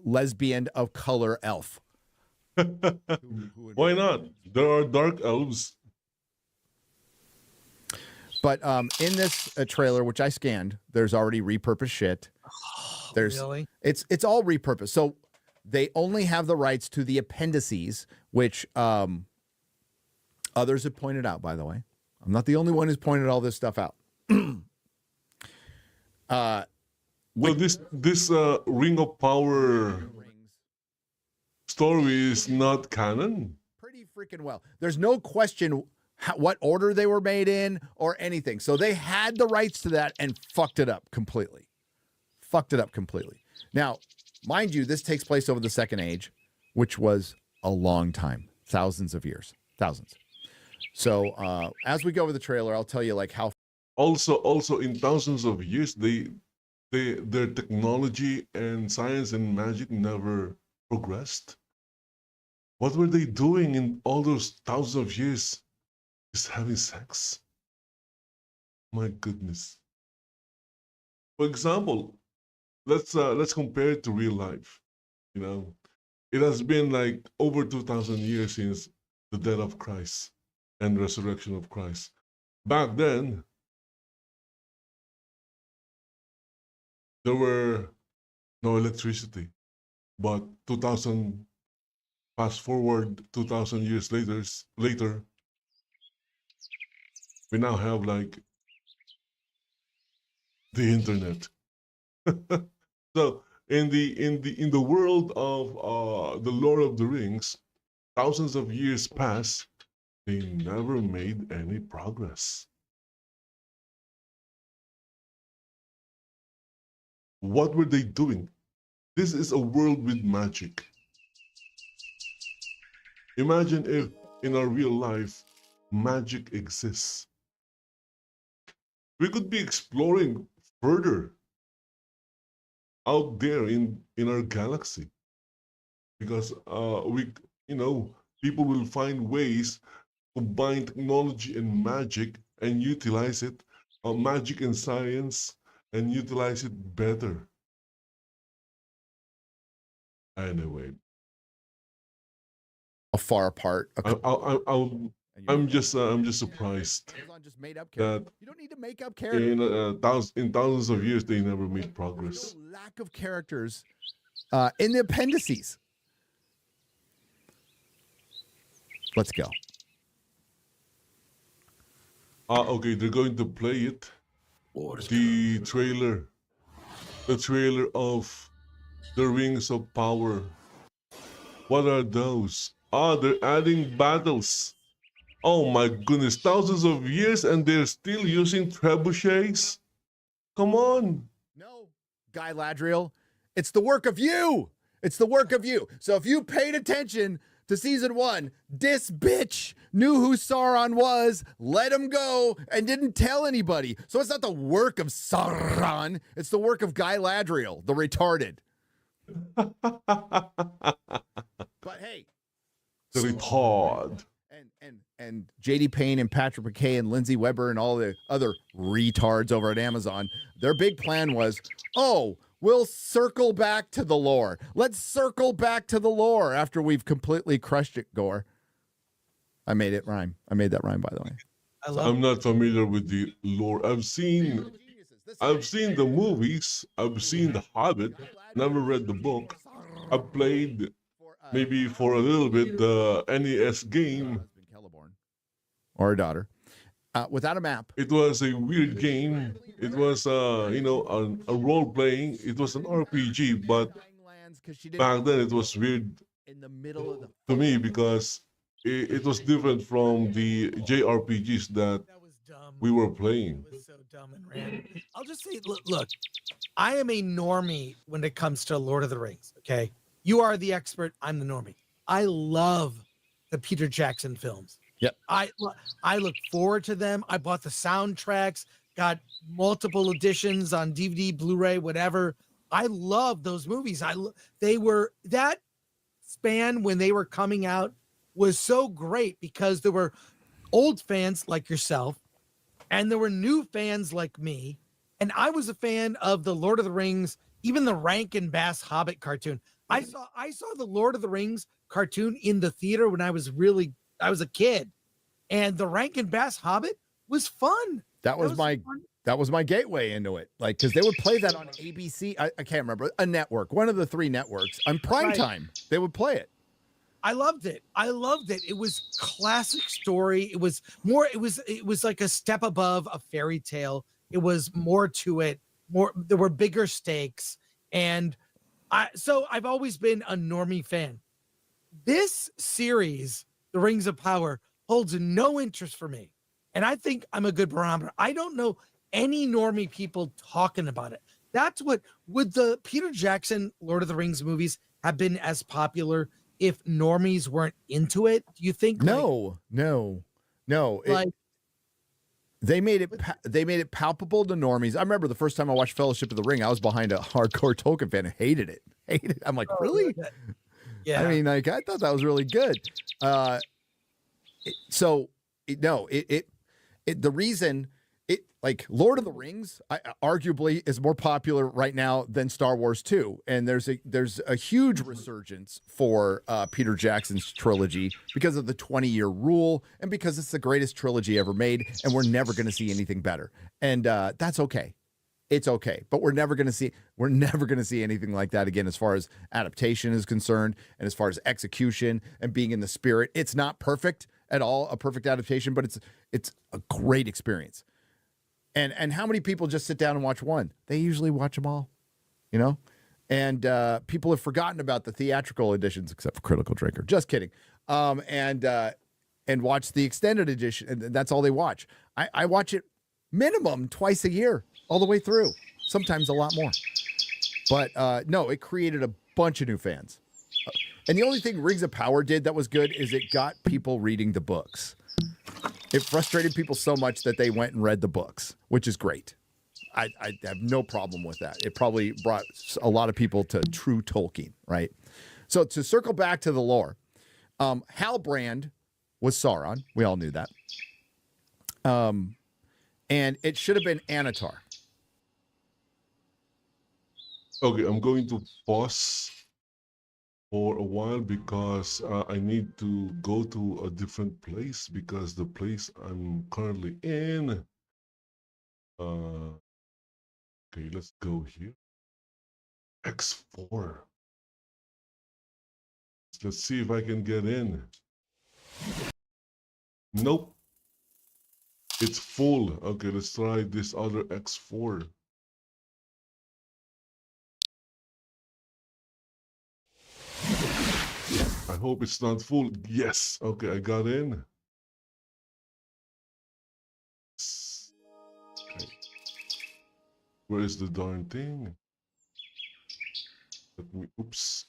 Speaker 15: lesbian of color elf.
Speaker 1: Why not? There are dark elves.
Speaker 15: But in this trailer, which I scanned, there's already repurposed shit.
Speaker 18: Really?
Speaker 15: It's all repurposed. So they only have the rights to the appendices, which others have pointed out, by the way. I'm not the only one who's pointed all this stuff out.
Speaker 1: Well, this Ring of Power story is not canon.
Speaker 15: Pretty freaking well. There's no question what order they were made in or anything. So they had the rights to that and fucked it up completely. Now, mind you, this takes place over the Second Age, which was a long time, thousands of years, thousands. So as we go over the trailer, I'll tell you like how.
Speaker 1: Also in thousands of years, their technology and science and magic never progressed. What were they doing in all those thousands of years? Just having sex. My goodness. For example, let's compare it to real life. You know, it has been like over 2,000 years since the death of Christ and resurrection of Christ. Back then, there were no electricity, but fast forward 2,000 years later, we now have like the internet. So in the world of the Lord of the Rings, thousands of years passed, they never made any progress. What were they doing? This is a world with magic. Imagine if in our real life magic exists. We could be exploring further out there in our galaxy, because people will find ways to combine technology and magic and utilize it, magic and science, and utilize it better. Anyway,
Speaker 15: far apart.
Speaker 1: I'm just surprised that
Speaker 15: you don't need to make up characters.
Speaker 1: In thousands of years they never made progress.
Speaker 15: Lack of characters in the appendices. Let's go.
Speaker 1: Okay, they're going to play it. The trailer of the Rings of Power. What are those? They're adding battles. Oh my goodness, thousands of years and they're still using trebuchets? Come on.
Speaker 15: No, Guy Ladriel, it's the work of you. It's the work of you. So if you paid attention to season 1, this bitch knew who Sauron was, let him go, and didn't tell anybody. So it's not the work of Sauron. It's the work of Guy Ladriel, the retarded. But hey,
Speaker 1: the retard.
Speaker 15: And JD Payne and Patrick McKay and Lindsay Weber and all the other retards over at Amazon, their big plan was, oh, we'll circle back to the lore. Let's circle back to the lore after we've completely crushed it, Gore. I made it rhyme. I made that rhyme, by the way.
Speaker 1: I'm not familiar with the lore. I've seen the movies. I've seen The Hobbit. Never read the book. I played maybe for a little bit the NES game.
Speaker 15: Or a daughter. Without a map.
Speaker 1: It was a weird game. It was, a role playing. It was an RPG, but back then it was weird to me because it was different from the JRPGs that we were playing.
Speaker 18: It was so dumb and random. I'll just say, look, I am a normie when it comes to Lord of the Rings, okay? You are the expert. I'm the normie. I love the Peter Jackson films.
Speaker 15: Yep.
Speaker 18: I look forward to them. I bought the soundtracks, got multiple editions on DVD, Blu-ray, whatever. I love those movies. They were that span when they were coming out was so great because there were old fans like yourself and there were new fans like me. And I was a fan of the Lord of the Rings, even the Rankin Bass Hobbit cartoon. I saw the Lord of the Rings cartoon in the theater when I was a kid, and the Rankin Bass Hobbit was fun.
Speaker 15: That was my gateway into it. Like, because they would play that on ABC. I can't remember, a network, one of the 3 networks on primetime. They would play it.
Speaker 18: I loved it. It was classic story. It was like a step above a fairy tale. It was more to it. There were bigger stakes, and I've always been a normie fan. This series, The Rings of Power, holds no interest for me. And I think I'm a good barometer. I don't know any normie people talking about it. That's what would the Peter Jackson Lord of the Rings movies have been as popular if normies weren't into it? Do you think?
Speaker 15: No.
Speaker 18: Like,
Speaker 15: they made it palpable to normies. I remember the first time I watched Fellowship of the Ring, I was behind a hardcore Tolkien fan and hated it. I'm like, really?
Speaker 18: Yeah.
Speaker 15: I mean, like, I thought that was really good. The reason Lord of the Rings arguably is more popular right now than Star Wars 2. And there's a huge resurgence for Peter Jackson's trilogy because of the 20-year rule and because it's the greatest trilogy ever made. And we're never going to see anything better. And that's okay. It's okay, but we're never going to see anything like that again as far as adaptation is concerned and as far as execution and being in the spirit. It's not perfect at all, a perfect adaptation, but it's a great experience. And how many people just sit down and watch one? They usually watch them all, you know? And people have forgotten about the theatrical editions, except for Critical Drinker. Just kidding. And watch the extended edition, and that's all they watch. I watch it minimum twice a year, all the way through, sometimes a lot more. But no, it created a bunch of new fans. And the only thing Rings of Power did that was good is it got people reading the books. It frustrated people so much that they went and read the books, which is great. I have no problem with that. It probably brought a lot of people to true Tolkien, right? So to circle back to the lore, Halbrand was Sauron. We all knew that. And it should have been Anatar.
Speaker 1: Okay, I'm going to pause for a while because I need to go to a different place because the place I'm currently in. Okay, let's go here. X4. Let's see if I can get in. Nope. It's full. Okay, let's try this other X4. I hope it's not full. Yes. Okay, I got in. Okay. Where is the darn thing? Let me, oops.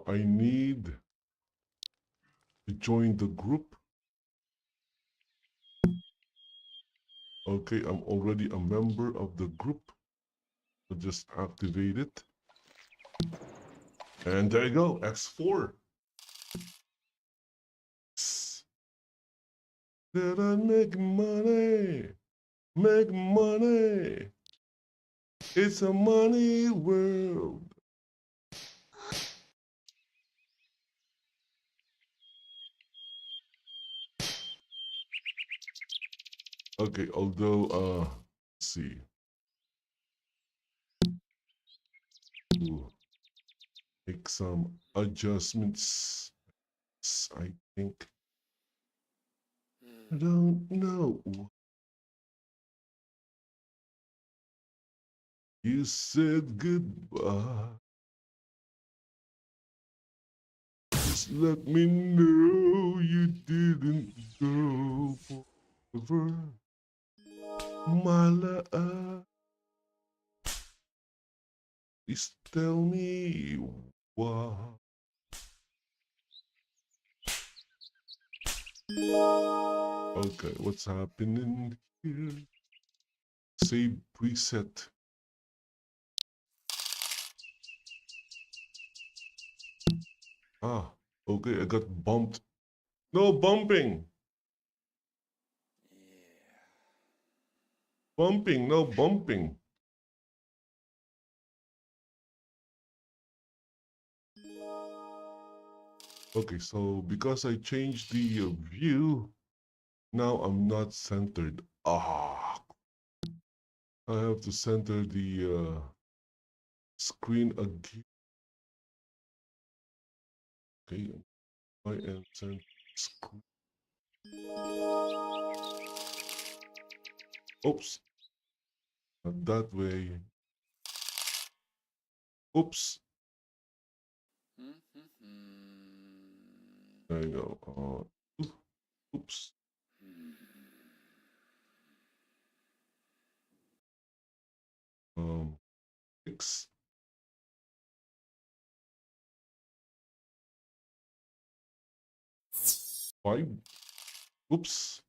Speaker 1: I need to join the group. Okay, I'm already a member of the group. So just activate it. And there you go, X4. Did I make money? Make money. It's a money world. Okay, although, let's see. Ooh. Make some adjustments, I think. I don't know. You said goodbye. Just let me know you didn't go forever. My love. Please tell me why. Okay, what's happening here? Save preset. Ah, okay, I got bumped. No bumping. Bumping, no bumping. Okay, so because I changed the view, now I'm not centered. Ah, I have to center the screen again. Okay, I am center screen. Oops, not that way. Oops. There you go. Oops. X. Five. Oops.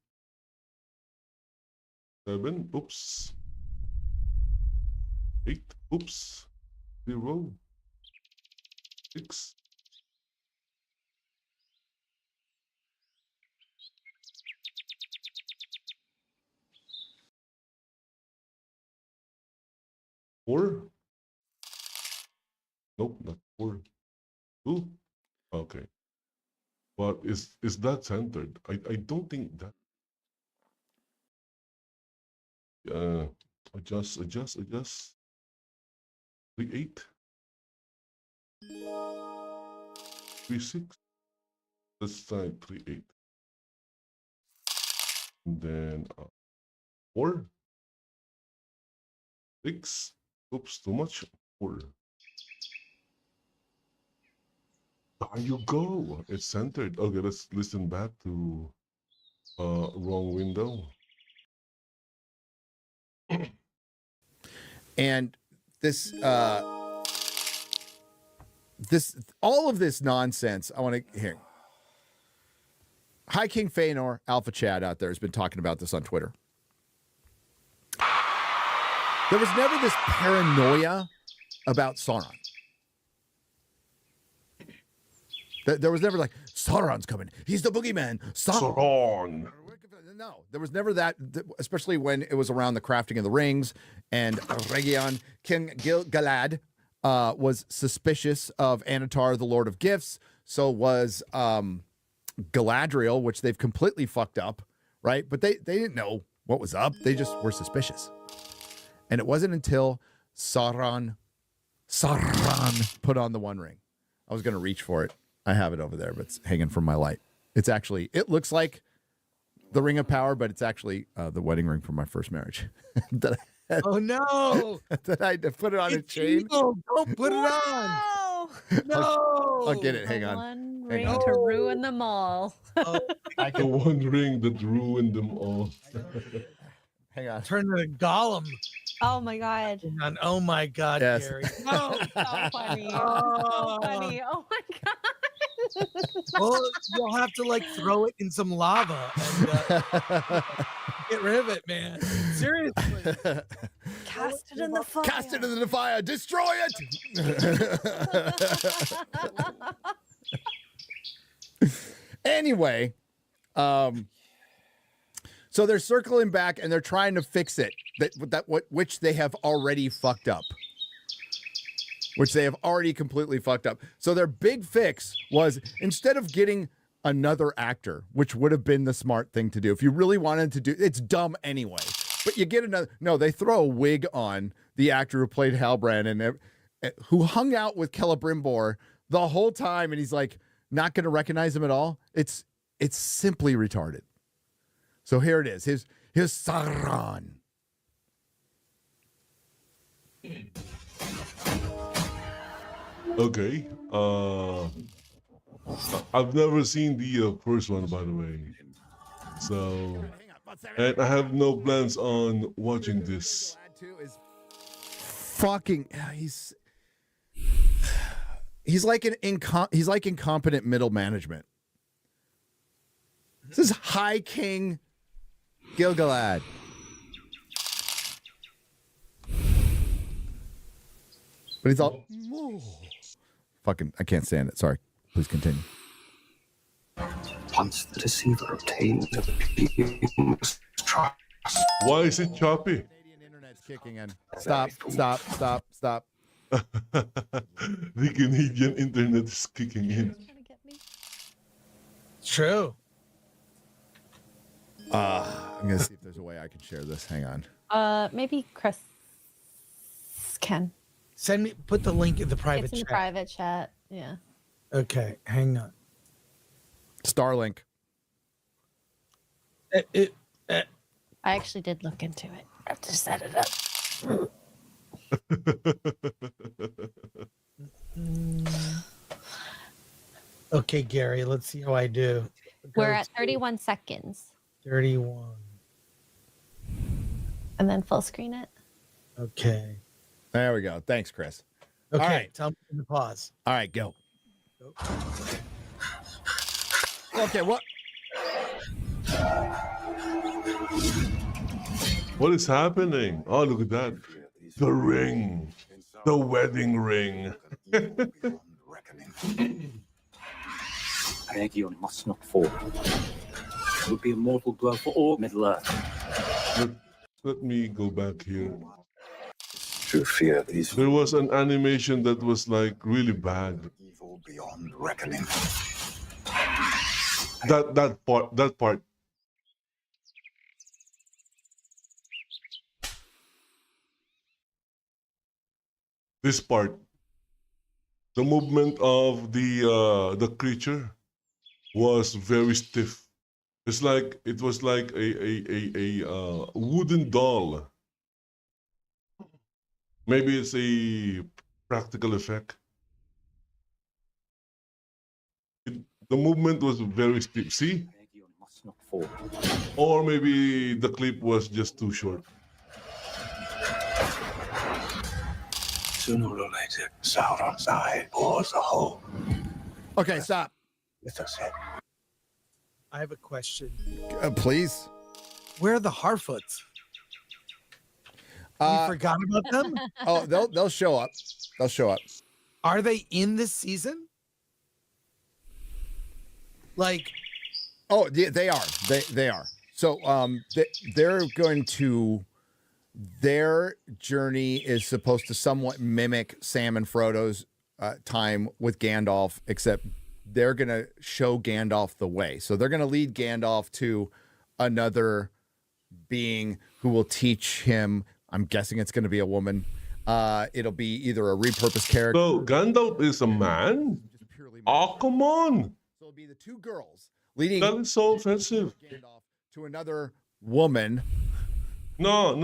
Speaker 1: 7. Oops. 8. Oops. 0. 6. Four? Nope, not 4. 2? Okay. But is that centered? I don't think that. Adjust. 3, 8. 3, 6. Let's try 3, 8. And then 4. 6. Oops, too much. 4. There you go. It's centered. Okay, let's listen back to wrong window.
Speaker 15: And this all of this nonsense, I want to hear. Hi King Feanor, Alpha Chad out there has been talking about this on Twitter. There was never this paranoia about Sauron. There was never like, Sauron's coming. He's the boogeyman.
Speaker 1: Sauron.
Speaker 15: No, there was never that, especially when it was around the crafting of the rings and Region. King Galad was suspicious of Anatar, the Lord of Gifts. So was Galadriel, which they've completely fucked up, right? But they didn't know what was up. They just were suspicious. And it wasn't until Sauron put on the One Ring. I was going to reach for it. I have it over there, but it's hanging from my light. It's actually, it looks like the Ring of Power, but it's actually the wedding ring from my first marriage. that I had,
Speaker 18: Oh no!
Speaker 15: that I had to put it on a
Speaker 18: It's
Speaker 15: chain.
Speaker 18: evil. Don't put it on. No.
Speaker 15: I'll get it. Hang
Speaker 14: The
Speaker 15: on.
Speaker 14: one
Speaker 15: Hang
Speaker 14: ring
Speaker 15: on.
Speaker 14: to ruin them all.
Speaker 1: The one ring that ruined them all.
Speaker 15: Hang on.
Speaker 18: Turn to Gollum.
Speaker 14: Oh my god.
Speaker 18: And oh my god,
Speaker 15: Yes.
Speaker 18: Gary. No.
Speaker 14: So funny.
Speaker 18: Oh.
Speaker 14: So funny. Oh my god.
Speaker 18: Well, you'll have to like throw it in some lava and get rid of it, man. Seriously.
Speaker 3: Cast it in the fire.
Speaker 15: Cast it into the fire. Destroy it. Anyway, so they're circling back and they're trying to fix it. Which they have already fucked up. Which they have already completely fucked up. So their big fix was, instead of getting another actor, which would have been the smart thing to do, if you really wanted to do, it's dumb anyway, but you get another. No, they throw a wig on the actor who played Halbrand and who hung out with Celebrimbor the whole time, and he's like not going to recognize him at all. It's simply retarded. So here it is. Here's Sauron.
Speaker 1: Okay. I've never seen the first one, by the way. So, and I have no plans on watching this.
Speaker 15: Fucking, he's like incompetent middle management. This is High King Gil-galad. But he's all fucking. I can't stand it. Sorry. Please continue.
Speaker 19: Once the deceiver obtains a being's trust.
Speaker 1: Why is it choppy?
Speaker 15: Canadian internet's kicking in. Stop.
Speaker 1: The Canadian internet is kicking in.
Speaker 18: It's true.
Speaker 15: I'm gonna see if there's a way I can share this. Hang on.
Speaker 14: Maybe Chris can.
Speaker 18: Put the link in the private
Speaker 14: It's in the
Speaker 18: chat.
Speaker 14: private chat. Yeah.
Speaker 18: Okay, hang on.
Speaker 15: Starlink.
Speaker 14: I actually did look into it. I have to set it up.
Speaker 18: Okay, Gary, let's see how I do.
Speaker 14: We're at 31 seconds.
Speaker 18: 31.
Speaker 14: And then full screen it.
Speaker 18: Okay.
Speaker 15: There we go. Thanks, Chris.
Speaker 18: Okay,
Speaker 15: All right.
Speaker 18: tell me to pause.
Speaker 15: All right, go. Okay, what?
Speaker 1: What is happening? Oh, look at that. The ring. The wedding ring.
Speaker 19: Aegon must not fall. It would be a mortal blow for all Middle-earth.
Speaker 1: Let me go back here.
Speaker 19: To fear these
Speaker 1: There was an animation that was like really bad.
Speaker 19: evil beyond reckoning.
Speaker 1: That part. This part. The movement of the creature was very stiff. It's like it was like a wooden doll. Maybe it's a practical effect. The movement was very stiff. See?
Speaker 19: Aegon must not fall.
Speaker 1: Or maybe the clip was just too short.
Speaker 19: Sooner or later, Sauron's eye bores a hole.
Speaker 15: Okay, stop.
Speaker 19: Let us head.
Speaker 18: I have a question.
Speaker 15: Please.
Speaker 18: Where are the Harfoots? You forgot about them?
Speaker 15: Oh, they'll show up. They'll show up.
Speaker 18: Are they in this season? Like,
Speaker 15: oh, they are. They are. So they're going to. Their journey is supposed to somewhat mimic Sam and Frodo's time with Gandalf, except they're going to show Gandalf the way. So they're going to lead Gandalf to another being who will teach him. I'm guessing it's going to be a woman. It'll be either a repurposed character.
Speaker 1: So Gandalf is a man? Oh, come on.
Speaker 15: So it'll be the two girls leading.
Speaker 1: That is so offensive.
Speaker 15: Gandalf to another woman.
Speaker 1: No.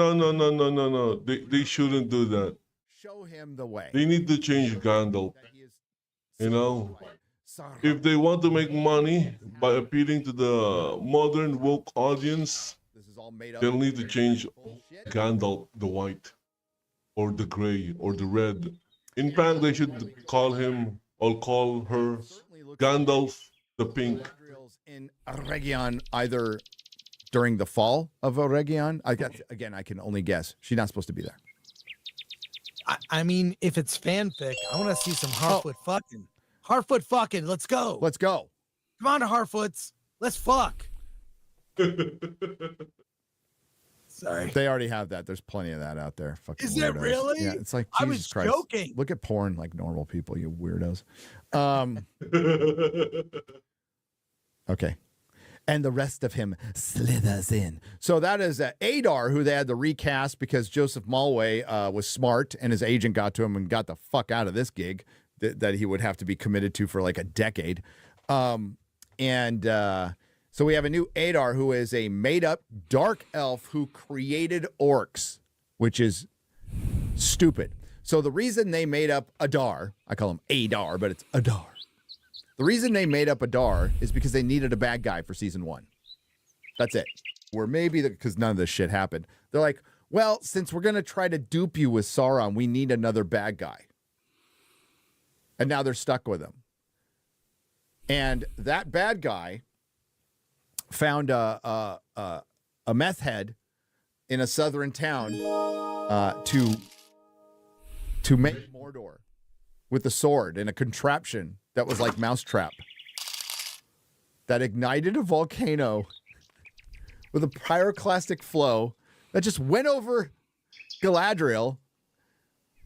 Speaker 1: They shouldn't do that.
Speaker 15: Show him the way.
Speaker 1: They need to change Gandalf. You know, if they want to make money by appealing to the modern woke audience, they'll need to change Gandalf the white, or the gray, or the red. In fact, they should call him or call her Gandalf the pink.
Speaker 15: In Eregion, either during the fall of Eregion, I can only guess. She's not supposed to be there.
Speaker 18: I mean, if it's fanfic, I want to see some Harfoot fucking. Harfoot fucking. Let's go.
Speaker 15: Let's go.
Speaker 18: Come on to Harfoots. Let's fuck. Sorry.
Speaker 15: They already have that. There's plenty of that out there. Fucking
Speaker 18: Is it
Speaker 15: weirdos.
Speaker 18: really?
Speaker 15: Yeah, it's like,
Speaker 18: I
Speaker 15: Jesus
Speaker 18: was
Speaker 15: Christ.
Speaker 18: joking.
Speaker 15: Look at porn like normal people, you weirdos. Okay. And the rest of him slithers in. So that is Adar, who they had to recast because Joseph Malway was smart and his agent got to him and got the fuck out of this gig that he would have to be committed to for like a decade. So we have a new Adar who is a made-up dark elf who created orcs, which is stupid. So the reason they made up Adar, I call him Adar, but it's Adar. The reason they made up Adar is because they needed a bad guy for season 1. That's it. Or maybe because none of this shit happened. They're like, well, since we're going to try to dupe you with Sauron, we need another bad guy. And now they're stuck with him. And that bad guy found a meth head in a southern town to make Mordor with a sword and a contraption that was like Mousetrap that ignited a volcano with a pyroclastic flow that just went over Galadriel.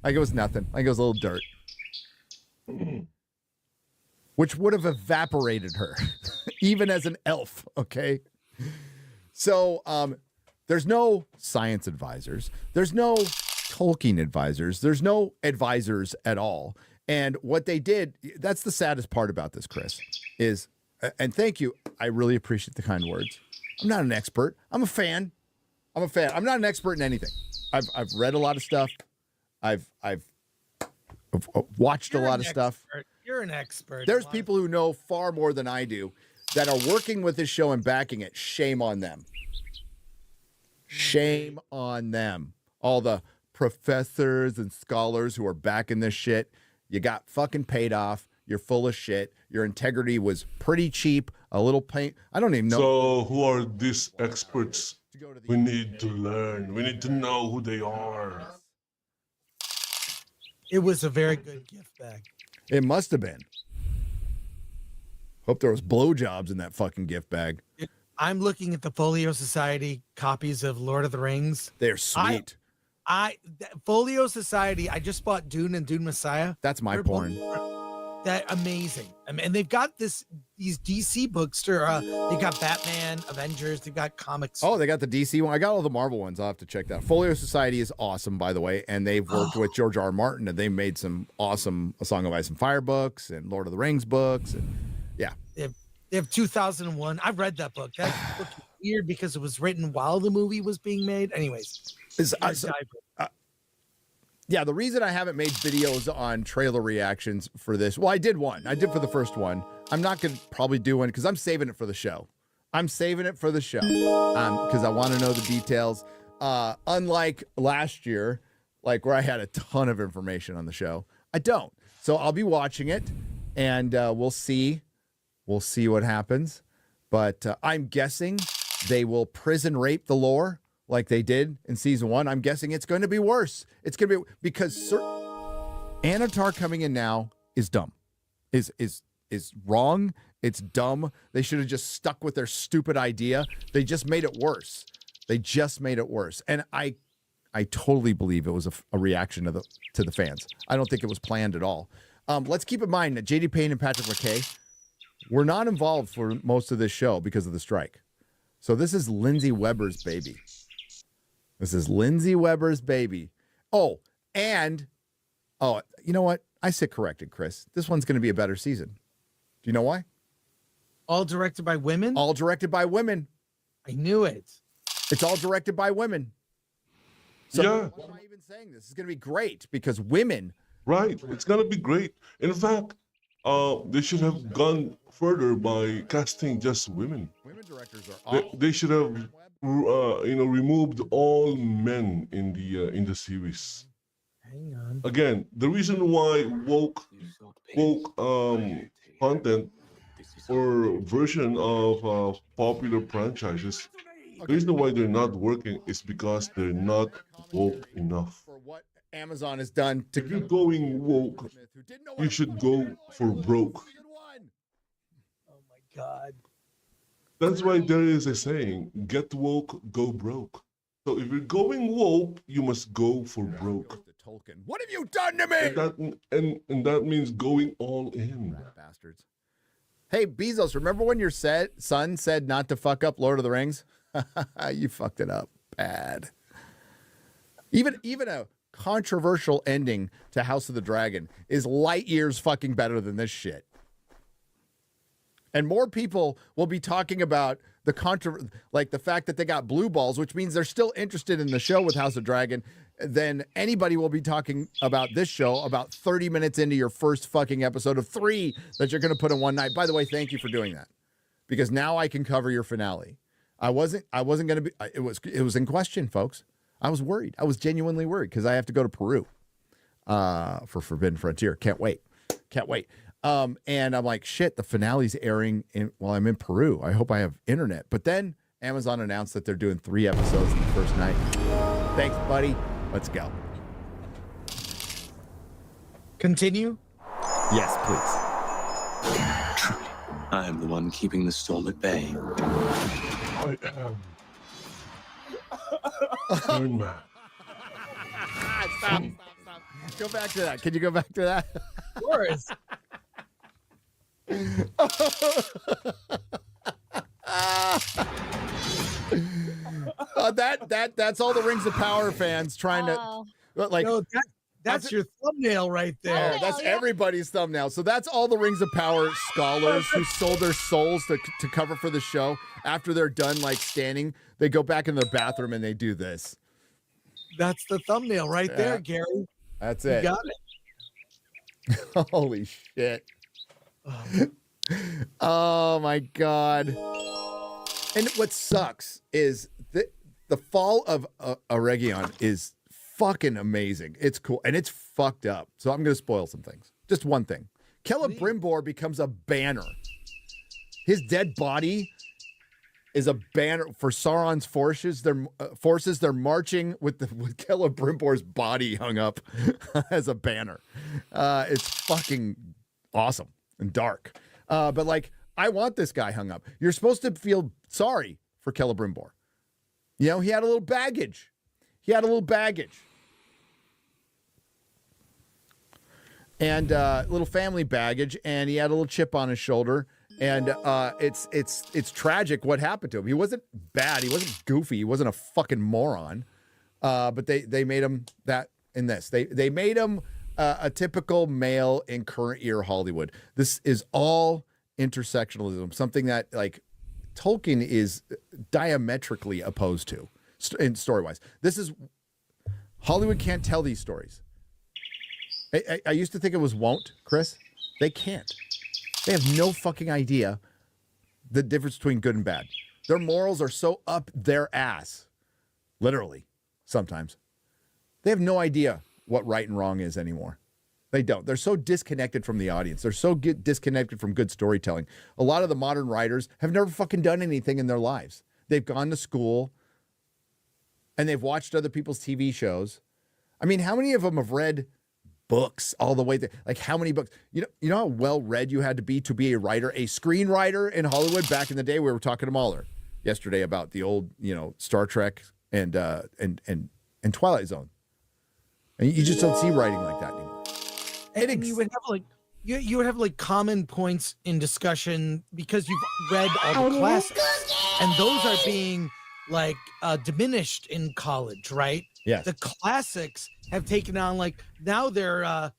Speaker 15: Like it was nothing. Like it was a little dirt. Which would have evaporated her, even as an elf, okay? So there's no science advisors. There's no Tolkien advisors. There's no advisors at all. And what they did, that's the saddest part about this, Chris, is, and thank you, I really appreciate the kind words. I'm not an expert. I'm a fan. I'm not an expert in anything. I've read a lot of stuff. I've watched a lot of stuff.
Speaker 18: You're an expert.
Speaker 15: There's people who know far more than I do that are working with this show and backing it. Shame on them. Shame on them. All the professors and scholars who are backing this shit. You got fucking paid off. You're full of shit. Your integrity was pretty cheap. A little paint. I don't even know.
Speaker 1: So who are these experts? We need to learn. We need to know who they are.
Speaker 18: It was a very good gift bag.
Speaker 15: It must have been. Hope there was blowjobs in that fucking gift bag.
Speaker 18: I'm looking at the Folio Society copies of Lord of the Rings.
Speaker 15: They're sweet.
Speaker 18: Folio Society, I just bought Dune and Dune Messiah.
Speaker 15: That's my porn.
Speaker 18: That amazing. And they've got these DC books. They got Batman, Avengers. They got comics.
Speaker 15: Oh, they got the DC one. I got all the Marvel ones. I'll have to check that. Folio Society is awesome, by the way. And they've worked with George R. R. Martin, and they made some awesome A Song of Ice and Fire books and Lord of the Rings books. And yeah.
Speaker 18: They have 2001. I've read that book. That book is weird because it was written while the movie was being made. Anyways.
Speaker 15: Yeah, the reason I haven't made videos on trailer reactions for this, well, I did one. I did for the first one. I'm not going to probably do one because I'm saving it for the show. Because I want to know the details. Unlike last year, like where I had a ton of information on the show, I don't. So I'll be watching it, and we'll see. We'll see what happens. But I'm guessing they will prison rape the lore like they did in season 1. I'm guessing it's going to be worse. It's going to be because Anatar coming in now is dumb, is wrong. It's dumb. They should have just stuck with their stupid idea. They just made it worse. And I totally believe it was a reaction to the fans. I don't think it was planned at all. Let's keep in mind that JD Payne and Patrick McKay were not involved for most of this show because of the strike. So this is Lindsay Weber's baby. Oh, and you know what? I sit corrected, Chris. This one's going to be a better season. Do you know why?
Speaker 18: All directed by women?
Speaker 15: All directed by women.
Speaker 18: I knew it.
Speaker 15: It's all directed by women. So
Speaker 1: Yeah.
Speaker 15: why am I even saying this? It's going to be great because women.
Speaker 1: Right. It's gonna be great. In fact, they should have gone further by casting just women.
Speaker 15: Women directors are
Speaker 1: They should have, removed all men in the series.
Speaker 18: Hang on.
Speaker 1: Again, the reason why woke content or version of popular franchises, the reason why they're not working is because they're not woke enough.
Speaker 15: For what Amazon has done to
Speaker 1: If you're going woke, you should go for broke.
Speaker 18: Oh my God.
Speaker 1: That's why there is a saying, get woke, go broke. So if you're going woke, you must go for broke.
Speaker 15: Tolkien. What have you done to me?
Speaker 1: And that means going all in.
Speaker 15: Bastards. Hey, Bezos, remember when your son said not to fuck up Lord of the Rings? You fucked it up bad. Even a controversial ending to House of the Dragon is light years fucking better than this shit. And more people will be talking about the fact that they got blue balls, which means they're still interested in the show with House of Dragon, than anybody will be talking about this show about 30 minutes into your first fucking episode of 3 that you're going to put in one night. By the way, thank you for doing that, because now I can cover your finale. I wasn't going to be, it was in question, folks. I was worried. I was genuinely worried because I have to go to Peru for Forbidden Frontier. Can't wait. And I'm like, shit, the finale's airing while I'm in Peru. I hope I have internet. But then Amazon announced that they're doing 3 episodes in the first night. Thanks, buddy. Let's go.
Speaker 18: Continue?
Speaker 15: Yes, please.
Speaker 19: Truly, I am the one keeping the storm at bay.
Speaker 1: I am Iron Man.
Speaker 15: Stop. Go back to that. Can you go back to that?
Speaker 18: Of course.
Speaker 15: That's all the Rings of Power fans trying to like.
Speaker 18: No, that's your thumbnail right there.
Speaker 15: Oh, that's everybody's thumbnail. So that's all the Rings of Power scholars who sold their souls to cover for the show. After they're done, like standing, they go back in their bathroom and they do this.
Speaker 18: That's the thumbnail right there, Gary.
Speaker 15: That's
Speaker 18: You
Speaker 15: it.
Speaker 18: got it.
Speaker 15: Holy shit. Oh my God. And what sucks is the fall of Eregion is fucking amazing. It's cool and it's fucked up. So I'm going to spoil some things. Just one thing. Celebrimbor becomes a banner. His dead body is a banner for Sauron's forces. They're marching with Celebrimbor's body hung up as a banner. It's fucking awesome and dark. But like, I want this guy hung up. You're supposed to feel sorry for Celebrimbor. You know, he had a little baggage. And little family baggage, and he had a little chip on his shoulder. And it's tragic what happened to him. He wasn't bad. He wasn't goofy. He wasn't a fucking moron. But they made him that in this. They made him a typical male in current year Hollywood. This is all intersectionalism, something that like Tolkien is diametrically opposed to in story-wise. This is Hollywood can't tell these stories. I used to think it was won't, Chris. They can't. They have no fucking idea the difference between good and bad. Their morals are so up their ass, literally, sometimes. They have no idea what right and wrong is anymore. They don't. They're so disconnected from the audience. They're so disconnected from good storytelling. A lot of the modern writers have never fucking done anything in their lives. They've gone to school and they've watched other people's TV shows. I mean, how many of them have read books all the way to, like, how many books? You know how well read you had to be a writer, a screenwriter in Hollywood back in the day? We were talking to Mahler yesterday about the old, Star Trek and Twilight Zone. And you just don't see writing like that anymore.
Speaker 18: And you would have like you would have like common points in discussion because you've read all the classics, and those are being like diminished in college, right?
Speaker 15: Yes.
Speaker 18: The classics have taken on like now they're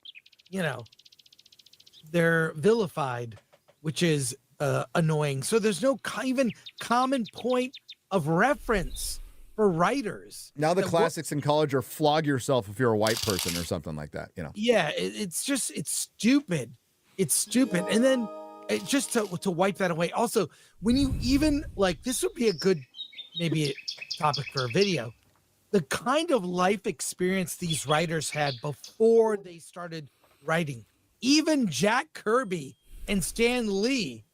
Speaker 18: they're vilified, which is annoying. So there's no even common point of reference for writers.
Speaker 15: Now the
Speaker 18: that
Speaker 15: classics in college are flog yourself if you're a white person or something like that, you know.
Speaker 18: Yeah, it's stupid. It's stupid. And then just to wipe that away. Also, when you even like, this would be a good maybe a topic for a video. The kind of life experience these writers had before they started writing. Even Jack Kirby and Stan Lee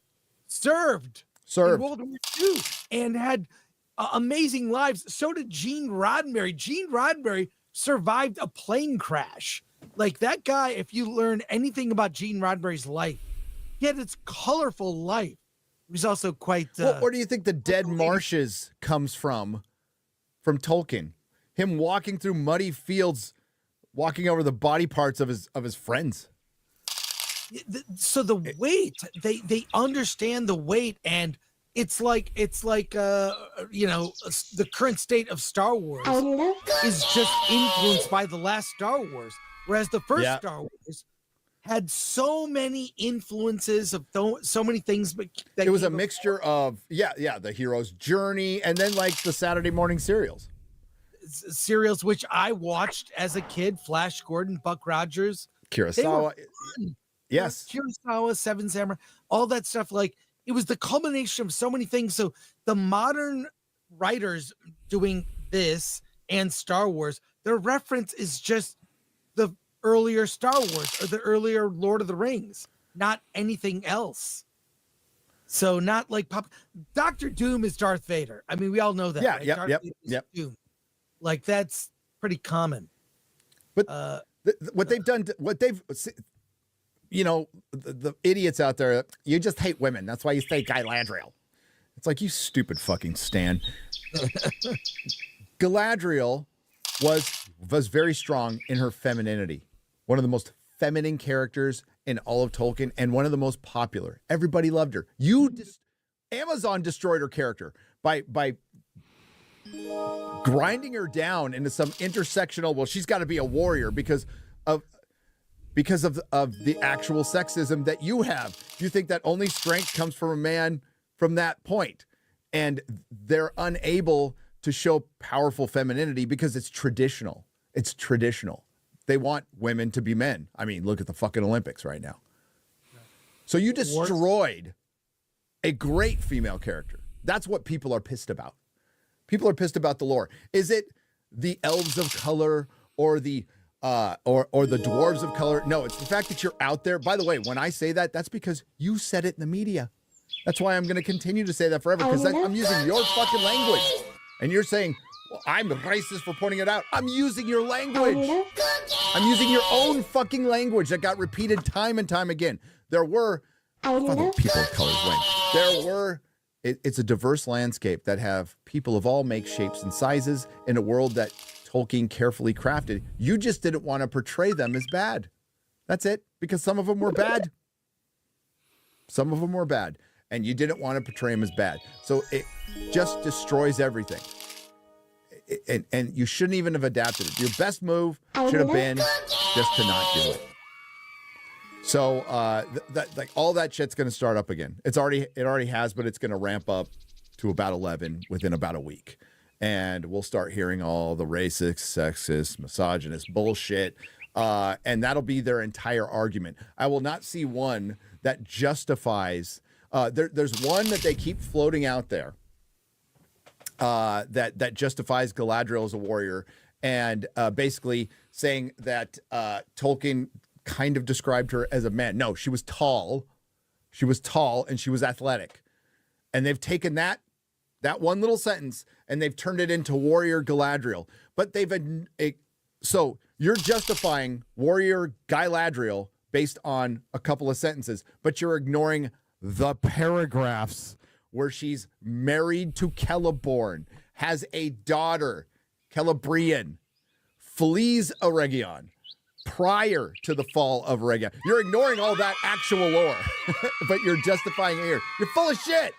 Speaker 18: served in World War II and had amazing lives. So did Gene Roddenberry. Gene Roddenberry survived a plane crash. Like that guy, if you learn anything about Gene Roddenberry's life, he had this colorful life. He was also quite.
Speaker 15: Where do you think the Dead Marshes comes from Tolkien? Him walking through muddy fields, walking over the body parts of his friends.
Speaker 18: So the weight, they understand the weight, and it's like you know, the current state of Star Wars is just influenced by the last Star Wars, whereas the first Star Wars had so many influences of so many things. But
Speaker 15: it was a mixture of the hero's journey, and then like the Saturday morning serials,
Speaker 18: which I watched as a kid: Flash Gordon, Buck Rogers,
Speaker 15: Kurosawa. Yes,
Speaker 18: Kurosawa, Seven Samurai, all that stuff. Like it was the culmination of so many things. So the modern writers doing this and Star Wars, their reference is just the earlier Star Wars or the earlier Lord of the Rings, not anything else. So not like Dr. Doom is Darth Vader. I mean, we all know that.
Speaker 15: Yeah,
Speaker 18: right?
Speaker 15: yep,
Speaker 18: Darth
Speaker 15: yep,
Speaker 18: Vader is
Speaker 15: yep.
Speaker 18: Doom. Like that's pretty common.
Speaker 15: But what they've done, you know, the idiots out there, you just hate women. That's why you say Galadriel. It's like, you stupid fucking Stan. Galadriel was very strong in her femininity. One of the most feminine characters in all of Tolkien and one of the most popular. Everybody loved her. Amazon destroyed her character by grinding her down into some intersectional, well, she's got to be a warrior because of the actual sexism that you have. You think that only strength comes from a man from that point, and they're unable to show powerful femininity because it's traditional. It's traditional. They want women to be men. I mean, look at the fucking Olympics right now. So you destroyed a great female character. That's what people are pissed about. People are pissed about the lore. Is it the elves of color or the dwarves of color? No, it's the fact that you're out there. By the way, when I say that, that's because you said it in the media. That's why I'm going to continue to say that forever, because I'm using your fucking language. And you're saying, well, I'm racist for pointing it out. I'm using your language. I'm using your own fucking language that got repeated time and time again. There were other people of colors win. There were. It's a diverse landscape that have people of all makes, shapes, and sizes in a world that Tolkien carefully crafted. You just didn't want to portray them as bad. That's it, because some of them were bad. Some of them were bad, and you didn't want to portray them as bad. So it just destroys everything. And you shouldn't even have adapted it. Your best move should have been just to not do it. So like all that shit's going to start up again. It already has, but it's going to ramp up to about 11 within about a week. And we'll start hearing all the racist, sexist, misogynist bullshit. And that'll be their entire argument. I will not see one that justifies. There's one that they keep floating out there that justifies Galadriel as a warrior, and basically saying that Tolkien kind of described her as a man. No, she was tall. She was tall and she was athletic. And they've taken that one little sentence and they've turned it into warrior Galadriel. But so you're justifying warrior Galadriel based on a couple of sentences, but you're ignoring the paragraphs where she's married to Celeborn, has a daughter, Celebrian, flees Eregion prior to the fall of Eregion. You're ignoring all that actual lore, but you're justifying it here. You're full of shit.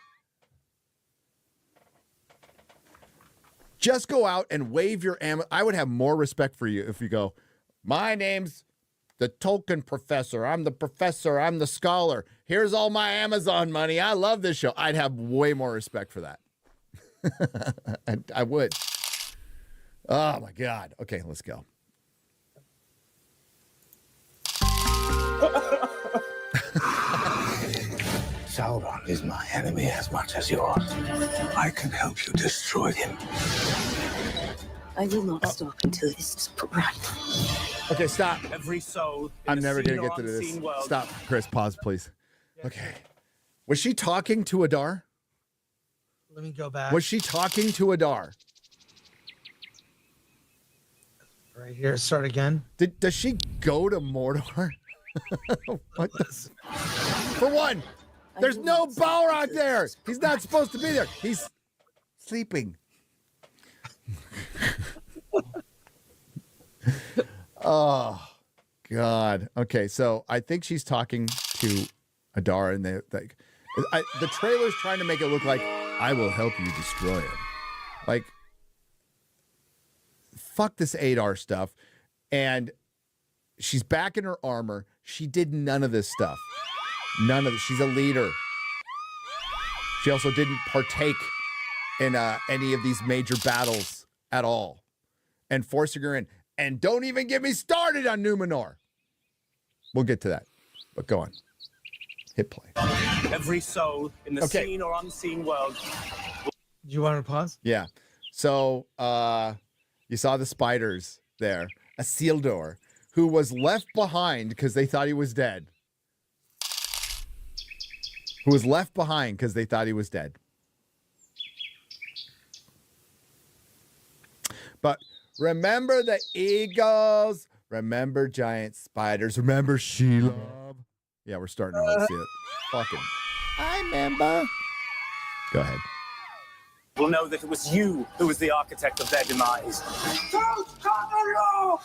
Speaker 15: Just go out and wave your I would have more respect for you if you go, my name's the Tolkien professor. I'm the professor. I'm the scholar. Here's all my Amazon money. I love this show. I'd have way more respect for that. I would. Oh my God. Okay, let's go.
Speaker 19: Sauron is my enemy as much as yours. I can help you destroy him.
Speaker 8: I will not stop until this is right.
Speaker 15: Okay, stop.
Speaker 19: Every soul.
Speaker 15: I'm never going to get to this. Stop. Chris, pause, please. Okay. Was she talking to Adar?
Speaker 18: Let me go back.
Speaker 15: Was she talking to Adar?
Speaker 18: Right here. Start again.
Speaker 15: Does she go to Mordor? What the... For one, there's no Balrog there. He's not supposed to be there. He's sleeping. Oh, God. Okay, so I think she's talking to Adar, and the trailer's trying to make it look like I will help you destroy him. Like, fuck this Adar stuff. And she's back in her armor. She did none of this stuff. None of it. She's a leader. She also didn't partake in any of these major battles at all. And forcing her in. And don't even get me started on Numenor. We'll get to that. But go on. Hit play.
Speaker 19: Every soul in the seen or unseen world.
Speaker 18: Do you want to pause?
Speaker 15: Yeah. So you saw the spiders there. Isildur, who was left behind because they thought he was dead. Who was left behind because they thought he was dead. But remember the eagles. Remember giant spiders. Remember Shelob. Yeah, we're starting to really see it. Fucking. I remember. Go ahead.
Speaker 19: Will know that it was you who was the architect of their demise. Don't cut the law!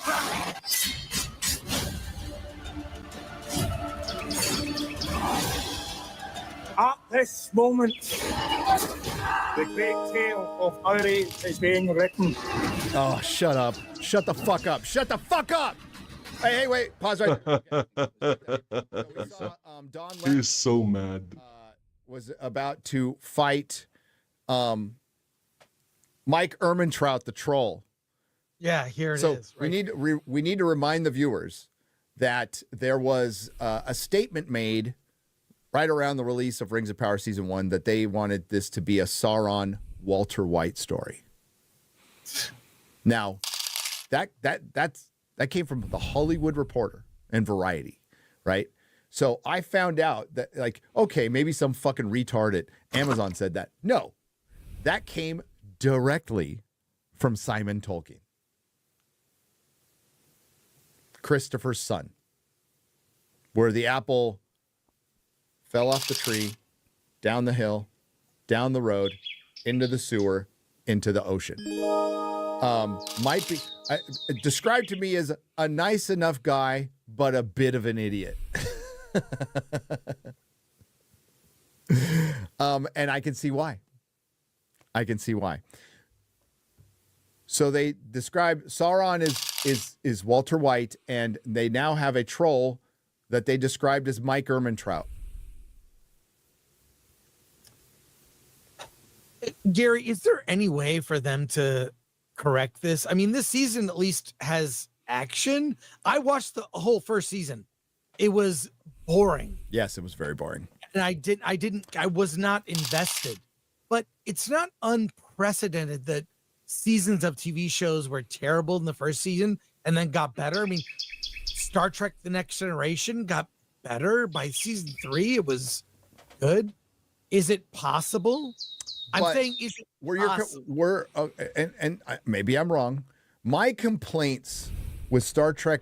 Speaker 19: At this moment, the great tale of our age is being written.
Speaker 15: Oh, shut up. Shut the fuck up. Shut the fuck up. Hey, wait. Pause right there. We saw, Don Lemon,
Speaker 1: He's so mad.
Speaker 15: was about to fight Mike Ehrmantraut, the troll.
Speaker 18: Yeah, here it
Speaker 15: so
Speaker 18: is.
Speaker 15: we need to remind the viewers that there was a statement made right around the release of Rings of Power Season 1 that they wanted this to be a Sauron Walter White story. Now, that came from the Hollywood Reporter and Variety, right? So I found out that, like, okay, maybe some fucking retard at Amazon said that. No, that came directly from Simon Tolkien, Christopher's son, where the apple fell off the tree, down the hill, down the road, into the sewer, into the ocean. Might be described to me as a nice enough guy, but a bit of an idiot. And I can see why. So they describe Sauron is Walter White, and they now have a troll that they described as Mike Ehrmantraut.
Speaker 18: Gary, is there any way for them to correct this? I mean, this season at least has action. I watched the whole first season. It was boring.
Speaker 15: Yes, it was very boring.
Speaker 18: And I was not invested. But it's not unprecedented that seasons of TV shows were terrible in the first season and then got better. I mean, Star Trek The Next Generation got better by season 3. It was good. Is it possible? I'm saying, is it possible?
Speaker 15: Maybe I'm wrong. My complaints with Star Trek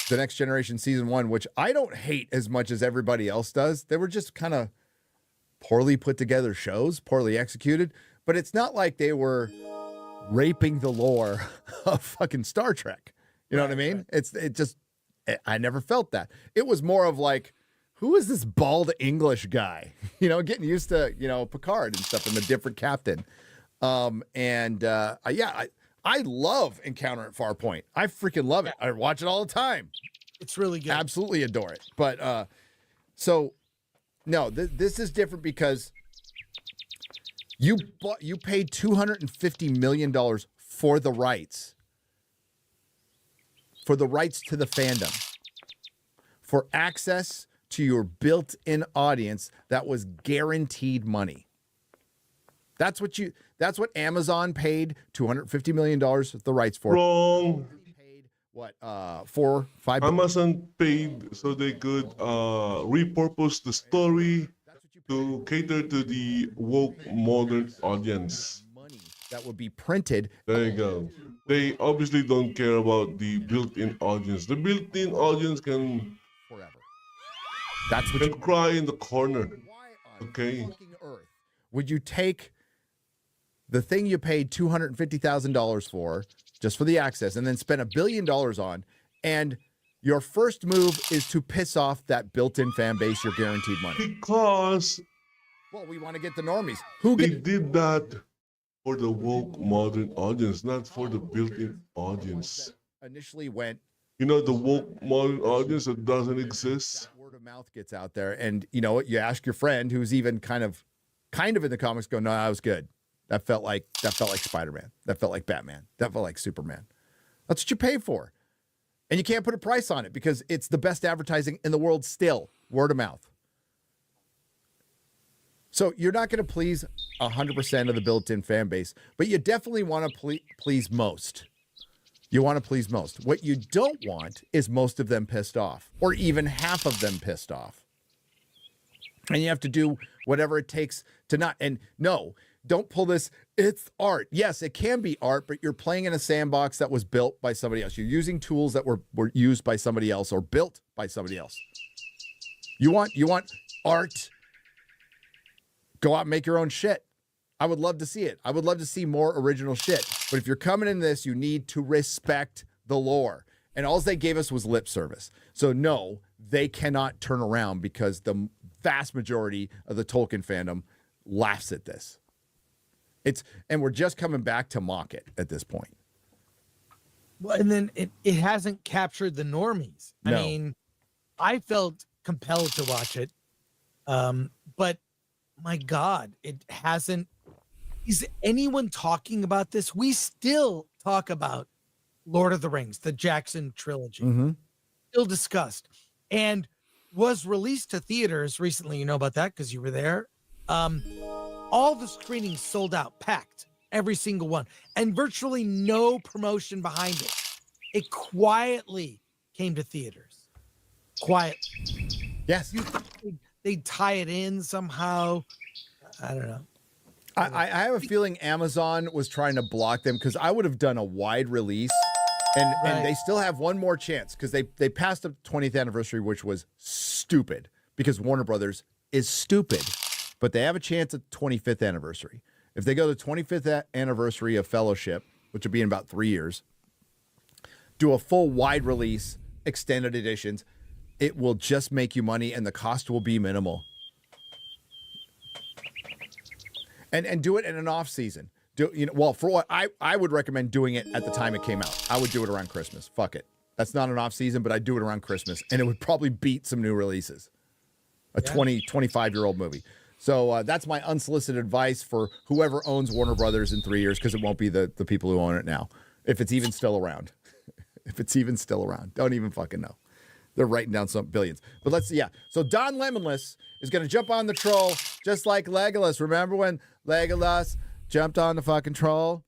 Speaker 15: The Next Generation Season 1, which I don't hate as much as everybody else does, they were just kind of poorly put together shows, poorly executed, but it's not like they were raping the lore of fucking Star Trek. You know what I mean? Right. I never felt that. It was more of like, who is this bald English guy? Getting used to, Picard and stuff and the different captain. I love Encounter at Farpoint. I freaking love it. I watch it all the time.
Speaker 18: It's really good.
Speaker 15: Absolutely adore it. But, no, this is different because You paid $250 million for the rights. For the rights to the fandom. For access to your built-in audience that was guaranteed money. That's what Amazon paid $250 million the rights for.
Speaker 1: Wrong.
Speaker 15: What, 4, 5?
Speaker 1: Amazon paid so they could repurpose the story to cater to the woke modern audience.
Speaker 15: That would be printed.
Speaker 1: There you go. They obviously don't care about the built-in audience. The built-in audience can
Speaker 15: forever. That's what
Speaker 1: can cry in the corner. Okay.
Speaker 15: Would you take the thing you paid $250,000 for, just for the access, and then spend $1 billion on, and your first move is to piss off that built-in fan base, your guaranteed money?
Speaker 1: Because
Speaker 15: well, we want to get the normies.
Speaker 1: They did that for the woke modern audience, not for the built-in audience.
Speaker 15: Initially went,
Speaker 1: you know, the woke modern audience that doesn't exist.
Speaker 15: Word of mouth gets out there, and you know what? You ask your friend who's even kind of in the comics, go, no, that was good. That felt like Spider-Man. That felt like Batman. That felt like Superman. That's what you pay for. And you can't put a price on it because it's the best advertising in the world still. Word of mouth. So you're not going to please 100% of the built-in fan base, but you definitely want to please most. You want to please most. What you don't want is most of them pissed off, or even half of them pissed off. And you have to do whatever it takes to not. And no, don't pull this. It's art. Yes, it can be art, but you're playing in a sandbox that was built by somebody else. You're using tools that were used by somebody else or built by somebody else. You want art. Go out and make your own shit. I would love to see it. I would love to see more original shit. But if you're coming in this, you need to respect the lore. And all they gave us was lip service. So no, they cannot turn around because the vast majority of the Tolkien fandom laughs at this. And we're just coming back to mock it at this point.
Speaker 18: Well, and then it hasn't captured the normies.
Speaker 15: No.
Speaker 18: I mean, I felt compelled to watch it. But my God, it hasn't. Is anyone talking about this? We still talk about Lord of the Rings, the Jackson trilogy.
Speaker 15: Mm-hmm.
Speaker 18: Still discussed. And was released to theaters recently. You know about that because you were there. All the screenings sold out, packed, every single one, and virtually no promotion behind it. It quietly came to theaters. Quietly.
Speaker 15: Yes.
Speaker 18: You think they'd tie it in somehow? I don't know.
Speaker 15: I have a feeling Amazon was trying to block them because I would have done a wide release, and they still have one more chance because they passed the 20th anniversary, which was stupid because Warner Brothers is stupid. But they have a chance at 25th anniversary. If they go to 25th anniversary of Fellowship, which will be in about 3 years, do a full wide release, extended editions, it will just make you money and the cost will be minimal. And do it in an off season. For what I would recommend doing it at the time it came out. I would do it around Christmas. Fuck it. That's not an off season, but I'd do it around Christmas and it would probably beat some new releases. A 25-year-old movie. So that's my unsolicited advice for whoever owns Warner Brothers in 3 years, because it won't be the people who own it now, if it's even still around. If it's even still around. Don't even fucking know. They're writing down some billions. But So Don Lemonless is going to jump on the troll just like Legolas. Remember when Legolas jumped on the fucking troll?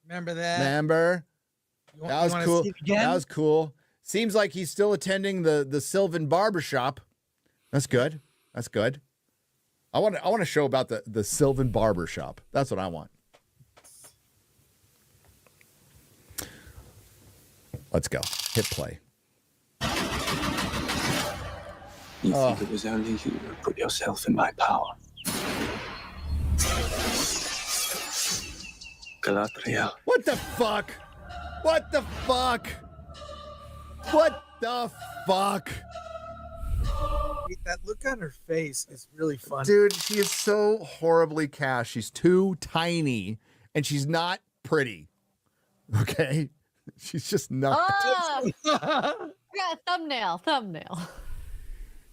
Speaker 18: Remember that?
Speaker 15: Remember? That was cool.
Speaker 18: That
Speaker 15: was cool. Seems like he's still attending the Sylvan Barbershop. That's good. That's good. I want a show about the Sylvan Barbershop. That's what I want. Let's go. Hit play.
Speaker 8: You think it was only you who put yourself in my power. Galadriel.
Speaker 15: What the fuck? What the fuck? What the fuck?
Speaker 18: That look on her face is really fun.
Speaker 15: Dude, she is so horribly cast. She's too tiny and she's not pretty. Okay? She's just not.
Speaker 14: Oh! Yeah, thumbnail.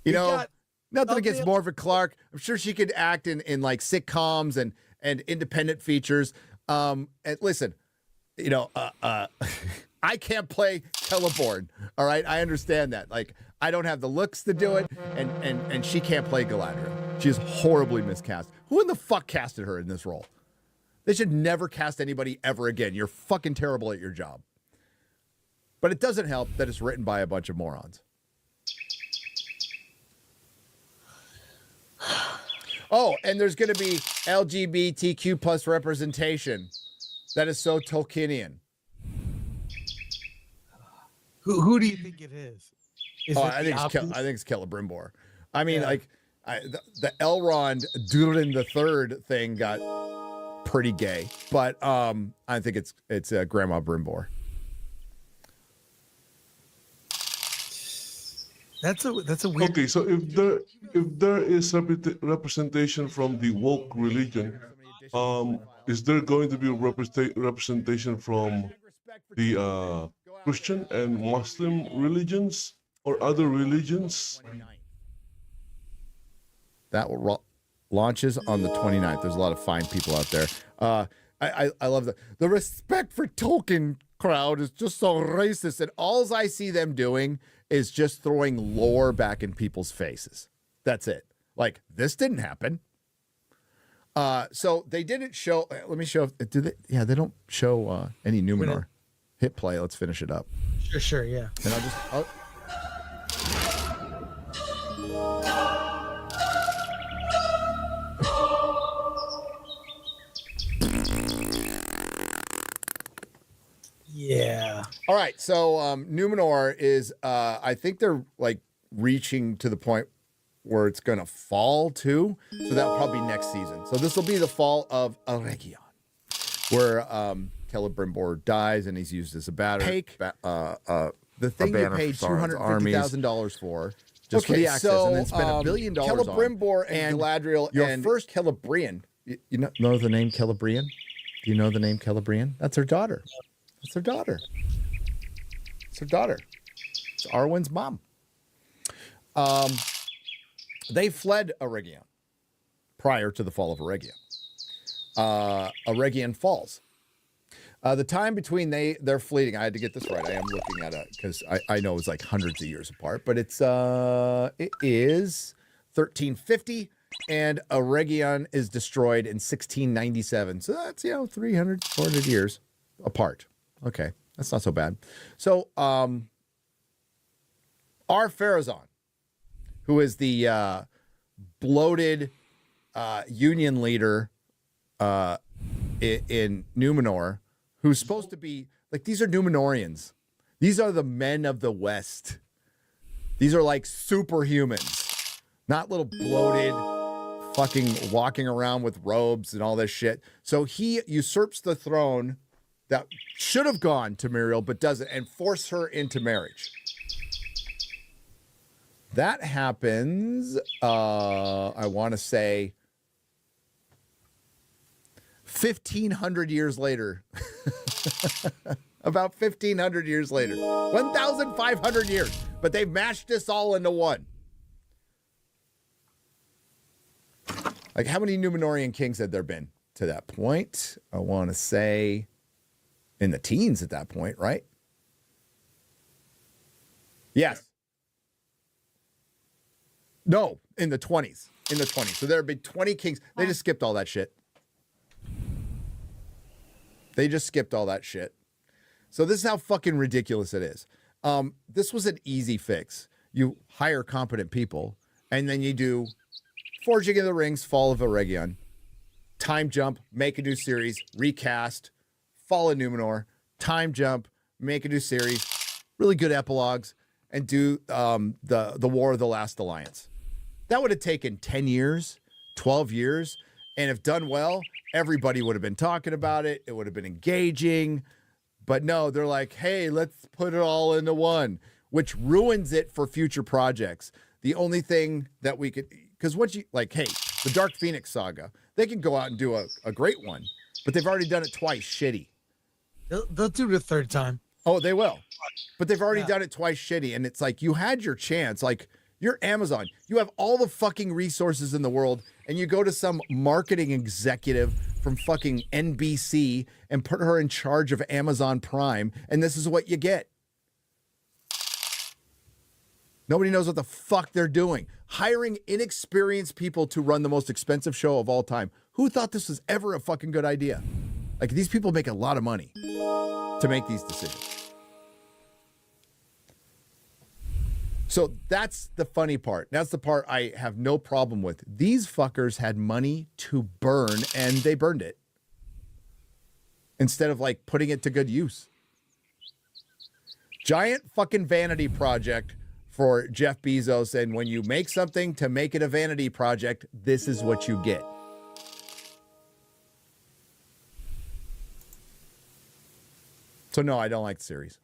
Speaker 15: You know, nothing against Morva Clark. I'm sure she could act in like sitcoms and independent features. And listen, you know, I can't play Celeborn. All right, I understand that. Like, I don't have the looks to do it, and she can't play Galadriel. She is horribly miscast. Who in the fuck casted her in this role? They should never cast anybody ever again. You're fucking terrible at your job. But it doesn't help that it's written by a bunch of morons. Oh, and there's going to be LGBTQ plus representation. That is so Tolkienian.
Speaker 18: Who do you think it is?
Speaker 15: I think it's Celebrimbor. I mean, like, the Elrond Durin III thing got pretty gay, but I think it's Grandma Brimbor.
Speaker 18: That's a weird.
Speaker 1: Okay, so if there is representation from the woke religion, is there going to be representation from the Christian and Muslim religions or other religions?
Speaker 15: That launches on the 29th. There's a lot of fine people out there. I love the respect for Tolkien crowd is just so racist, and all I see them doing is just throwing lore back in people's faces. That's it. Like, this didn't happen. So they didn't show. Let me show. Do they? Yeah, they don't show any Numenor. Hit play. Let's finish it up.
Speaker 18: Sure, yeah.
Speaker 15: And I'll
Speaker 18: Yeah.
Speaker 15: All right. So Numenor is, I think they're like reaching to the point where it's going to fall too. So that'll probably be next season. So this will be the fall of Eregion, where Celebrimbor dies and he's used as a battery. The thing you paid $250,000 for, just for the access, and then spent $1 billion
Speaker 6: Celebrimbor and Galadriel
Speaker 15: your
Speaker 6: and
Speaker 15: first Celebrian. You know the name Celebrian? Do you know the name Celebrian? That's her daughter. That's her daughter. It's her daughter. It's Arwen's mom. They fled Eregion prior to the fall of Eregion. Eregion falls. The time between they're fleeing, I had to get this right. I am looking at it because I know it's like hundreds of years apart, but it is 1350, and Eregion is destroyed in 1697. So that's 300, 400 years apart. Okay, that's not so bad. So Ar-Pharazôn, who is the bloated union leader in Numenor, who's supposed to be like, these are Numenorians. These are the men of the West. These are like superhumans, not little bloated fucking walking around with robes and all this shit. So he usurps the throne that should have gone to Miriel, but doesn't, and force her into marriage. That happens, I want to say, 1,500 years later. About 1,500 years later. 1,500 years. But they've mashed this all into one. Like, how many Numenorian kings had there been to that point? I want to say in the teens at that point, right? Yes. No, in the 20s. In the 20s. So there have been 20 kings. They just skipped all that shit. They just skipped all that shit. So this is how fucking ridiculous it is. This was an easy fix. You hire competent people, and then you do Forging of the Rings, Fall of Eregion, time jump, make a new series, recast, Fall of Numenor, time jump, make a new series, really good epilogues, and do the War of the Last Alliance. That would have taken 10 years, 12 years, and if done well, everybody would have been talking about it. It would have been engaging. But no, they're like, hey, let's put it all into one, which ruins it for future projects. The only thing that we could, because once you, like, hey, the Dark Phoenix saga, they can go out and do a great one, but they've already done it twice shitty.
Speaker 18: They'll do it a third time.
Speaker 15: Oh, they will. But they've already done it twice shitty. And it's like, you had your chance. Like, you're Amazon. You have all the fucking resources in the world, and you go to some marketing executive from fucking NBC and put her in charge of Amazon Prime, and this is what you get. Nobody knows what the fuck they're doing. Hiring inexperienced people to run the most expensive show of all time. Who thought this was ever a fucking good idea? Like, these people make a lot of money to make these decisions. So that's the funny part. That's the part I have no problem with. These fuckers had money to burn, and they burned it instead of like putting it to good use. Giant fucking vanity project for Jeff Bezos, and when you make something to make it a vanity project, this is what you get. So no, I don't like the series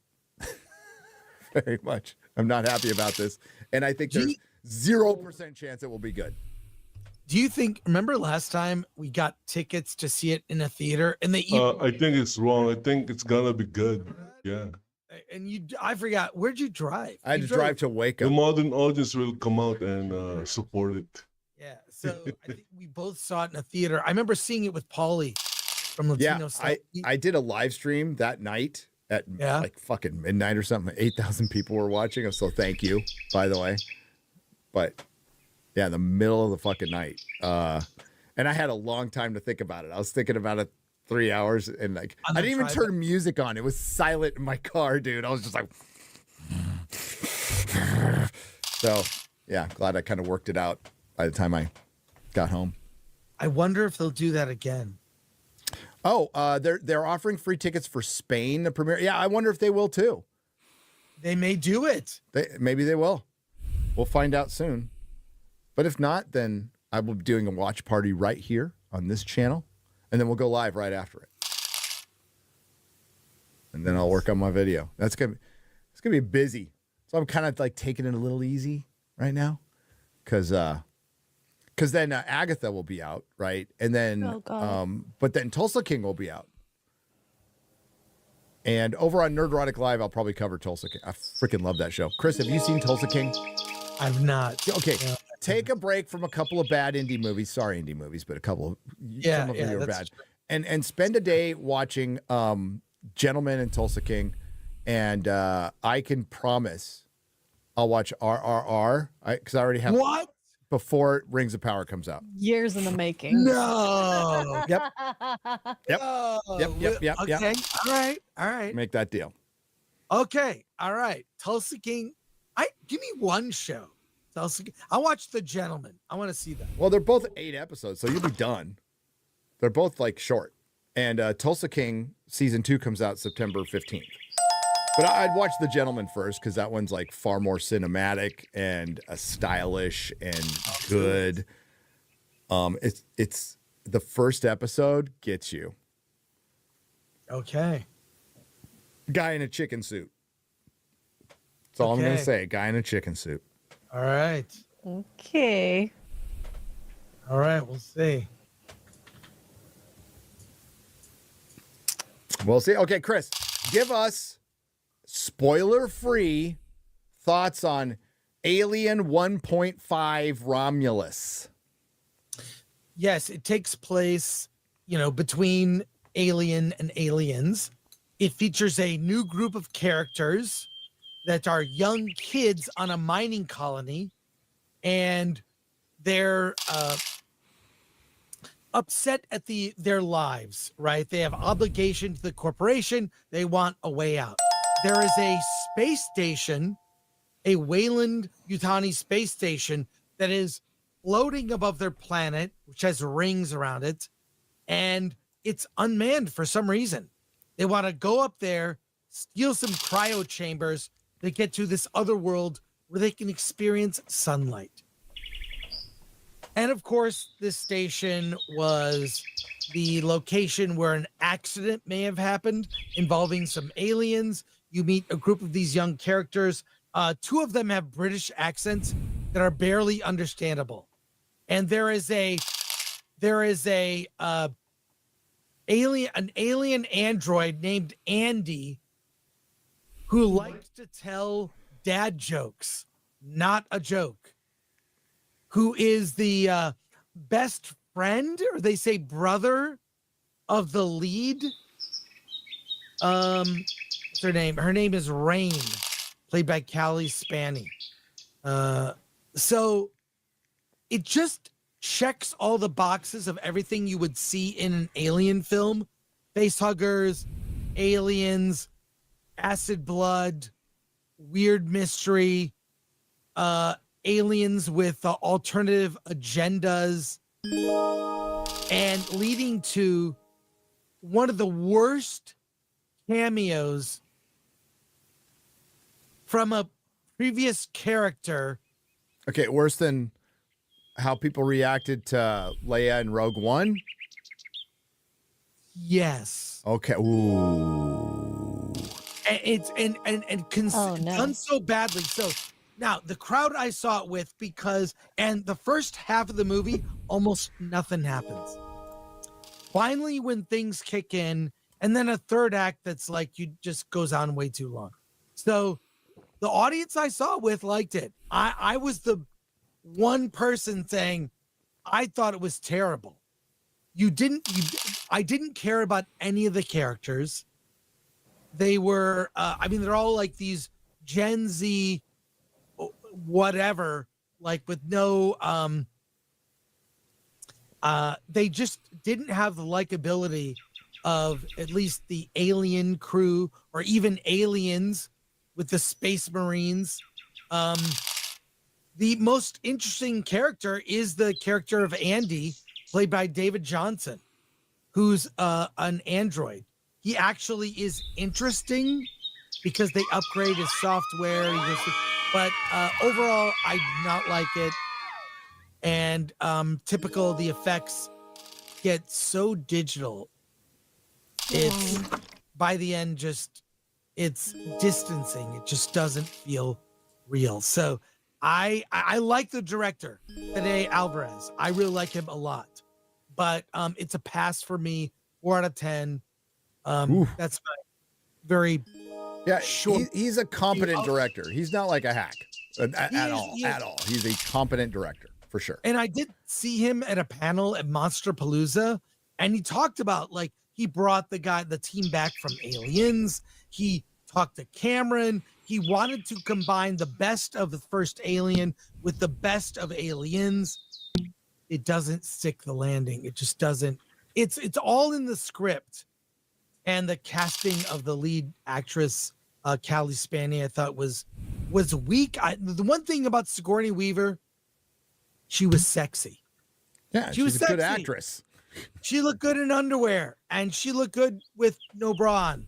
Speaker 15: very much. I'm not happy about this, and I think there's 0% chance it will be good.
Speaker 18: Do you think? Remember last time we got tickets to see it in a theater, and they
Speaker 1: I think it's wrong. I think it's gonna be good. Yeah.
Speaker 18: And I forgot, where'd you drive?
Speaker 15: I had to drive to Waco.
Speaker 1: The modern audience will come out and support it.
Speaker 18: Yeah, so I think we both saw it in a theater. I remember seeing it with Paulie from Latino Style.
Speaker 15: I did a live stream that night at like fucking midnight or something. 8,000 people were watching. So thank you, by the way. But yeah, in the middle of the fucking night. And I had a long time to think about it. I was thinking about it 3 hours, and like I didn't even turn music on. It was silent in my car, dude. I was just like, so yeah, glad I kind of worked it out by the time I got home.
Speaker 18: I wonder if they'll do that again.
Speaker 15: Oh, they're offering free tickets for Spain, the premiere. Yeah, I wonder if they will too.
Speaker 18: They may do it.
Speaker 15: Maybe they will. We'll find out soon. But if not, then I will be doing a watch party right here on this channel, and then we'll go live right after it. And then I'll work on my video. It's gonna be busy. So I'm kind of like taking it a little easy right now, because then Agatha will be out, right? And then but then Tulsa King will be out. And over on Nerdrotic Live, I'll probably cover Tulsa King. I freaking love that show. Chris, have you seen Tulsa King?
Speaker 18: I've not.
Speaker 15: Okay, take a break from a couple of bad indie movies. Sorry, indie movies, but a couple of some of them are bad. And spend a day watching Gentleman and Tulsa King, and I can promise I'll watch RRR because I already have before Rings of Power comes out.
Speaker 20: Years in the making.
Speaker 18: No.
Speaker 15: Yep.
Speaker 18: Okay. All right.
Speaker 15: Make that deal.
Speaker 18: Okay. All right. Tulsa King. Give me one show. Tulsa King. I'll watch The Gentleman. I want to see that.
Speaker 15: Well, they're both 8 episodes, so you'll be done. They're both like short. And Tulsa King season 2 comes out September 15th. But I'd watch The Gentleman first, because that one's like far more cinematic and stylish and good. It's the first episode gets you.
Speaker 18: Okay.
Speaker 15: Guy in a chicken suit. That's all I'm gonna say. Guy in a chicken suit.
Speaker 18: All right.
Speaker 20: Okay.
Speaker 18: All right. We'll see.
Speaker 15: We'll see. Okay, Chris, give us spoiler-free thoughts on Alien 1.5 Romulus.
Speaker 18: Yes, it takes place, between Alien and Aliens. It features a new group of characters that are young kids on a mining colony, and they're upset at their lives, right? They have obligation to the corporation. They want a way out. There is a space station, a Weyland-Yutani space station that is floating above their planet, which has rings around it, and it's unmanned for some reason. They want to go up there, steal some cryo chambers to get to this other world where they can experience sunlight. And of course, this station was the location where an accident may have happened involving some aliens. You meet a group of these young characters. 2 of them have British accents that are barely understandable. And there is an alien android named Andy who likes to tell dad jokes, not a joke, who is the best friend, or they say brother, of the lead. What's her name? Her name is Rain, played by Callie Spaney. So it just checks all the boxes of everything you would see in an alien film: facehuggers, aliens, acid blood, weird mystery, aliens with alternative agendas, and leading to one of the worst cameos from a previous character.
Speaker 15: Okay, worse than how people reacted to Leia in Rogue One?
Speaker 18: Yes.
Speaker 15: Okay. Ooh.
Speaker 18: And it's done so badly. So now the crowd I saw it with, because and the first half of the movie, almost nothing happens. Finally, when things kick in, and then a third act that's like you just goes on way too long. So the audience I saw it with liked it. I was the one person saying I thought it was terrible. I didn't care about any of the characters. They were, they're all like these Gen Z, whatever, like with no, they just didn't have the likability of at least the alien crew or even aliens with the Space Marines. The most interesting character is the character of Andy, played by David Johnson, who's an android. He actually is interesting because they upgrade his software. But overall, I did not like it. And typical, the effects get so digital. It's by the end, it's distancing. It just doesn't feel real. So I like the director, Fede Alvarez. I really like him a lot. But it's a pass for me, 4 out of 10. That's my very short.
Speaker 15: He's a competent director. He's not like a hack at all. He's a competent director for sure.
Speaker 18: And I did see him at a panel at Monsterpalooza, and he talked about like he brought the team back from Aliens. He talked to Cameron. He wanted to combine the best of the first Alien with the best of Aliens. It doesn't stick the landing. It just doesn't. It's all in the script, and the casting of the lead actress, Callie Spaney, I thought was weak. The one thing about Sigourney Weaver, she was sexy.
Speaker 15: Yeah,
Speaker 18: she was
Speaker 15: a good
Speaker 18: sexy.
Speaker 15: actress.
Speaker 18: She looked good in underwear, and she looked good with no bra on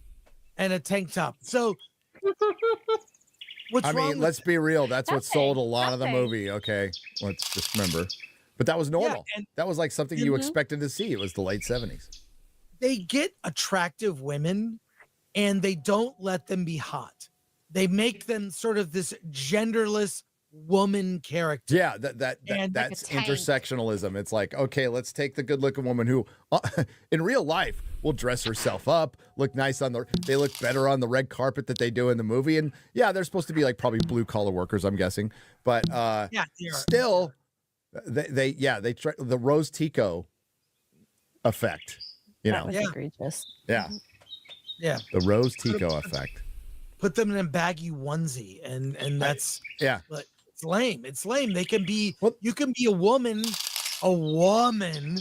Speaker 18: and a tank top. So,
Speaker 15: let's be real. That's what sold a lot of the movie. Okay, let's just remember. But that was normal.
Speaker 18: Yeah,
Speaker 15: that was like something you expected to see. It was the late 70s.
Speaker 18: They get attractive women, and they don't let them be hot. They make them sort of this genderless woman character.
Speaker 15: Yeah, that's intersectionalism. It's like, okay, let's take the good-looking woman who, in real life, will dress herself up, look nice they look better on the red carpet that they do in the movie. And yeah, they're supposed to be like probably blue-collar workers, I'm guessing. But still, they try the Rose Tico effect.
Speaker 20: That was egregious.
Speaker 15: Yeah.
Speaker 18: Yeah.
Speaker 15: The Rose Tico effect.
Speaker 18: Put them in a baggy onesie, and that's but it's lame. It's lame. They can be you can be a woman and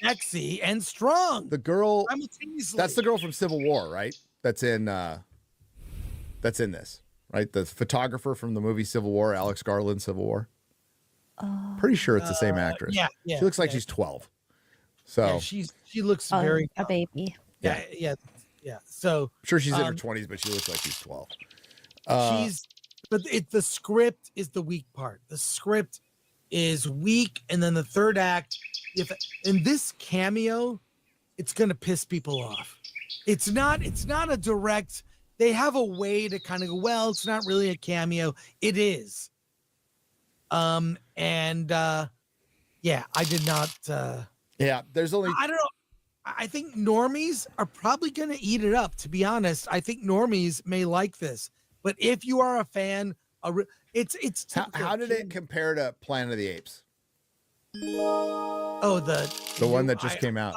Speaker 18: sexy and strong.
Speaker 15: The girl
Speaker 18: simultaneously.
Speaker 15: That's the girl from Civil War, right? That's in this, right? The photographer from the movie Civil War, Alex Garland, Civil War. Pretty sure it's the same actress.
Speaker 18: Yeah.
Speaker 15: She looks like she's 12. So
Speaker 18: she looks very
Speaker 14: a baby.
Speaker 18: Yeah. So
Speaker 15: I'm sure she's in her 20s, but she looks like she's 12.
Speaker 18: The script is the weak part. The script is weak, and then the third act, in this cameo, it's gonna piss people off. It's not a direct. They have a way to kind of go, well, it's not really a cameo. It is. I did not.
Speaker 15: There's only.
Speaker 18: I don't know. I think normies are probably going to eat it up. To be honest, I think normies may like this. But if you are a fan, it's
Speaker 15: how did it compare to Planet of the Apes?
Speaker 18: Oh,
Speaker 15: the one that just came out.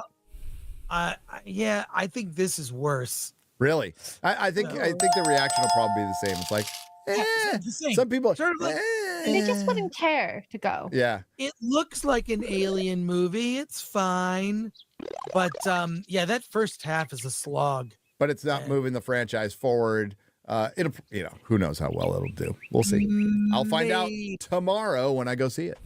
Speaker 18: Yeah, I think this is worse.
Speaker 15: Really? I think the reaction will probably be the same. It's like,
Speaker 18: the same.
Speaker 15: some people.
Speaker 18: Sort of like,
Speaker 14: They just wouldn't care to go.
Speaker 15: Yeah.
Speaker 18: It looks like an Alien movie. It's fine, but yeah, that first half is a slog.
Speaker 15: But it's not moving the franchise forward. It'll, who knows how well it'll do. We'll see. I'll find out tomorrow when I go see it.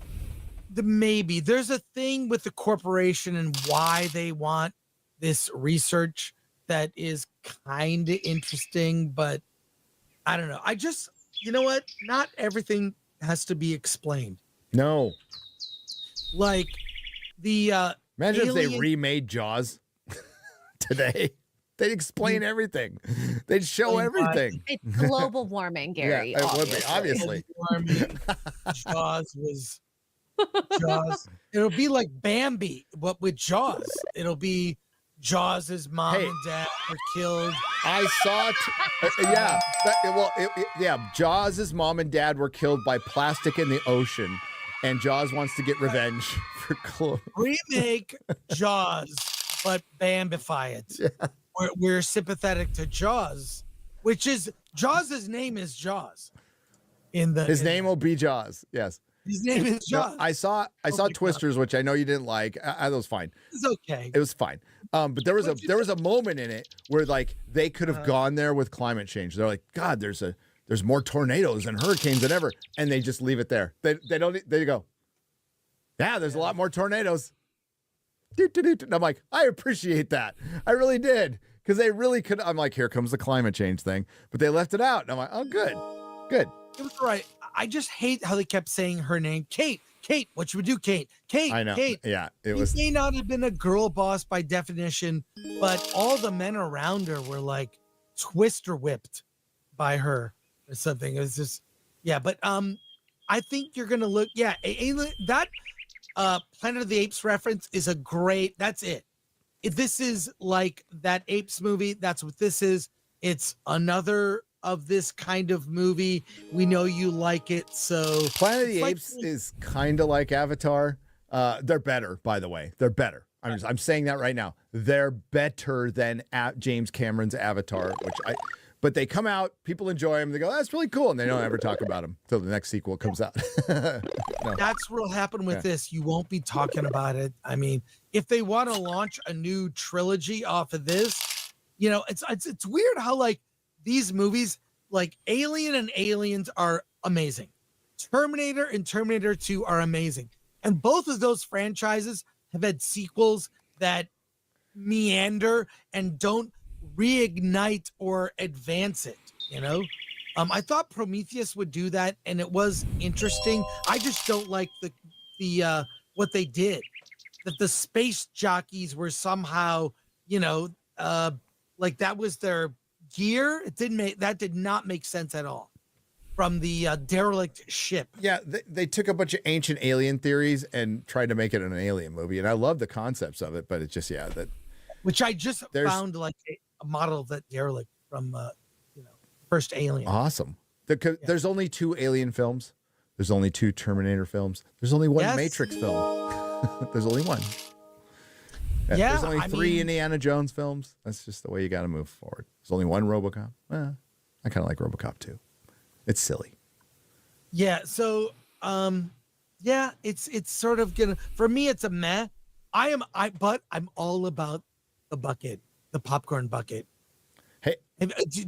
Speaker 18: Maybe there's a thing with the corporation and why they want this research that is kind of interesting, but I don't know. You know what? Not everything has to be explained.
Speaker 15: No.
Speaker 18: Like the
Speaker 15: imagine if they
Speaker 18: Alien-
Speaker 15: remade Jaws today. They'd explain everything. They'd show everything.
Speaker 14: It's global warming, Gary.
Speaker 15: Yeah, it would be, obviously.
Speaker 18: Jaws was Jaws. It'll be like Bambi, but with Jaws. It'll be Jaws' mom and dad were killed.
Speaker 15: I saw it. Jaws' mom and dad were killed by plastic in the ocean, and Jaws wants to get revenge for Chloe.
Speaker 18: Remake Jaws, but Bambify it. Yeah. We're sympathetic to Jaws, which is Jaws' name is Jaws.
Speaker 15: His name will be Jaws. Yes.
Speaker 18: His name is Jaws.
Speaker 15: I saw Twisters, which I know you didn't like. That was fine.
Speaker 18: It's okay.
Speaker 15: It was fine. But there was a moment in it where like they could have gone there with climate change. They're like, God, there's more tornadoes and hurricanes than ever, and they just leave it there. They don't. There you go. Yeah, there's a lot more tornadoes. And I'm like, I appreciate that. I really did. Because they really could. I'm like, here comes the climate change thing. But they left it out. And I'm like, oh, good. Good.
Speaker 18: It was right. I just hate how they kept saying her name. Kate. Kate. What should we do, Kate? Kate.
Speaker 15: I know.
Speaker 18: Kate.
Speaker 15: Yeah. It
Speaker 18: He
Speaker 15: was.
Speaker 18: may not have been a girl boss by definition, but all the men around her were like twister whipped by her or something. It was just, yeah. But I think you're gonna look. Yeah. That Planet of the Apes reference is a great. That's it. If this is like that Apes movie, that's what this is. It's another of this kind of movie. We know you like it, so
Speaker 15: Planet of the Apes is kind of like Avatar. They're better, by the way. They're better. I'm saying that right now. They're better than James Cameron's Avatar, but they come out, people enjoy them. They go, that's really cool, and they don't ever talk about them until the next sequel comes out. No.
Speaker 18: That's what'll happen with this. You won't be talking about it. I mean, if they want to launch a new trilogy off of this, it's weird how like these movies, like Alien and Aliens, are amazing. Terminator and Terminator 2 are amazing, and both of those franchises have had sequels that meander and don't reignite or advance it. I thought Prometheus would do that, and it was interesting. I just don't like the what they did. That the space jockeys were somehow, like that was their gear. That did not make sense at all. From the derelict ship.
Speaker 15: Yeah, they took a bunch of ancient alien theories and tried to make it an alien movie, and I love the concepts of it, but it's just
Speaker 18: which I just found like a model of that derelict from first Alien.
Speaker 15: Awesome. There's only 2 Alien films. There's only 2 Terminator films. There's only 1 Matrix film. There's only 1.
Speaker 18: Yeah,
Speaker 15: there's only 3 Indiana Jones films. That's just the way you got to move forward. There's only 1 RoboCop. I kind of like RoboCop too. It's silly.
Speaker 18: Yeah. So, it's sort of gonna, for me, it's a meh. But I'm all about the bucket, the popcorn bucket.
Speaker 15: Hey,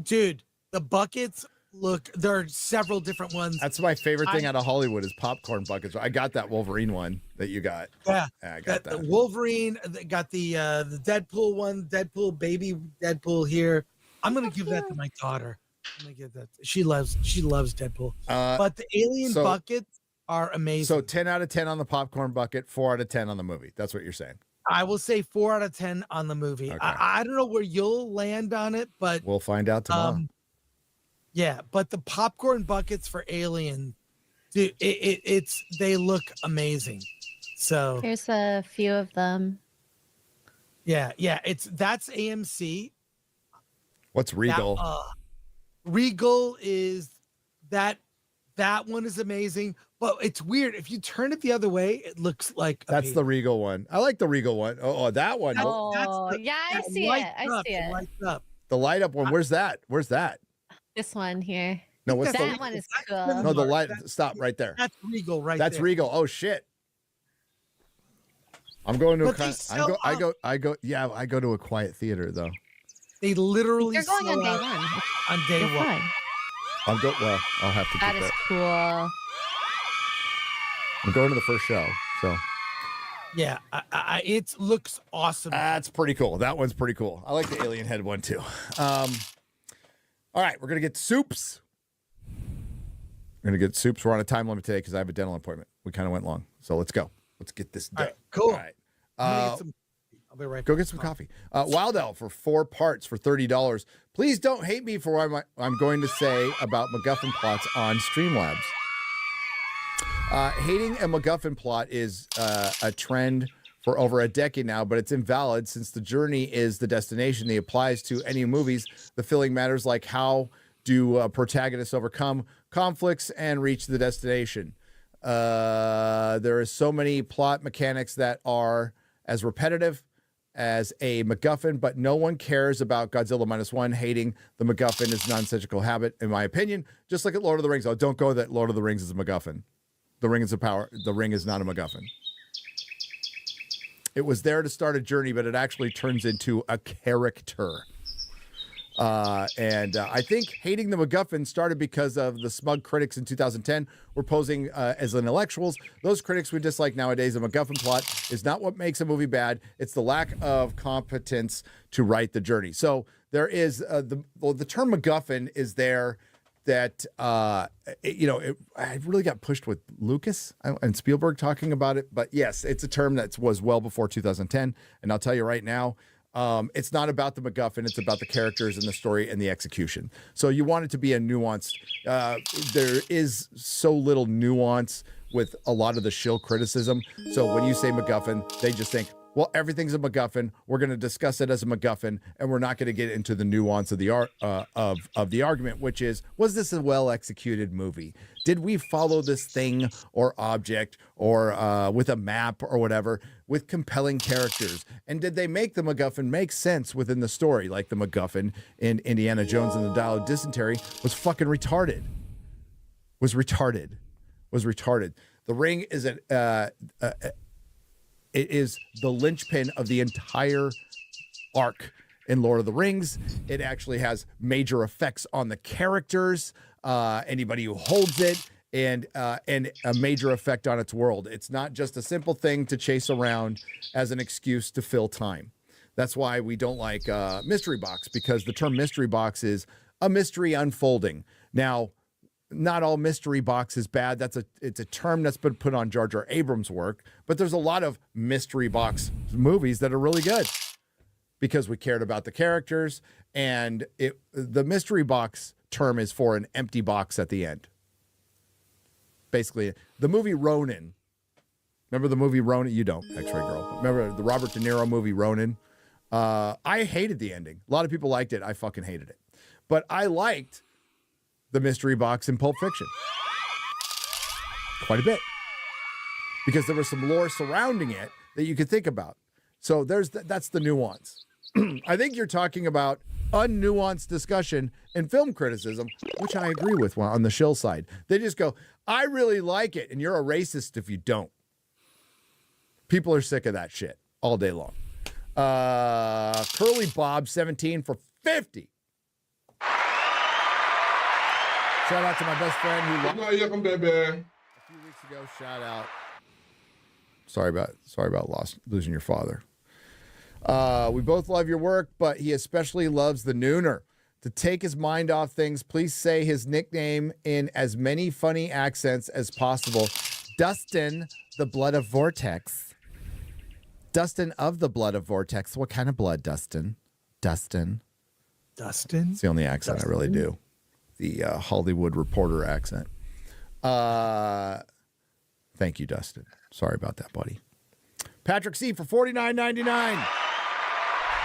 Speaker 18: dude, the buckets there are several different ones.
Speaker 15: That's my favorite thing out of Hollywood is popcorn buckets. I got that Wolverine one that you got.
Speaker 18: Yeah,
Speaker 15: I got that.
Speaker 18: The Wolverine, got the Deadpool one, Deadpool, baby Deadpool here. I'm going to give that to my daughter. I'm going to give that. She loves Deadpool. But the alien buckets are amazing.
Speaker 15: So 10 out of 10 on the popcorn bucket, 4 out of 10 on the movie. That's what you're saying.
Speaker 18: I will say 4 out of 10 on the movie. Okay. I don't know where you'll land on it, but
Speaker 15: we'll find out tomorrow.
Speaker 18: Yeah, but the popcorn buckets for Alien, dude, they look amazing. So
Speaker 14: here's a few of them.
Speaker 18: Yeah, that's AMC.
Speaker 15: What's Regal?
Speaker 18: Regal is that That one is amazing, but it's weird. If you turn it the other way, it looks like
Speaker 15: That's the Regal one. I like the Regal one. Oh, that one.
Speaker 14: Oh, yeah, I see it. I see it.
Speaker 18: Lights up.
Speaker 15: The light up one. Where's that? Where's that?
Speaker 14: This one here.
Speaker 15: No, what's
Speaker 14: that
Speaker 15: the
Speaker 14: one is cool.
Speaker 15: No, the light. Stop right there.
Speaker 18: That's Regal, right?
Speaker 15: That's
Speaker 18: there.
Speaker 15: Regal. Oh shit. I'm going to
Speaker 18: But
Speaker 15: I go to a quiet theater though.
Speaker 18: They literally.
Speaker 14: You're going on
Speaker 18: sell
Speaker 14: day
Speaker 18: out
Speaker 14: one.
Speaker 18: On day
Speaker 14: You're
Speaker 18: one.
Speaker 14: fine.
Speaker 15: Well, I'll have to
Speaker 14: That
Speaker 15: get
Speaker 14: is
Speaker 15: that.
Speaker 14: cool.
Speaker 15: I'm going to the first show, so
Speaker 18: Yeah, it looks awesome.
Speaker 15: that's pretty cool. That one's pretty cool. I like the alien head one too. All right, we're gonna get soups. We're on a time limit today because I have a dental appointment. We kind of went long, so let's go. Let's get this done.
Speaker 18: All right, cool.
Speaker 15: All right.
Speaker 18: I'm gonna get some. I'll be right.
Speaker 15: Go get some coffee. Wild Elf for 4 parts for $30. Please don't hate me for what I'm going to say about MacGuffin plots on Streamlabs. Hating a MacGuffin plot is a trend for over a decade now, but it's invalid since the journey is the destination. It applies to any movies. The feeling matters, like how do protagonists overcome conflicts and reach the destination. There is so many plot mechanics that are as repetitive as a MacGuffin, but no one cares about Godzilla -1. Hating the MacGuffin is a nonsensical habit, in my opinion. Just like at Lord of the Rings. Oh, don't go that Lord of the Rings is a MacGuffin. The Ring is a power. The Ring is not a MacGuffin. It was there to start a journey, but it actually turns into a character. I think hating the MacGuffin started because of the smug critics in 2010 were posing as intellectuals. Those critics we dislike nowadays. A MacGuffin plot is not what makes a movie bad. It's the lack of competence to write the journey. So there is the term MacGuffin is there that, I really got pushed with Lucas and Spielberg talking about it. But yes, it's a term that was well before 2010. And I'll tell you right now, it's not about the MacGuffin. It's about the characters and the story and the execution. So you want it to be a nuanced. There is so little nuance with a lot of the shill criticism. So when you say MacGuffin, they just think, well, everything's a MacGuffin. We're going to discuss it as a MacGuffin, and we're not going to get into the nuance of the of the argument, which is, was this a well-executed movie? Did we follow this thing or object or with a map or whatever with compelling characters? And did they make the MacGuffin make sense within the story? Like the MacGuffin in Indiana Jones and the Dial of Dysentery was fucking retarded. Was retarded. The Ring is it is the linchpin of the entire arc in Lord of the Rings. It actually has major effects on the characters, anybody who holds it, and a major effect on its world. It's not just a simple thing to chase around as an excuse to fill time. That's why we don't like Mystery Box, because the term Mystery Box is a mystery unfolding. Now, not all mystery box is bad. It's a term that's been put on Jar Jar Abrams' work, but there's a lot of mystery box movies that are really good because we cared about the characters, and the mystery box term is for an empty box at the end. Basically, the movie Ronin. Remember the movie Ronin? You don't, X-Ray Girl. Remember the Robert De Niro movie Ronin? I hated the ending. A lot of people liked it. I fucking hated it. But I liked the mystery box in Pulp Fiction quite a bit because there was some lore surrounding it that you could think about. So that's the nuance. I think you're talking about unnuanced discussion in film criticism, which I agree with on the shill side. They just go, I really like it, and you're a racist if you don't. People are sick of that shit all day long. Curly Bob 17 for 50. Shout out to my best friend who a few weeks ago. Shout out. Sorry about losing your father. We both love your work, but he especially loves the Nooner. To take his mind off things, please say his nickname in as many funny accents as possible. Dustin, the Blood of Vortex. Dustin of the Blood of Vortex. What kind of blood, Dustin? Dustin. It's the only accent I really do. The Hollywood Reporter accent. Thank you, Dustin. Sorry about that, buddy. Patrick C. for $49.99.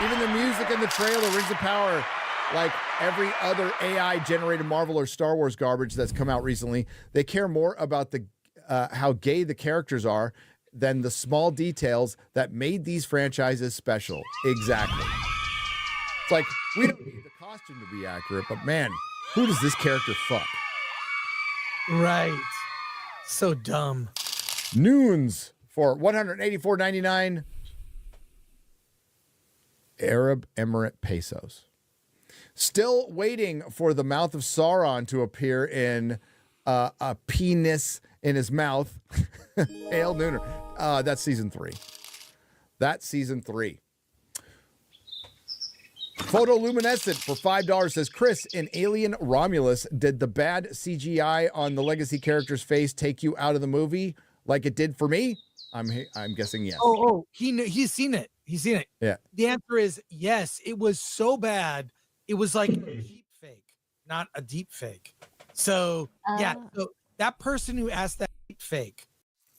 Speaker 15: Even the music in the trailer, Rings of Power, like every other AI-generated Marvel or Star Wars garbage that's come out recently. They care more about the how gay the characters are than the small details that made these franchises special. Exactly. It's like, we don't need the costume to be accurate, but man, who does this character fuck?
Speaker 18: Right. So dumb.
Speaker 15: Noons for $184.99 Arab Emirate pesos. Still waiting for the mouth of Sauron to appear in a penis in his mouth. Hail Nooner. That's season 3. That's season 3. Photoluminescent for $5 says, Chris, in Alien Romulus, did the bad CGI on the legacy character's face take you out of the movie like it did for me? I'm guessing yes.
Speaker 18: He's seen it. He's seen it.
Speaker 15: Yeah.
Speaker 18: The answer is yes. It was so bad. It was like a deep fake, not a deep fake. So so that person who asked that deep fake.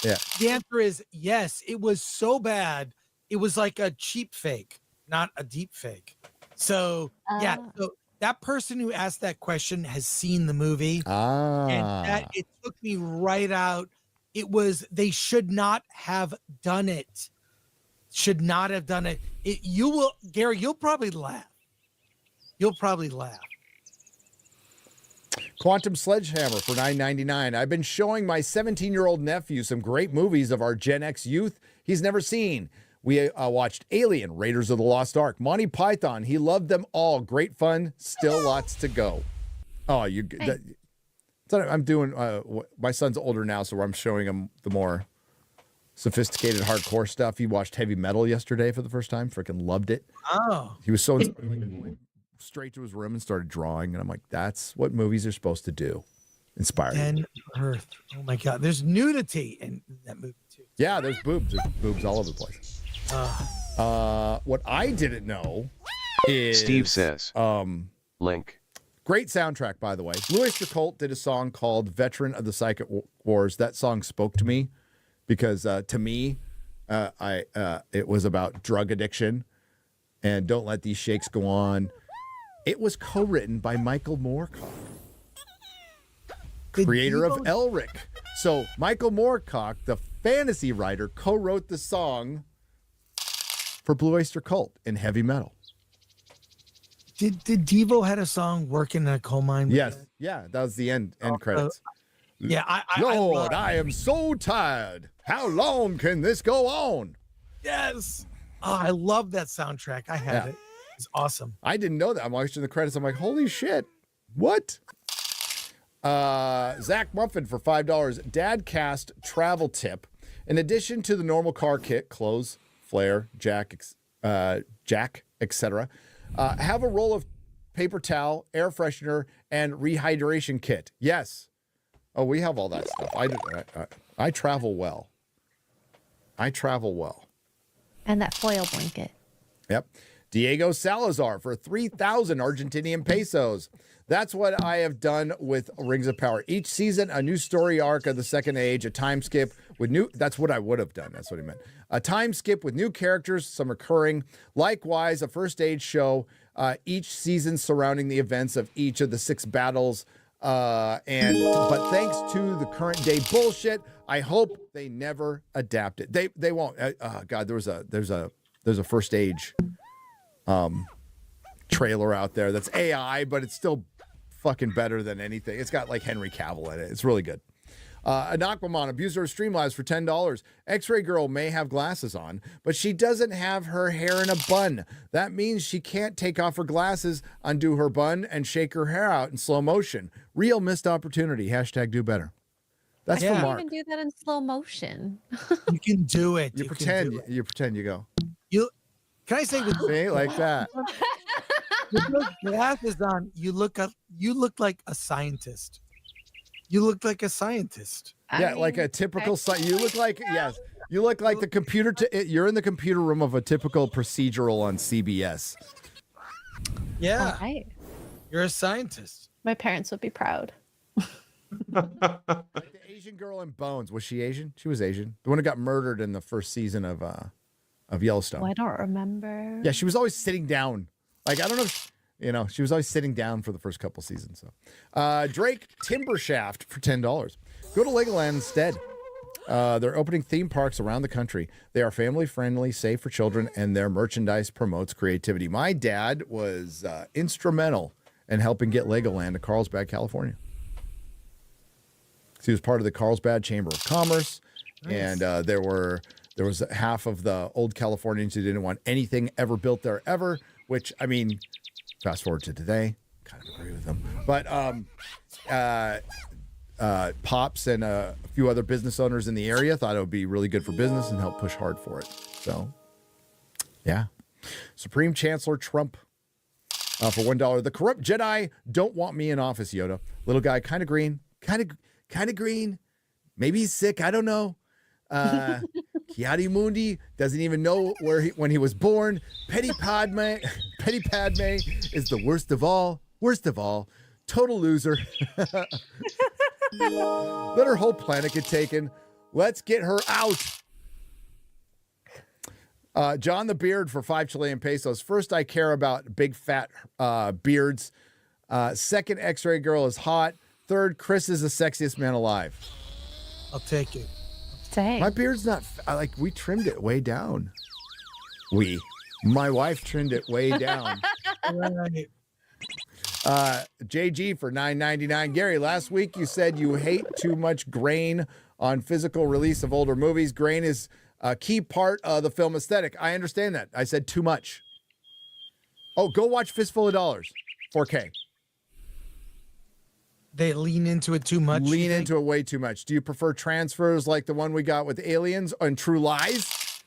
Speaker 15: Yeah.
Speaker 18: The answer is yes. It was so bad. It was like a cheap fake, not a deep fake. So so that person who asked that question has seen the movie. And that it took me right out. It was, they should not have done it. Should not have done it. You will, Gary, you'll probably laugh. You'll probably laugh.
Speaker 15: Quantum Sledgehammer for $9.99. I've been showing my 17-year-old nephew some great movies of our Gen X youth he's never seen. We watched Alien, Raiders of the Lost Ark, Monty Python. He loved them all. Great fun. Still lots to go. Oh, I'm doing, my son's older now, so I'm showing him the more sophisticated hardcore stuff. He watched heavy metal yesterday for the first time. Freaking loved it.
Speaker 18: Oh.
Speaker 15: He was so inspired. Straight to his room and started drawing. And I'm like, that's what movies are supposed to do. Inspiring.
Speaker 18: And Earth. Oh my God. There's nudity in that movie too.
Speaker 15: Yeah, there's boobs. There's boobs all over the place. What I didn't know is
Speaker 21: Steve says, link.
Speaker 15: Great soundtrack, by the way. Blue Oyster Cult did a song called Veteran of the Psychic Wars. That song spoke to me because to me, it was about drug addiction and don't let these shakes go on. It was co-written by Michael Moorcock, creator of Elric. So Michael Moorcock, the fantasy writer, co-wrote the song for Blue Oyster Cult in heavy metal.
Speaker 18: Did Devo had a song Working in a Coal Mine?
Speaker 15: Yes. Yeah, that was the end credits.
Speaker 18: Yeah,
Speaker 15: Lord, I am so tired. How long can this go on?
Speaker 18: Yes. Oh, I love that soundtrack. I had it. It's awesome.
Speaker 15: I didn't know that. I'm watching the credits. I'm like, holy shit. What? Zach Muffin for $5. Dadcast travel tip. In addition to the normal car kit, clothes, flare, jack, etc., have a roll of paper towel, air freshener, and rehydration kit. Yes. Oh, we have all that stuff. I travel well. I travel well.
Speaker 14: And that foil blanket.
Speaker 15: Yep. Diego Salazar for 3,000 Argentinian pesos. That's what I have done with Rings of Power. Each season, a new story arc of the Second Age, a time skip with new... That's what I would have done. That's what he meant. A time skip with new characters, some recurring. Likewise, a First Age show, each season surrounding the events of each of the 6 battles. But thanks to the current day bullshit, I hope they never adapt it. They won't. God, there's a First Age trailer out there that's AI, but it's still fucking better than anything. It's got like Henry Cavill in it. It's really good. An Aquaman, abuser of Streamlabs for $10. X-Ray Girl may have glasses on, but she doesn't have her hair in a bun. That means she can't take off her glasses, undo her bun, and shake her hair out in slow motion. Real missed opportunity. Hashtag do better. That's for Mark.
Speaker 14: You can do that in slow motion.
Speaker 18: You can do it.
Speaker 15: You pretend you go.
Speaker 18: Can I say with
Speaker 15: like that?
Speaker 18: With those glasses on, you look like a scientist. You look like a scientist.
Speaker 15: Yeah, like a typical you look like you look like the computer you're in the computer room of a typical procedural on CBS.
Speaker 18: Yeah.
Speaker 14: Right.
Speaker 18: You're a scientist.
Speaker 14: My parents would be proud.
Speaker 15: Like the Asian girl in Bones. Was she Asian? She was Asian. The one who got murdered in the first season of Yellowstone.
Speaker 14: Oh, I don't remember.
Speaker 15: Yeah, she was always sitting down. Like, I don't know if You know, she was always sitting down for the first couple seasons. So, Drake Timber Shaft for $10. Go to Legoland instead. They're opening theme parks around the country. They are family friendly, safe for children, and their merchandise promotes creativity. My dad was instrumental in helping get Legoland to Carlsbad, California. He was part of the Carlsbad Chamber of Commerce, and there was half of the old Californians who didn't want anything ever built there ever. Which, I mean, fast forward to today, kind of agree with them. But Pops and a few other business owners in the area thought it would be really good for business and help push hard for it. So, yeah. Supreme Chancellor Trump for $1. The corrupt Jedi don't want me in office, Yoda. Little guy, kind of green. Kind of green. Maybe he's sick. I don't know. Kiadi Mundi doesn't even know when he was born. Petty Padme is the worst of all. Worst of all. Total loser. Let her whole planet get taken. Let's get her out. John the Beard for 5 Chilean pesos. First, I care about big fat beards. Second, X-Ray Girl is hot. Third, Chris is the sexiest man alive.
Speaker 18: I'll take it.
Speaker 14: Dang.
Speaker 15: My beard's not we trimmed it way down. My wife trimmed it way down.
Speaker 18: Right.
Speaker 15: JG for $9.99. Gary, last week you said you hate too much grain on physical release of older movies. Grain is a key part of the film aesthetic. I understand that. I said too much. Oh, go watch Fistful of Dollars, 4K.
Speaker 18: They lean into it too much.
Speaker 15: Lean into it way too much. Do you prefer transfers like the one we got with Aliens and True Lies?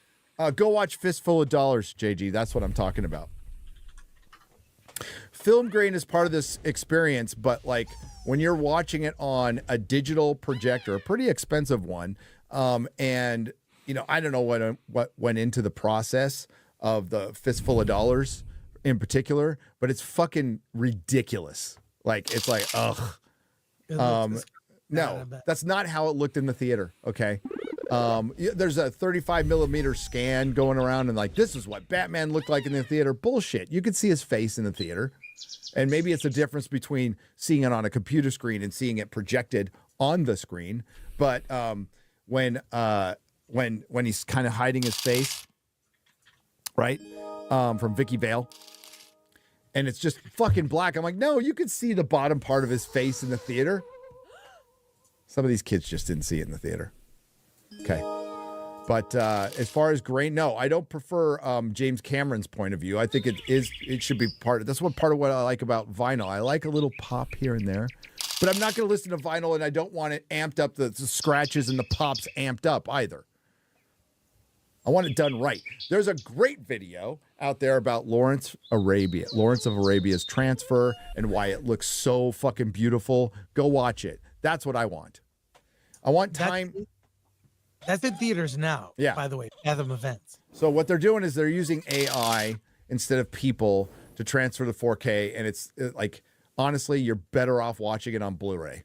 Speaker 15: Go watch Fistful of Dollars, JG. That's what I'm talking about. Film grain is part of this experience, but like when you're watching it on a digital projector, a pretty expensive one, and you know, I don't know what went into the process of the Fistful of Dollars in particular, but it's fucking ridiculous. Like it's like, ugh. No, that's not how it looked in the theater. Okay. There's a 35 millimeter scan going around and like, this is what Batman looked like in the theater. Bullshit. You could see his face in the theater. And maybe it's a difference between seeing it on a computer screen and seeing it projected on the screen. But when he's kind of hiding his face, right, from Vicky Vale, and it's just fucking black. I'm like, no, you could see the bottom part of his face in the theater. Some of these kids just didn't see it in the theater. Okay. But as far as grain, no, I don't prefer James Cameron's point of view. I think it should be that's part of what I like about vinyl. I like a little pop here and there, but I'm not going to listen to vinyl and I don't want it amped up, the scratches and the pops amped up either. I want it done right. There's a great video out there about Lawrence of Arabia's transfer and why it looks so fucking beautiful. Go watch it. That's what I want. I want time.
Speaker 18: That's in theaters now.
Speaker 15: Yeah.
Speaker 18: By the way, Fathom Events.
Speaker 15: So what they're doing is they're using AI instead of people to transfer the 4K. And it's like, honestly, you're better off watching it on Blu-ray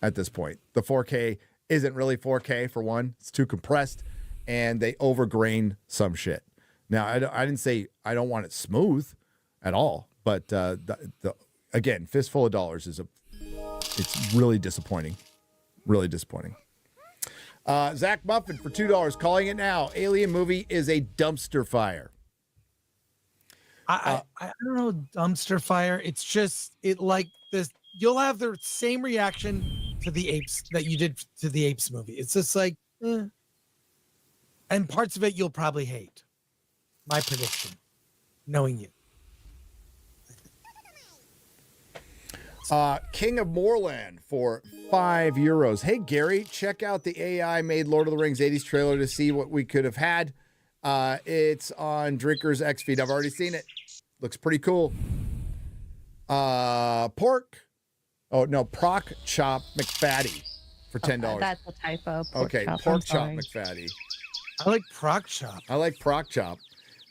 Speaker 15: at this point. The 4K isn't really 4K for one. It's too compressed and they overgrain some shit. Now, I didn't say I don't want it smooth at all, but again, Fistful of Dollars it's really disappointing. Really disappointing. Zach Muffin for $2, calling it now. Alien movie is a dumpster fire.
Speaker 18: I don't know, dumpster fire. It's just like this. You'll have the same reaction to the apes that you did to the apes movie. It's just like, and parts of it you'll probably hate. My prediction, knowing you.
Speaker 15: King of Moorland for €5. Hey, Gary, check out the AI-made Lord of the Rings 80s trailer to see what we could have had. It's on Drinker's X feed. I've already seen it. Looks pretty cool. Proc Chop McFatty for $10.
Speaker 14: That's a typo.
Speaker 15: Okay, Pork Chop McFatty.
Speaker 18: I like Proc Chop.
Speaker 15: I like Proc Chop.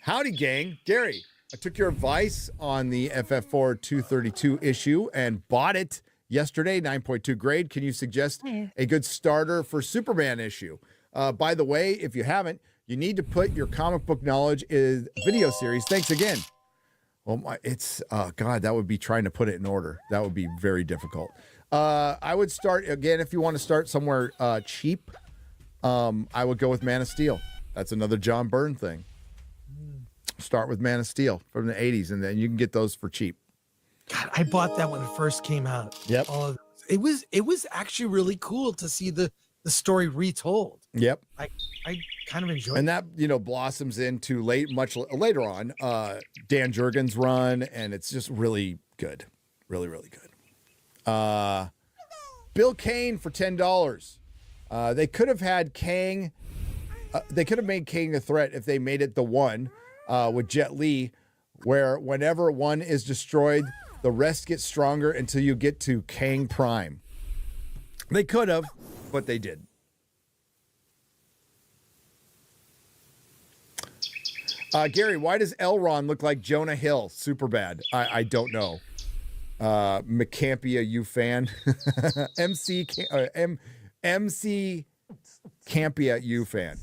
Speaker 15: Howdy, gang. Gary, I took your advice on the FF4 232 issue and bought it yesterday, 9.2 grade. Can you suggest a good starter for Superman issue? By the way, if you haven't, you need to put your comic book knowledge in video series. Thanks again. Well, it's God, that would be trying to put it in order. That would be very difficult. I would start again if you want to start somewhere cheap. I would go with Man of Steel. That's another John Byrne thing. Start with Man of Steel from the 80s, and then you can get those for cheap.
Speaker 18: God, I bought that when it first came out.
Speaker 15: Yep.
Speaker 18: It was actually really cool to see the story retold.
Speaker 15: Yep.
Speaker 18: I kind of enjoyed
Speaker 15: And that, blossoms into much later on, Dan Jurgens' run, and it's just really good. Really, really good. Bill Kane for $10. They could have had Kang. They could have made Kang a threat if they made it the One with Jet Li, where whenever one is destroyed, the rest get stronger until you get to Kang Prime. They could have, but they did. Gary, why does Elrond look like Jonah Hill? Super bad. I don't know. McCampia, you fan? MC Campia, you fan?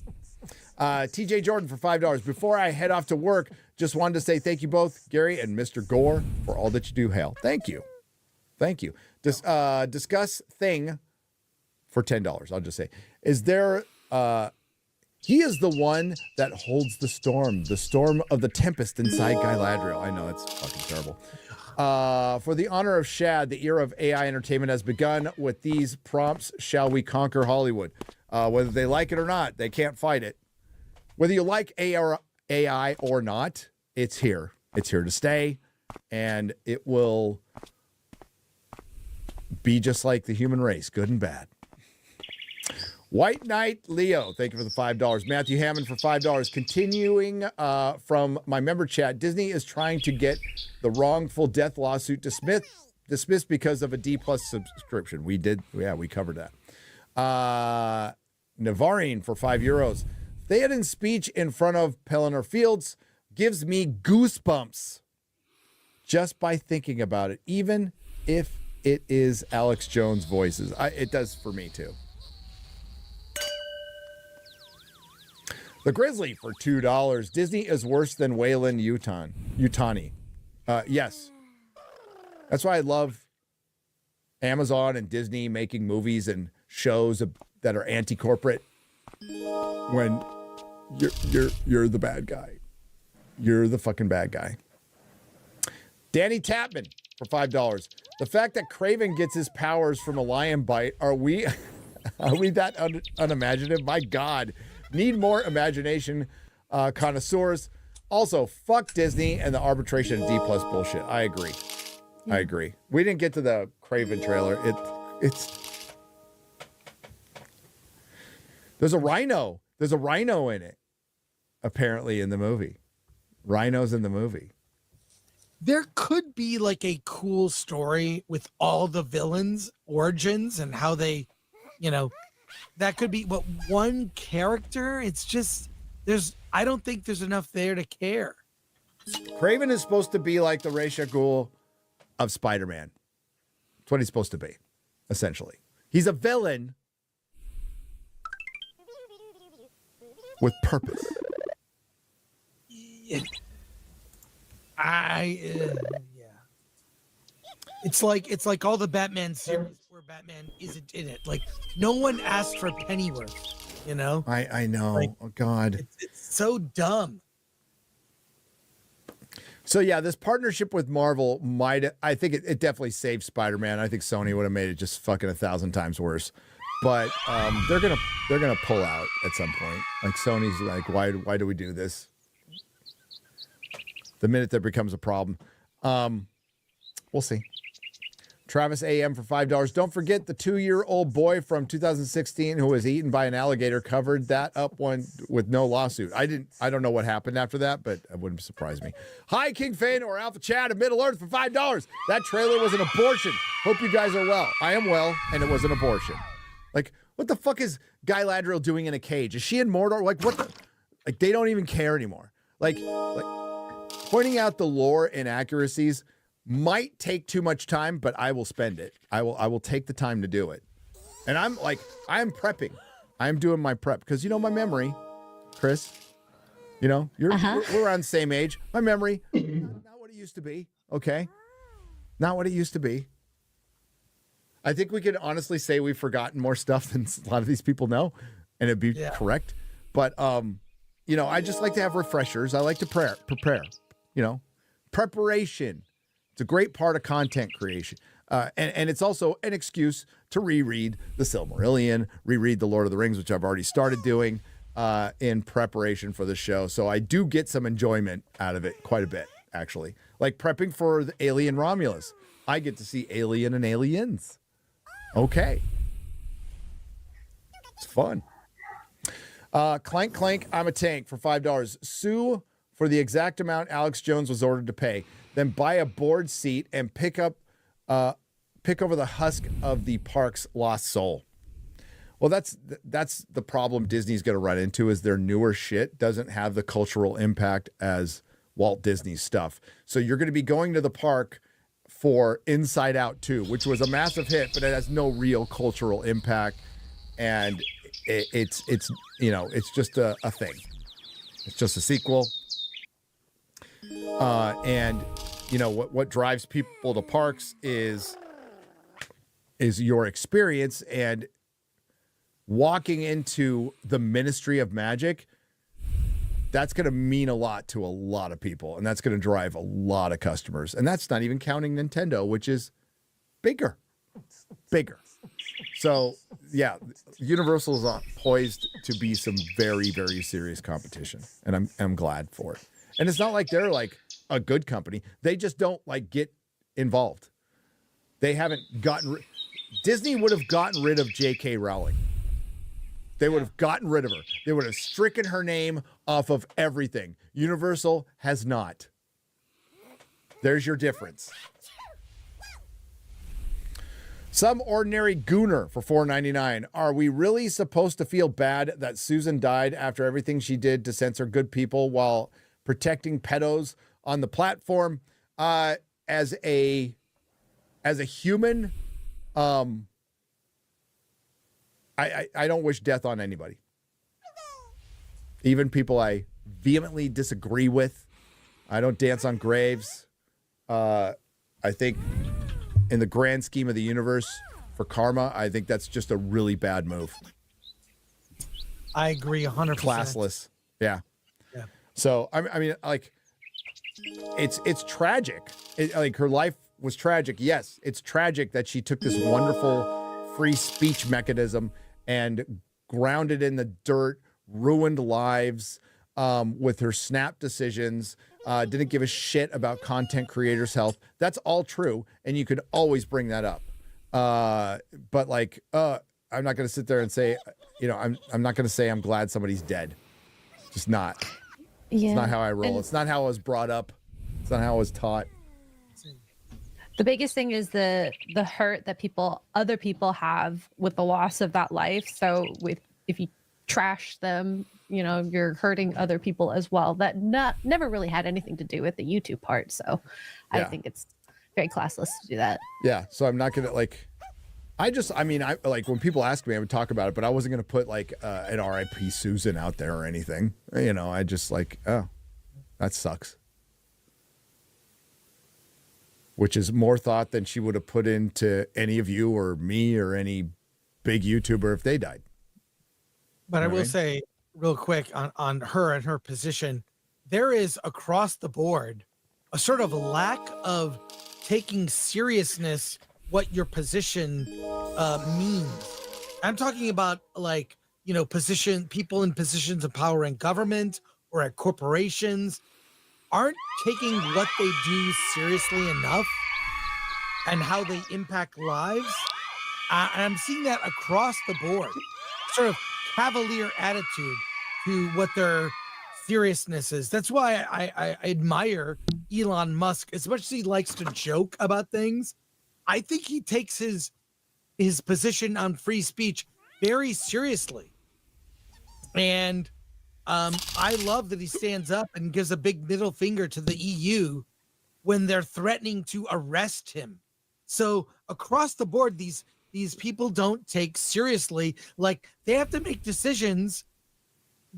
Speaker 15: TJ Jordan for $5. Before I head off to work, just wanted to say thank you both, Gary and Mr. Gore, for all that you do. Hale, thank you. Discuss thing for $10. I'll just say, is there? He is the one that holds the storm of the tempest inside Galadriel. I know it's fucking terrible. For the honor of Shad, the era of AI entertainment has begun. With these prompts, shall we conquer Hollywood? Whether they like it or not, they can't fight it. Whether you like AI or not, it's here. It's here to stay, and it will be just like the human race, good and bad. White Knight Leo, thank you for the $5. Matthew Hammond for $5. Continuing from my member chat, Disney is trying to get the wrongful death lawsuit dismissed because of a D+ subscription. We covered that. Navarine for €5. Theoden's speech in front of Pelennor Fields gives me goosebumps just by thinking about it, even if it is Alex Jones' voices. It does for me too. The Grizzly for $2. Disney is worse than Wayland Yutani. Yes. That's why I love Amazon and Disney making movies and shows that are anti-corporate. When you're the bad guy. You're the fucking bad guy. Danny Tapman for $5. The fact that Craven gets his powers from a lion bite, are we that unimaginative? My God. Need more imagination, connoisseurs. Also, fuck Disney and the arbitration of D+ bullshit. I agree. We didn't get to the Craven trailer. It's there's a rhino. There's a rhino in it, apparently, in the movie. Rhinos in the movie.
Speaker 18: There could be like a cool story with all the villains' origins and how they, that could be, but one character, it's just, I don't think there's enough there to care.
Speaker 15: Craven is supposed to be like the Ra's al Ghul of Spider-Man. That's what he's supposed to be, essentially. He's a villain with purpose.
Speaker 18: Yeah. It's like all the Batman series where Batman isn't in it. Like, no one asked for Pennyworth,
Speaker 15: I know.
Speaker 18: Like,
Speaker 15: oh God.
Speaker 18: It's so dumb.
Speaker 15: So yeah, this partnership with Marvel I think it definitely saved Spider-Man. I think Sony would have made it just fucking 1,000 times worse. But they're gonna pull out at some point. Like, Sony's like, why do we do this? The minute that becomes a problem. We'll see. Travis AM for $5. Don't forget the 2-year-old boy from 2016 who was eaten by an alligator. Covered that up one with no lawsuit. I don't know what happened after that, but it wouldn't surprise me. Hi, King Fane or Alpha Chad of Middle Earth for $5. That trailer was an abortion. Hope you guys are well. I am well, and it was an abortion. Like, what the fuck is Galadriel doing in a cage? Is she in Mordor? Like, what the? Like, they don't even care anymore. Like pointing out the lore inaccuracies might take too much time, but I will spend it. I will take the time to do it. And I'm prepping. I'm doing my prep because my memory, Chris. We're around the same age. My memory, not what it used to be. Okay. Not what it used to be. I think we can honestly say we've forgotten more stuff than a lot of these people know, and it'd be correct. But, you know, I just like to have refreshers. I like to prepare, you know, preparation. It's a great part of content creation. And it's also an excuse to reread the Silmarillion, reread the Lord of the Rings, which I've already started doing in preparation for the show. So I do get some enjoyment out of it quite a bit, actually. Like prepping for the Alien Romulus. I get to see Alien and Aliens. Okay. It's fun. Clank Clank, I'm a tank for $5. Sue for the exact amount Alex Jones was ordered to pay. Then buy a board seat and pick over the husk of the park's lost soul. Well, that's the problem Disney's going to run into is their newer shit doesn't have the cultural impact as Walt Disney's stuff. So you're going to be going to the park for Inside Out 2, which was a massive hit, but it has no real cultural impact. And it's you know, it's just a thing. It's just a sequel. And you know what drives people to parks is your experience, and walking into the Ministry of Magic, that's going to mean a lot to a lot of people, and that's going to drive a lot of customers. And that's not even counting Nintendo, which is bigger. So yeah, Universal is poised to be some very, very serious competition, and I'm glad for it. And it's not like they're like a good company. They just don't like get involved. They haven't gotten Disney would have gotten rid of J.K. Rowling. They would have gotten rid of her. They would have stricken her name off of everything. Universal has not. There's your difference. Some ordinary gooner for $4.99. Are we really supposed to feel bad that Susan died after everything she did to censor good people while protecting pedos on the platform? As a human, I don't wish death on anybody. Even people I vehemently disagree with. I don't dance on graves. I think in the grand scheme of the universe for karma, I think that's just a really bad move.
Speaker 18: I agree 100%.
Speaker 15: Classless. Yeah. So, I mean, like, it's tragic. Like, her life was tragic. Yes, it's tragic that she took this wonderful free speech mechanism and ground it in the dirt, ruined lives with her snap decisions, didn't give a shit about content creators' health. That's all true, and you could always bring that up. But like, I'm not going to sit there and say, you know, I'm not going to say I'm glad somebody's dead. Just not.
Speaker 14: Yeah.
Speaker 15: It's not how I roll. It's not how I was brought up. It's not how I was taught.
Speaker 14: The biggest thing is the hurt that other people have with the loss of that life. So if you trash them, you know, you're hurting other people as well. That never really had anything to do with the YouTube part. So I think it's very classless to do that.
Speaker 15: Yeah. So I'm not gonna like. I like when people ask me, I would talk about it, but I wasn't gonna put like an R.I.P. Susan out there or anything. You know, I just like, oh, that sucks. Which is more thought than she would have put into any of you or me or any big YouTuber if they died.
Speaker 18: But I will say real quick on her and her position, there is across the board a sort of lack of taking seriousness what your position means. I'm talking about like, you know, people in positions of power in government or at corporations aren't taking what they do seriously enough and how they impact lives. And I'm seeing that across the board, sort of cavalier attitude to what their seriousness is. That's why I admire Elon Musk, as much as he likes to joke about things. I think he takes his position on free speech very seriously. And I love that he stands up and gives a big middle finger to the EU when they're threatening to arrest him. So across the board, these people don't take seriously. Like, they have to make decisions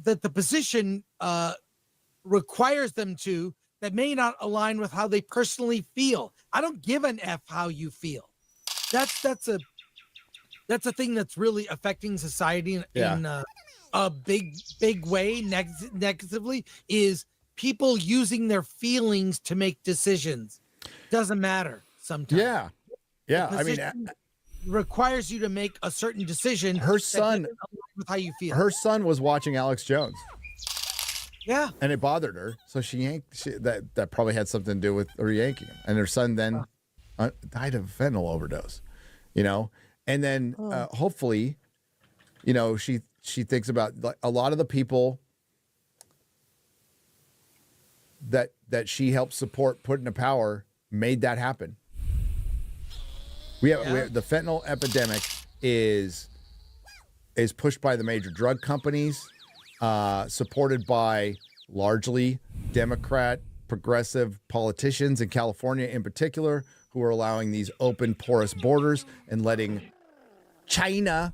Speaker 18: that the position requires them to that may not align with how they personally feel. I don't give an F how you feel. That's a thing that's really affecting society in a big way negatively, is people using their feelings to make decisions. Doesn't matter sometimes.
Speaker 15: Yeah. I mean,
Speaker 18: requires you to make a certain decision.
Speaker 15: Her son,
Speaker 18: with how you feel.
Speaker 15: Her son was watching Alex Jones.
Speaker 18: Yeah.
Speaker 15: And it bothered her. So she yanked, that probably had something to do with her yanking him. And her son then died of a fentanyl overdose, you know? And then hopefully, you know, she thinks about like a lot of the people that she helped support, put into power, made that happen. We have the fentanyl epidemic is pushed by the major drug companies, supported by largely Democrat progressive politicians in California in particular, who are allowing these open porous borders and letting China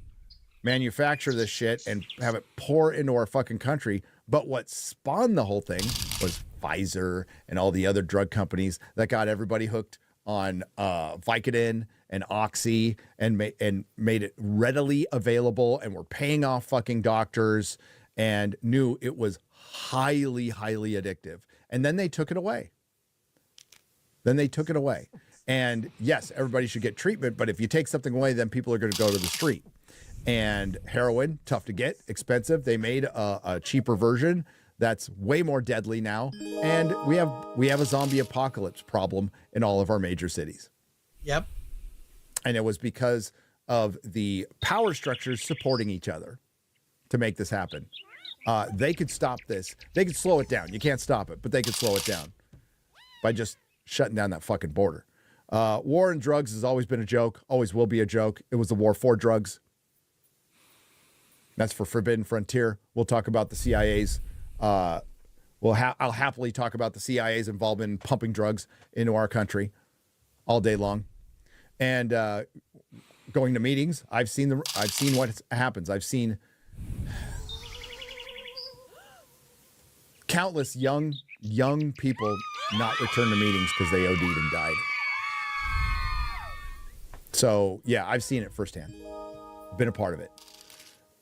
Speaker 15: manufacture this shit and have it pour into our fucking country. But what spawned the whole thing was Pfizer and all the other drug companies that got everybody hooked on Vicodin and Oxy and made it readily available, and were paying off fucking doctors and knew it was highly, highly addictive. And then they took it away. And yes, everybody should get treatment, but if you take something away, then people are going to go to the street. And heroin, tough to get, expensive. They made a cheaper version that's way more deadly now. And we have a zombie apocalypse problem in all of our major cities.
Speaker 18: Yep.
Speaker 15: And it was because of the power structures supporting each other to make this happen. They could stop this. They could slow it down. You can't stop it, but they could slow it down by just shutting down that fucking border. War and drugs has always been a joke, always will be a joke. It was the war for drugs. That's for Forbidden Frontier. We'll talk about the CIA's. I'll happily talk about the CIA's involvement in pumping drugs into our country all day long. And going to meetings, I've seen what happens. I've seen countless young people not return to meetings because they OD'd and died. So yeah, I've seen it firsthand. Been a part of it.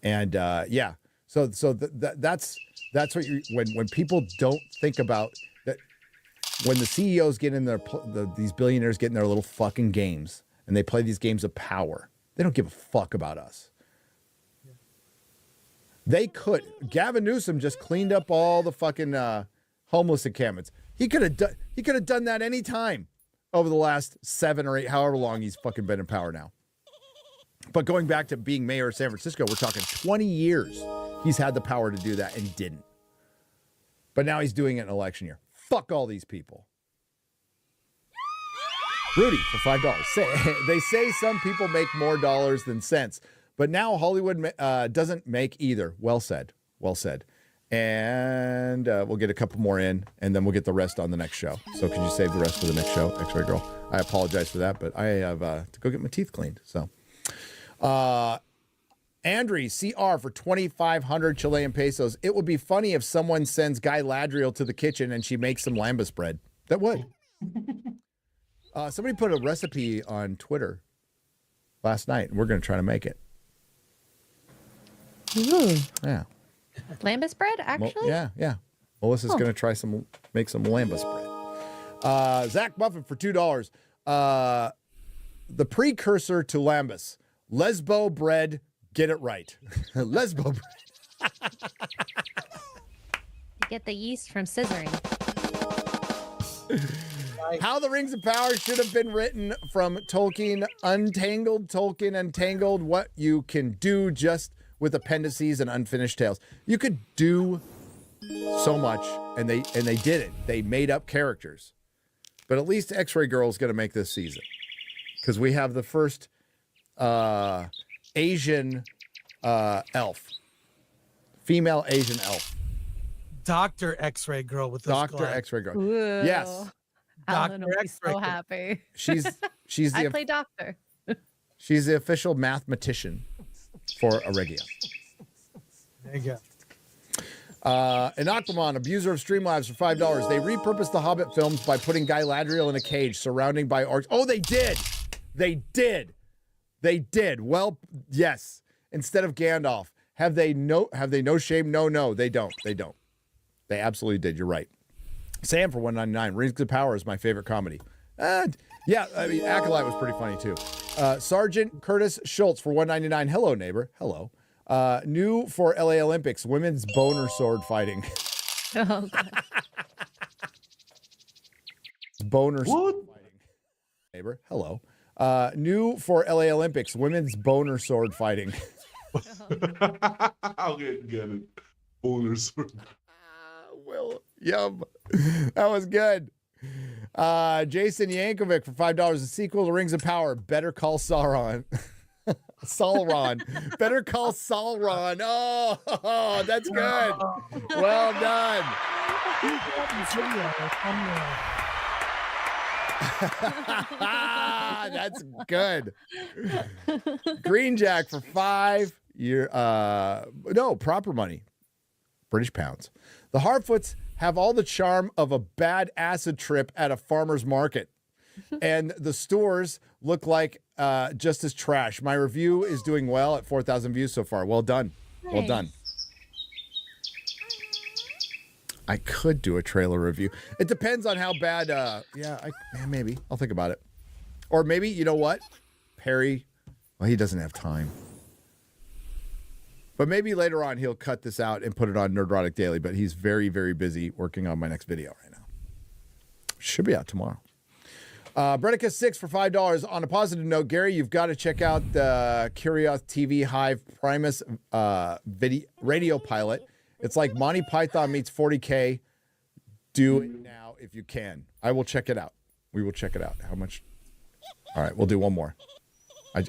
Speaker 15: And yeah, so that's what when people don't think about that, when the CEOs get in these billionaires get in their little fucking games and they play these games of power, they don't give a fuck about us. They could. Gavin Newsom just cleaned up all the fucking homeless encampments. He could have done that any time over the last 7 or 8, however long he's fucking been in power now. But going back to being mayor of San Francisco, we're talking 20 years he's had the power to do that and didn't. But now he's doing it in election year. Fuck all these people. Rudy for $5. They say some people make more dollars than cents, but now Hollywood doesn't make either. Well said. Well said. And we'll get a couple more in, and then we'll get the rest on the next show. So could you save the rest for the next show, X-Ray Girl? I apologize for that, but I have to go get my teeth cleaned. So, Andre CR for 2,500 Chilean pesos. It would be funny if someone sends Guy Ladriel to the kitchen and she makes some lambus bread. That would. Somebody put a recipe on Twitter last night, and we're going to try to make it.
Speaker 14: Ooh.
Speaker 15: Yeah.
Speaker 14: Lambus bread, actually?
Speaker 15: Yeah. Melissa's going to make some lambus bread. Zach Buffett for $2. The precursor to lambus, Lesbo bread. Get it right. Lesbo bread.
Speaker 14: You get the yeast from scissoring.
Speaker 15: How the Rings of Power should have been written from Tolkien. Tolkien untangled what you can do just with appendices and unfinished tales. You could do so much, and they did it. They made up characters. But at least X-Ray Girl is going to make this season, because we have the first Asian elf, female Asian elf.
Speaker 18: Dr. X-Ray Girl with those
Speaker 15: Dr.
Speaker 18: glasses.
Speaker 15: X-Ray Girl.
Speaker 14: Ooh.
Speaker 15: Yes.
Speaker 14: Alan will be so happy.
Speaker 15: She's
Speaker 14: I
Speaker 15: the
Speaker 14: play doctor.
Speaker 15: she's the official mathematician for Aregia.
Speaker 18: There you
Speaker 15: An Aquaman, abuser of Streamlabs for $5. They repurposed the Hobbit films by putting Galadriel in a cage surrounding by orcs. Oh, they did. They did. They did. Well, yes. Instead of Gandalf. Have they no shame? No, they don't. They don't. They absolutely did. You're right. Sam for $1.99. Rings of Power is my favorite comedy. Yeah, I mean, Acolyte was pretty funny too. Sergeant Curtis Schultz for $1.99. Hello, neighbor. Hello. New for LA Olympics, women's boner sword fighting.
Speaker 14: Oh, God.
Speaker 15: Boner sword fighting. Neighbor. Hello. New for LA Olympics, women's boner sword fighting.
Speaker 1: I'll get it. Boner sword.
Speaker 15: Will. Yum. That was good. Jason Yankovic for $5. A sequel to Rings of Power. Better Call Sauron. Sauron. Better Call Sauron. Oh, that's good. Well done. That's good. Green Jack for $5. No, proper money. British pounds. The Harfoots have all the charm of a bad acid trip at a farmer's market. And the stores look like just as trash. My review is doing well at 4,000 views so far. Well done. Nice. Well done. I could do a trailer review. It depends on how bad. Maybe. I'll think about it. Or maybe, you know what? Perry, well, he doesn't have time. But maybe later on he'll cut this out and put it on Nerdrotic Daily. But he's very, very busy working on my next video right now. Should be out tomorrow. Bretica 6 for $5. On a positive note, Gary, you've got to check out the Curious TV Hive Primus radio pilot. It's like Monty Python meets 40K. Do it now if you can. I will check it out. We will check it out. How much? All right, we'll do one more. I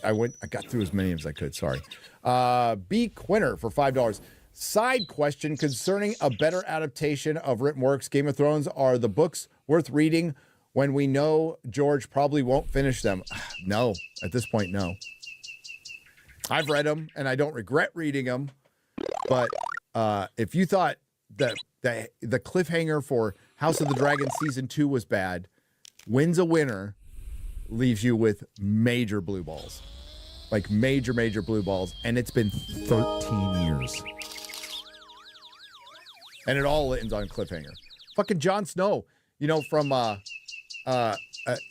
Speaker 15: got through as many as I could. Sorry. B. Quinner for $5. Side question concerning a better adaptation of written works. Game of Thrones, are the books worth reading when we know George probably won't finish them? No, at this point, no. I've read them and I don't regret reading them. But if you thought that the cliffhanger for House of the Dragon season 2 was bad, Wins a Winner leaves you with major blue balls. Like major blue balls. And it's been 13 years. And it all ends on cliffhanger. Fucking Jon Snow, you know, from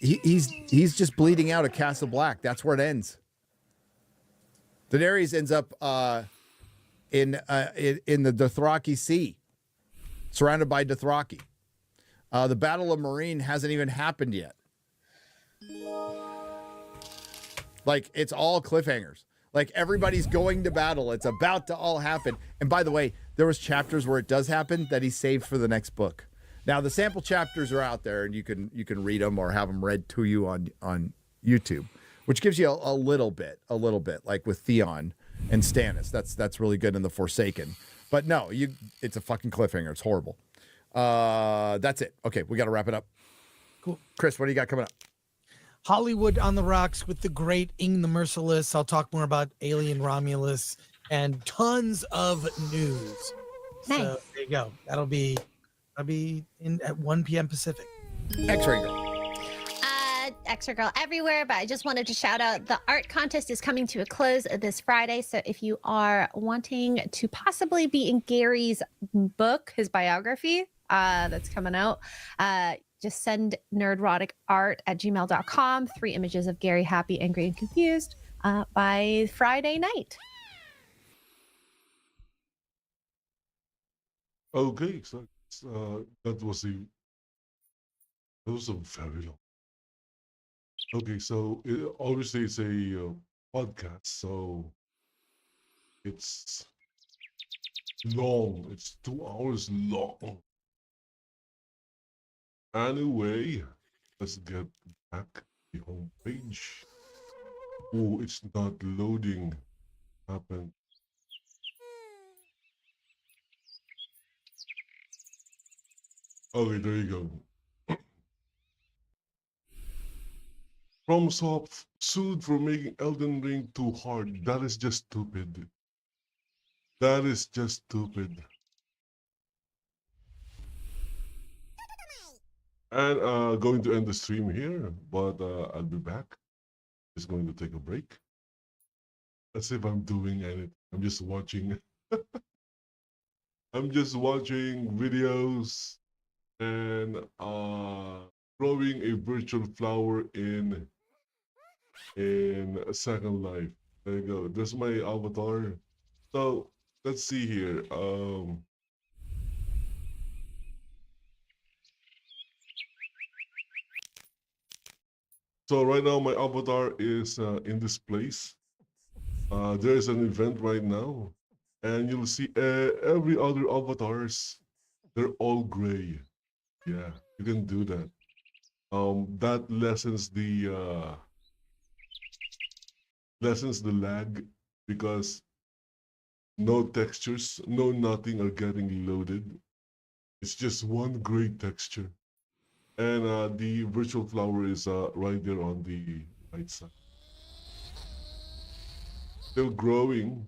Speaker 15: he's just bleeding out at Castle Black. That's where it ends. Daenerys ends up in the Dothraki Sea, surrounded by Dothraki. The Battle of Meereen hasn't even happened yet. Like, it's all cliffhangers. Like, everybody's going to battle. It's about to all happen. And by the way, there was chapters where it does happen that he saved for the next book. Now, the sample chapters are out there, and you can read them or have them read to you on YouTube, which gives you a little bit, like with Theon and Stannis. That's really good in The Forsaken. But no, it's a fucking cliffhanger. It's horrible. That's it. Okay, we got to wrap it up.
Speaker 18: Cool.
Speaker 15: Chris, what do you got coming up?
Speaker 18: Hollywood on the Rocks with the great Ing the Merciless. I'll talk more about Alien Romulus and tons of news.
Speaker 14: Nice.
Speaker 18: So there you go. That'll be in at 1 p.m. Pacific.
Speaker 15: X-Ray Girl.
Speaker 2: Extra Girl everywhere, but I just wanted to shout out the art contest is coming to a close this Friday. So if you are wanting to possibly be in Gary's book, his biography that's coming out, just send nerdroticart@gmail.com. 3 images of Gary happy, angry, and confused by Friday night.
Speaker 1: Okay, so that was a very long. Okay, so obviously it's a podcast, so it's long. It's 2 hours long. Anyway, let's get back to the home page. Oh, it's not loading. Happened. Okay, there you go. FromSoft sued for making Elden Ring too hard. That is just stupid. That is just stupid. And going to end the stream here, but I'll be back. Just going to take a break. As if I'm doing anything. I'm just watching. I'm just watching videos and growing a virtual flower in Second Life. There you go. There's my avatar. So let's see here. So right now my avatar is in this place. There is an event right now, and you'll see every other avatars. They're all gray. Yeah, you can do that. That lessens the lag because no textures, no nothing are getting loaded. It's just one gray texture. And the virtual flower is right there on the right side. Still growing.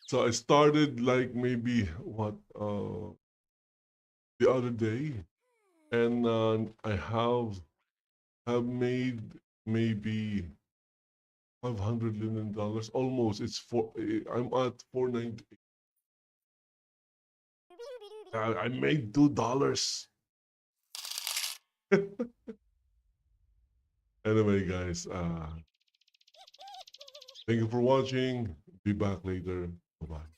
Speaker 1: So I started like maybe what the other day, and I have made maybe $500 million almost. It's I'm at 490. I made $2. Anyway, guys, thank you for watching. Be back later. Bye bye.